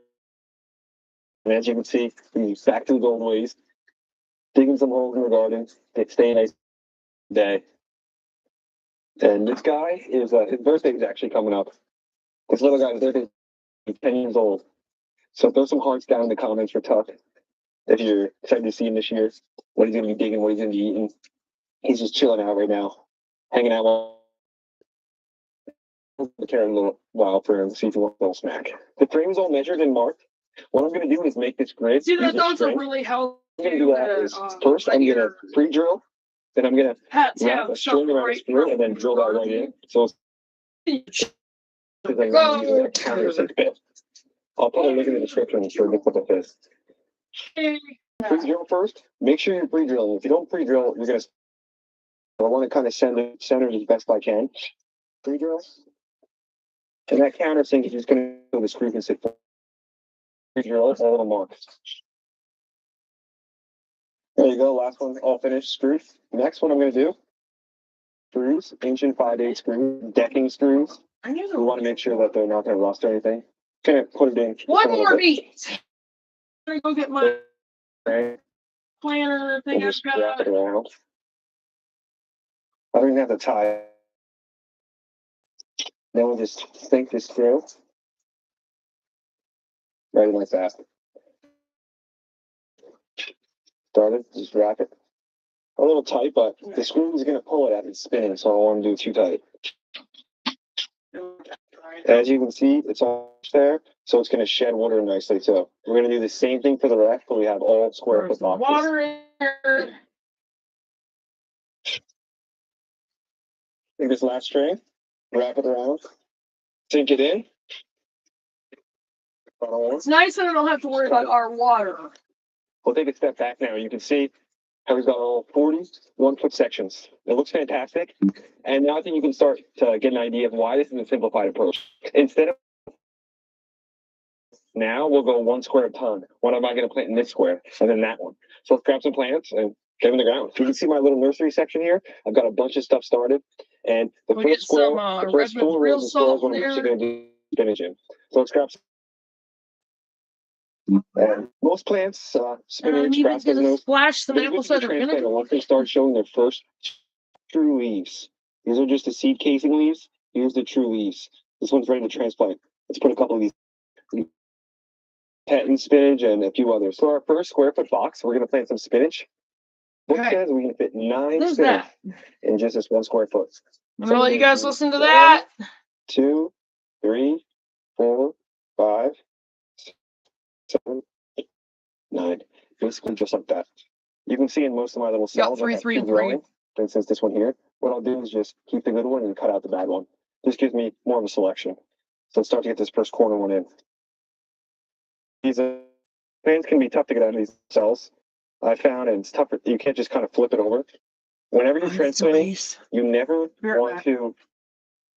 and as you can see, he's back to his old ways, digging some holes in the garden, staying nice day. And this guy is, his birthday is actually coming up. This little guy's birthday is 10 years old. So throw some hearts down in the comments for Tuck if you're excited to see him this year. What he's going to be digging, what he's going to be eating. He's just chilling out right now, hanging out while the carrot a little while for him to see if he wants a little snack. The frame's all measured and marked. What I'm going to do is make this grid. See, that use the those are string. really helpful. What I'm going to do that is first I'm going to pre-drill, then I'm going to wrap a string around a screw and then drill that right in. So it's like a countersink bit. I'll put a link in the description for this what it is. Pre-drill first. Make sure you're pre-drilling. If you don't pre-drill, you're going to. I want to kind of center it as best I can. Pre-drill. And that countersink is just going to so the screw can sit. Pre-drill all the marks. There you go. Last one, all finished. Screws. Next one I'm going to do. Screws, ancient 5/8 screws, decking screws. We want to make sure that they're not going to rust or anything. Gonna put it in. One more beat. I'm gonna go get my planner thing. Just wrap it around. I don't even have to tie it. Then we'll just sink this through. Right in like that. Started, just wrap it. A little tight, but the screw is going to pull it as it's spinning, so I don't want to do too tight. As you can see, it's all there, so it's going to shed water nicely too. We're going to do the same thing for the rest, but we have all square foot boxes. Water in there. Take this last string, wrap it around, sink it in. It's nice that I don't have to worry about our water. We'll take a step back now. You can see how we've got all 40 1-foot sections. It looks fantastic. And now I think you can start to get an idea of why this is a simplified approach. Instead of now, we'll go 1 square a ton. What am I going to plant in this square? And then that one. So let's grab some plants and get them in the ground. You can see my little nursery section here. I've got a bunch of stuff started. And the we first square, the first real 4 rows of squares, salt we're there. going to do spinach in. So let's grab some. And most plants, spinach, even brassicas, gonna splash some they're apple good to be cider transplanted vinegar. once they start showing their first true leaves. These are just the seed casing leaves. Here's the true leaves. This one's ready to transplant. Let's put a couple of these pet and spinach and a few others. So our first square foot box, we're going to plant some spinach. Book Okay. says we can fit 9 There's spinach that. in just this 1 square foot. I'm gonna let you guys listen to that. 2, 3, 4, 5, 7, 8, 9. Basically just like that. You can see in most of my little Got cells. 3, I have 3, two and 3. growing. For instance, this one here. What I'll do is just keep the good one and cut out the bad one. This gives me more of a selection. So let's start to get this first corner one in. These plants can be tough to get out of these cells. I found, and it's tougher. You can't just kind of flip it over. Whenever you're transplanting, you never want to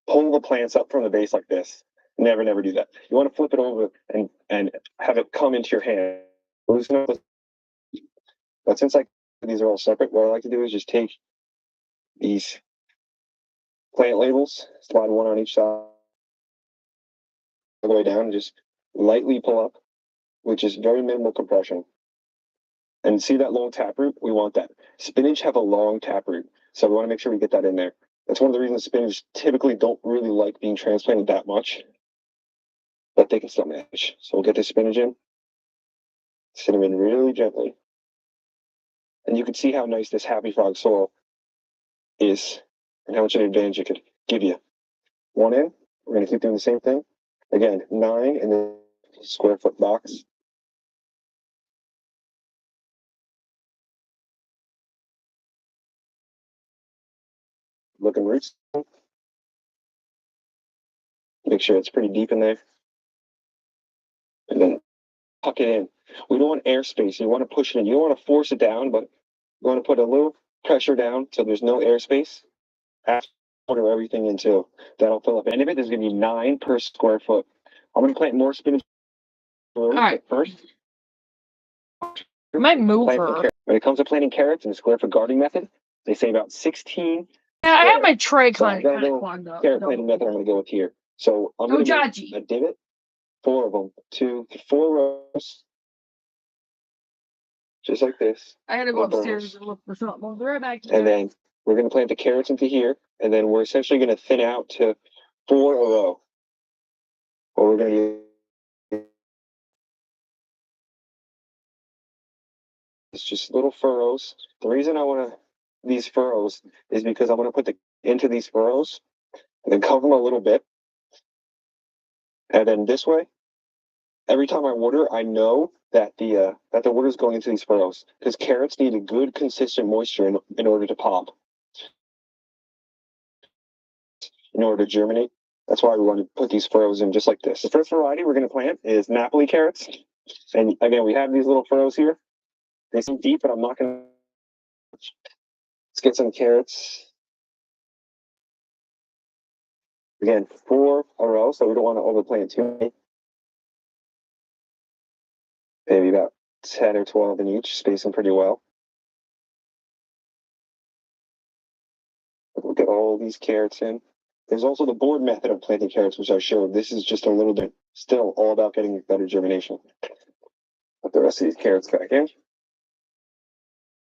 pull the plants up from the base like this. Never do that. You want to flip it over and have it come into your hand. Loosen up. But since these are all separate, what I like to do is just take these plant labels, slide one on each side all the way down, and just lightly pull up, which is very minimal compression. And see that long taproot? We want that. Spinach have a long taproot, so we want to make sure we get that in there. That's one of the reasons spinach typically don't really like being transplanted that much, but they can still manage. So we'll get this spinach in, sit them in really gently. And you can see how nice this Happy Frog soil is and how much an advantage it could give you. One in, we're going to keep doing the same thing. Again, 9 in the square foot box. Looking roots. Make sure it's pretty deep in there. And then tuck it in. We don't want airspace. You want to push it in. You don't want to force it down, but you want to put a little pressure down so there's no airspace. After everything into that'll fill up. And of it, there's going to be 9 per square foot. I'm going to plant more spinach. All right. First, I might move her. when it comes to planting carrots in the square foot gardening method, they say about 16. Yeah, I have my tray So kind I've got a of little plugged up. carrot planting method I'm going to go with here. So I'm going to make a divot, 4 of them, 2 to 4 rows, just like this. I had to go upstairs and look for something. I'll be right back. And then we're going to plant the carrots into here, and then we're essentially going to thin out to 4 a row. Or we're going to use it's just little furrows. The reason I want these furrows is because I want to put into these furrows and then cover them a little bit. And then this way, Every time I water, I know that the water is going into these furrows because carrots need a good, consistent moisture in order to pop, in order to germinate. That's why we want to put these furrows in just like this. The first variety we're going to plant is Napoli carrots. And again, we have these little furrows here. They seem deep, but I'm not going to. Let's get some carrots. Again, 4 a row, so we don't want to overplant too many. Maybe about 10 or 12 in each, spacing pretty well. We'll get all these carrots in. There's also the board method of planting carrots, which I showed. This is just a little bit, still all about getting better germination. Put the rest of these carrots back in.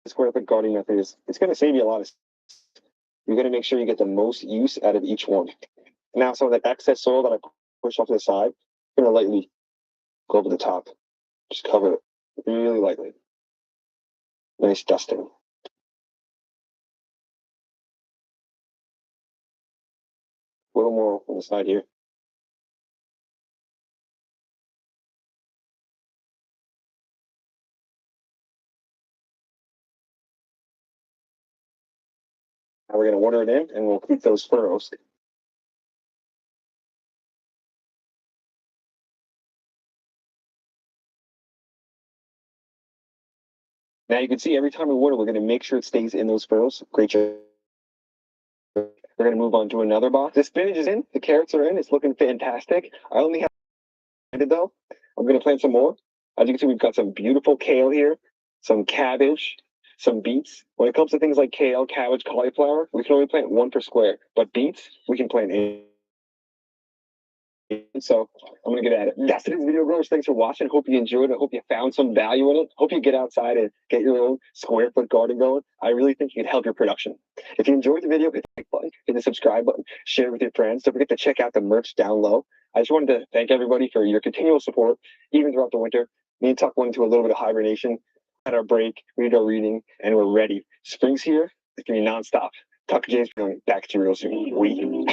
Square foot gardening method is, it's going to save you a lot of. You're going to make sure you get the most use out of each one. Now, some of that excess soil that I push off to the side, I'm going to lightly go over the top. Just cover it really lightly. Nice dusting. A little more on the side here. Now we're going to water it in and we'll keep those furrows. Now you can see every time we water, we're going to make sure it stays in those furrows. Great job. We're going to move on to another box. The spinach is in, the carrots are in, it's looking fantastic. I only have it though. I'm going to plant some more. As you can see, we've got some beautiful kale here, some cabbage, some beets. When it comes to things like kale, cabbage, cauliflower, we can only plant 1 per square, but beets, we can plant 8. So I'm gonna get at it. That's today's video, growers. Thanks for watching. Hope you enjoyed it. Hope you found some value in it. Hope you get outside and get your own square foot garden going. I really think you can help your production. If you enjoyed the video, hit the like button, hit the subscribe button, share it with your friends. Don't forget to check out the merch down low. I just wanted to thank everybody for your continual support, even throughout the winter. Me and Tuck went into a little bit of hibernation. Had our break, we did our reading, and we're ready. Spring's here. It's gonna be nonstop. Tuck and James are going back to you real soon.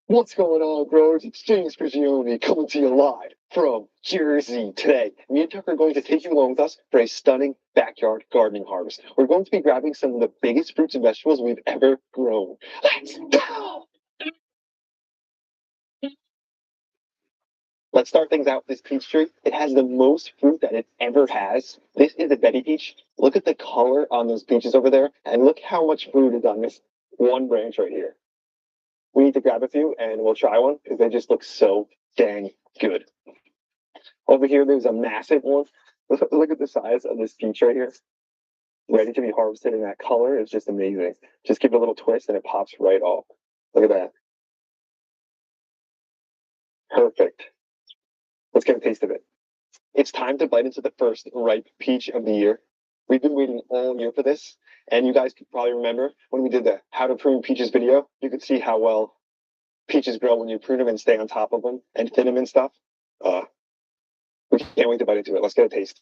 What's going on, growers? It's James Prigioni coming to you live from Jersey today. Me and Tucker are going to take you along with us for a stunning backyard gardening harvest. We're going to be grabbing some of the biggest fruits and vegetables we've ever grown. Let's go! Let's start things out with this peach tree. It has the most fruit that it ever has. This is a Betty peach. Look at the color on those peaches over there, and look how much fruit is on this one branch right here. We need to grab a few and we'll try one because they just look so dang good. Over here, there's a massive one. Look at the size of this peach right here. Ready to be harvested, and that color is just amazing. Just give it a little twist and it pops right off. Look at that. Perfect. Let's get a taste of it. It's time to bite into the first ripe peach of the year. We've been waiting all year for this, and you guys could probably remember when we did the how to prune peaches video. You could see how well peaches grow when you prune them and stay on top of them and thin them and stuff. We can't wait to bite into it. Let's get a taste.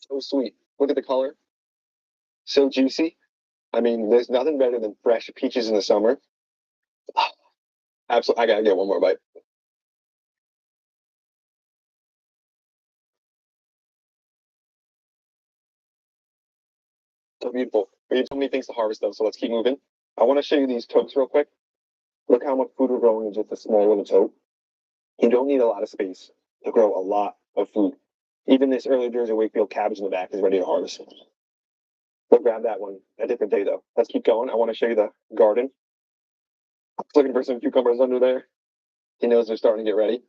So sweet. Look at the color. So juicy. I mean, there's nothing better than fresh peaches in the summer. Absolutely. I gotta get one more bite. So beautiful. We have so many things to harvest though, so let's keep moving. I want to show you these totes real quick. Look how much food we're growing in just a small little tote. You don't need a lot of space to grow a lot of food. Even this early Jersey Wakefield cabbage in the back is ready to harvest. We'll grab that one a different day though. Let's keep going. I want to show you the garden. Looking for some cucumbers under there. He knows they're starting to get ready.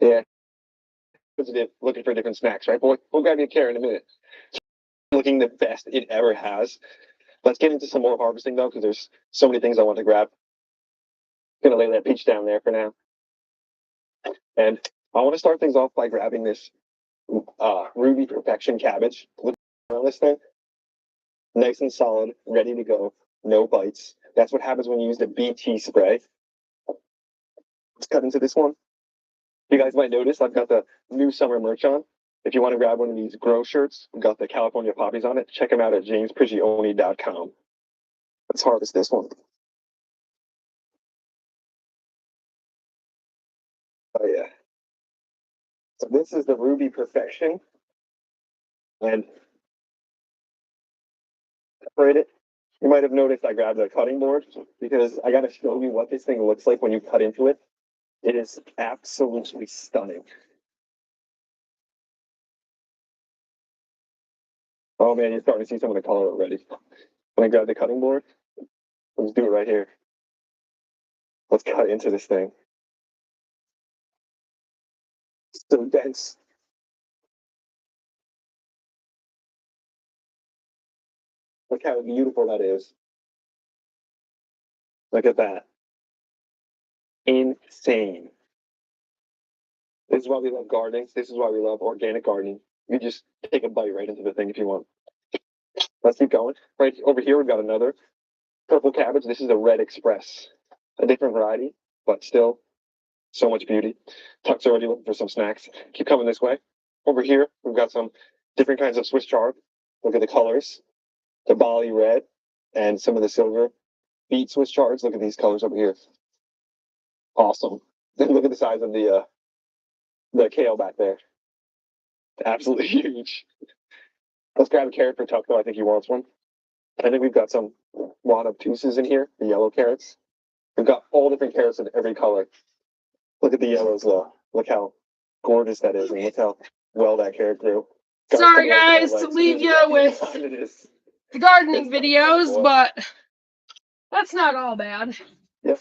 Yeah. Looking for different snacks, right, boy? We'll grab you a carrot in a minute. Looking the best it ever has. Let's get into some more harvesting though, because there's so many things I want to grab. Gonna lay that peach down there for now. And I want to start things off by grabbing this Ruby Perfection cabbage. Look on this thing. Nice and solid, ready to go. no bites. That's what happens when you use the BT spray. Let's cut into this one. You guys might notice I've got the new summer merch on. If you want to grab one of these grow shirts, we've got the California poppies on it. Check them out at jamesprigioni.com. Let's harvest this one. Oh yeah. So this is the Ruby Perfection. And separate it. You might have noticed I grabbed a cutting board because I got to show you what this thing looks like when you cut into it. It is absolutely stunning. Oh man, you're starting to see some of the color already. When I grab the cutting board, let's do it right here. Let's cut into this thing. It's so dense. Look how beautiful that is. Look at that. Insane. This is why we love gardening. This is why we love organic gardening. You just take a bite right into the thing if you want. Let's keep going. Right over here, we've got another purple cabbage. This is a Red Express, a different variety, but still so much beauty. Tuck's already looking for some snacks. Keep coming this way. Over here, we've got some different kinds of Swiss chard. Look at the colors. The Bali red and some of the silver beet Swiss chards. Look at these colors over here. Awesome. Then look at the size of the kale back there. Absolutely huge. Let's grab a carrot for Tuck, though. I think he wants one. I think we've got some wad obtuses in here, the yellow carrots. We've got all different carrots in every color. Look at the yellows, though. Look how gorgeous that is, and look how well that carrot grew. Sorry, guys, to leave you with the gardening videos, but that's not all bad. Yep.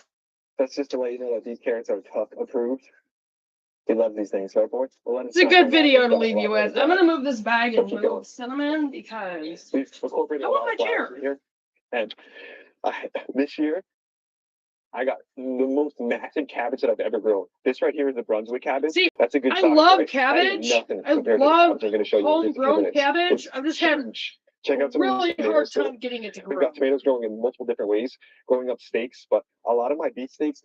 That's just to let you know that these carrots are Tuck approved. We love these things, right, boys? It's a good video to leave you with. I'm gonna move this bag and move cinnamon because I want my chair. Here. And this year, I got the most massive cabbage that I've ever grown. This right here is the Brunswick cabbage. See, that's a good I size, love right? cabbage. I love homegrown cabbage. I've just had Check out some really hard time getting it to grow. We've got tomatoes growing in multiple different ways, growing up stakes, but a lot of my beet steaks,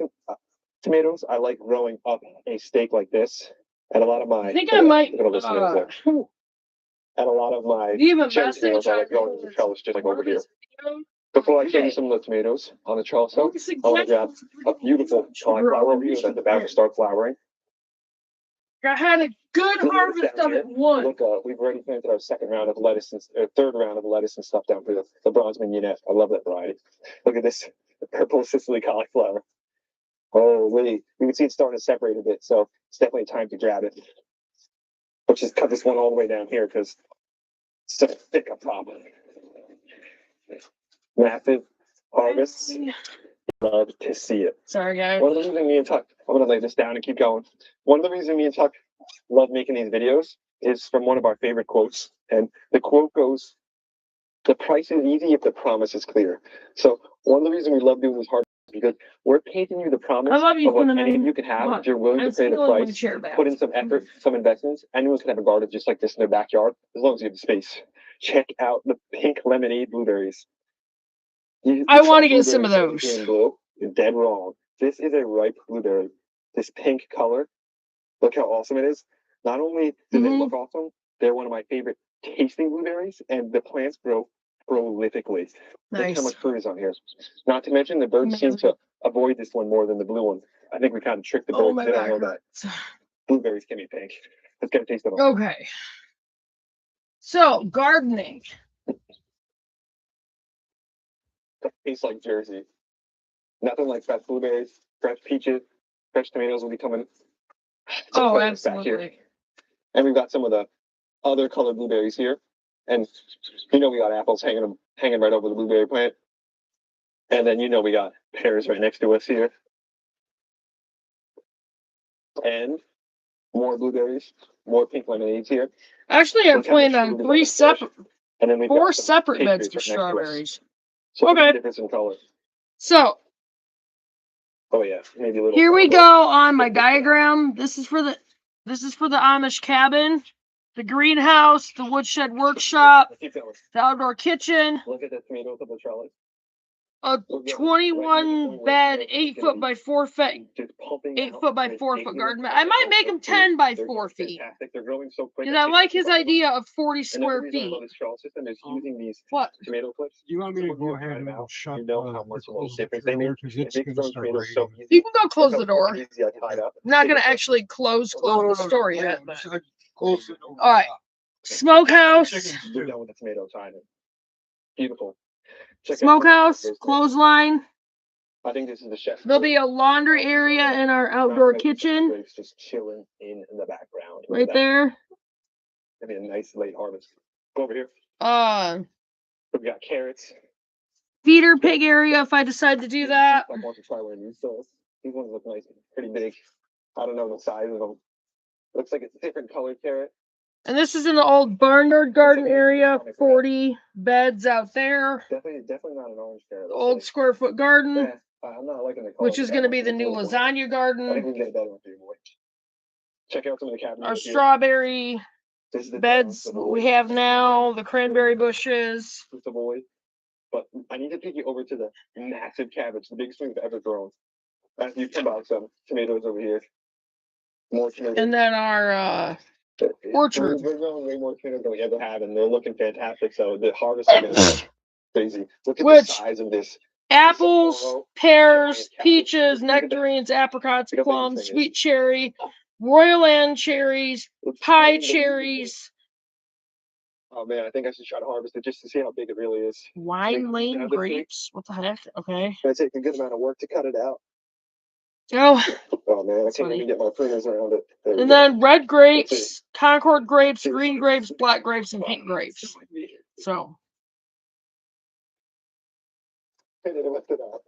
tomatoes, I like growing up a stake like this. And a lot of my, I think I might, and a lot of my even cherry tomatoes, I like growing in the trellis just like over here. Before I show you some of the tomatoes on the trellis, I want to grab a beautiful cauliflower over here that's about to start flowering. I had a good harvest of it once. Look, we've already planted our second round of lettuce and third round of lettuce and stuff down here. The bronze mignonette. I love that variety. Look at this, the purple Sicily cauliflower. Oh, wait, you can see it's starting to separate a bit, so it's definitely time to grab it. Let's just cut this one all the way down here because it's so thick up top. Massive harvest. Love to see it. Sorry, guys. One of the reasons me and Tuck, I'm going to lay this down and keep going. One of the reasons me and Tuck love making these videos is from one of our favorite quotes. And the quote goes, "The price is easy if the promise is clear." So one of the reasons we love doing this hard is because we're painting you the promise of what any of you can have if you're willing to pay the price, put in some effort, some investments. Anyone can have a garden just like this in their backyard, as long as you have the space. Check out the pink lemonade blueberries. I want to get some of those. You're dead wrong. This is a ripe blueberry. This pink color, look how awesome it is. Not only do they look awesome, they're one of my favorite tasting blueberries, and the plants grow prolifically. Look how much fruit is on here. Not to mention the birds seem to avoid this one more than the blue one. I think we kind of tricked the birds. They don't know that. Blueberries can be pink. Let's get a taste of them. Okay. So, gardening. It tastes like Jersey. Nothing like fresh blueberries, fresh peaches, fresh tomatoes will be coming. Oh, absolutely. And we've got some of the other colored blueberries here. And we got apples hanging right over the blueberry plant. And then we got pears right next to us here. And more blueberries, more pink lemonades here. Actually, I planned on four separate beds for strawberries. So okay. Difference in color. So. Oh yeah, maybe a little. Here we go on my diagram. This is for the Amish cabin, the greenhouse, the woodshed workshop, the outdoor kitchen. Look at the tomatoes of the trellis. a 21 bed, 8 foot by 4 foot, Just pumping 8 out foot by this 4 foot acres garden bed. and I might acres make of them food. 10 by They're 4 going feet. fantastic. They're growing so quick. Because I like his idea of 40 And the square reason I love feet. this straw system is using these What? tomato clips. You want me to When go you ahead dry and them out, shut you know how much of a close the difference they trailer make. because It it's makes gonna growing start tomatoes so raining. easy. You can go Look close how the door. easy I tied up. I'm not Take gonna a clip. actually close the store I yet. know, But. just, close the door. All right. Smokehouse. Chickens We're too. done with the tomato tying. Beautiful. Check out Smokehouse. this. Clothesline. I think this is the chef. There'll be a laundry area in our outdoor kitchen. Grapes just chilling in the background. Look Right at that. there. That'd be a nice late harvest. Go over here. We got carrots. feeder pig area if I decide to do that. I want to try one of these. So these ones look nice, pretty big. I don't know the size of them. Looks like it's a different colored carrot. And this is in the old barnyard garden area. 40 beds out there. Definitely not an orange carrot. The old square foot garden, Yeah, I'm not liking the color. which is going to be the new lasagna I think garden. we can get a better one for you, boy. Check out some of the cabbages. Our here. strawberry This is the beds we have now. The cranberry bushes. It's a boy. But I need to take you over to the massive cabbage, the biggest thing we've ever grown. As you come out some tomatoes over here. More tomatoes. And then our orchard. We're growing way more tomatoes than we ever have, and they're looking fantastic. So the harvest is going to be crazy. Look at the size of this. Apples, pears, peaches, nectarines, apricots, plums, sweet cherry, Royal Land cherries, pie cherries. Oh man, I think I should try to harvest it just to see how big it really is. Wine Lane grapes. What the heck? Okay. It's gonna take a good amount of work to cut it out. Oh. Oh man, I can't even get my fingers around it. And then red grapes, Concord grapes, green grapes, black grapes, and pink grapes. So. Lift it up.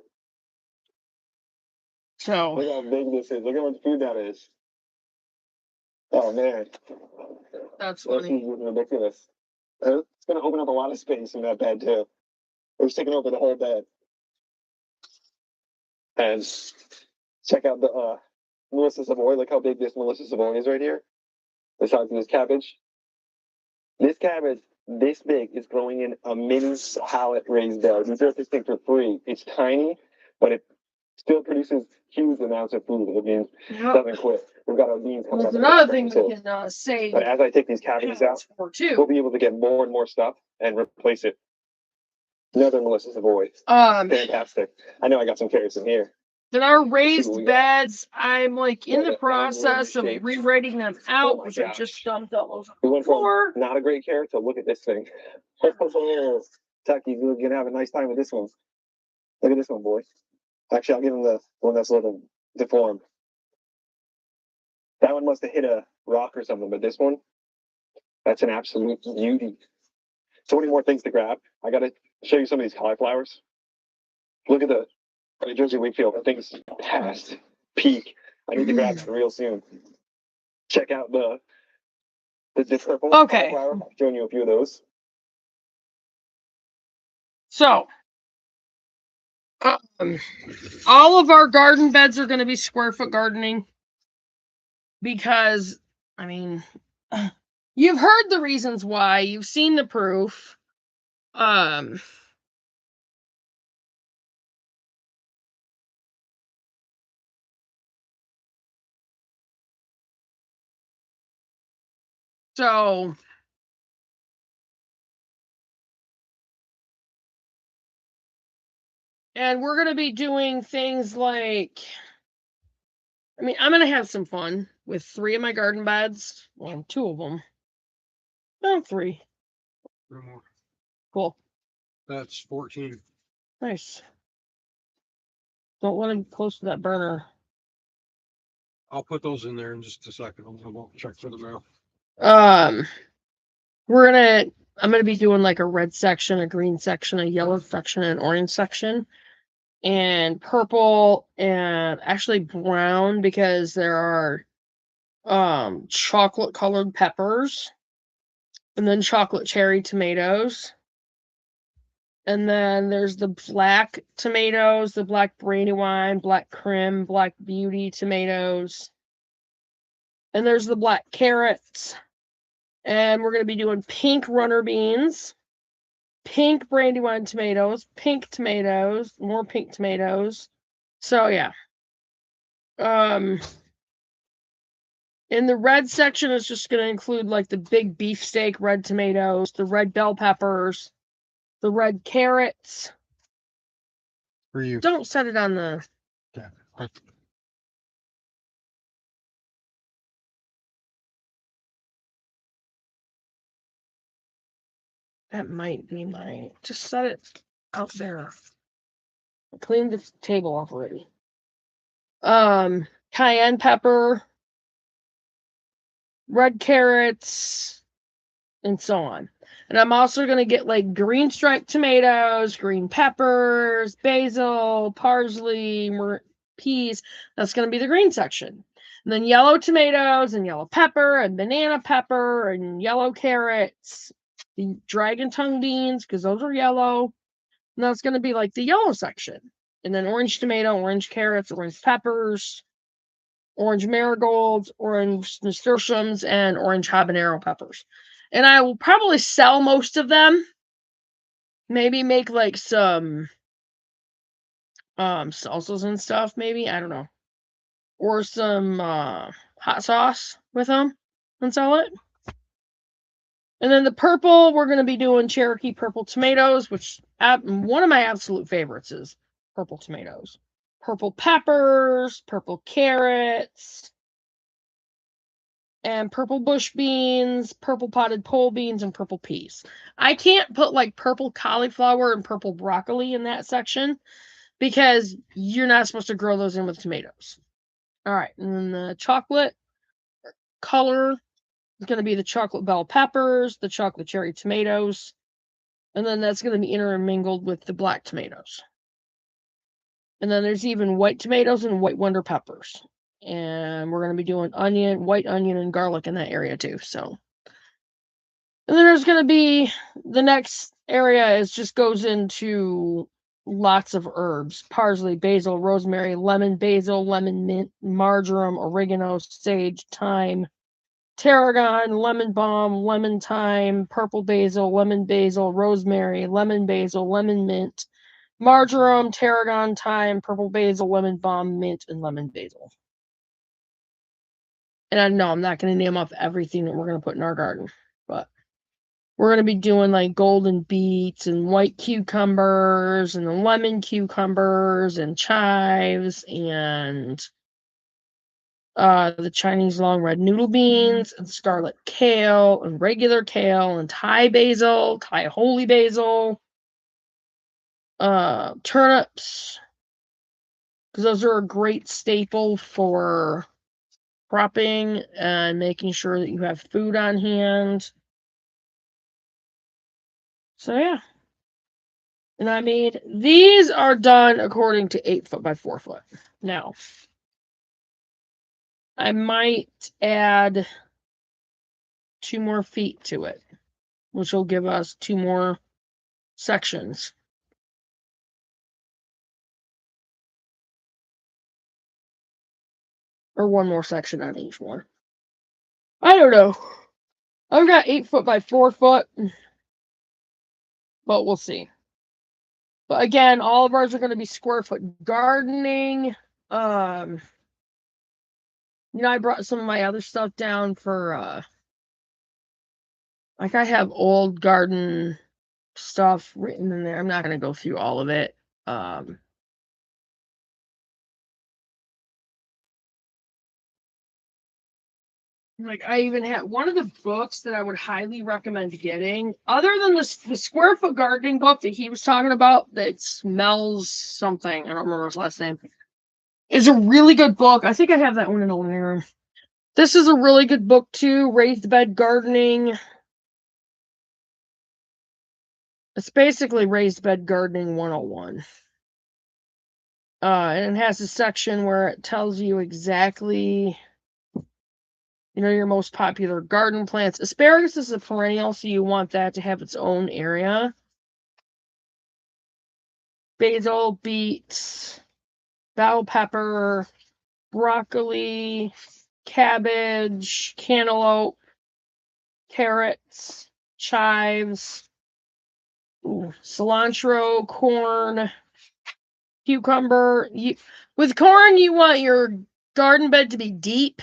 So. Look how big this is. Look how much food that is. Oh man. That's funny. This is ridiculous. It's gonna open up a lot of space in that bed too. It's taking over the whole bed. And check out the Melissa Savoy. Look how big this Melissa Savoy is right here. The size of this cabbage. This cabbage, this big, is growing in a mini pallet raised bed. You get this thing for free. It's tiny, but it still produces huge amounts of food. It means it doesn't quit. We've got our beans coming up. That's another thing we can say. But as I take these cabbages out, we'll be able to get more and more stuff and replace it. Another Melissa Savoy. Fantastic. I know I got some carrots in here. Then our raised beds, I'm like in the process of rewriting them out, which I just dumped all over the floor. Not a great carrot, so look at this thing. Oh, Tucky, you're gonna have a nice time with this one. Look at this one, boy. Actually, I'll give him the one that's a little deformed. That one must have hit a rock or something, but this one, that's an absolute beauty. So many more things to grab. I gotta show you some of these cauliflowers. Look at the Jersey Wakefield. I think it's past peak. I need to grab that real soon. Check out the purple cauliflower. I'm showing you a few of those. So, all of our garden beds are going to be square foot gardening because, I mean, you've heard the reasons why. You've seen the proof. So, and we're going to be doing things like, I mean, I'm going to have some fun with 3 of my garden beds. Well, 2 of them. No, 3. 3 more. Cool. That's 14. Nice. Don't let him close to that burner. I'll put those in there in just a second. I won't check for them out. I'm gonna be doing like a red section, a green section, a yellow section, and an orange section, and purple, and actually brown because there are chocolate colored peppers, and then chocolate cherry tomatoes, and then there's the black tomatoes, the black brandywine, black Krim, black beauty tomatoes, and there's the black carrots. And we're going to be doing pink runner beans. pink brandywine tomatoes, more pink tomatoes. So yeah. In the red section, it's just going to include like the big beefsteak red tomatoes, the red bell peppers, the red carrots. For you. Don't set it on the. Okay. That might be mine. Just set it out there. I cleaned the table off already. Cayenne pepper, red carrots, and so on. And I'm also going to get like green striped tomatoes, green peppers, basil, parsley, peas. That's going to be the green section. And then yellow tomatoes and yellow pepper and banana pepper and yellow carrots, the dragon tongue beans, because those are yellow. And that's going to be like the yellow section. And then orange tomato, orange carrots, orange peppers, orange marigolds, orange nasturtiums, and orange habanero peppers. And I will probably sell most of them. Maybe make like some salsas and stuff, maybe. I don't know. Or some hot sauce with them and sell it. And then the purple, we're going to be doing Cherokee purple tomatoes, which one of my absolute favorites is purple tomatoes. Purple peppers, purple carrots, and purple bush beans, purple potted pole beans, and purple peas. I can't put like purple cauliflower and purple broccoli in that section because you're not supposed to grow those in with tomatoes. All right, and then the chocolate color is going to be the chocolate bell peppers, the chocolate cherry tomatoes, and then that's going to be intermingled with the black tomatoes. And then there's even white tomatoes and white wonder peppers. And we're going to be doing white onion, and garlic in that area too. So, and then there's going to be the next area is just goes into lots of herbs: parsley, basil, rosemary, lemon, basil, lemon, mint, marjoram, oregano, sage, thyme, tarragon, lemon balm, lemon thyme, purple basil, rosemary, lemon basil, lemon mint, marjoram, tarragon, thyme, purple basil, lemon balm, mint, and lemon basil. And I know I'm not going to name off everything that we're going to put in our garden, but we're going to be doing like golden beets and white cucumbers and lemon cucumbers and chives and the Chinese long red noodle beans and scarlet kale and regular kale and Thai basil, Thai holy basil, turnips, because those are a great staple for cropping and making sure that you have food on hand. So yeah. And I made, these are done according to 8 foot by 4 foot. Now, I might add 2 more feet to it, which will give us 2 more sections. Or 1 more section on each one. I don't know. I've got 8 foot by 4 foot, but we'll see. But again, all of ours are going to be square foot gardening. I brought some of my other stuff down for, like I have old garden stuff written in there. I'm not going to go through all of it. Like I even had one of the books that I would highly recommend getting, other than the square foot gardening book that he was talking about that smells something. I don't remember his last name. Is a really good book. I think I have that one in the living room. This is a really good book too, Raised Bed Gardening. It's basically Raised Bed Gardening 101. And it has a section where it tells you exactly, your most popular garden plants. Asparagus is a perennial, so you want that to have its own area. Basil, beets, bell pepper, broccoli, cabbage, cantaloupe, carrots, chives, cilantro, corn, cucumber. With corn, you want your garden bed to be deep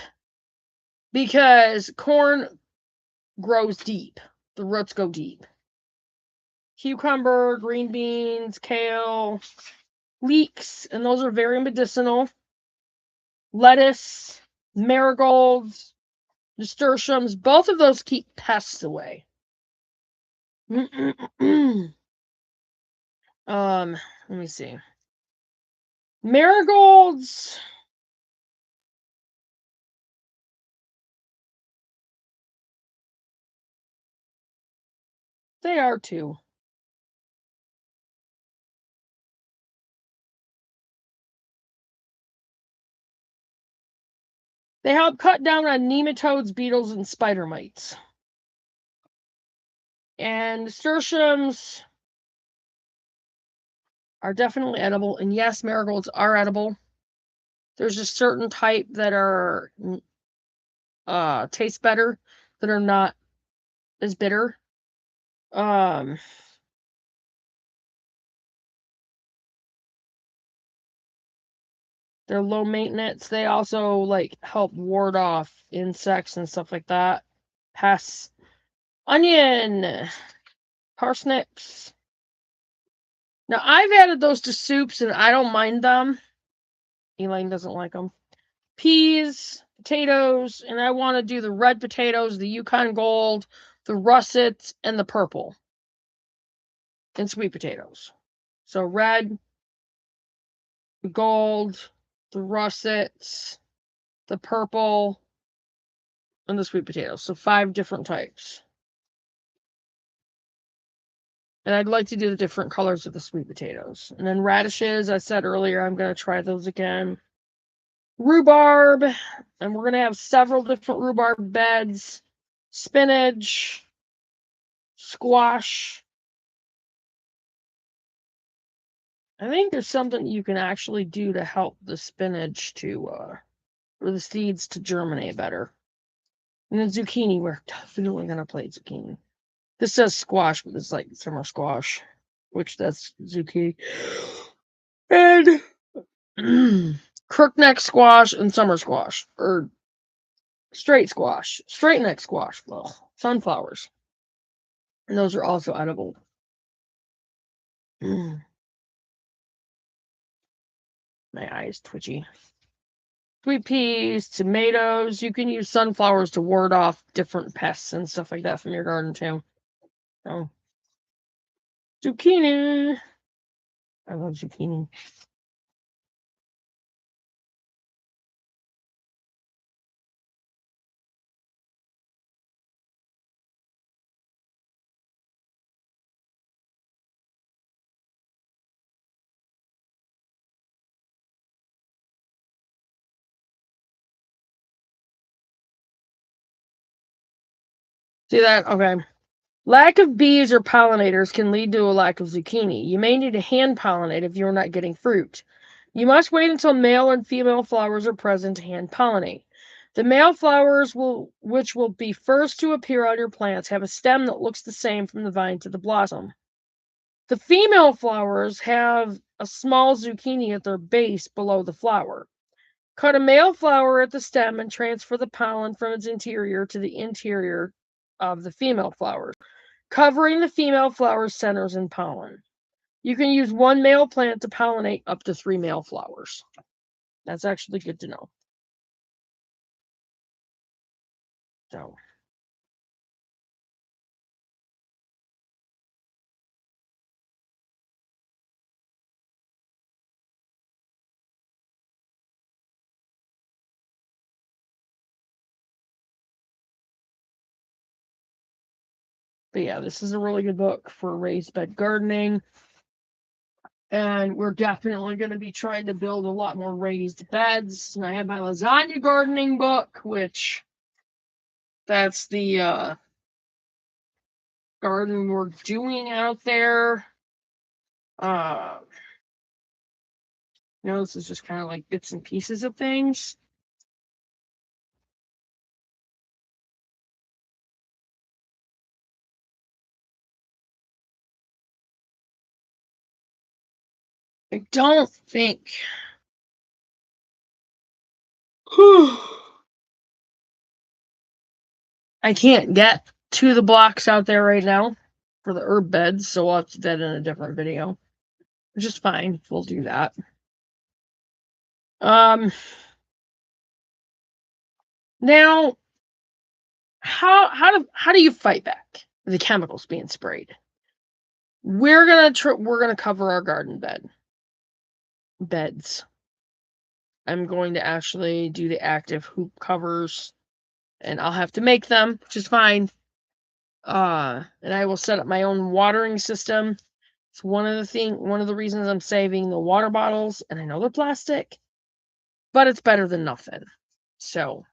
because corn grows deep. The roots go deep. Cucumber, green beans, kale, leeks, and those are very medicinal. Lettuce, marigolds, nasturtiums, both of those keep pests away. Let me see. Marigolds. They are too. They help cut down on nematodes, beetles, and spider mites. And nasturtiums are definitely edible. And yes, marigolds are edible. There's a certain type that are taste better, that are not as bitter. They're low maintenance. They also like help ward off insects and stuff like that. Pests. Onion, parsnips. Now I've added those to soups and I don't mind them. Elaine doesn't like them. Peas, potatoes, and I want to do the red potatoes, the Yukon Gold, the russets, and the purple. And sweet potatoes. So red, gold, the russets, the purple, and the sweet potatoes. So 5 different types. And I'd like to do the different colors of the sweet potatoes. And then radishes, I said earlier, I'm going to try those again. Rhubarb, and we're going to have several different rhubarb beds. Spinach, squash. I think there's something you can actually do to help the spinach to, or the seeds to germinate better. And then zucchini, we're definitely going to play zucchini. This says squash, but it's like summer squash, which that's zucchini. And crookneck squash and summer squash, or straight squash, straight neck squash, well, sunflowers. And those are also edible. My eye's twitchy. Sweet peas, tomatoes. You can use sunflowers to ward off different pests and stuff like that from your garden too. So, zucchini. I love zucchini. See that? Okay. Lack of bees or pollinators can lead to a lack of zucchini. You may need to hand pollinate if you're not getting fruit. You must wait until male and female flowers are present to hand pollinate. The male flowers, which will be first to appear on your plants, have a stem that looks the same from the vine to the blossom. The female flowers have a small zucchini at their base below the flower. Cut a male flower at the stem and transfer the pollen from its interior to the interior of the female flowers, covering the female flower's centers in pollen. You can use 1 male plant to pollinate up to 3 male flowers. That's actually good to know. So, but yeah, this is a really good book for raised bed gardening. And we're definitely going to be trying to build a lot more raised beds. And I have my lasagna gardening book, which that's the garden we're doing out there. This is just kind of like bits and pieces of things. I don't think. I can't get to the blocks out there right now for the herb beds, so I'll have to do that in a different video, which is fine. We'll do that. Now, how do you fight back the chemicals being sprayed? We're gonna cover our garden beds. I'm going to actually do the active hoop covers, and I'll have to make them, which is fine. And I will set up my own watering system. It's one of the reasons I'm saving the water bottles, and I know they're plastic, but it's better than nothing. So,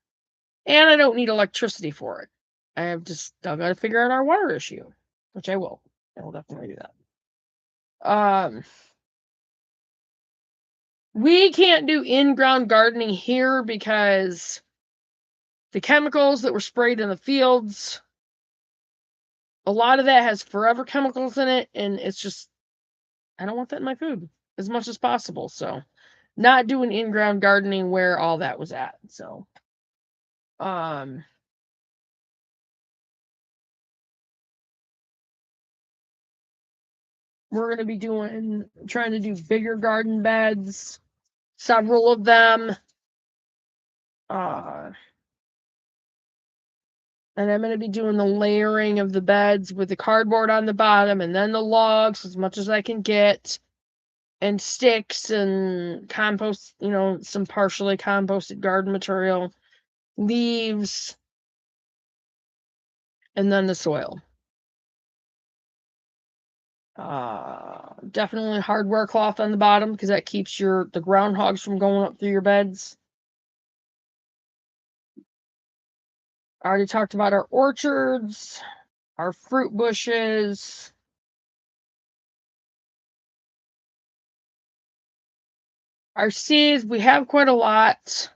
and I don't need electricity for it. I've got to figure out our water issue, which I will. I will definitely do that. We can't do in-ground gardening here because the chemicals that were sprayed in the fields, a lot of that has forever chemicals in it, and it's just, I don't want that in my food as much as possible. So, not doing in-ground gardening where all that was at. So, we're going to be trying to do bigger garden beds, several of them. And I'm going to be doing the layering of the beds with the cardboard on the bottom and then the logs as much as I can get, and sticks and compost, some partially composted garden material, leaves, and then the soil. Definitely hardware cloth on the bottom because that keeps the groundhogs from going up through your beds. I already talked about our orchards, our fruit bushes. Our seeds, we have quite a lot.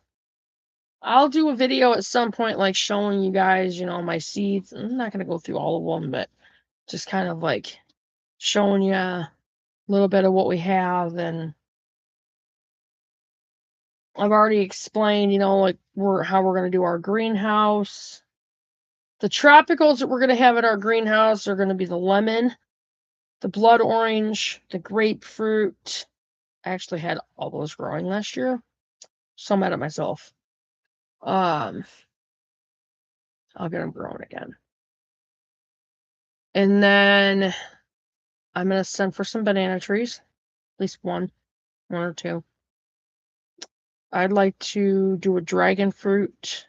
I'll do a video at some point, like showing you guys, my seeds. I'm not going to go through all of them, but just kind of like showing you a little bit of what we have. And I've already explained, like how we're going to do our greenhouse. The tropicals that we're going to have at our greenhouse are going to be the lemon, the blood orange, the grapefruit. I actually had all those growing last year, so I'm mad at myself. I'll get them growing again. And then I'm going to send for some banana trees, at least one or two. I'd like to do a dragon fruit,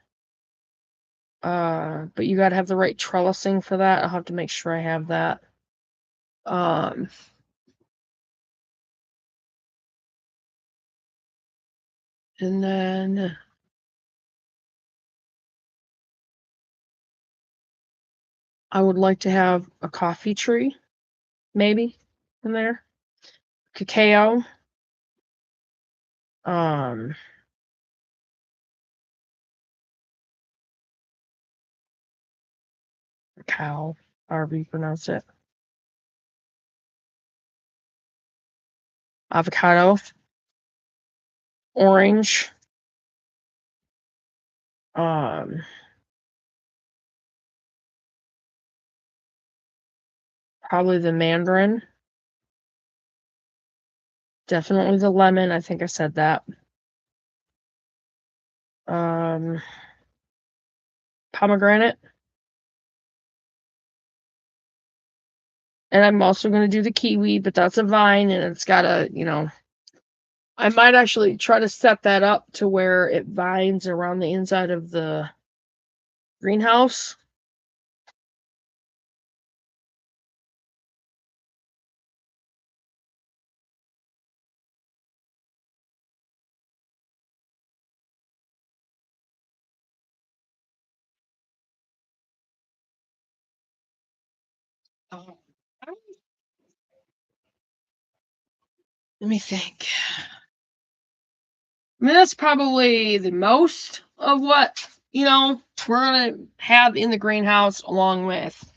but you got to have the right trellising for that. I'll have to make sure I have that. And then I would like to have a coffee tree, maybe, in there. Cacao. Cow, however you pronounce it. Avocado. Orange. Probably the mandarin. Definitely the lemon. I think I said that. Pomegranate. And I'm also going to do the kiwi, but that's a vine, and it's got I might actually try to set that up to where it vines around the inside of the greenhouse. Let me think. I mean, that's probably the most of what, we're going to have in the greenhouse, along with,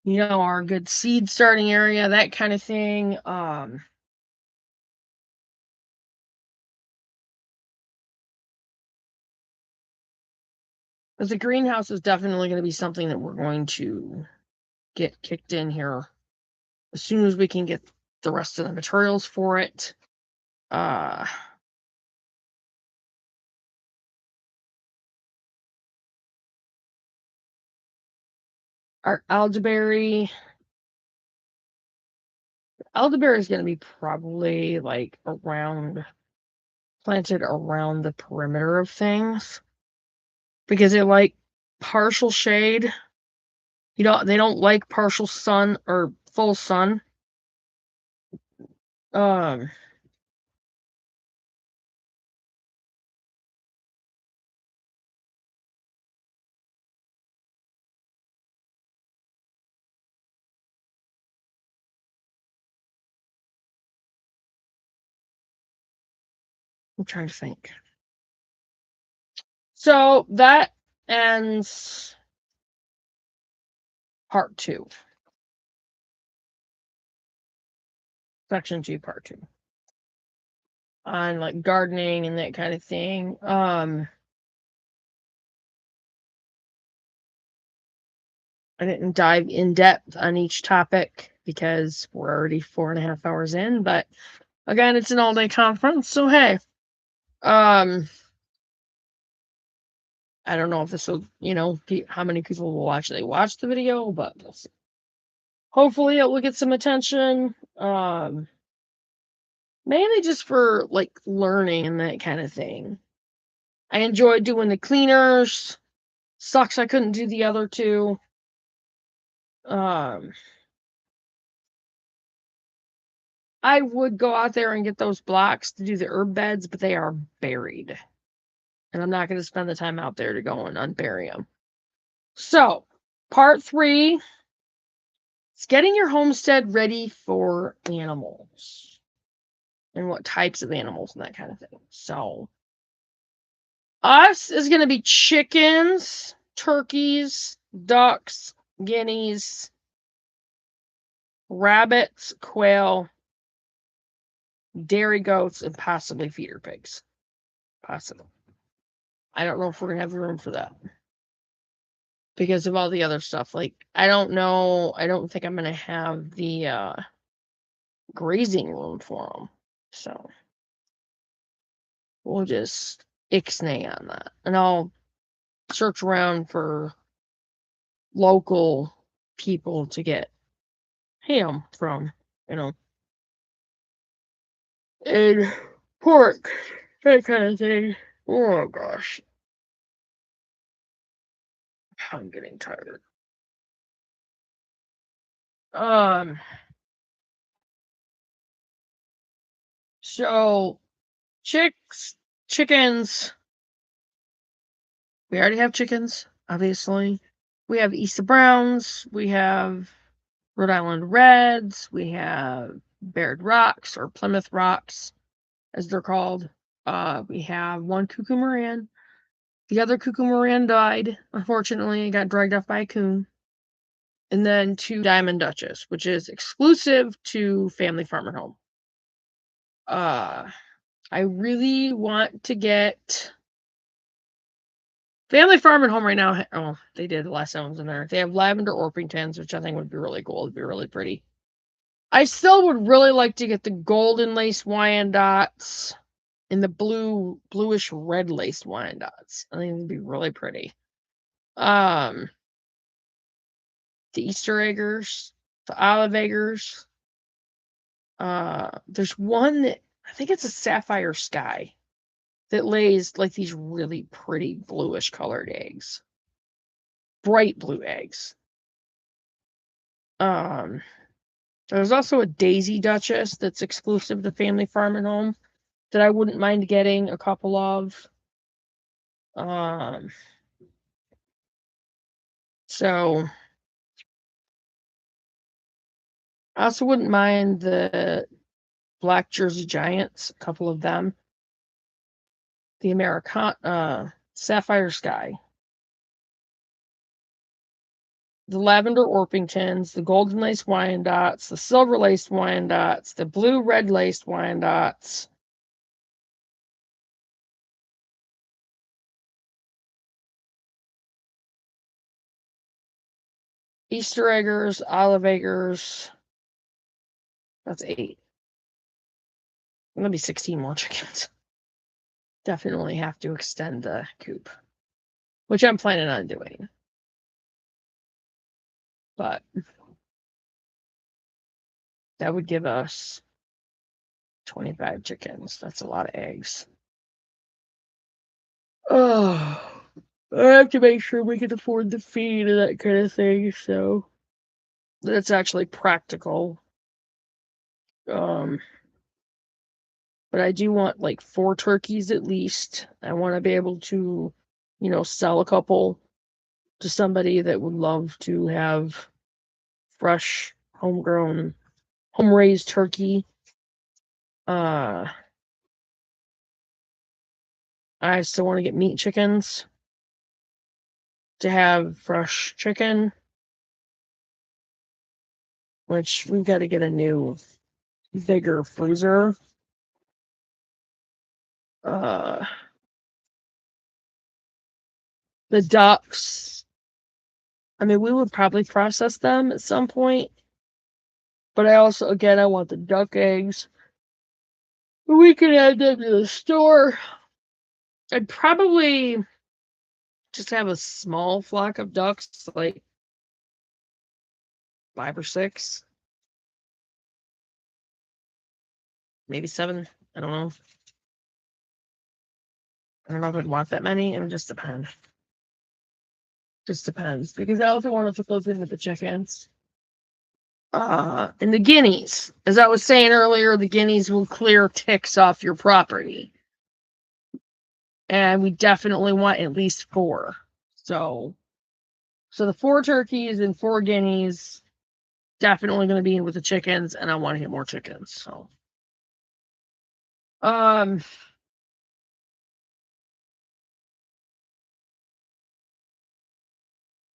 our good seed starting area, that kind of thing. But the greenhouse is definitely going to be something that we're going to get kicked in here as soon as we can get the rest of the materials for it. Our elderberry is going to be probably like planted around the perimeter of things because they like partial shade. They don't like partial sun or full sun. I'm trying to think. So that ends part 2. Section 2, part 2. On like gardening and that kind of thing. I didn't dive in depth on each topic because we're already 4.5 hours in, but again, it's an all-day conference, so hey. I don't know if this will, how many people will actually watch the video, but we'll see. Hopefully it will get some attention. Mainly just for like learning and that kind of thing. I enjoyed doing the cleaners. Sucks I couldn't do the other 2. I would go out there and get those blocks to do the herb beds, but they are buried. And I'm not going to spend the time out there to go and unbury them. So, part 3 is getting your homestead ready for animals. And what types of animals and that kind of thing. So, us is going to be chickens, turkeys, ducks, guineas, rabbits, quail, dairy goats, and possibly feeder pigs. Possibly. I don't know if we're going to have room for that. Because of all the other stuff. Like, I don't know. I don't think I'm going to have the grazing room for them. So, we'll just ixnay on that. And I'll search around for local people to get ham from, and pork, that kind of thing. Oh gosh. I'm getting tired. So chickens. We already have chickens, obviously. We have Easter Browns, we have Rhode Island Reds, we have Baird Rocks or Plymouth Rocks, as they're called. We have one Cuckoo Moran. The other Cuckoo Moran died, unfortunately, got dragged off by a coon. And then 2 Diamond Duchess, which is exclusive to Family Farm and Home. I really want to get Family Farm and Home right now. Oh, they did the last time I was in there. They have Lavender Orpingtons, which I think would be really cool. It'd be really pretty. I still would really like to get the golden lace Wyandottes and the bluish red lace Wyandottes. I think it'd be really pretty. The Easter eggers, the olive eggers. There's one that I think it's a sapphire sky that lays like these really pretty bluish colored eggs. Bright blue eggs. There's also a Daisy Duchess that's exclusive to Family Farm and Home that I wouldn't mind getting a couple of. So I also wouldn't mind the Black Jersey Giants, a couple of them. The Sapphire Sky. The Lavender Orpingtons, the Golden Lace Wyandottes, the Silver Lace Wyandottes, the Blue Red Lace Wyandottes. Easter eggers, olive eggers. That's 8. Gonna be 16 more chickens. Definitely have to extend the coop, which I'm planning on doing. But that would give us 25 chickens. That's a lot of eggs. Oh, I have to make sure we can afford the feed and that kind of thing, so that's actually practical. But I do want like 4 turkeys at least. I want to be able to, sell a couple to somebody that would love to have fresh, homegrown, home-raised turkey. I still want to get meat chickens to have fresh chicken, which we've got to get a new, bigger freezer. The ducks, I mean, we would probably process them at some point, but I also, again, I want the duck eggs. We could add them to the store. I'd probably just have a small flock of ducks, like 5 or 6. Maybe 7. I don't know. I don't know if I'd want that many. It would just depend. Just depends. Because I also want to put those in with the chickens. And the guineas. As I was saying earlier, the guineas will clear ticks off your property. And we definitely want at least 4. So the 4 turkeys and 4 guineas definitely going to be in with the chickens, and I want to get more chickens. So,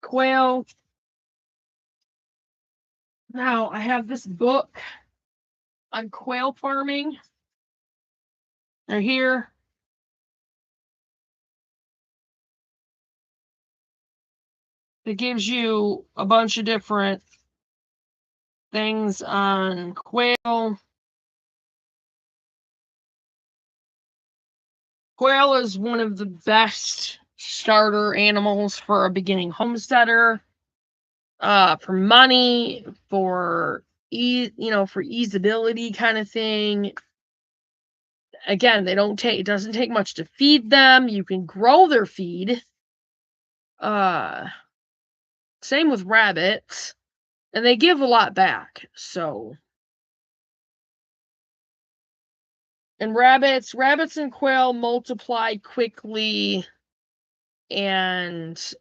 quail. Now I have this book on quail farming. Right here. It gives you a bunch of different things on quail. Quail is one of the best starter animals for a beginning homesteader. For money, for for easeability kind of thing. Again, it doesn't take much to feed them. You can grow their feed. Same with rabbits, and they give a lot back. So, and rabbits and quail multiply quickly, and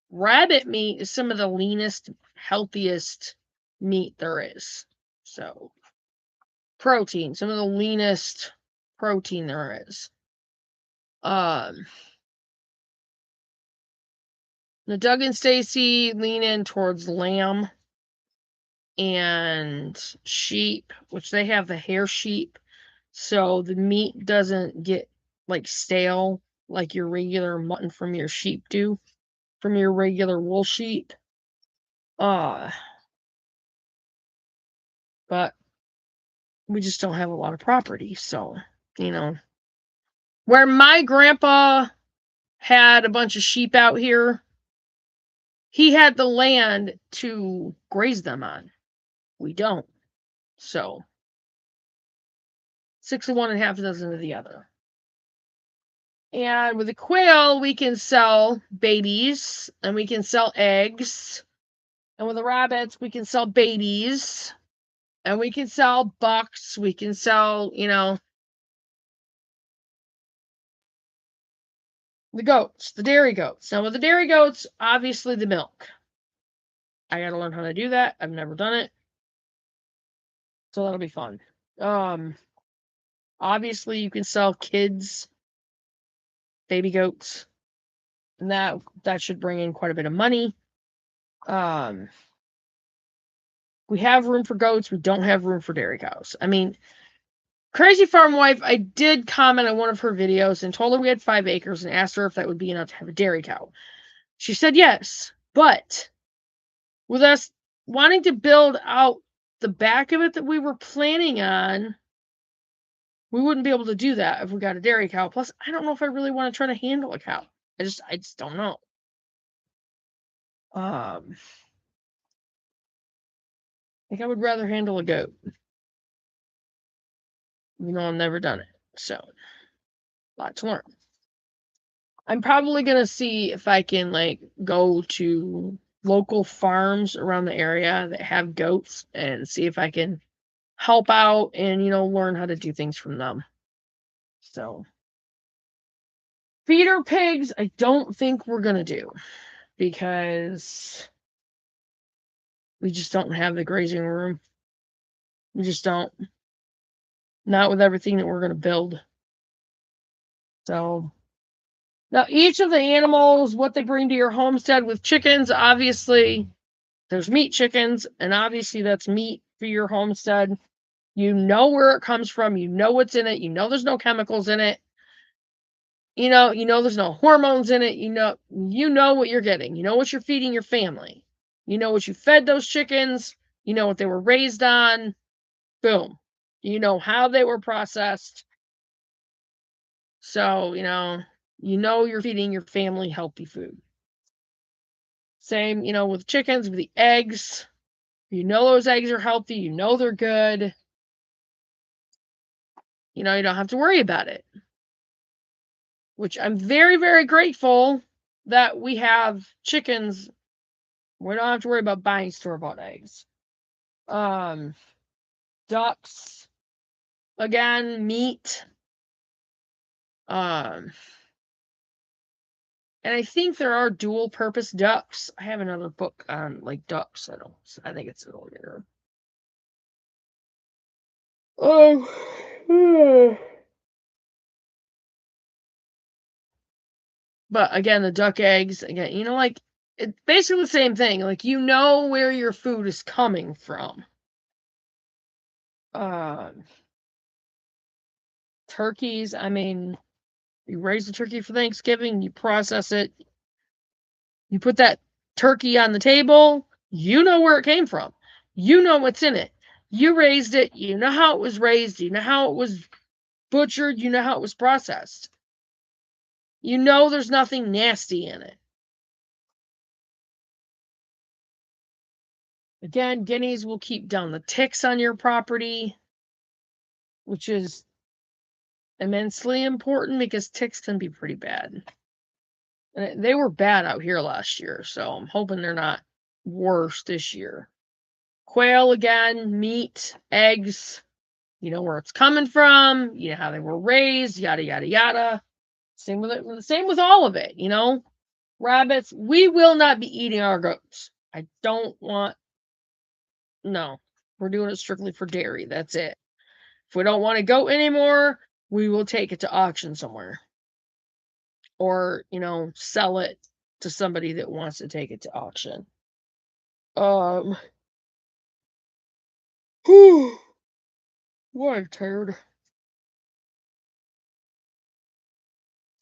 rabbit meat is some of the leanest, healthiest meat there is. So, protein, some of the leanest protein there is. Now Doug and Stacy lean in towards lamb and sheep, which they have the hair sheep, so the meat doesn't get like stale like your regular mutton from your sheep do, from your regular wool sheep. But we just don't have a lot of property, so where my grandpa had a bunch of sheep out here, he had the land to graze them on. We don't. So 6 of one and half a dozen of the other. And with the quail, we can sell babies and we can sell eggs. And with the rabbits, we can sell babies and we can sell bucks. We can sell, the goats, the dairy goats. Now, with the dairy goats, obviously the milk. I got to learn how to do that. I've never done it. So that'll be fun. Obviously, you can sell kids, baby goats, and that should bring in quite a bit of money. We have room for goats. We don't have room for dairy cows. I mean, Crazy Farm Wife, I did comment on one of her videos and told her we had 5 acres and asked her if that would be enough to have a dairy cow. She said yes, but with us wanting to build out the back of it that we were planning on, we wouldn't be able to do that if we got a dairy cow. Plus, I don't know if I really want to try to handle a cow. I just don't know. I think I would rather handle a goat. You know, I've never done it, so a lot to learn. I'm probably gonna see if I can like go to local farms around the area that have goats and see if I can help out and learn how to do things from them. So feeder pigs, I don't think we're gonna do because we just don't have the grazing room. We just don't. Not with everything that we're gonna build. So now each of the animals, what they bring to your homestead with chickens, obviously there's meat chickens, and obviously that's meat for your homestead. You know where it comes from. You know what's in it. You know there's no chemicals in it. You know there's no hormones in it. You know what you're getting. You know what you're feeding your family. You know what you fed those chickens. You know what they were raised on. Boom. You know how they were processed. So, you're feeding your family healthy food. Same, with chickens, with the eggs. You know those eggs are healthy. You know they're good. You don't have to worry about it. Which I'm very, very grateful that we have chickens. We don't have to worry about buying store-bought eggs. Ducks, again, meat. And I think there are dual-purpose ducks. I have another book on like ducks. I think it's over here. Oh. But again, the duck eggs, again, it's basically the same thing. Like, where your food is coming from. Turkeys, I mean, you raise the turkey for Thanksgiving, you process it, you put that turkey on the table, you know where it came from. You know what's in it. You raised it, you know how it was raised, you know how it was butchered, you know how it was processed. You know there's nothing nasty in it. Again, guineas will keep down the ticks on your property, which is immensely important because ticks can be pretty bad. And they were bad out here last year, so I'm hoping they're not worse this year. Quail, again, meat, eggs, you know where it's coming from, you know how they were raised, yada, yada, yada. Same with all of it, Rabbits, we will not be eating our goats. I don't want, no, we're doing it strictly for dairy. That's it. If we don't want a goat anymore, we will take it to auction somewhere. Or, sell it to somebody that wants to take it to auction. Whew. What I'm tired.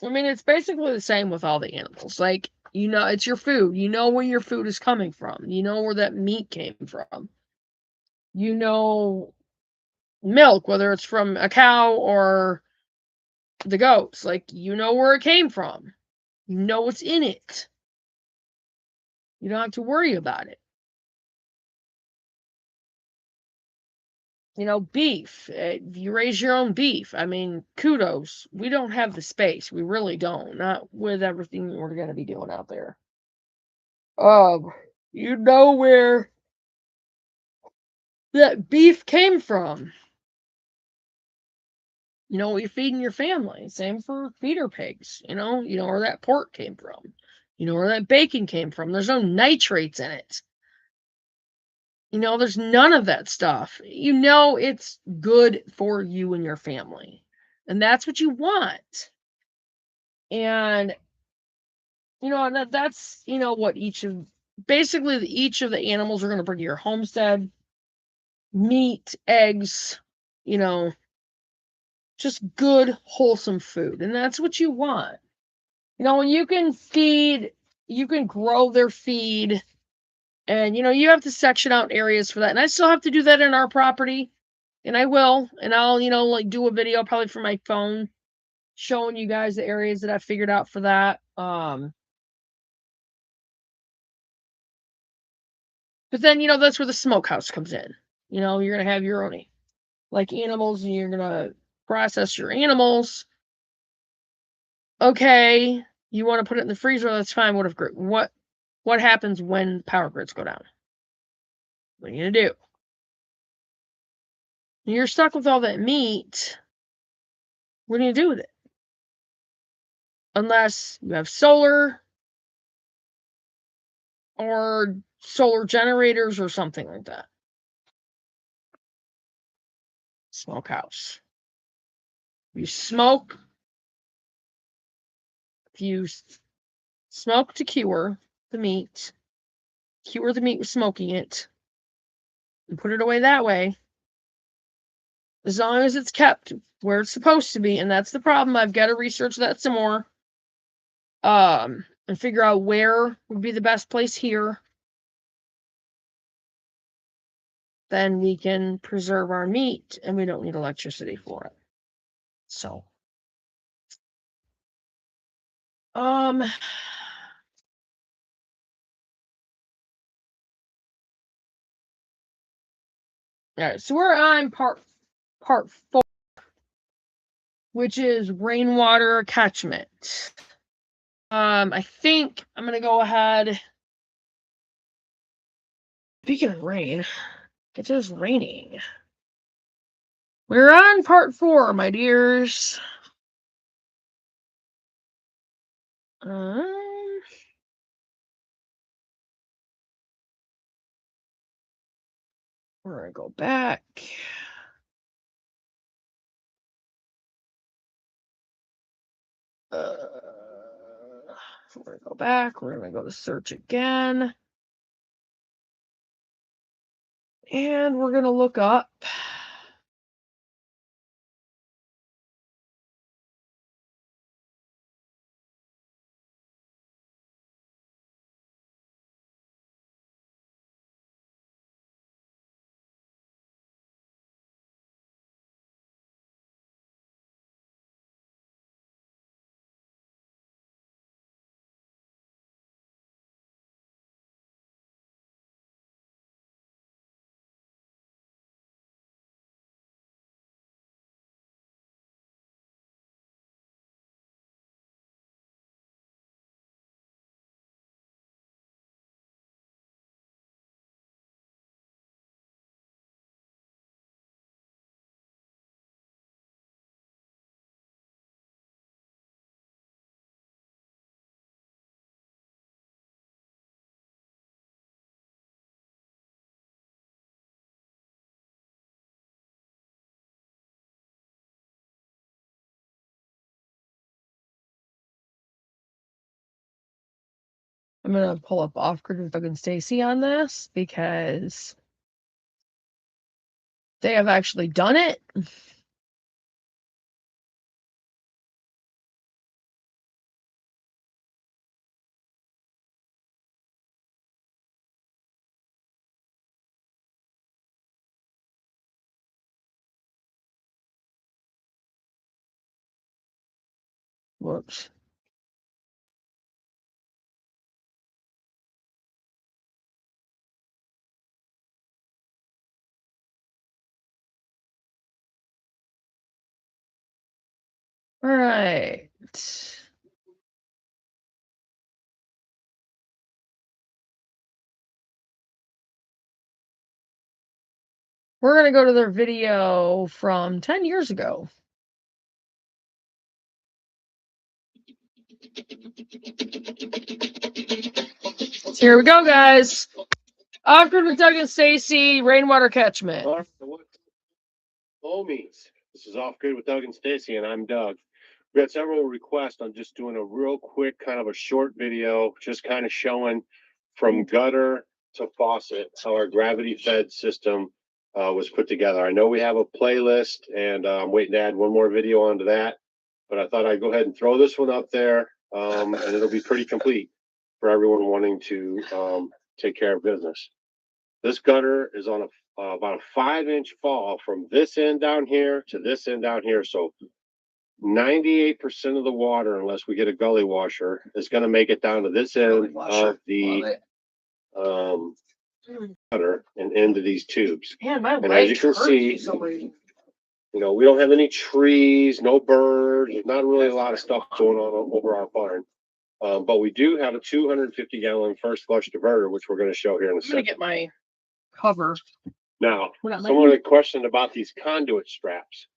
I mean, it's basically the same with all the animals. Like, it's your food. You know where your food is coming from. You know where that meat came from. You know milk, whether it's from a cow or the goats. Like, you know where it came from. You know what's in it. You don't have to worry about it. Beef. You raise your own beef. I mean, kudos. We don't have the space. We really don't. Not with everything we're going to be doing out there. You know where that beef came from. You know what you're feeding your family. Same for feeder pigs. You know where that pork came from. You know where that bacon came from. There's no nitrates in it. There's none of that stuff. It's good for you and your family. And that's what you want. And, that's, what each of the animals are going to bring to your homestead. Meat, eggs, just good, wholesome food. And that's what you want. When you can grow their feed And, you have to section out areas for that. And I still have to do that in our property. And I will. And I'll, like do a video probably from my phone showing you guys the areas that I figured out for that. But then, that's where the smokehouse comes in. You're going to have your own, like, animals, and you're going to process your animals. Okay, you want to put it in the freezer, that's fine. What happens when power grids go down? What are you going to do? You're stuck with all that meat. What do you do with it? Unless you have solar or solar generators or something like that. Smokehouse. You smoke. If you smoke to cure the meat with smoking it, and put it away that way, as long as it's kept where it's supposed to be, and that's the problem. I've got to research that some more. And figure out where would be the best place here. Then we can preserve our meat and we don't need electricity for it. So, all right, so we're on part 4, which is rainwater catchment. I think I'm gonna go ahead. Speaking of rain, it is raining. We're on part 4, my dears. We're gonna go back. We're gonna go back. We're gonna go to search again. And we're gonna look up I'm gonna pull up Off Grid with Doug and Stacy on this because they have actually done it. Whoops. All right. We're gonna go to their video from 10 years ago. So here we go, guys. Off Grid with Doug and Stacy, rainwater catchment. Homies, this is Off Grid with Doug and Stacy, and I'm Doug. We had several requests on just doing a real quick, kind of a short video, just kind of showing from gutter to faucet how our gravity-fed system was put together. I know we have a playlist, and I'm waiting to add one more video onto that, but I thought I'd go ahead and throw this one up there, and it'll be pretty complete for everyone wanting to take care of business. This gutter is on about a 5-inch fall from this end down here to this end down here. So 98% of the water, unless we get a gully washer, is going to make it down to this end of the gutter and into these tubes. Man, my And as you can see, you know, we don't have any trees, no birds, there's not really a lot of stuff going on over our barn. But we do have a 250-gallon first flush diverter, which we're going to show here in a I'm gonna second. get my cover. Now, What am I someone had questioned about these conduit straps.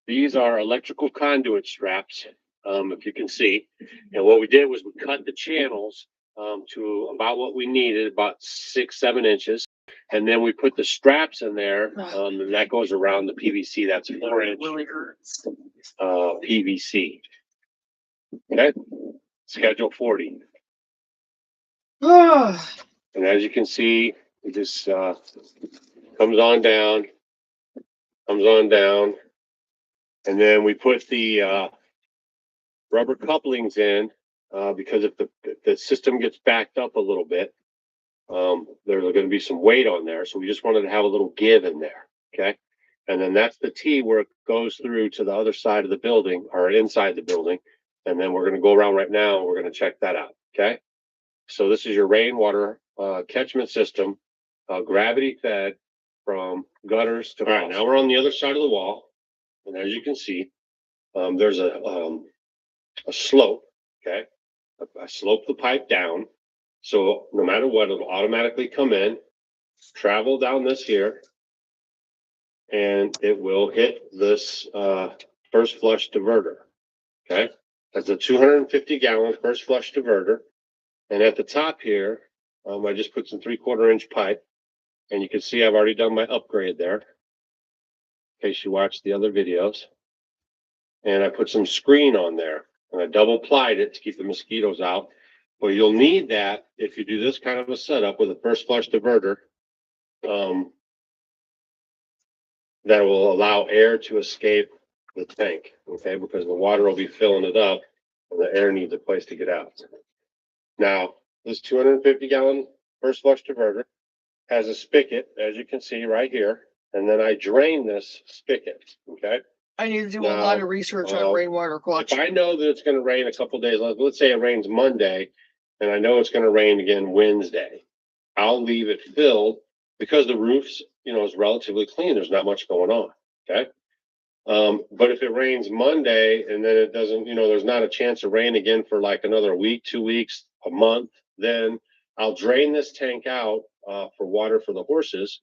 These are electrical conduit straps, if you can see. And what we did was we cut the channels to about what we needed, about 6-7 inches. And then we put the straps in there, and that goes around the PVC. That's 4-inch Really hurts. PVC. Okay, schedule 40. And as you can see, it just comes on down, and then we put the rubber couplings in because if the system gets backed up a little bit, there's going to be some weight on there. So we just wanted to have a little give in there. Okay. And then that's the T where it goes through to the other side of the building or inside the building. And then we're going to go around right now and we're going to check that out. Okay. So this is your rainwater catchment system, gravity fed from gutters to. All right. Now we're on the other side of the wall. And as you can see, there's a slope. Okay. I slope the pipe down. So no matter what, it'll automatically come in, travel down this here, and it will hit this first flush diverter. Okay. That's a 250-gallon first flush diverter. And at the top here, I just put some 3/4-inch pipe. And you can see I've already done my upgrade there, in case you watched the other videos. And I put some screen on there. And I double plied it to keep the mosquitoes out. Well, you'll need that if you do this kind of a setup with a first flush diverter. That will allow air to escape the tank, okay? Because the water will be filling it up and the air needs a place to get out. Now, this 250-gallon first flush diverter has a spigot, as you can see right here, and then I drain this spigot, okay? I need to do a Now, lot of research on rainwater If collection. I know that it's going to rain a couple days, let's say it rains Monday, and I know it's going to rain again Wednesday, I'll leave it filled because the roof's, you know, is relatively clean. There's not much going on. Okay. But if it rains Monday and then it doesn't, you know, there's not a chance of rain again for like another week, 2 weeks, a month, then I'll drain this tank out for water for the horses.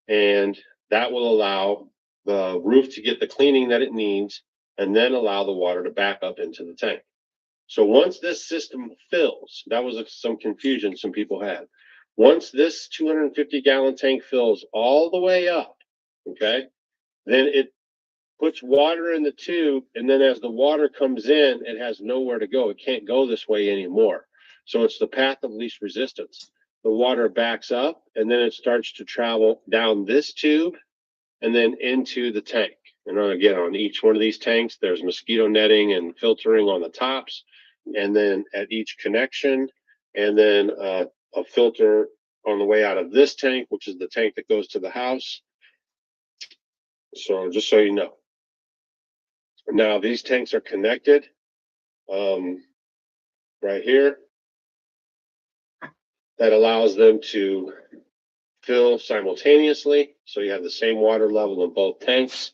And that will allow the roof to get the cleaning that it needs and then allow the water to back up into the tank. So once this system fills, that was some confusion some people had. Once this 250-gallon tank fills all the way up, okay, then it puts water in the tube, and then as the water comes in, it has nowhere to go. It can't go this way anymore. So it's the path of least resistance. The water backs up, and then it starts to travel down this tube and then into the tank. And again, on each one of these tanks, there's mosquito netting and filtering on the tops, and then at each connection, and then a filter on the way out of this tank, which is the tank that goes to the house. So just so you know. Now these tanks are connected right here. That allows them to fill simultaneously. So you have the same water level in both tanks.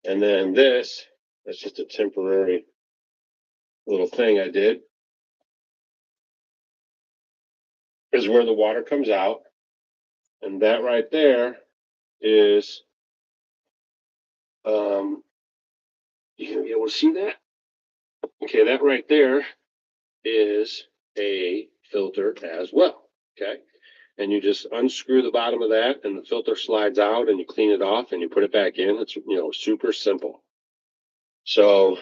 And then that's just a temporary little thing I did. Is where the water comes out. And that right there is, you gonna be able to see that? Okay, that right there is a filter as well, okay? And you just unscrew the bottom of that and the filter slides out and you clean it off and you put it back in. It's, you know, super simple. So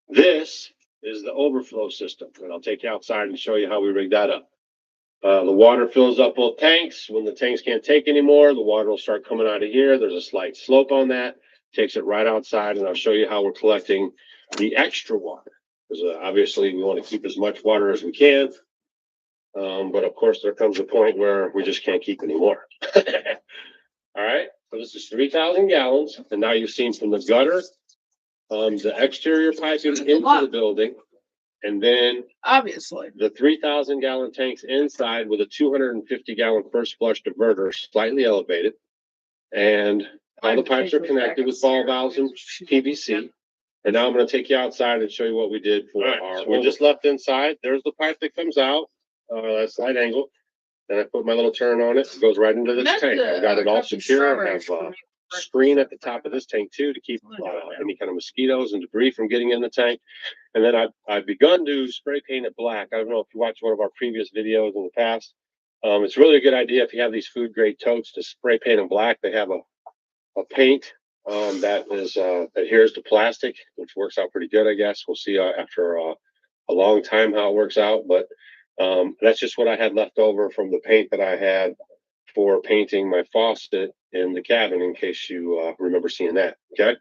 this is the overflow system. And I'll take you outside and show you how we rig that up. The water fills up both tanks. When the tanks can't take anymore, the water will start coming out of here. There's a slight slope on that. Takes it right outside, and I'll show you how we're collecting the extra water. Because obviously we want to keep as much water as we can. But of course, there comes a point where we just can't keep any more. All right, so this is 3,000 gallons, and now you've seen from the gutter, the exterior piping into the building, and then Obviously. the 3,000 gallon tanks inside with a 250 gallon first flush diverter, slightly elevated, and all the pipes are connected with ball valves and PVC. And now I'm going to take you outside and show you what we did for our. So we just left inside. There's the pipe that comes out, slight angle. Then I put my little turn on it. It goes right into this tank. I've got it all secure. I have a screen at the top of this tank too to keep any kind of mosquitoes and debris from getting in the tank. And then I've begun to spray paint it black. I don't know if you watched one of our previous videos in the past. It's really a good idea if you have these food grade totes to spray paint them black. They have a paint that is adheres to plastic, which works out pretty good, I guess. We'll see after a long time how it works out, but that's just what I had left over from the paint that I had for painting my faucet in the cabin, in case you remember seeing that. Okay,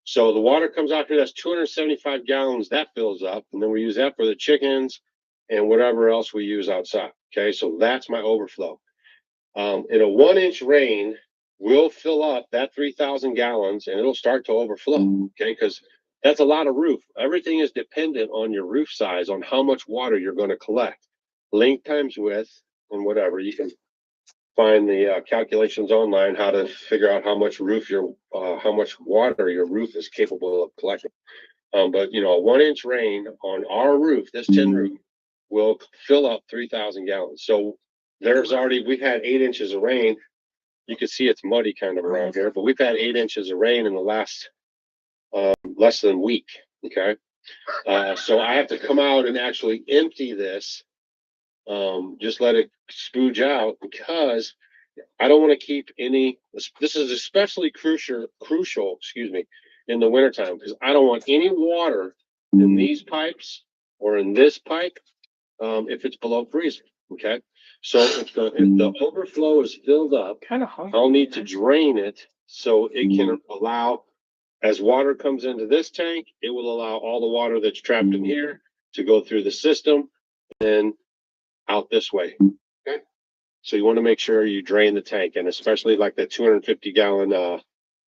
so the water comes out here. That's 275 gallons. That fills up, and then we use that for the chickens and whatever else we use outside. Okay, so that's my overflow. In a 1-inch rain, we'll fill up that 3,000 gallons and it'll start to overflow. Okay, because that's a lot of roof. Everything is dependent on your roof size, on how much water you're going to collect. Length times width and whatever. You can find the calculations online how to figure out how much how much water your roof is capable of collecting. But you know, a 1-inch rain on our roof, this tin roof, will fill up 3,000 gallons. So we've had 8 inches of rain. You can see it's muddy kind of around here, but we've had 8 inches of rain in the last less than a week. Okay. So I have to come out and actually empty this. Just let it spooge out, because I don't want to keep any. This is especially crucial, in the wintertime, because I don't want any water in these pipes or in this pipe if it's below freezing. Okay. So if the overflow is filled up, I'll need to drain it so it can allow, as water comes into this tank, it will allow all the water that's trapped in here to go through the system and out this way. Okay. So you want to make sure you drain the tank, and especially like the 250 gallon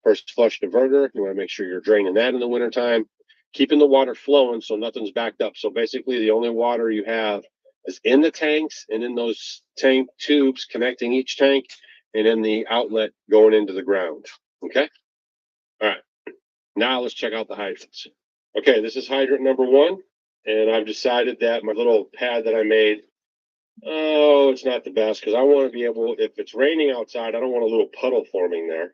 first flush diverter, you want to make sure you're draining that in the wintertime, keeping the water flowing so nothing's backed up. So basically the only water you have is in the tanks and in those tank tubes connecting each tank, and in the outlet going into the ground. Okay. All right. Now let's check out the hydrants. Okay, this is hydrant number 1, and I've decided that my little pad that I made, it's not the best, because I want to be able, if it's raining outside, I don't want a little puddle forming there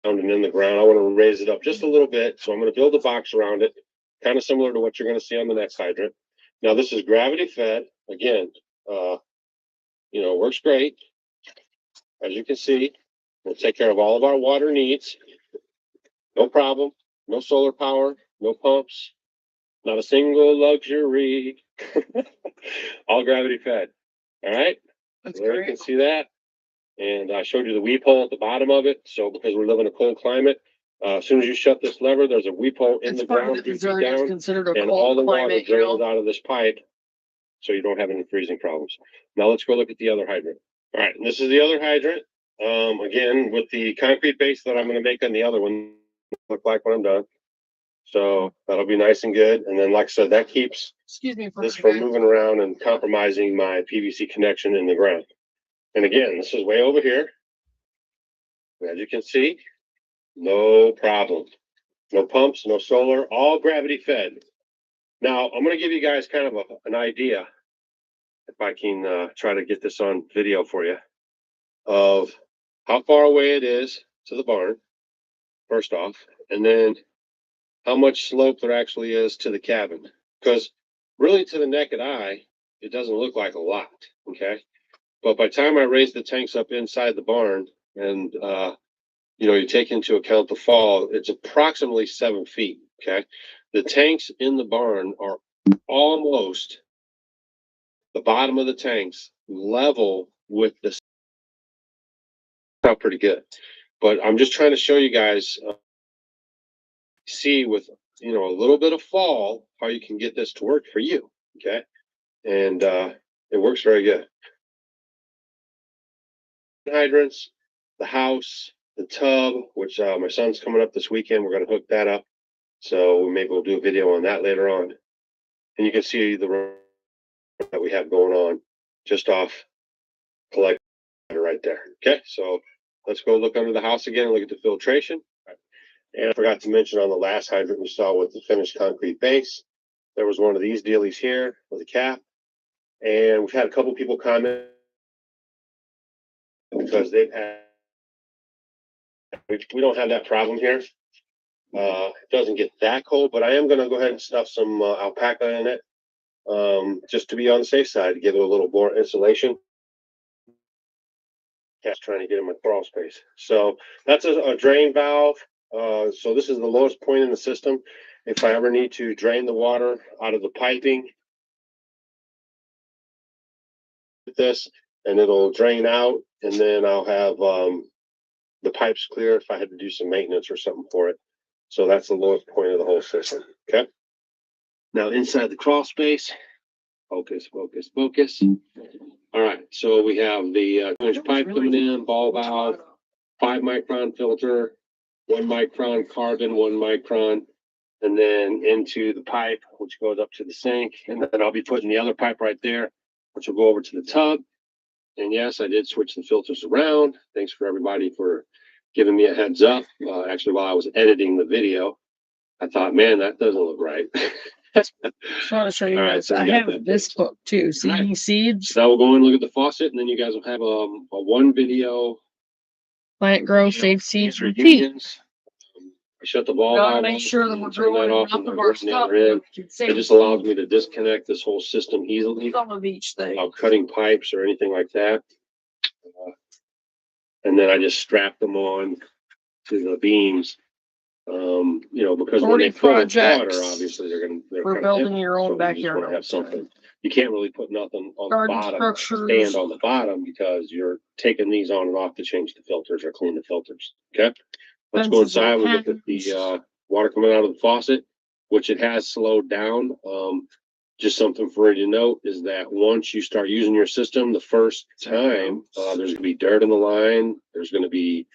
and in the ground. I want to raise it up just a little bit, so I'm going to build a box around it, kind of similar to what you're going to see on the next hydrant. Now this is gravity fed. Again, works great. As you can see, we'll take care of all of our water needs. No problem. No solar power, no pumps, not a single luxury. All gravity fed. All right. That's There great. you can see that. And I showed you the weep hole at the bottom of it. So because we live in a cold climate, as soon as you shut this lever, there's a weep hole in It's the fine ground, that 3 feet Missouri is down, considered a and all cold the water climate, drains out of this pipe, so you don't have any freezing problems. Now let's go look at the other hydrant. All right, and this is the other hydrant. Again, with the concrete base that I'm going to make on the other one, look like when I'm done. So that'll be nice and good. And then, like I said, that keeps Excuse me for this from moving around and compromising my PVC connection in the ground. And again, this is way over here. As you can see, no problem. No pumps, no solar, all gravity fed. Now, I'm going to give you guys kind of an idea, if I can try to get this on video for you, of how far away it is to the barn, first off, and then how much slope there actually is to the cabin. Because really, to the naked eye, it doesn't look like a lot, okay? But by the time I raise the tanks up inside the barn and, you take into account the fall, it's approximately 7 feet, okay? The tanks in the barn are almost the bottom of the tanks level with the, not pretty good. But I'm just trying to show you guys, see with, a little bit of fall, how you can get this to work for you, okay? and it works very good. Hydrants, the house, the tub, which my son's coming up this weekend. We're going to hook that up. So maybe we'll do a video on that later on. And you can see the room that we have going on just off collect right there. Okay, so let's go look under the house again and look at the filtration. And I forgot to mention on the last hydrant we saw with the finished concrete base, there was one of these dealies here with a cap. And we've had a couple people comment because they've had, we don't have that problem here. It doesn't get that cold, but I am going to go ahead and stuff some alpaca in it, just to be on the safe side, to give it a little more insulation. Cat's trying to get in my crawl space. So that's a drain valve. So this is the lowest point in the system. If I ever need to drain the water out of the piping, this, and it'll drain out, and then I'll have the pipes clear if I had to do some maintenance or something for it. So that's the lowest point of the whole system. Okay. Now inside the crawl space, focus. All right. So we have the 2-inch pipe coming in, ball valve, 5 micron filter, 1 micron carbon, 1 micron, and then into the pipe, which goes up to the sink. And then I'll be putting the other pipe right there, which will go over to the tub. And yes, I did switch the filters around. Thanks for everybody for giving me a heads up. Actually, while I was editing the video, I thought, man, that doesn't look right. Just want to show you guys. So I have this book too, Seeding Seeds. So we'll go and look at the faucet, and then you guys will have a one video. Plant, grow, save seeds, answer repeat. unions. I shut the valve Gotta out. make sure that we're turn that growing off enough and of I our run the stuff. other end. It It just allows me to disconnect this whole system easily some of each thing. without cutting pipes or anything like that. And then I just strap them on to the beams. You know, because when they fill with water, obviously they're for building your own backyard. You just want to have something. You can't really put nothing on the bottom, stand on the bottom, because you're taking these on and off to change the filters or clean the filters. Okay, let's go inside. We'll look at the water coming out of the faucet, which it has slowed down. Just something for you to note is that once you start using your system the first time, there's going to be dirt in the line. There's going to be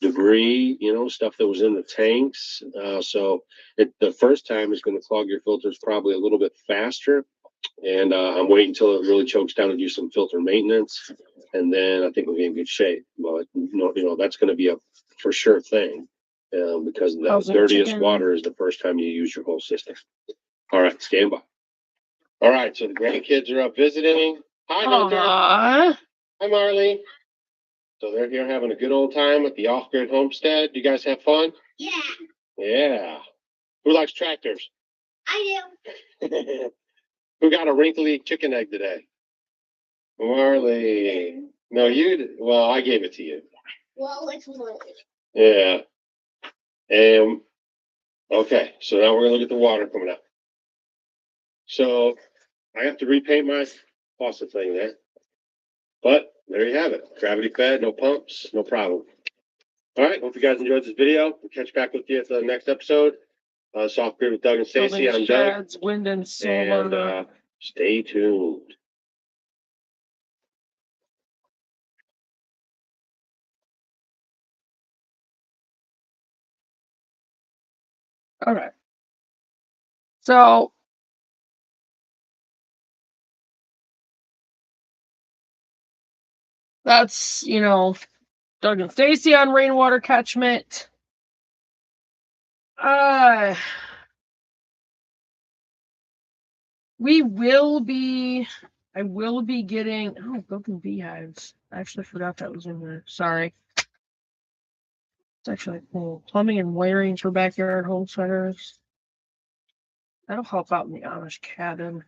debris, you know, stuff that was in the tanks. So the first time is going to clog your filters probably a little bit faster. And I'm waiting until it really chokes down to do some filter maintenance. And then I think we'll be in good shape. Well, you know, that's going to be a for sure thing, because the dirtiest water is the first time you use your whole system. All right, stand by. All right, so the grandkids are up visiting. Hi, Hunter. Hi, Marley. So they're here having a good old time at the off-grid homestead. You guys have fun? Yeah, Yeah. Who likes tractors? I do. Who got a wrinkly chicken egg today? Marley. No, you did. Well, I gave it to you. Well, it's blue. Yeah. Okay, so now we're gonna look at the water coming up. So I have to repaint my faucet thing there. But there you have it. Gravity fed, no pumps, no problem. All right, hope you guys enjoyed this video. We'll catch back with you at the next episode. Soft Grid with Doug and Stacy. I'm Doug. Wind and solar. And stay tuned. All right. So that's, you know, Doug and Stacy on rainwater catchment. I will be getting, broken beehives. I actually forgot that was in there. Sorry. It's actually cool. Plumbing and wiring for backyard homesteaders. That'll help out in the Amish cabin.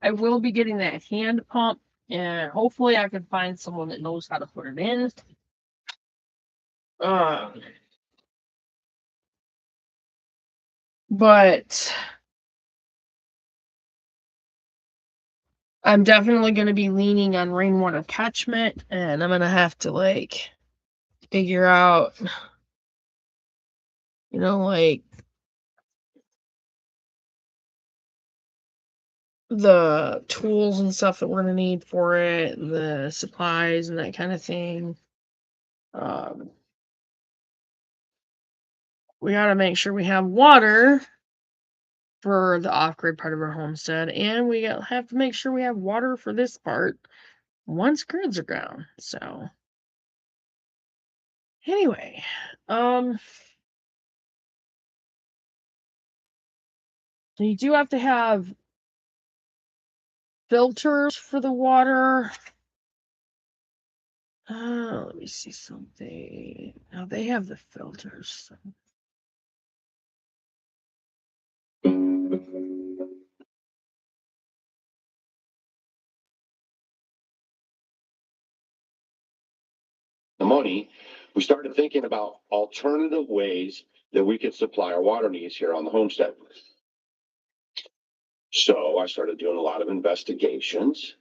I will be getting that hand pump, and hopefully I can find someone that knows how to put it in. But I'm definitely going to be leaning on rainwater catchment, and I'm going to have to figure out, like the tools and stuff that we're gonna need for it, the supplies and that kind of thing. We gotta make sure we have water for the off-grid part of our homestead, and we have to make sure we have water for this part once grids are down. So anyway, so you do have to have filters for the water. Let me see something. Now they have the filters. So. The money, we started thinking about alternative ways that we could supply our water needs here on the homestead. So I started doing a lot of investigations.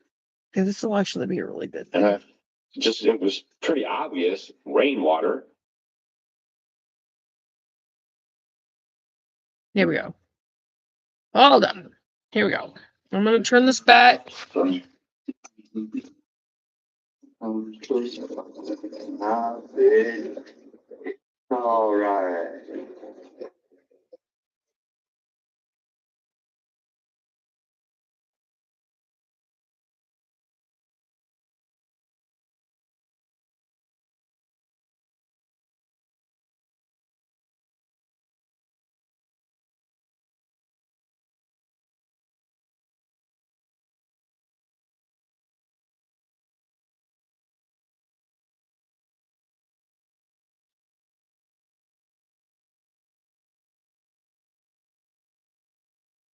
Okay, this will actually be a really good thing. And it was pretty obvious, rainwater. Here we go. Hold on. Here we go. I'm going to turn this back. All right.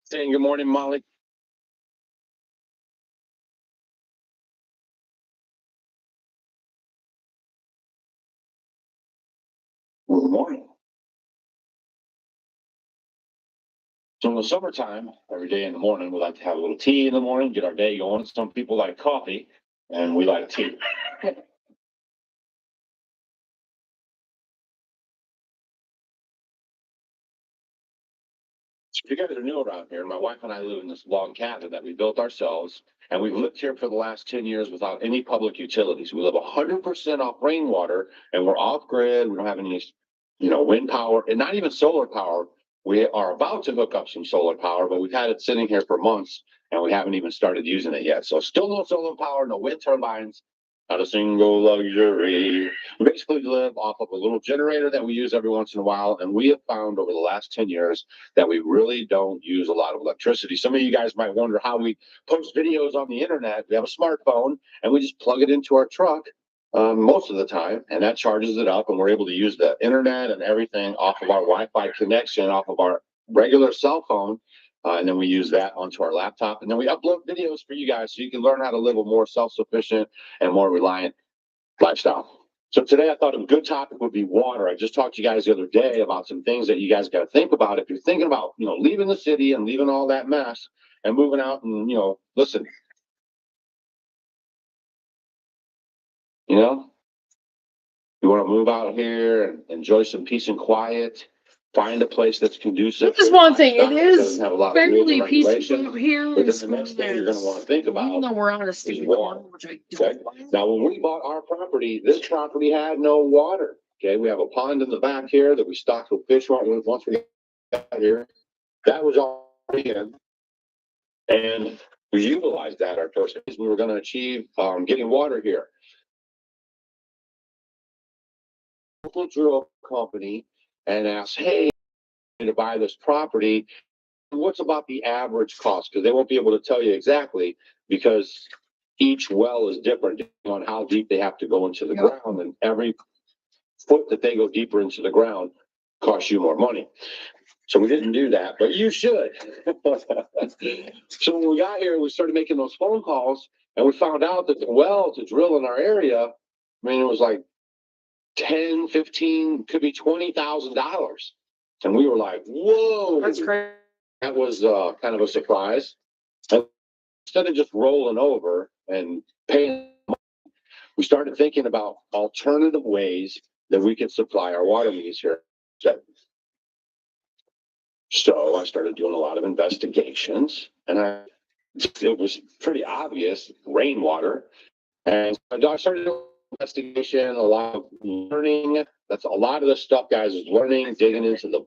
Saying good morning, Molly. Good morning. So in the summertime, every day in the morning, we like to have a little tea in the morning, get our day going. Some people like coffee, and we like tea. If you guys are new around here, my wife and I live in this log cabin that we built ourselves, and we've lived here for the last 10 years without any public utilities. We live 100% off rainwater, and we're off grid. We don't have any, wind power, and not even solar power. We are about to hook up some solar power, but we've had it sitting here for months, and we haven't even started using it yet. So still no solar power, no wind turbines, not a single luxury. We basically live off of a little generator that we use every once in a while, and we have found over the last 10 years that we really don't use a lot of electricity. Some of you guys might wonder how we post videos on the internet. We have a smartphone, and we just plug it into our truck most of the time, and that charges it up, and we're able to use the internet and everything off of our Wi-Fi connection, off of our regular cell phone. And then we use that onto our laptop, and then we upload videos for you guys so you can learn how to live a more self-sufficient and more reliant lifestyle. So today I thought a good topic would be water. I just talked to you guys the other day about some things that you guys got to think about if you're thinking about, leaving the city and leaving all that mess and moving out and, listen, you want to move out here and enjoy some peace and quiet. Find a place that's conducive. This is one thing. It is fairly peaceful here. But then the next thing you're going to want to think about, even though we're on a state water. Which I don't like. Now, when we bought our property, this property had no water. Okay, we have a pond in the back here that we stocked with fish once we got here. That was all in, and we utilized that. Our first phase, we were going to achieve getting water here. Local drill company and asked, hey, to buy this property, what's about the average cost? Because they won't be able to tell you exactly, because each well is different on how deep they have to go into the ground, and every foot that they go deeper into the ground costs you more money. So we didn't do that, but you should. So when we got here, we started making those phone calls, and we found out that the well to drill in our area, I mean, it was like 10, 15, could be $20,000. And we were like, whoa. That's crazy. That was kind of a surprise. And instead of just rolling over and paying, we started thinking about alternative ways that we could supply our water needs here. So I started doing a lot of investigations, and it was pretty obvious rainwater. And I started doing investigation, a lot of learning. That's a lot of the stuff, guys, is learning, digging into the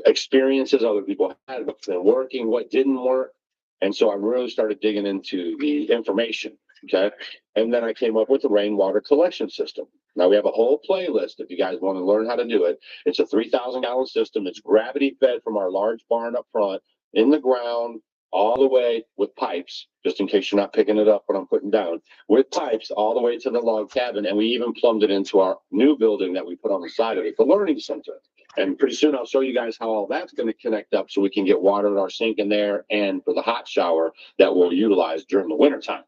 experiences other people had, what's been working, what didn't work. And so I really started digging into the information. Okay. And then I came up with the rainwater collection system. Now we have a whole playlist if you guys want to learn how to do it. It's a 3,000-gallon system. It's gravity fed from our large barn up front in the ground all the way with pipes, just in case you're not picking it up when I'm putting down, with pipes all the way to the log cabin. And we even plumbed it into our new building that we put on the side of it, the learning center. And pretty soon I'll show you guys how all that's going to connect up so we can get water in our sink in there and for the hot shower that we'll utilize during the wintertime.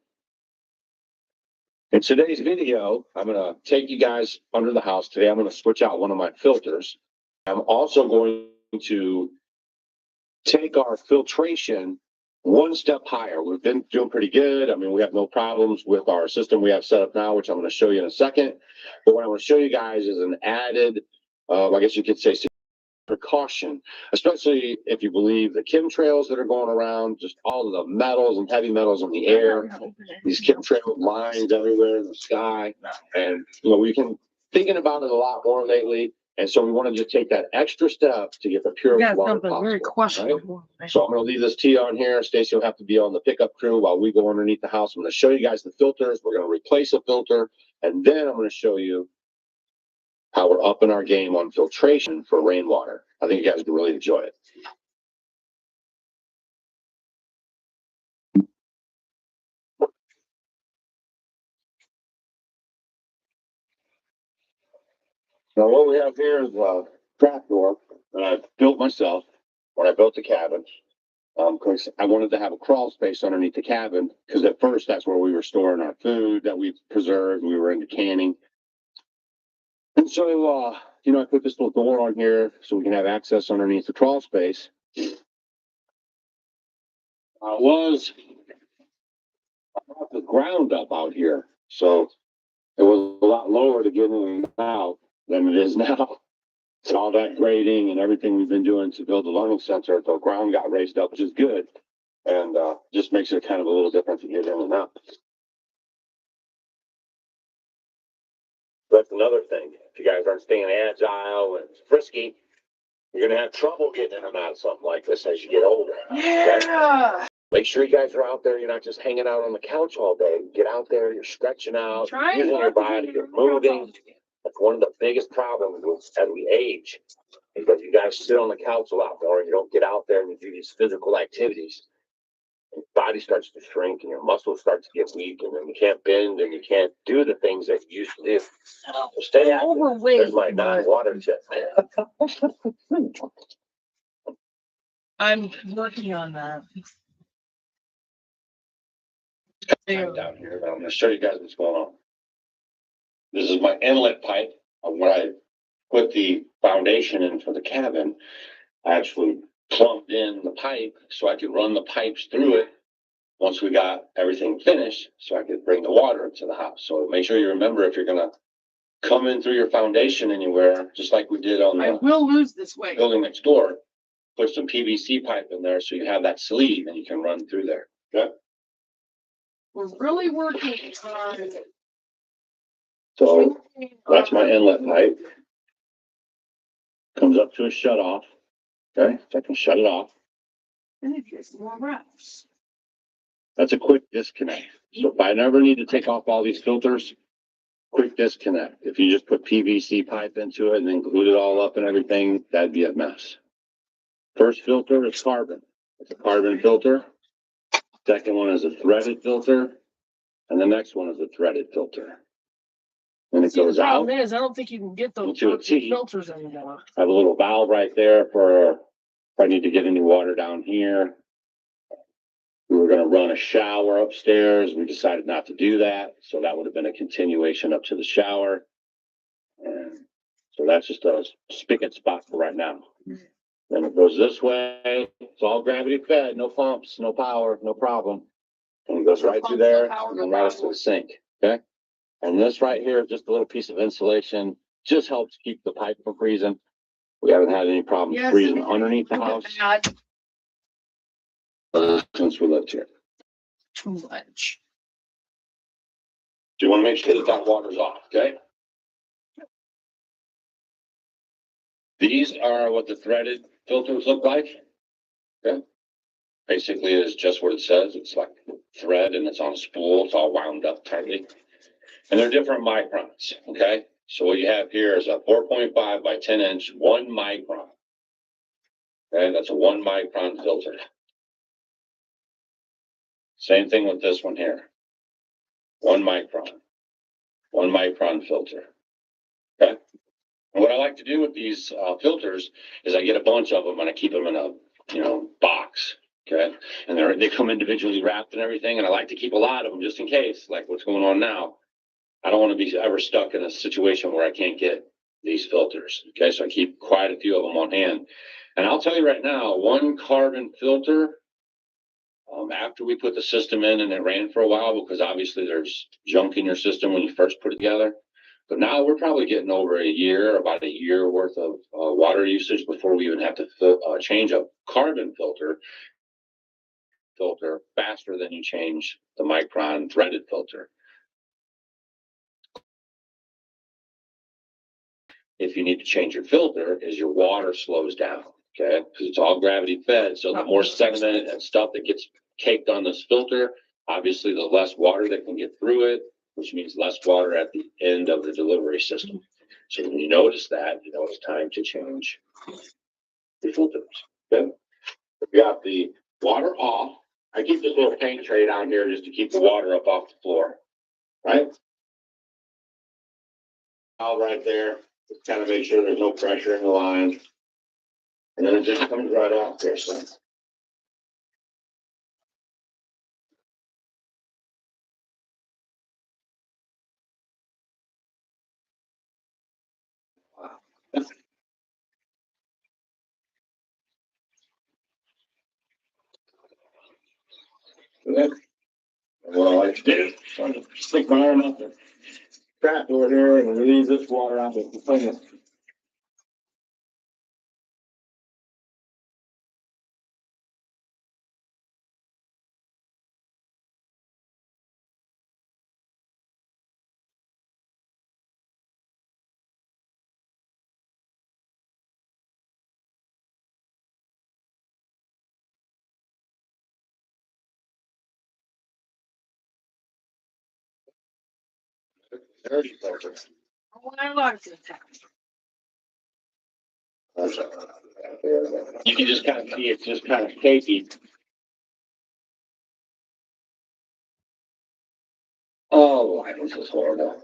In today's video, I'm going to take you guys under the house. Today, I'm going to switch out one of my filters. I'm also going to take our filtration one step higher. We've been doing pretty good. I mean, we have no problems with our system we have set up now, which I'm going to show you in a second. But what I want to show you guys is an added, I guess you could say, precaution, especially if you believe the chemtrails that are going around, just all of the metals and heavy metals in the air, these chemtrail lines everywhere in the sky. And, we've been thinking about it a lot more lately. And so we wanted to take that extra step to get the purest water possible. Right? So I'm going to leave this tea on here. Stacy will have to be on the pickup crew while we go underneath the house. I'm going to show you guys the filters. We're going to replace a filter. And then I'm going to show you how we're upping our game on filtration for rainwater. I think you guys can really enjoy it. Now what we have here is a trap door that I built myself when I built the cabin. Because I wanted to have a crawl space underneath the cabin, because at first that's where we were storing our food that we preserved. We were into canning. And so, I put this little door on here so we can have access underneath the crawl space. I was off the ground up out here, so it was a lot lower to get in and out than it is now. So all that grading and everything we've been doing to build the learning center, the ground got raised up, which is good, and just makes it kind of a little different to get in and out. That's another thing. If you guys aren't staying agile and frisky, you're gonna have trouble getting in and out of something like this as you get older. Yeah. Okay? Make sure you guys are out there. You're not just hanging out on the couch all day. Get out there. You're stretching out, using your body. You're moving. That's one of the biggest problems as we age, because you guys sit on the couch a lot more and you don't get out there and you do these physical activities. Your body starts to shrink and your muscles start to get weak, and then you can't bend and you can't do the things that you used to do. So stay active. Overweight. There's my non-water tip. I'm working on that. Down here, but I'm going to show you guys what's going on. This is my inlet pipe. When I put the foundation in for the cabin, I actually plumbed in the pipe so I could run the pipes through it once we got everything finished, so I could bring the water into the house. So make sure you remember, if you're going to come in through your foundation anywhere, just like we did on I the will lose this weight. building next door, put some PVC pipe in there so you have that sleeve and you can run through there. Okay? We're really working on. So that's my inlet pipe. Comes up to a shut off. Okay, so I can shut it off. And it gets more reps. That's a quick disconnect. So if I never need to take off all these filters, quick disconnect. If you just put PVC pipe into it and then glue it all up and everything, that'd be a mess. First filter is carbon. It's a carbon filter. Second one is a threaded filter. And the next one is a threaded filter. And it goes The out. problem is, I don't think you can get those into a T. filters anymore. I have a little valve right there for if I need to get any water down here. We were going to run a shower upstairs. We decided not to do that. So that would have been a continuation up to the shower. And so that's just a spigot spot for right now. Then it goes this way. It's all gravity fed, no pumps, no power, no problem. And it goes right through there and then right up to the sink. Okay. And this right here, just a little piece of insulation, just helps keep the pipe from freezing. We haven't had any problems Yes, freezing it- underneath the house Bad. since we lived here. Too much. So you want to make sure that that water's off, okay? These are what the threaded filters look like. Okay. Basically, it's just what it says. It's like thread and it's on a spool. It's all wound up tightly. And they're different microns, okay? So what you have here is a 4.5 by 10 inch, 1 micron. Okay, that's a 1 micron filter. Same thing with this one here. 1 micron. 1 micron filter. Okay? And what I like to do with these filters is I get a bunch of them and I keep them in a, box. Okay. And they come individually wrapped and everything. And I like to keep a lot of them just in case, like what's going on now. I don't want to be ever stuck in a situation where I can't get these filters. Okay. So I keep quite a few of them on hand. And I'll tell you right now, 1 carbon filter, after we put the system in and it ran for a while, because obviously there's junk in your system when you first put it together. But now we're probably getting over about a year worth of water usage before we even have to change a carbon filter faster than you change the micron threaded filter. If you need to change your filter, is your water slows down, okay? Because it's all gravity fed, so the more sediment and stuff that gets caked on this filter, obviously the less water that can get through it, which means less water at the end of the delivery system. So when you notice that, you know it's time to change the filters. Okay? We got the water off. I keep this little paint tray down here just to keep the water up off the floor, right? All right there. Just kind of make sure there's no pressure in the line. And then it just comes right off there. So. Wow. Okay. What I like to do is try to stick my arm up the trap door here and release this water out of the thing. Dirty filter. You can just kind of see it's just kind of cakey. Oh, this is horrible.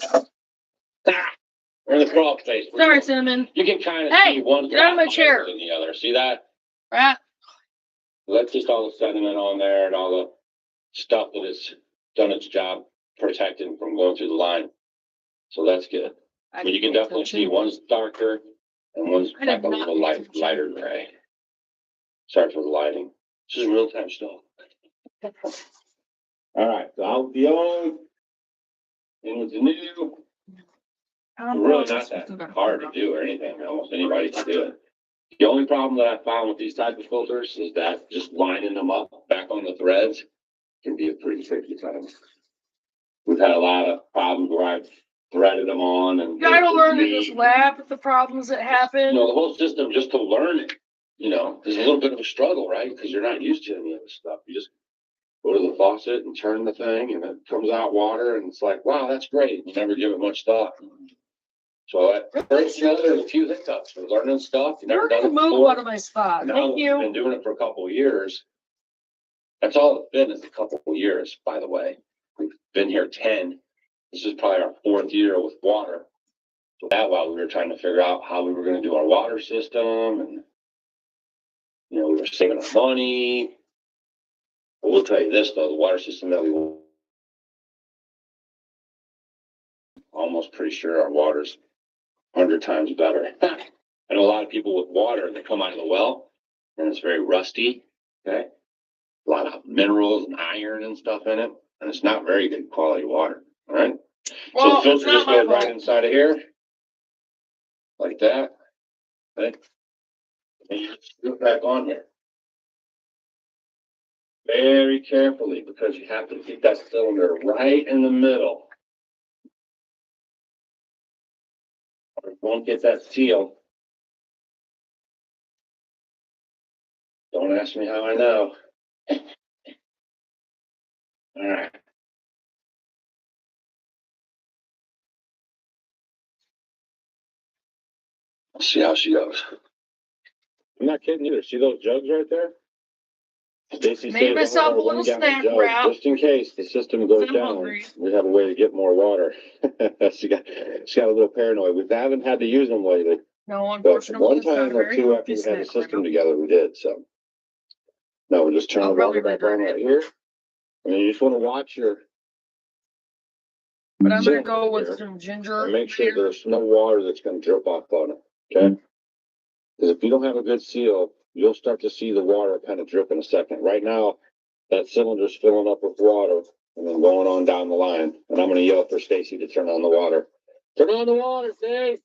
We're in the crawl space. Sorry, Cinnamon. You can kind of Hey, see one get out of my chair. than the other. See that? Rat. That's just all the sediment on there and all the stuff that has done its job protecting from going through the line. So that's good. But you can definitely see one's darker and one's like a little lighter gray. Sorry for the lighting. This is real time stuff. All right, so out the old, in with the new. It's really not that hard to do or anything. Almost anybody can do it. The only problem that I found with these type of filters is that just lining them up back on the threads can be a pretty tricky thing. We've had a lot of problems where I've threaded them on and. You gotta learn to just laugh at the problems that happen. The whole system, just to learn it, is a little bit of a struggle, right? Because you're not used to any of this stuff. You just go to the faucet and turn the thing and it comes out water and it's like, wow, that's great. You never give it much thought. So at first, there's a few hiccups. We're learning stuff. You're gonna move out of my spot. Thank you. I've been doing it for a couple of years. That's all it's been is a couple of years, by the way. We've been here 10. This is probably our 4th year with water. So that while we were trying to figure out how we were going to do our water system and, we were saving our money. But we'll tell you this though, the water system that we almost pretty sure our water's 100 times better. I know a lot of people with water, they come out of the well and it's very rusty. Okay. A lot of minerals and iron and stuff in it. And it's not very good quality water. All right. So the Well, it's filter not just my goes right fault. inside of here. Like that. Okay. And you screw it back on here. Very carefully, because you have to keep that cylinder right in the middle. Or it won't get that seal. Don't ask me how I know. All right. Let's see how she goes. I'm not kidding either. See those jugs right there? Stacy Made saves myself all a our little 1 gallon snack jugs wrap. just in case the system goes I'm down. hungry. We have a way to get more water. she got a little paranoid. We haven't had to use them lately, No, but unfortunately, one it's not time or very two after healthy we had the snack system wrap. together, we did. So now we'll just turn I'll the water probably back on regret right it. here, and you just want to watch your But I'm gonna cylinder go with here some ginger. and make sure later. there's no water that's going to drip off on it. Okay. Because if you don't have a good seal, you'll start to see the water kind of drip in a second. Right now, that cylinder's filling up with water and then going on down the line. And I'm going to yell for Stacy to turn on the water. Turn on the water, Stacy!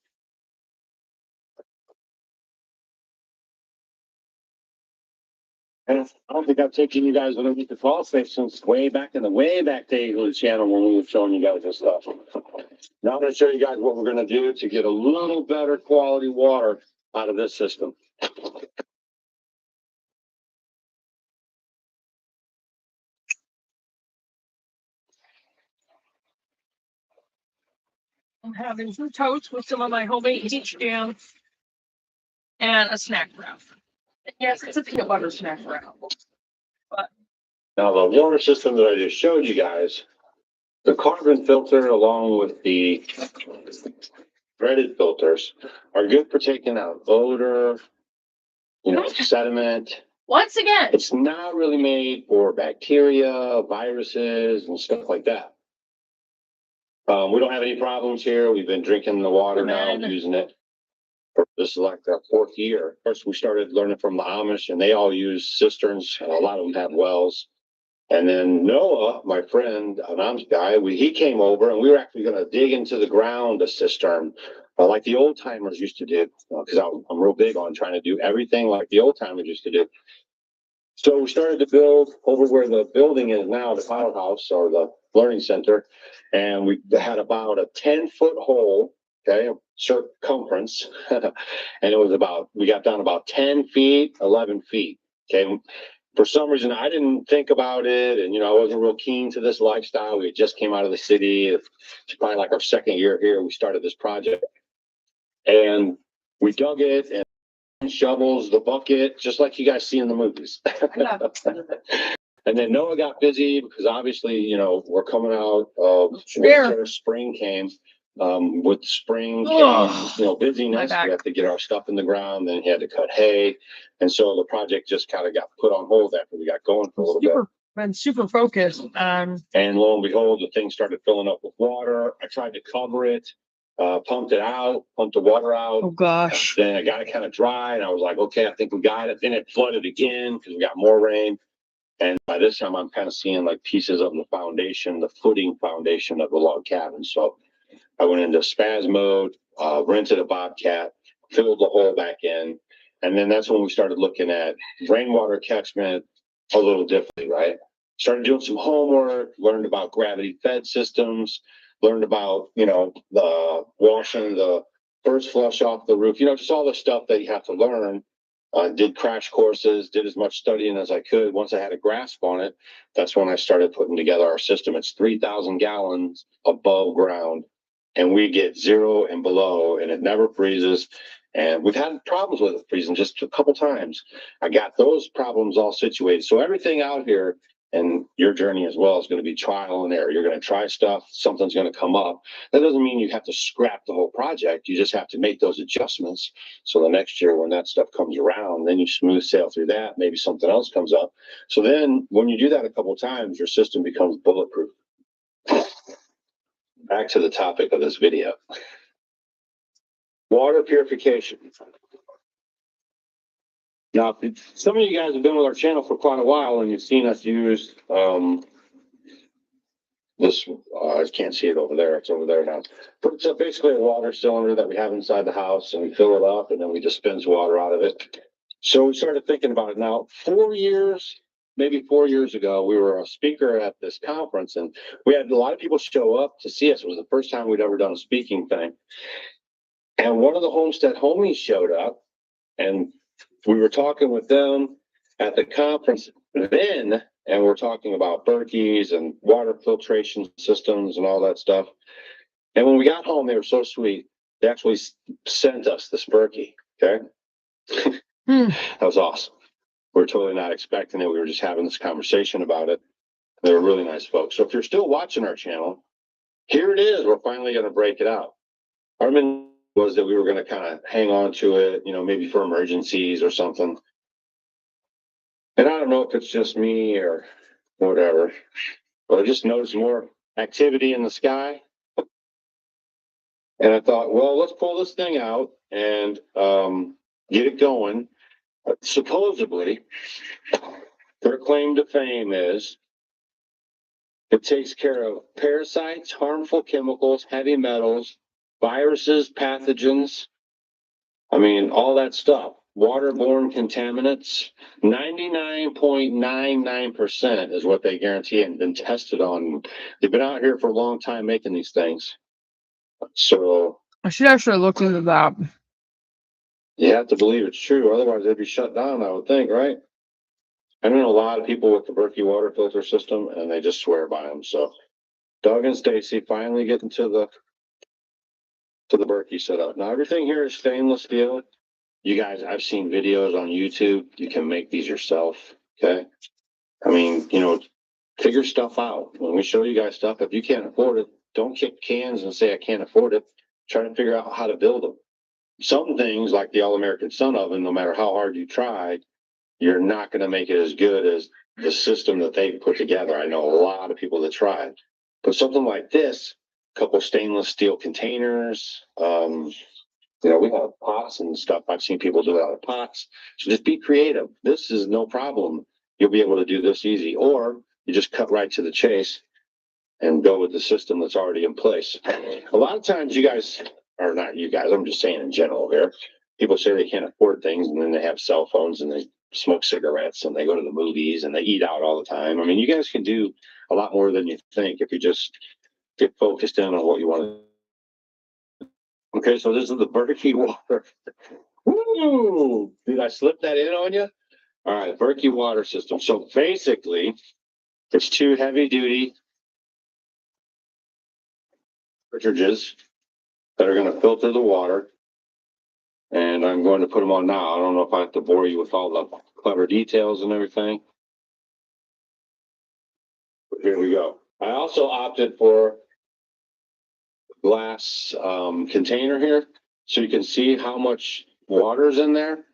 And I don't think I've taken you guys underneath the crawl space since way back in the way back days of the channel when we were showing you guys this stuff. Now I'm going to show you guys what we're going to do to get a little better quality water out of this system. I'm having some toast with some of my homemade peach jam and a snack wrap. Yes, it's a peanut butter snack wrap. Now the water system that I just showed you guys, the carbon filter along with the threaded filters are good for taking out odor, sediment. Once again, It's not really made for bacteria, viruses, and stuff like that. We don't have any problems here. We've been drinking the water now, Amen. using it. This is like our 4th year. First, we started learning from the Amish, and they all use cisterns. A lot of them have wells. And then Noah, my friend, an Amish guy, he came over, and we were actually going to dig into the ground a cistern, like the old timers used to do. Because I'm real big on trying to do everything like the old timers used to do. So we started to build over where the building is now, the powerhouse or the learning center, and we had about a 10-foot hole, okay, circumference, and it was we got down about 10 feet, 11 feet, okay. For some reason, I didn't think about it, and I wasn't real keen to this lifestyle. We just came out of the city. It's probably like our 2nd year here. We started this project, and we dug it and shovels, the bucket, just like you guys see in the movies. Yeah. And then Noah got busy because obviously, we're coming out of There. winter, spring came. With spring Ugh. came, busyness. My back. We have to get our stuff in the ground. Then he had to cut hay, and so the project just kind of got put on hold after we got going for a little bit. Been super focused on. And lo and behold, the thing started filling up with water. I tried to cover it, pumped it out, pumped the water out. Oh gosh. Then I got it kind of dry, and I was like, okay, I think we got it. Then it flooded again because we got more rain. And by this time, I'm kind of seeing like pieces of the foundation, the footing foundation of the log cabin. So I went into spaz mode, rented a Bobcat, filled the hole back in. And then that's when we started looking at rainwater catchment a little differently, right? Started doing some homework, learned about gravity fed systems, learned about, the washing the first flush off the roof, just all the stuff that you have to learn. Did crash courses, did as much studying as I could. Once I had a grasp on it, that's when I started putting together our system. It's 3,000 gallons above ground, and we get 0 and below, and it never freezes. And we've had problems with it freezing just a couple times. I got those problems all situated. So everything out here, and your journey as well, is going to be trial and error. You're going to try stuff, something's going to come up. That doesn't mean you have to scrap the whole project. You just have to make those adjustments. So the next year when that stuff comes around, then you smooth sail through that. Maybe something else comes up. So then when you do that a couple times, your system becomes bulletproof. Back to the topic of this video. Water purification. Now, some of you guys have been with our channel for quite a while, and you've seen us use this, I can't see it over there. It's over there now. But it's basically a water cylinder that we have inside the house, and we fill it up, and then we dispense water out of it. So we started thinking about it. Now, 4 years, maybe 4 years ago, we were a speaker at this conference, and we had a lot of people show up to see us. It was the first time we'd ever done a speaking thing. And one of the Homestead homies showed up, and we were talking with them at the conference then, and we're talking about Berkeys and water filtration systems and all that stuff. And when we got home, they were so sweet. They actually sent us this Berkey. Okay. That was awesome. We were totally not expecting it. We were just having this conversation about it. They were really nice folks. So if you're still watching our channel, here it is. We're finally going to break it out. Our minute was that we were going to kind of hang on to it, you know, maybe for emergencies or something. And I don't know if it's just me or whatever, but I just noticed more activity in the sky. And I thought, well, let's pull this thing out and get it going. Supposedly, their claim to fame is it takes care of parasites, harmful chemicals, heavy metals, viruses, pathogens. I mean, all that stuff. Waterborne contaminants. 99.99% is what they guarantee and been tested on. They've been out here for a long time making these things. So I should actually look into that. you have to believe it's true. Otherwise, they'd be shut down, I would think, right? I know a lot of people with the Berkey water filter system, and they just swear by them. So Doug and Stacy finally getting to the Berkey setup. Now everything here is stainless steel. You guys, I've seen videos on YouTube. You can make these yourself. Okay. I mean, you know, figure stuff out. When we show you guys stuff, if you can't afford it, don't kick cans and say I can't afford it. Try to figure out how to build them. Some things like the All-American Sun Oven, no matter how hard you try, you're not going to make it as good as the system that they put together. I know a lot of people that tried, but something like this, a couple stainless steel containers, you know, we have pots and stuff. I've seen people do it out of pots. So just be creative. This is no problem. You'll be able to do this easy, or you just cut right to the chase and go with the system that's already in place. A lot of times you guys, or not you guys, I'm just saying in general here, people say they can't afford things and then they have cell phones and they smoke cigarettes and they go to the movies and they eat out all the time. I mean, you guys can do a lot more than you think if you just get focused in on what you want to. Okay, so this is the Berkey water. Woo! Did I slip that in on you? All right, Berkey water system. So basically, it's two heavy-duty cartridges that are going to filter the water. And I'm going to put them on now. I don't know if I have to bore you with all the clever details and everything. But here we go. I also opted for glass container here so you can see how much water is in there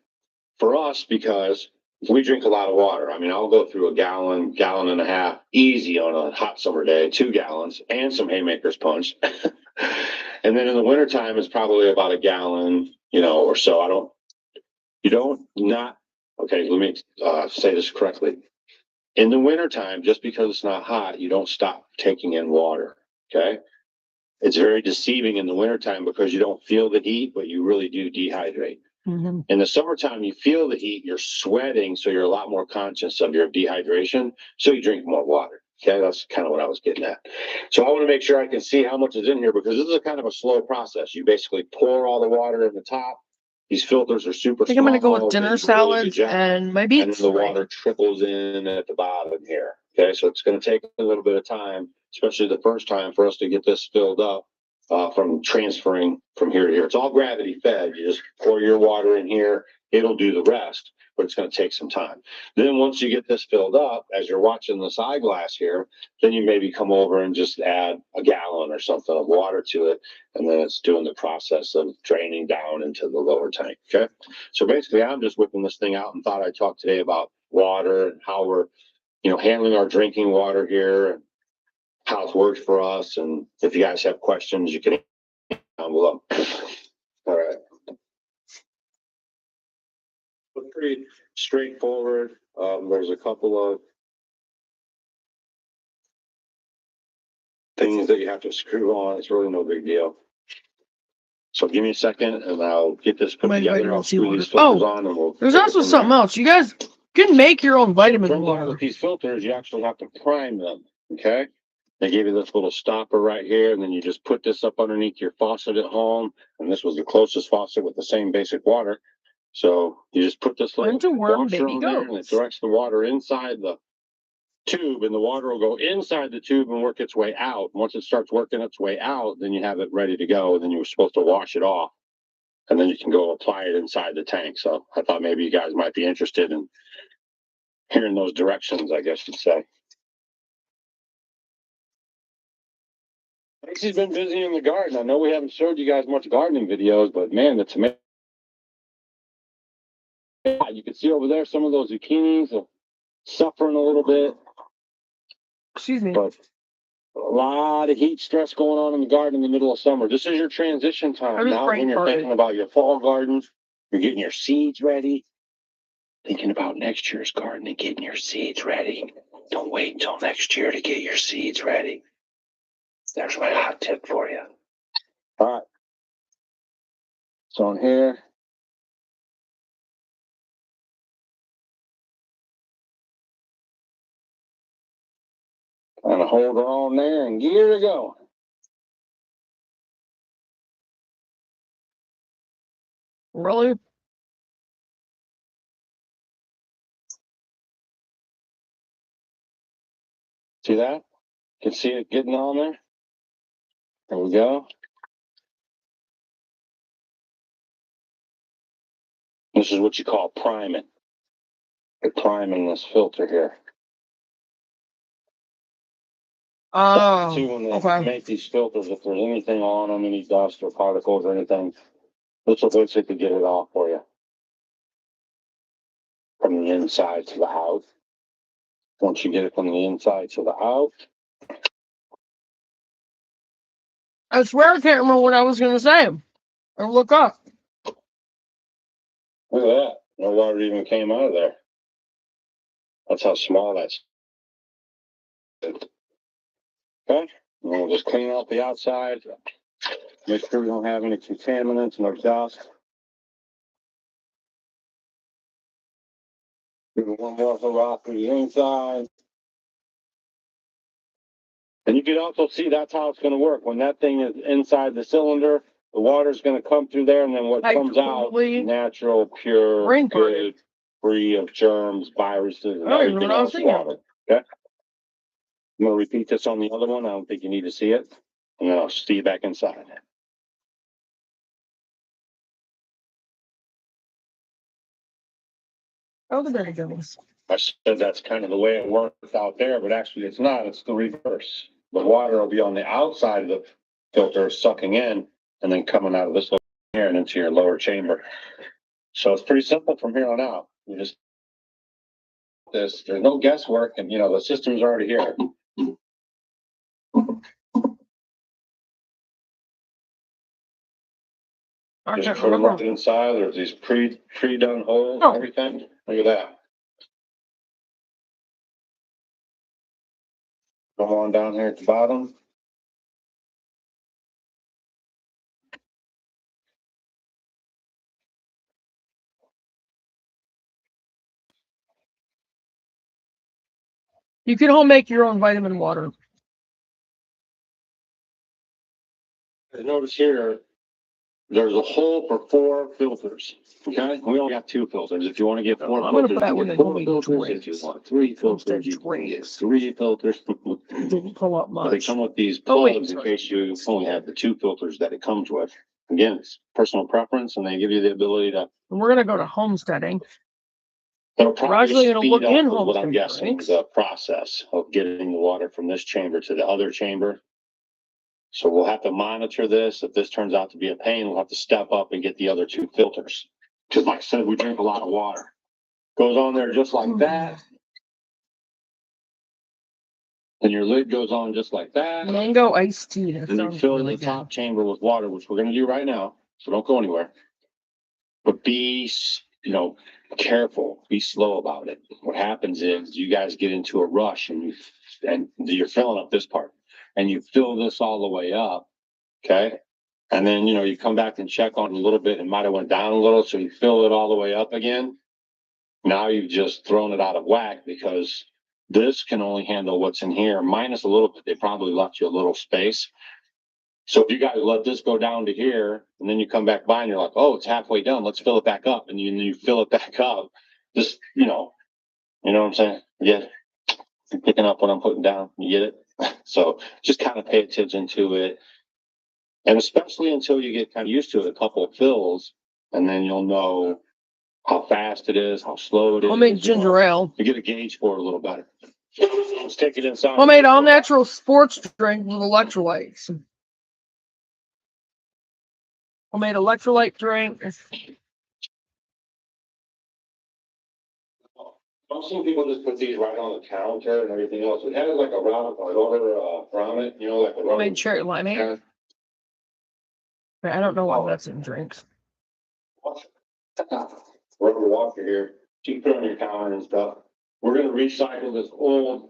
for us, because we drink a lot of water. I mean, I'll go through a gallon, gallon and a half easy on a hot summer day, 2 gallons and some Haymaker's punch. And then in the wintertime, it's probably about a gallon, you know, or so. Okay, let me say this correctly. In the wintertime, just because it's not hot, you don't stop taking in water, okay? It's very deceiving in the wintertime because you don't feel the heat, but you really do dehydrate. Mm-hmm. In the summertime, you feel the heat, you're sweating, so you're a lot more conscious of your dehydration, so you drink more water. Okay, that's kind of what I was getting at. So I want to make sure I can see how much is in here because this is a kind of a slow process. You basically pour all the water in the top. These filters are super I think I'm going to go with small, dinner they do a really good salads job. and my And beets. then the water trickles in at the bottom here. Okay, so it's going to take a little bit of time, especially the first time, for us to get this filled up from transferring from here to here. It's all gravity fed. You just pour your water in here, it'll do the rest, but it's going to take some time. Then once you get this filled up, as you're watching this eyeglass here, then you maybe come over and just add a gallon or something of water to it, and then it's doing the process of draining down into the lower tank. Okay, so basically I'm just whipping this thing out and thought I'd talk today about water and how we're, you know, handling our drinking water here and how it's worked for us. And if you guys have questions, you can down below. All right. Pretty straightforward. There's a couple of things that you have to screw on. It's really no big deal. So give me a second and I'll get this put together. I'll screw these filters on and we'll. There's also something else. You guys can make your own vitamin water. With these filters, you actually have to prime them. Okay. They gave you this little stopper right here, and then you just put this up underneath your faucet at home. And this was the closest faucet with the same basic water. So you just put this little washer on there, and it directs the water inside the tube, and the water will go inside the tube and work its way out. Once it starts working its way out, then you have it ready to go. Then you're supposed to wash it off, and then you can go apply it inside the tank. So I thought maybe you guys might be interested in hearing those directions, I guess you'd say. She's been busy in the garden. I know we haven't showed you guys much gardening videos, but man, the tomato. You can see over there some of those zucchinis are suffering a little bit. Excuse me. But a lot of heat stress going on in the garden in the middle of summer. This is your transition time. Now when you're thinking about your fall garden, you're getting your seeds ready. Thinking about next year's garden and getting your seeds ready. Don't wait until next year to get your seeds ready. There's my hot tip for you. All right. So on here. And hold her on there and get her going. Really? See that? You can see it getting on there. There we go. This is what you call priming. You're priming this filter here. Oh, See, when they make these filters, if there's anything on them, any dust or particles or anything, this will basically get it off for you. From the inside to the out. Once you get it from the inside to the out. I swear I can't remember what I was going to say. I'll look up. Look at that. No water even came out of there. That's how small that's. Okay. And we'll just clean out the outside. Make sure we don't have any contaminants, no dust. Give it one more hurrah through the inside. And you can also see that's how it's going to work. When that thing is inside the cylinder, the water's going to come through there, and then what comes out, natural, pure, good, free of germs, viruses, and everything else water. Okay? I'm going to repeat this on the other one. I don't think you need to see it. And then I'll see you back inside. Oh, the very goodness. I said that's kind of the way it works out there, but actually it's not. It's the reverse. The water will be on the outside of the filter sucking in and then coming out of this little here and into your lower chamber. So it's pretty simple from here on out. You just there's no guesswork, and the system's already here. Just put them right inside. There's these pre-done holes and everything. Look at that. Come on down here at the bottom. You can all make your own vitamin water. Notice here, there's a hole for 4 filters. Okay, we only got 2 filters. If you want to get 4 filters, you get 4 filters. If you want 3 filters, you can get 3 filters. Didn't pull up much. They come with these plugs in case you only have the 2 filters that it comes with. Again, it's personal preference, and they give you the ability to. And we're gonna go to homesteading. We're actually going to look in homesteading. What I'm guessing right? The process of getting the water from this chamber to the other chamber. So we'll have to monitor this. If this turns out to be a pain, we'll have to step up and get the other 2 filters. Because like I said, we drink a lot of water. Goes on there just like that. And your lid goes on just like that. Mango iced tea. And you fill really the top chamber with water, which we're going to do right now. So don't go anywhere. But be, careful. Be slow about it. What happens is you guys get into a rush and you're filling up this part. and you fill this all the way up. Okay. And then, you know, you come back and check on it a little bit. It might have went down a little. So you fill it all the way up again. Now you've just thrown it out of whack because this can only handle what's in here minus a little bit. They probably left you a little space. So if you guys let this go down to here and then you come back by and you're like, oh, it's halfway done. Let's fill it back up. And you fill it back up. Just, you know what I'm saying? Yeah. You're picking up what I'm putting down. You get it? So just kind of pay attention to it. And especially until you get kind of used to it, a couple of fills, and then you'll know how fast it is, how slow it is. Homemade ginger ale. You get a gauge for it a little better. Let's take it inside. Homemade all natural sports drink with electrolytes. Homemade electrolyte drink. I've seen people just put these right on the counter and everything else. It has like a rubber from it, you know, like a rubber. Homemade cherry limeade. I don't know why that's in drinks. Rubber water here. You can put on your counter and stuff. We're going to recycle this old.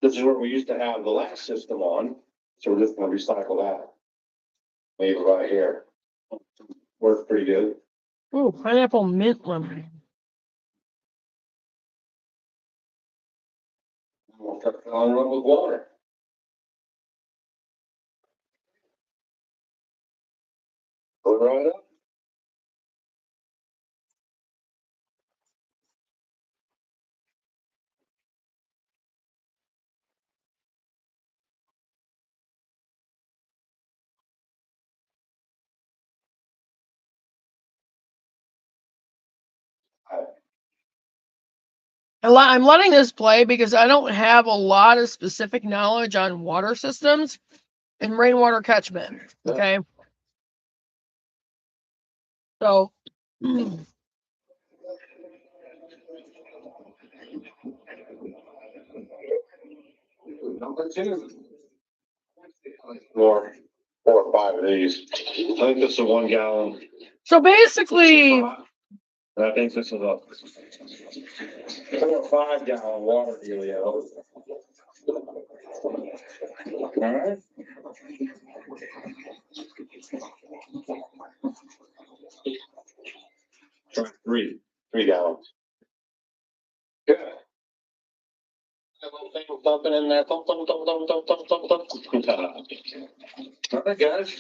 This is what we used to have the last system on. So we're just going to recycle that. Leave it right here. Works pretty good. Ooh, pineapple mint lemonade. We'll start filling it up with water. Put it right up. I'm letting this play because I don't have a lot of specific knowledge on water systems and rainwater catchment. Okay. So. Number 2. Four or 5 of these. I think this is a 1 gallon. So basically. And I think this is a 4 or 5 gallon water dealio. All right. Try 3 gallons. Good. A little thing thumping in there. Thump, thump, thump, thump, thump, thump, thump, thump. All right, guys.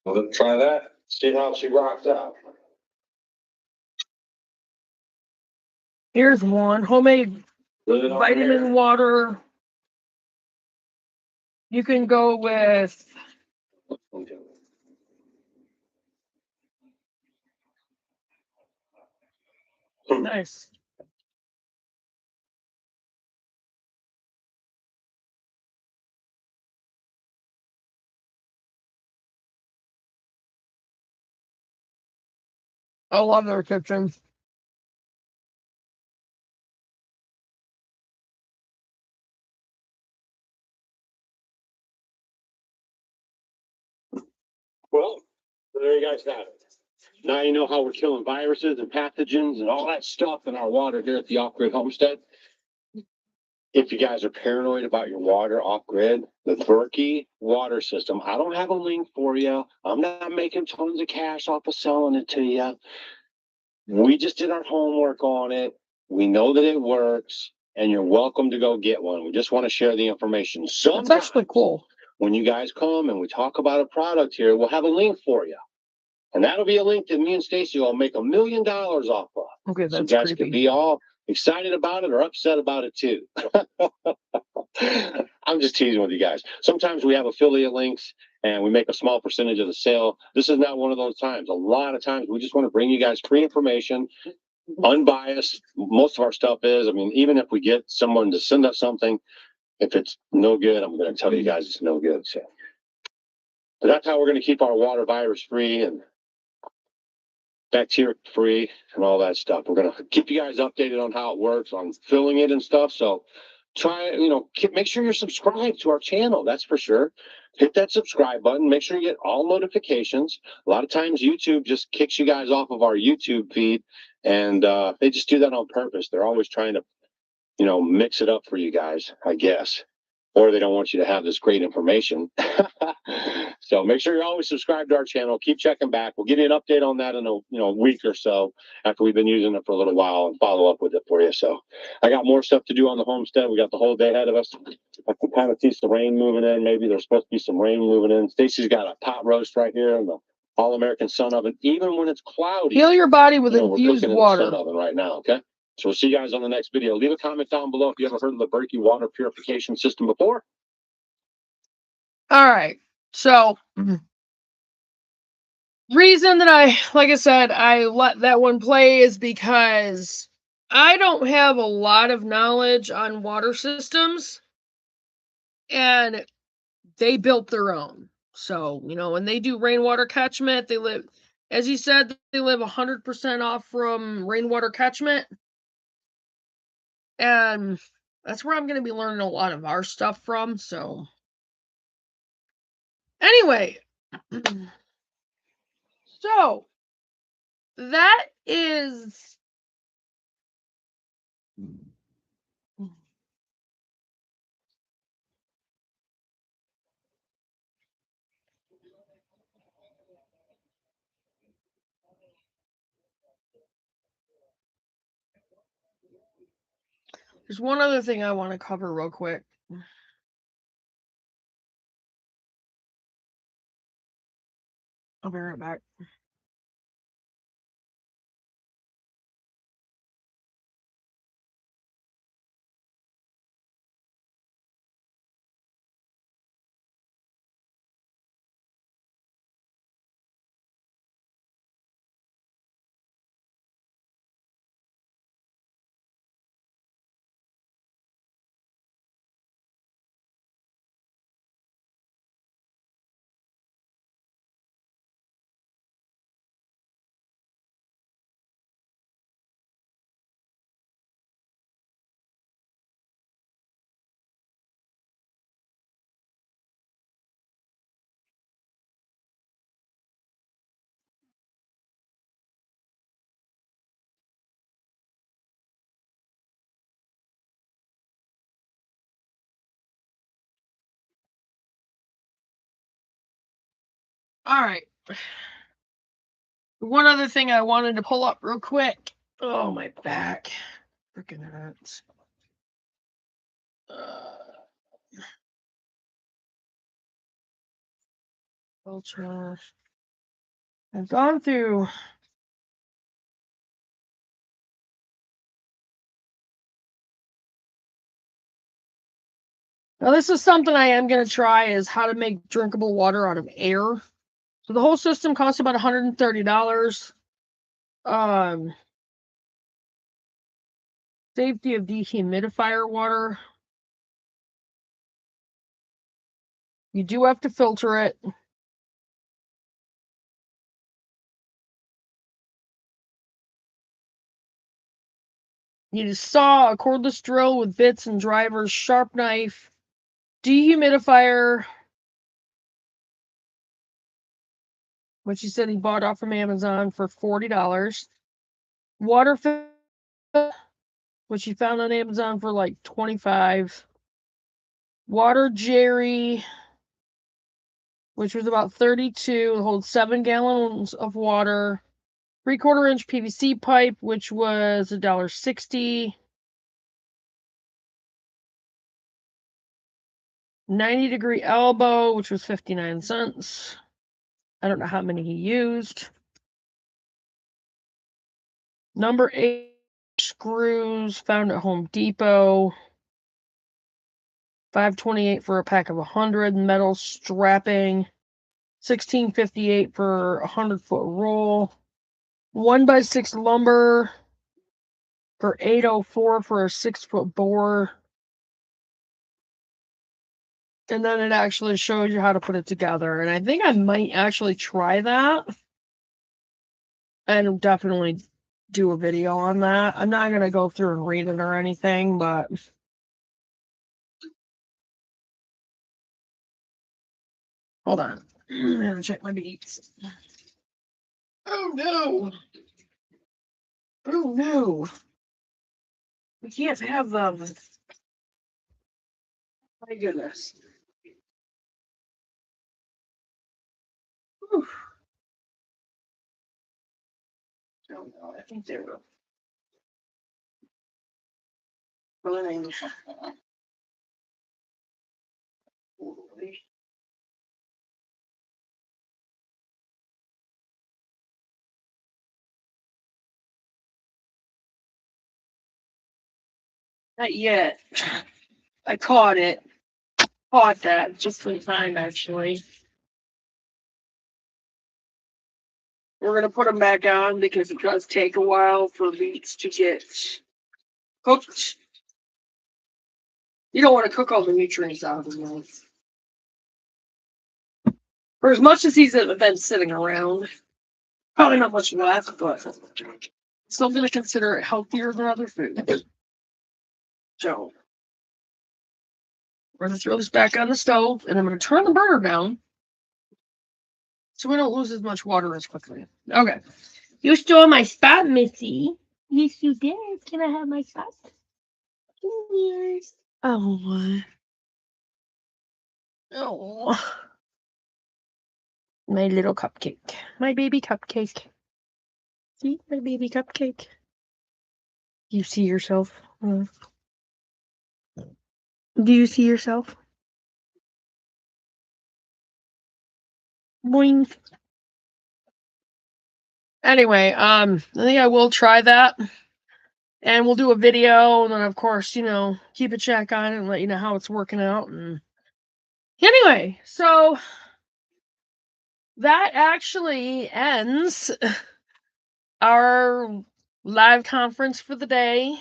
Let's try that. See how she rocks out. Here's one homemade vitamin water. You can go with. Nice. I love their kitchen. Well, there you guys have it. Now you know how we're killing viruses and pathogens and all that stuff in our water here at the Off-Grid Homestead. If you guys are paranoid about your water off-grid, the Berkey water system, I don't have a link for you. I'm not making tons of cash off of selling it to you. We just did our homework on it. We know that it works, and you're welcome to go get one. We just want to share the information. That's actually cool. When you guys come and we talk about a product here, we'll have a link for you. And that'll be a link that me and Stacy will make $1 million off of. Okay, that's so you guys creepy. can be all excited about it or upset about it too. I'm just teasing with you guys. Sometimes we have affiliate links and we make a small percentage of the sale. This is not one of those times. A lot of times we just want to bring you guys free information, unbiased. Most of our stuff is, I mean, even if we get someone to send us something, if it's no good, I'm going to tell you guys it's no good. So but that's how we're going to keep our water virus free and bacteria free and all that stuff. We're going to keep you guys updated on how it works, on filling it and stuff. So try, make sure you're subscribed to our channel. That's for sure. Hit that subscribe button. Make sure you get all notifications. A lot of times YouTube just kicks you guys off of our YouTube feed, and they just do that on purpose. They're always trying to mix it up for you guys, I guess. Or they don't want you to have this great information. So make sure you're always subscribed to our channel. Keep checking back. We'll give you an update on that in a week or so after we've been using it for a little while and follow up with it for you. So I got more stuff to do on the homestead. We got the whole day ahead of us. I can kind of see some rain moving in. Maybe there's supposed to be some rain moving in. Stacy's got a pot roast right here in the All-American Sun Oven. Even when it's cloudy, Heal your body with we're infused cooking in the water. sun oven right now, okay? So we'll see you guys on the next video. Leave a comment down below if you ever heard of the Berkey water purification system before. All right. So, reason that like I said, I let that one play is because I don't have a lot of knowledge on water systems, and they built their own. So, when they do rainwater catchment, they live, as you said, they live 100% off from rainwater catchment. And that's where I'm going to be learning a lot of our stuff from. So, anyway, so that is there's one other thing I want to cover real quick. I'll be right back. All right. One other thing I wanted to pull up real quick. Oh, my back. Freaking hurts. Ultra. I've gone through. Now, this is something I am going to try, is how to make drinkable water out of air. So the whole system costs about $130. Safety of dehumidifier water. You do have to filter it. You just saw a cordless drill with bits and drivers, sharp knife, dehumidifier, which he said he bought off from Amazon for $40. Water filter, which he found on Amazon for like $25. Water jerry, which was about $32. It holds 7 gallons of water. 3/4 inch PVC pipe, which was $1.60. 90-degree elbow, which was 59 cents. I don't know how many he used. Number 8 screws found at Home Depot. $5.28 for a pack of 100. Metal strapping. $16.58 for a 100-foot roll. 1x6 lumber for $8.04 for a 6-foot bore. And then it actually shows you how to put it together. And I think I might actually try that. And definitely do a video on that. I'm not going to go through and read it or anything, but hold on. I'm going to check my beats. Oh no. Oh no. We can't have them. My goodness. Whew. Don't know. I think they were running. Not yet. I caught it. Caught that just in time, actually. We're gonna put them back on because it does take a while for meats to get cooked. You don't want to cook all the nutrients out of them. For as much as these have been sitting around, probably not much left, but still gonna consider it healthier than other food. So we're gonna throw this back on the stove, and I'm gonna turn the burner down so we don't lose as much water as quickly. Okay. You stole my spot, Missy. Yes, you did. Can I have my spot? Yes. Oh. Oh. My little cupcake. My baby cupcake. See? My baby cupcake. You see yourself? Do you see yourself? Boing. Anyway, I think I will try that. And we'll do a video, and then of course, keep a check on it and let you know how it's working out. And anyway, so that actually ends our live conference for the day.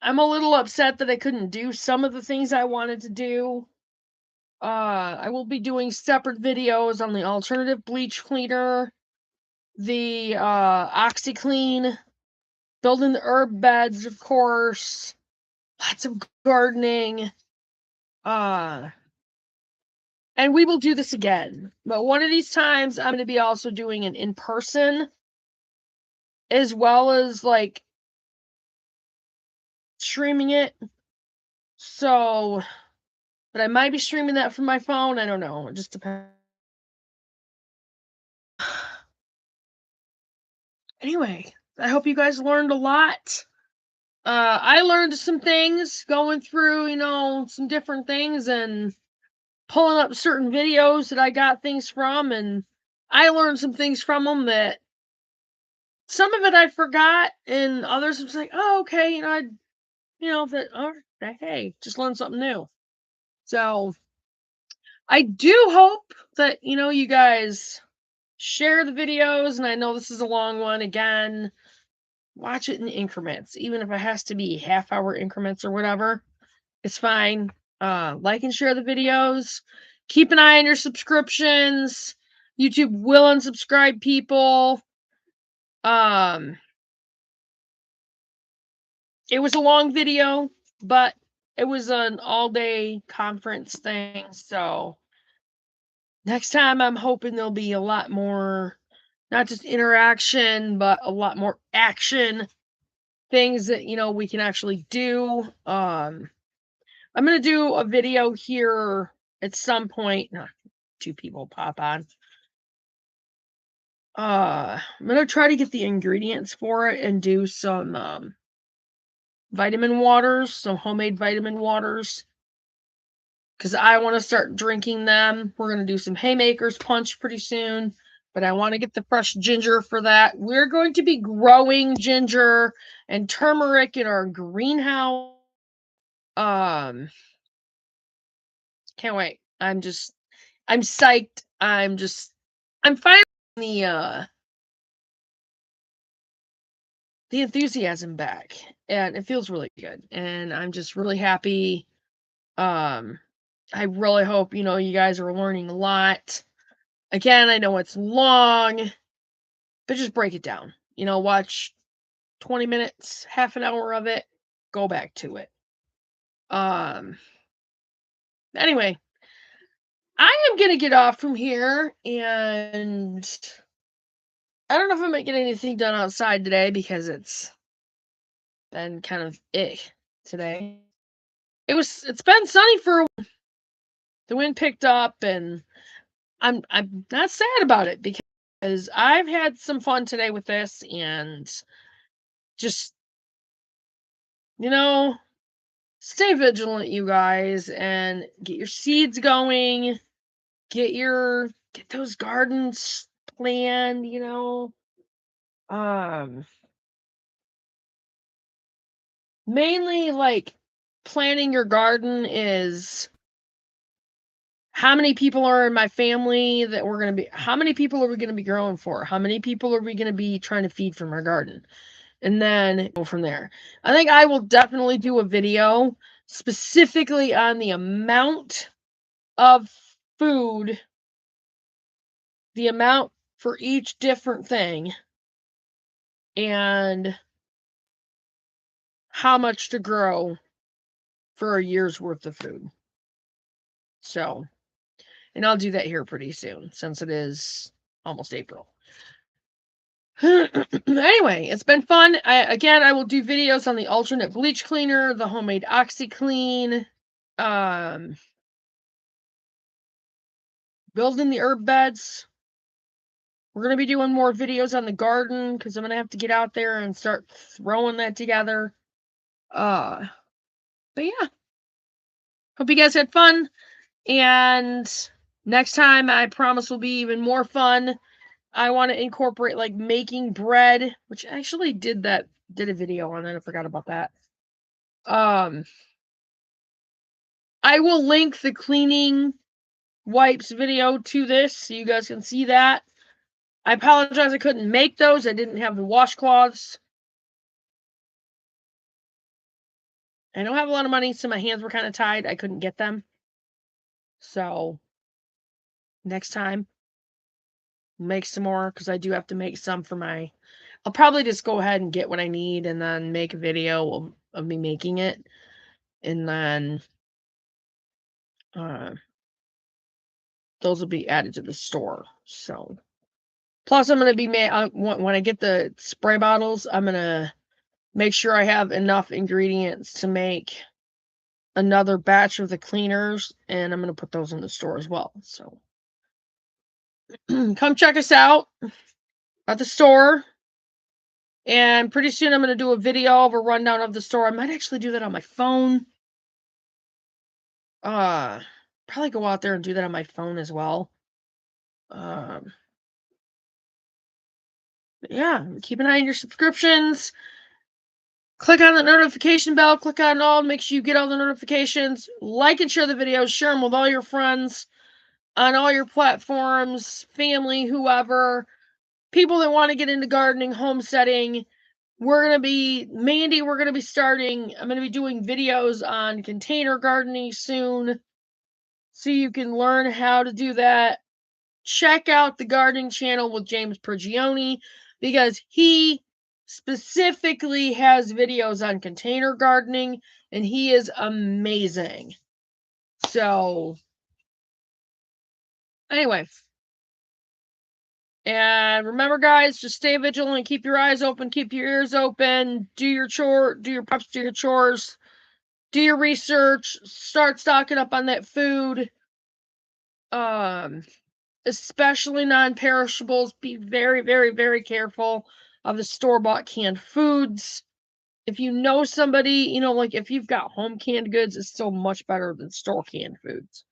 I'm a little upset that I couldn't do some of the things I wanted to do. I will be doing separate videos on the alternative bleach cleaner, the OxyClean, building the herb beds, of course, lots of gardening. And we will do this again. But one of these times, I'm going to be also doing an in-person, as well as, streaming it. So, but I might be streaming that from my phone. I don't know. It just depends. Anyway, I hope you guys learned a lot. I learned some things going through, some different things and pulling up certain videos that I got things from, and I learned some things from them that some of it I forgot, and others was like, oh, okay, hey, just learned something new. So I do hope that, you guys share the videos, and I know this is a long one again. Watch it in increments, even if it has to be half-hour increments or whatever. It's fine. Like and share the videos. Keep an eye on your subscriptions. YouTube will unsubscribe people. It was a long video, but it was an all-day conference thing, so next time I'm hoping there'll be a lot more, not just interaction, but a lot more action things that, we can actually do. I'm going to do a video here at some point. No, 2 people pop on. I'm going to try to get the ingredients for it and do some vitamin waters, some homemade vitamin waters, because I want to start drinking them. We're going to do some Haymakers punch pretty soon, but I want to get the fresh ginger for that. We're going to be growing ginger and turmeric in our greenhouse. Can't wait. I'm psyched. I'm finally the enthusiasm back, and it feels really good, and I'm just really happy. I really hope, you guys are learning a lot. Again, I know it's long, but just break it down. Watch 20 minutes, half an hour of it, go back to it. Anyway, I am going to get off from here, and I don't know if I'm gonna get anything done outside today because it's been kind of today. It's been sunny for a while. The wind picked up, and I'm not sad about it because I've had some fun today with this, and just, stay vigilant, you guys, and get your seeds going, get those gardens planned, mainly like planning your garden is how many people are in my family that how many people are we going to be growing for? How many people are we going to be trying to feed from our garden? And then go from there. I think I will definitely do a video specifically on the amount of food, the amount for each different thing, and how much to grow for a year's worth of food. So, and I'll do that here pretty soon since it is almost April. Anyway, it's been fun. I will do videos on the alternate bleach cleaner, the homemade OxyClean, building the herb beds. We're going to be doing more videos on the garden because I'm going to have to get out there and start throwing that together. But yeah. Hope you guys had fun. And next time, I promise, will be even more fun. I want to incorporate like making bread, which I actually did a video on it. I forgot about that. I will link the cleaning wipes video to this so you guys can see that. I apologize I couldn't make those. I didn't have the washcloths. I don't have a lot of money, so my hands were kind of tied. I couldn't get them. So next time, make some more because I do have to make some for I'll probably just go ahead and get what I need and then make a video of me making it. And then those will be added to the store. So plus I'm going to be when I get the spray bottles, I'm going to make sure I have enough ingredients to make another batch of the cleaners, and I'm going to put those in the store as well. So come check us out at the store. And pretty soon I'm going to do a video of a rundown of the store. I might actually do that on my phone. Probably go out there and do that on my phone as well. Yeah, keep an eye on your subscriptions. Click on the notification bell. Click on all. Make sure you get all the notifications. Like and share the videos. Share them with all your friends on all your platforms, family, whoever. People that want to get into gardening, homesteading. We're going to be starting. I'm going to be doing videos on container gardening soon. So you can learn how to do that. Check out the gardening channel with James Prigioni because he specifically has videos on container gardening and he is amazing. So anyway, and remember guys, just stay vigilant, keep your eyes open, keep your ears open, do your preps, do your chores, do your research, start stocking up on that food. Especially non-perishables. Be very, very, very careful of the store-bought canned foods. If you know somebody, like if you've got home canned goods, it's still much better than store canned foods.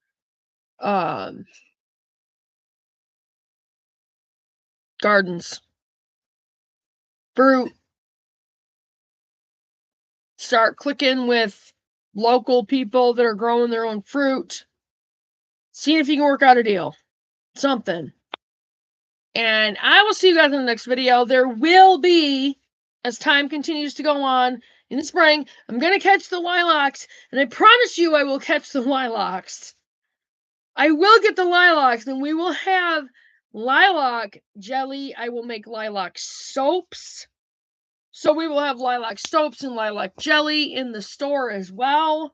Gardens. Fruit. Start clicking with local people that are growing their own fruit. Seeing if you can work out a deal. Something. And I will see you guys in the next video. There will be, as time continues to go on, in the spring, I'm going to catch the lilacs. And I promise you I will catch the lilacs. I will get the lilacs, and we will have lilac jelly. I will make lilac soaps. So we will have lilac soaps and lilac jelly in the store as well.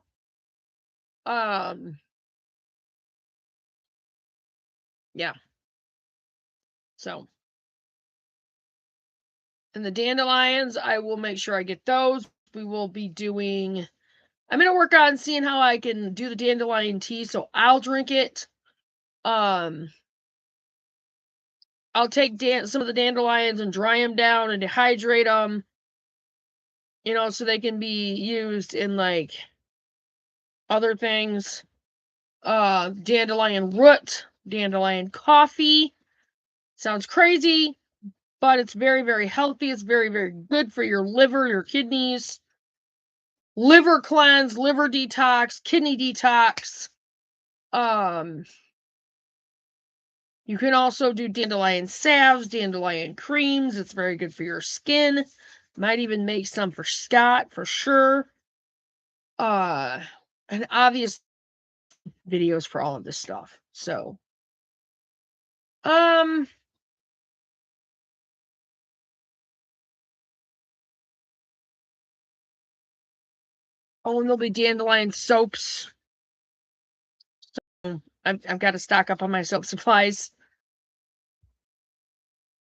Yeah. So And the dandelions, I will make sure I get those. We will be doing, I'm going to work on seeing how I can do the dandelion tea, so I'll drink it. I'll take some of the dandelions and dry them down and dehydrate them, you know, so they can be used in like other things. Dandelion root, dandelion coffee. Sounds crazy, but it's very, very healthy. It's very, very good for your liver, your kidneys. Liver cleanse, liver detox, kidney detox. You can also do dandelion salves, dandelion creams. It's very good for your skin. Might even make some for Scott for sure. And obvious videos for all of this stuff. So, oh, and there'll be dandelion soaps. So I've got to stock up on my soap supplies.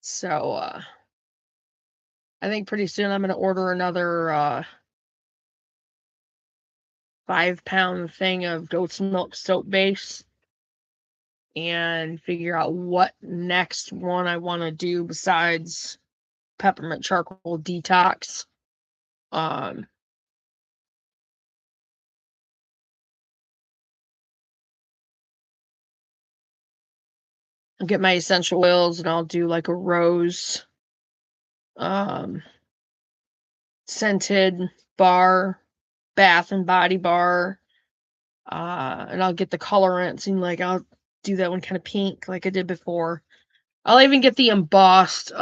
So, I think pretty soon I'm going to order another 5-pound thing of goat's milk soap base and figure out what next one I want to do besides peppermint charcoal detox. I'll get my essential oils and I'll do like a rose scented bar, bath and body bar. And I'll get the colorants and like I'll do that one kind of pink like I did before. I'll even get the embossed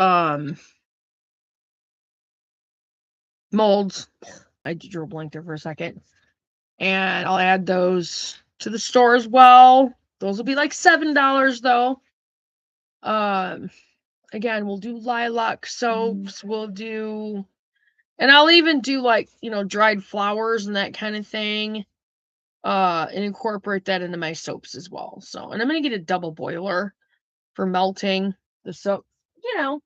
molds. I drew a blank there for a second. And I'll add those to the store as well. Those will be like $7 though. Again, we'll do lilac soaps. We'll do, and I'll even do like, you know, dried flowers and that kind of thing. And incorporate that into my soaps as well. So, and I'm gonna get a double boiler for melting the soap. You know,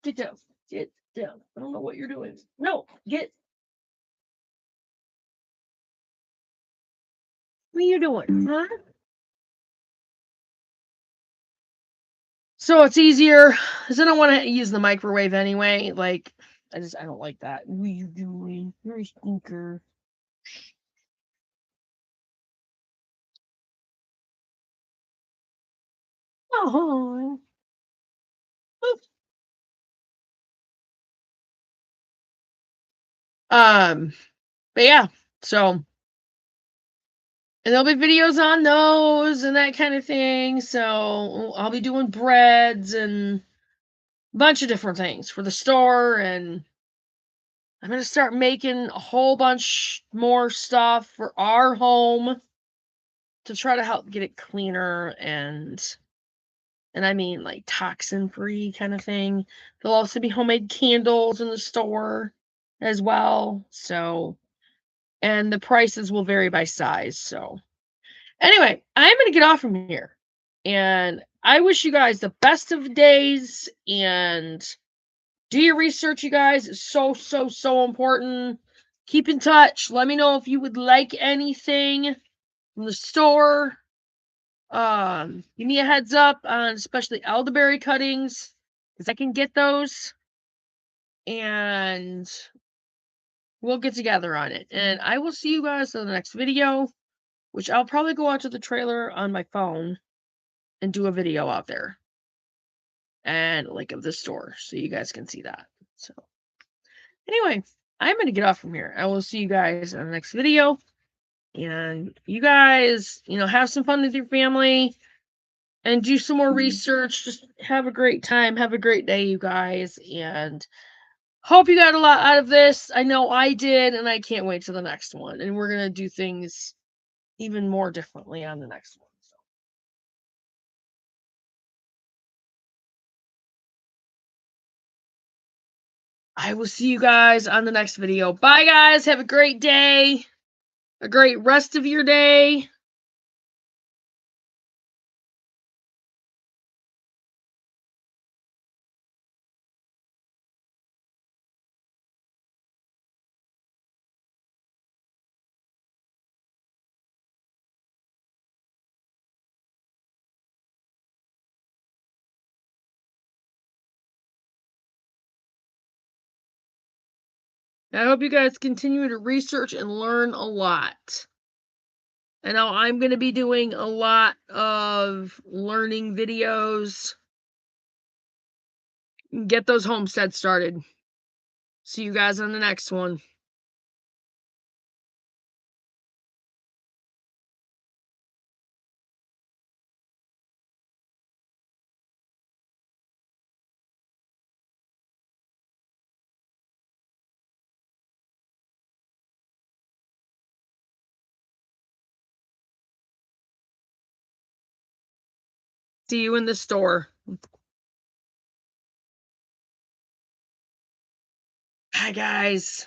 get down, get down. I don't know what you're doing. No, get. What are you doing? Huh? So it's easier because I don't want to use the microwave anyway. Like, I don't like that. What are you doing? You're a stinker. Oh. But yeah, so, and there'll be videos on those and that kind of thing. So I'll be doing breads and a bunch of different things for the store, and I'm gonna start making a whole bunch more stuff for our home to try to help get it cleaner and I mean like toxin free kind of thing. There'll also be homemade candles in the store as well. So, and the prices will vary by size. So, anyway, I'm going to get off from here. And I wish you guys the best of days and do your research, you guys. It's so, so, so important. Keep in touch. Let me know if you would like anything from the store. Give me a heads up on especially elderberry cuttings because I can get those and we'll get together on it. And I will see you guys in the next video, which I'll probably go out to the trailer on my phone and do a video out there and like of the store so you guys can see that. So anyway, I'm going to get off from here. I will see you guys in the next video. And you guys, you know, have some fun with your family. And do some more research. Just have a great time. Have a great day, you guys. And hope you got a lot out of this. I know I did, and I can't wait to the next one. And we're going to do things even more differently on the next one. So. I will see you guys on the next video. Bye, guys. Have a great day. A great rest of your day. I hope you guys continue to research and learn a lot. I know I'm going to be doing a lot of learning videos. Get those homesteads started. See you guys on the next one. See you in the store. Hi, guys.